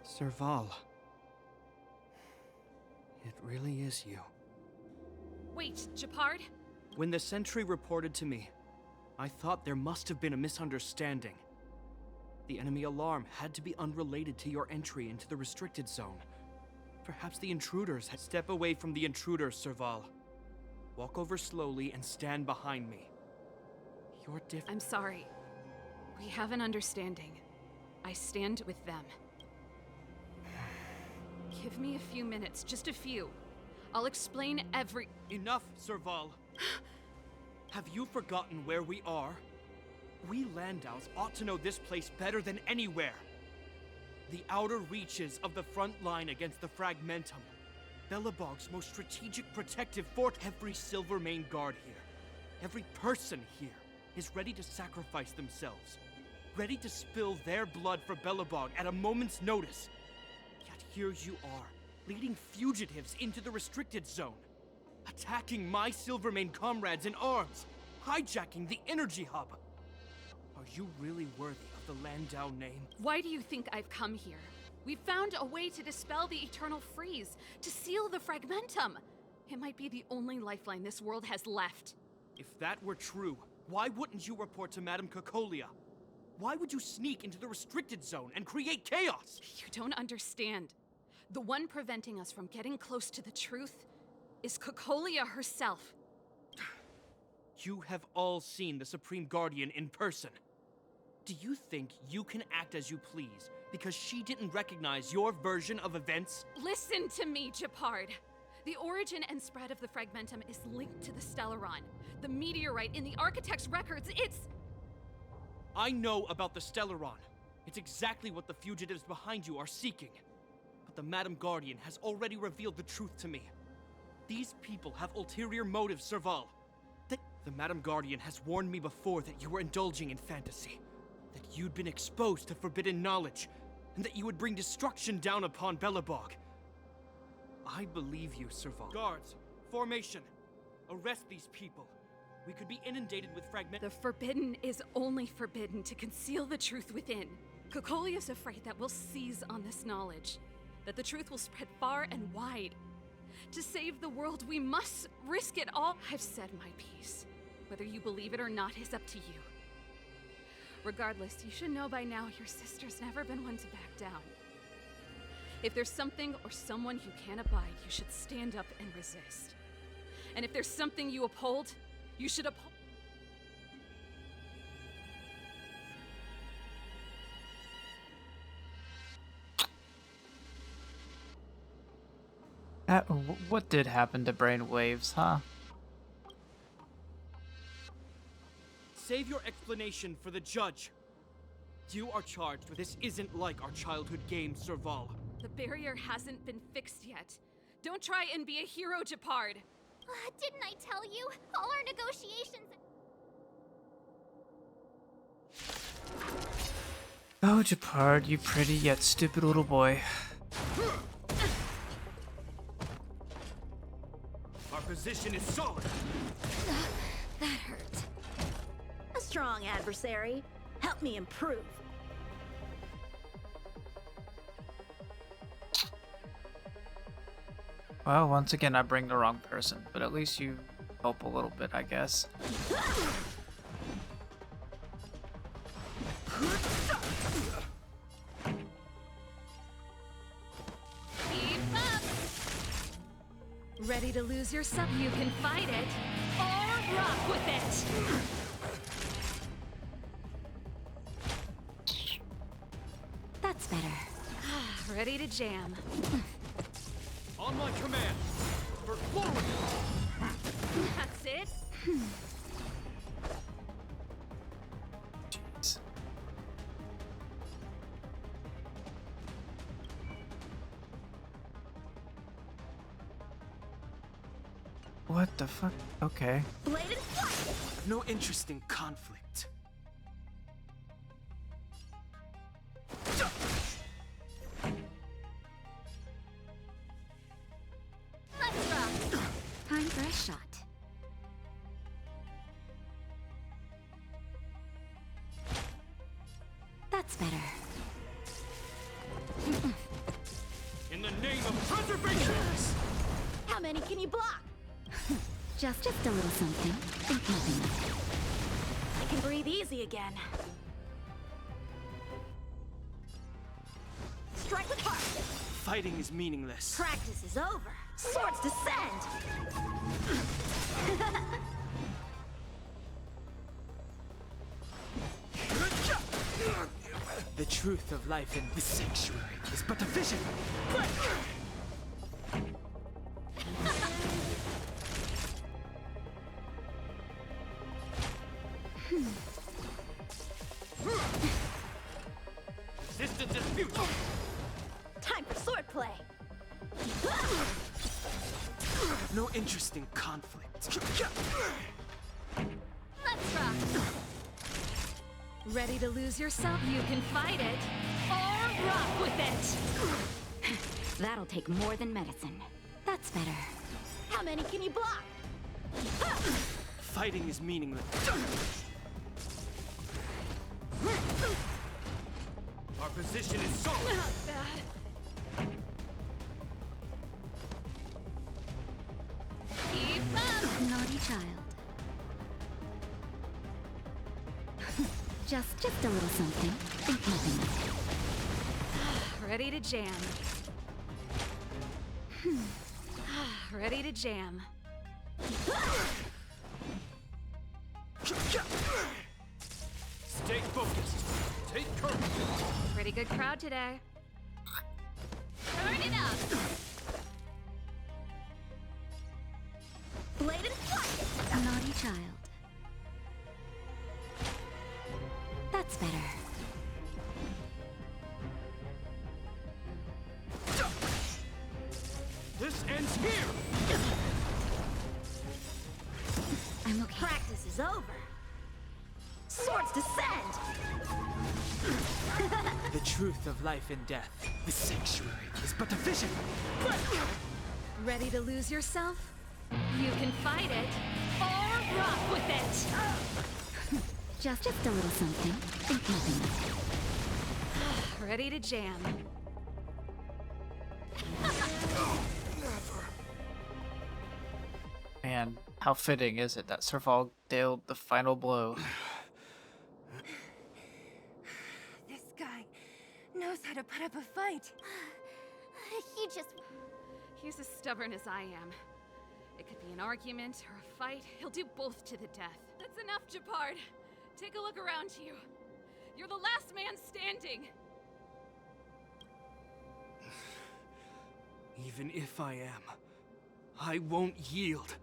Serval. It really is you. Wait, Japard? When the sentry reported to me, I thought there must have been a misunderstanding. The enemy alarm had to be unrelated to your entry into the restricted zone. Perhaps the intruders had... Step away from the intruders, Serval. Walk over slowly and stand behind me. You're I'm sorry. We have an understanding. I stand with them. Give me a few minutes, just a few. I'll explain every... Enough, Serval. Have you forgotten where we are? We Landaus ought to know this place better than anywhere. The outer reaches of the front line against the Fragmentum. Belobog's most strategic protective fort. Every Silvermane guard here, every person here, is ready to sacrifice themselves. Ready to spill their blood for Belobog at a moment's notice. Yet here you are, leading fugitives into the restricted zone. Attacking my Silvermane comrades in arms. Hijacking the energy hub. Are you really worthy of the Landau name? Why do you think I've come here? We found a way to dispel the eternal freeze, to seal the Fragmentum. It might be the only lifeline this world has left. If that were true, why wouldn't you report to Madame Cocolia? Why would you sneak into the restricted zone and create chaos? You don't understand. The one preventing us from getting close to the truth is Cocolia herself. You have all seen the Supreme Guardian in person. Do you think you can act as you please because she didn't recognize your version of events? Listen to me, Japard. The origin and spread of the Fragmentum is linked to the Stellaron. The meteorite in the Architect's records, it's... I know about the Stellaron. It's exactly what the fugitives behind you are seeking. But the Madam Guardian has already revealed the truth to me. These people have ulterior motives, Serval. The Madam Guardian has warned me before that you were indulging in fantasy. That you'd been exposed to forbidden knowledge, and that you would bring destruction down upon Belobog. I believe you, Serval. Guards, formation. Arrest these people. We could be inundated with fragment. The forbidden is only forbidden to conceal the truth within. Cocolia's afraid that we'll seize on this knowledge. That the truth will spread far and wide. To save the world, we must risk it all. I've said my piece. Whether you believe it or not is up to you. Regardless, you should know by now your sister's never been one to back down. If there's something or someone you can't abide, you should stand up and resist. And if there's something you uphold, you should uphold. What did happen to Brainwaves, huh? Save your explanation for the judge. You are charged with this. Isn't like our childhood game, Serval. The barrier hasn't been fixed yet. Don't try and be a hero, Japard. Didn't I tell you? All our negotiations... Oh, Japard, you pretty yet stupid little boy. Our position is solid. That hurt. A strong adversary. Help me improve. Well, once again, I bring the wrong person, but at least you help a little bit, I guess. Keep up! Ready to lose yourself? You can fight it, or rock with it! That's better. Ready to jam. On my command! For forward! That's it? Jeez. What the fuck? Okay. Bladed flight! No interest in conflict. Let's rock! Time for a shot. That's better. In the name of preservation! How many can you block? Just a little something. Think nothing of it. I can breathe easy again. Strike with heart! Fighting is meaningless. Practice is over. Swords descend! The truth of life in this sanctuary is but a vision. Resistance is futile! Time for swordplay! No interest in conflict. Let's rock! Ready to lose yourself? You can fight it, or rock with it! That'll take more than medicine. That's better. How many can you block? Fighting is meaningless. Our position is solid! Not bad. Keep up! Naughty child. Just a little something. Think nothing of it. Ready to jam. Ready to jam. Stay focused! Take courage! Pretty good crowd today. Turn it up! Bladed flight! Naughty child. That's better. This ends here! I'm okay. Practice is over. Swords descend! The truth of life and death. This sanctuary is but a vision. Ready to lose yourself? You can fight it, or rock with it! Just a little something. Think nothing of it. Ready to jam. Man, how fitting is it that Serval dealt the final blow? This guy knows how to put up a fight. He just... He's as stubborn as I am. It could be an argument or a fight. He'll do both to the death. That's enough, Japard. Take a look around you. You're the last man standing. Even if I am, I won't yield.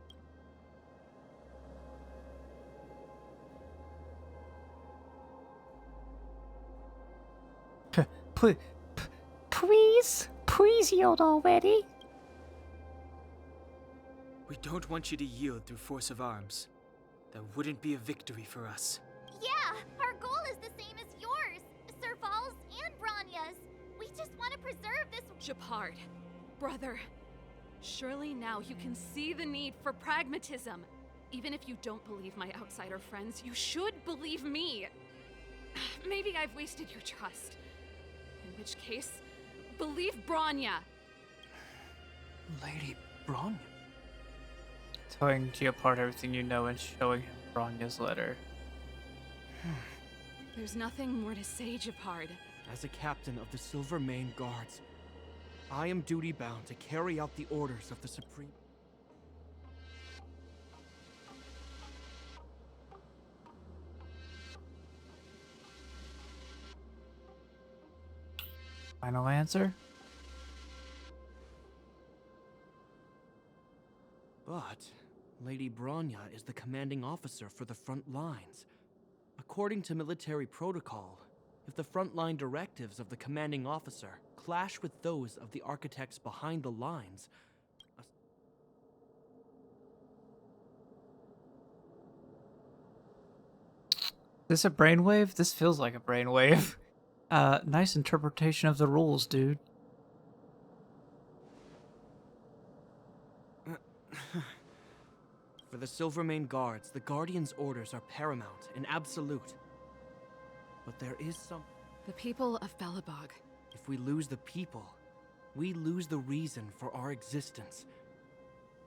Please yield already. We don't want you to yield through force of arms. That wouldn't be a victory for us. Yeah, our goal is the same as yours, Serval's and Branya's. We just want to preserve this... Japard, brother, surely now you can see the need for pragmatism. Even if you don't believe my outsider friends, you should believe me. Maybe I've wasted your trust. In which case, believe Branya. Lady Branya? Telling Japard everything you know and showing him Branya's letter. There's nothing more to say, Japard. As a captain of the Silver Mane Guards, I am duty-bound to carry out the orders of the Supreme... Final answer? But Lady Bronya is the commanding officer for the front lines. According to military protocol, if the frontline directives of the commanding officer clash with those of the architects behind the lines, Is this a brainwave? This feels like a brainwave. Nice interpretation of the rules, dude. For the Silvermane Guards, the Guardian's orders are paramount and absolute. But there is some... The people of Belobog. If we lose the people, we lose the reason for our existence.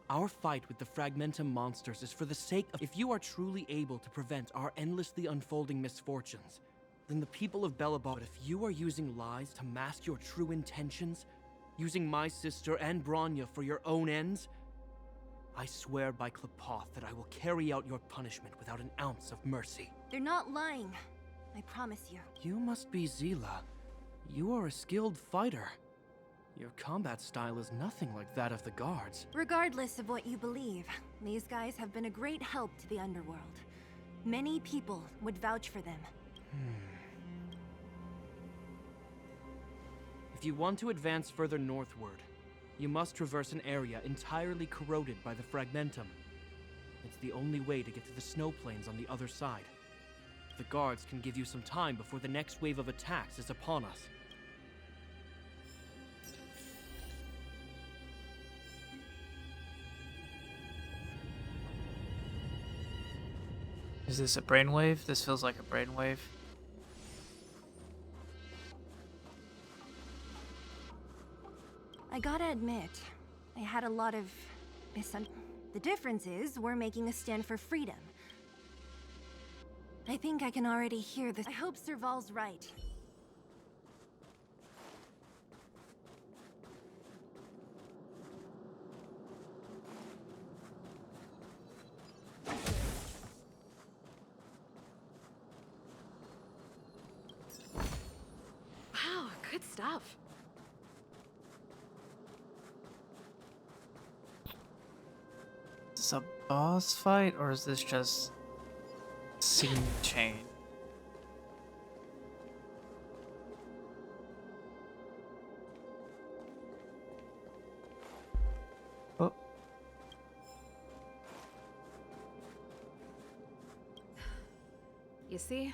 Our fight with the Fragmentum monsters is for the sake of... If you are truly able to prevent our endlessly unfolding misfortunes, then the people of Belobog... But if you are using lies to mask your true intentions, using my sister and Bronya for your own ends, I swear by Klapoth that I will carry out your punishment without an ounce of mercy. They're not lying. I promise you. You must be Zila. You are a skilled fighter. Your combat style is nothing like that of the guards. Regardless of what you believe, these guys have been a great help to the underworld. Many people would vouch for them. If you want to advance further northward, you must traverse an area entirely corroded by the Fragmentum. It's the only way to get to the snow plains on the other side. The guards can give you some time before the next wave of attacks is upon us. Is this a brainwave? This feels like a brainwave. I gotta admit, I had a lot of The difference is, we're making a stand for freedom. I think I can already hear this. I hope Serval's right. Wow, good stuff. Is this a boss fight, or is this just scene chain? Oh. You see?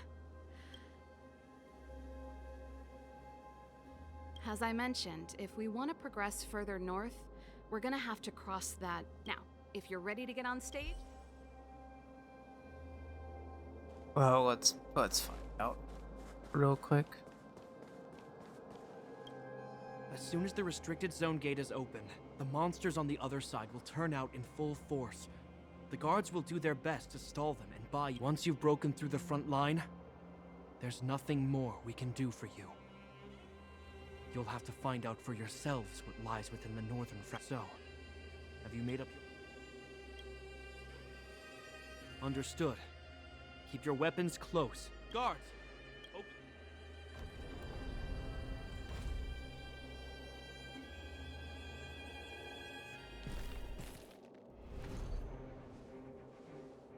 As I mentioned, if we want to progress further north, we're gonna have to cross that. Now, if you're ready to get on stage... Well, let's find out real quick. As soon as the restricted zone gate is open, the monsters on the other side will turn out in full force. The guards will do their best to stall them and buy you. Once you've broken through the front line, there's nothing more we can do for you. You'll have to find out for yourselves what lies within the northern front. So, have you made up your... Understood. Keep your weapons close. Guards! Open.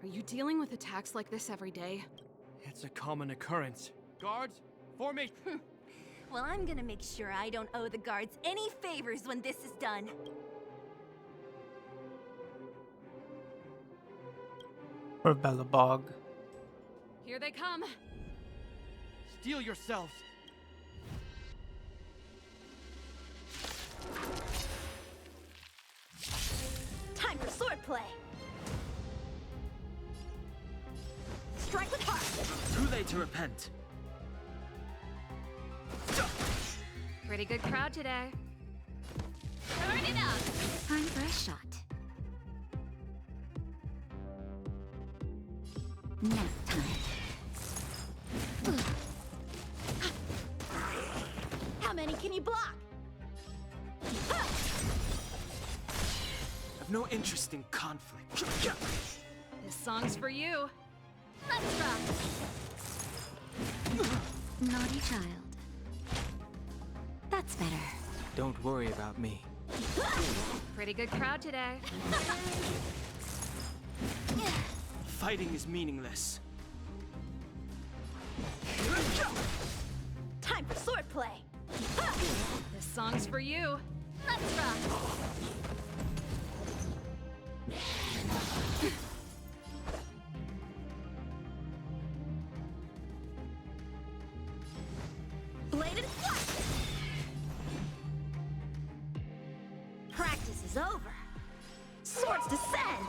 Are you dealing with attacks like this every day? It's a common occurrence. Guards, formation! Well, I'm gonna make sure I don't owe the guards any favors when this is done. Or Belobog. Here they come! Steel yourselves! Time for swordplay! Strike with heart! Too late to repent. Pretty good crowd today. Turn it up! Time for a shot. Nap time. How many can you block? I've no interest in conflict. This song's for you. Let's rock! Naughty child. That's better. Don't worry about me. Pretty good crowd today. Fighting is meaningless. Time for swordplay. This song's for you. Let's rock. Bladed flash. Practice is over. Swords descend.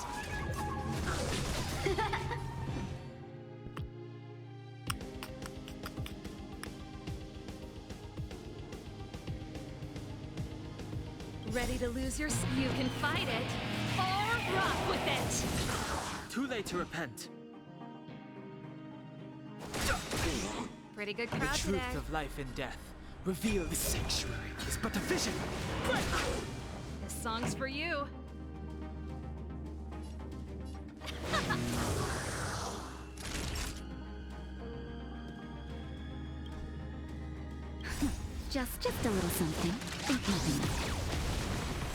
Ready to lose your... You can fight it, or rock with it! Too late to repent. Pretty good The crowd truth today. of life and death, revealed the sanctuary, is but a vision. This song's for you. Just a little something. Think nothing of it.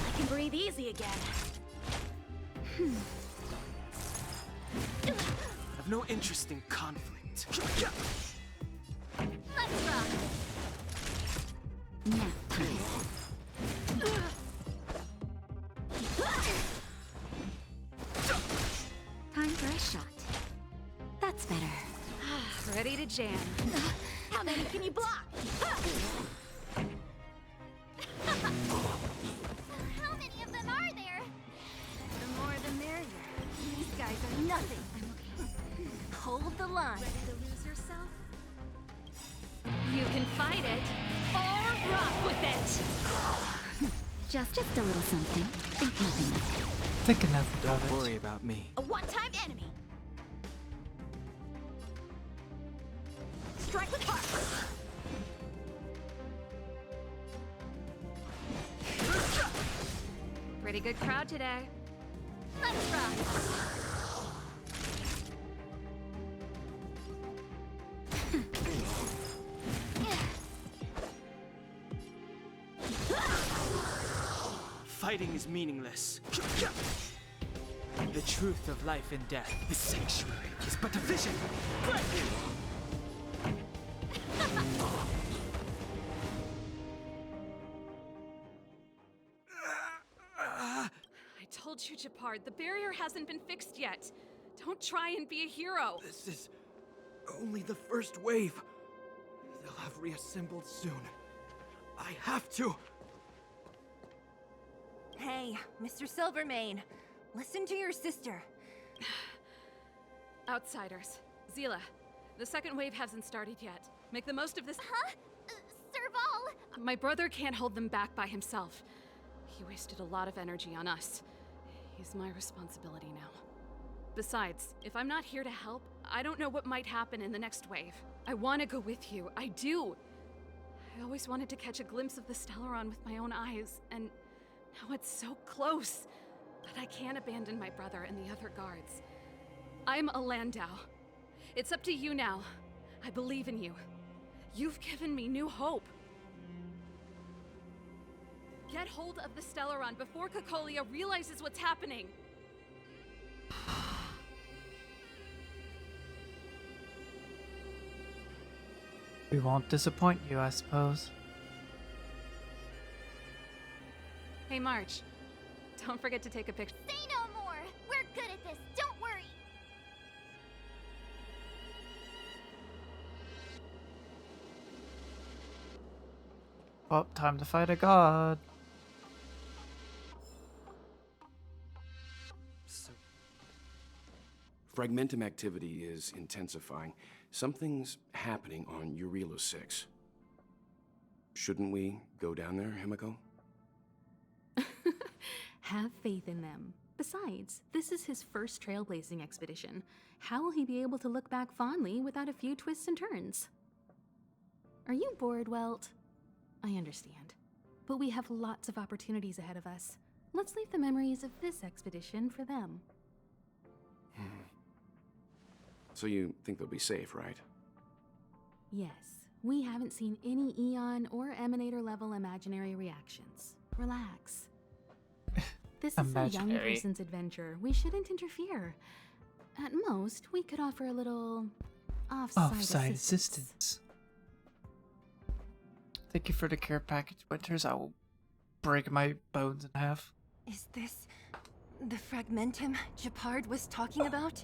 I can breathe easy again. I've no interest in conflict. Let's rock. Nap time. Time for a shot. That's better. Ready to jam. How many can you block? How many of them are there? The more the merrier. These guys are nothing. Hold the line. Ready to lose yourself? You can fight it, or rock with it! Just a little something. Think nothing of it. Think enough of Don't it. worry about me. A one-time enemy. Strike with heart. Pretty good crowd today. Let's rock. Fighting is meaningless. The truth of life and death, the sanctuary, is but a vision. I told you, Japard, the barrier hasn't been fixed yet. Don't try and be a hero. This is only the first wave. They'll have reassembled soon. I have to. Hey, Mr. Silvermane, listen to your sister. Outsiders. Zila, the second wave hasn't started yet. Make the most of this. Huh? Serval! My brother can't hold them back by himself. He wasted a lot of energy on us. He's my responsibility now. Besides, if I'm not here to help, I don't know what might happen in the next wave. I want to go with you. I do. I always wanted to catch a glimpse of the Stellaron with my own eyes, and now it's so close. But I can't abandon my brother and the other guards. I'm a Landau. It's up to you now. I believe in you. You've given me new hope. Get hold of the Stellaron before Cocolia realizes what's happening. We won't disappoint you, I suppose. Hey, March. Don't forget to take a picture. Say no more! We're good at this, don't worry! Oh, time to fight a god. Fragmentum activity is intensifying. Something's happening on Urilo 6. Shouldn't we go down there, Himiko? Have faith in them. Besides, this is his first trailblazing expedition. How will he be able to look back fondly without a few twists and turns? Are you bored, Welt? I understand. But we have lots of opportunities ahead of us. Let's leave the memories of this expedition for them. So you think they'll be safe, right? Yes, We haven't seen any Eon or Emanator level imaginary reactions. Relax. This is a young Imaginary. person's adventure. We shouldn't interfere. At most, we could offer a little offside assistance. Thank you for the care package, Winters. I will break my bones in half. Is this the fragmentum Japard was talking about?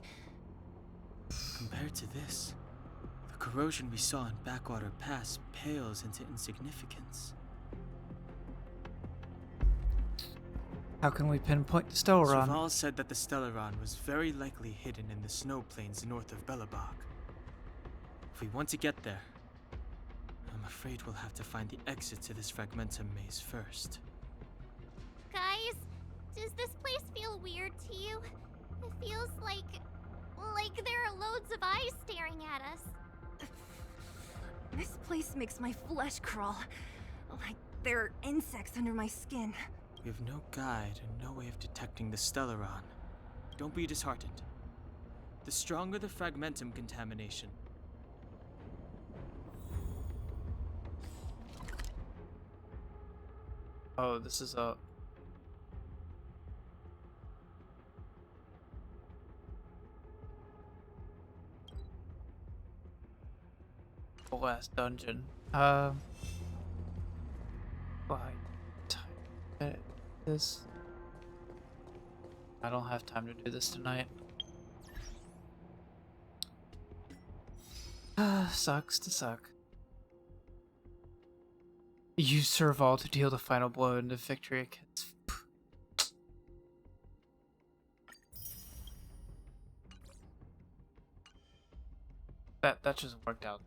Compared to this, the corrosion we saw in Backwater Pass pales into insignificance. How can we pinpoint the Stellaron? Serval said that the Stellaron was very likely hidden in the snow plains north of Belobog. If we want to get there, I'm afraid we'll have to find the exit to this fragmentum maze first. Guys, does this place feel weird to you? It feels like there are loads of eyes staring at us. This place makes my flesh crawl. Like there are insects under my skin. We have no guide and no way of detecting the Stellaron. Don't be disheartened. The stronger the fragmentum contamination, Oh, this is a... the last dungeon. Why type this? I don't have time to do this tonight. Sucks to suck. Use Serval to deal the final blow into victory against. That just worked out.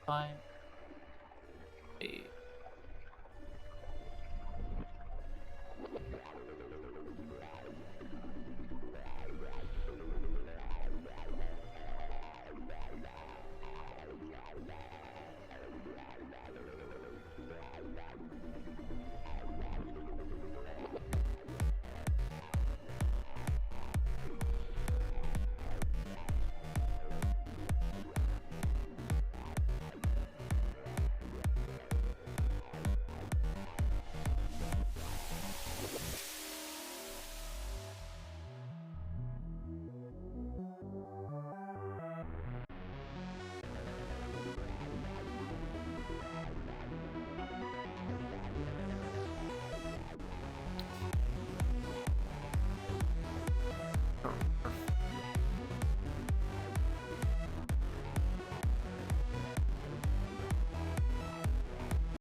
Fine.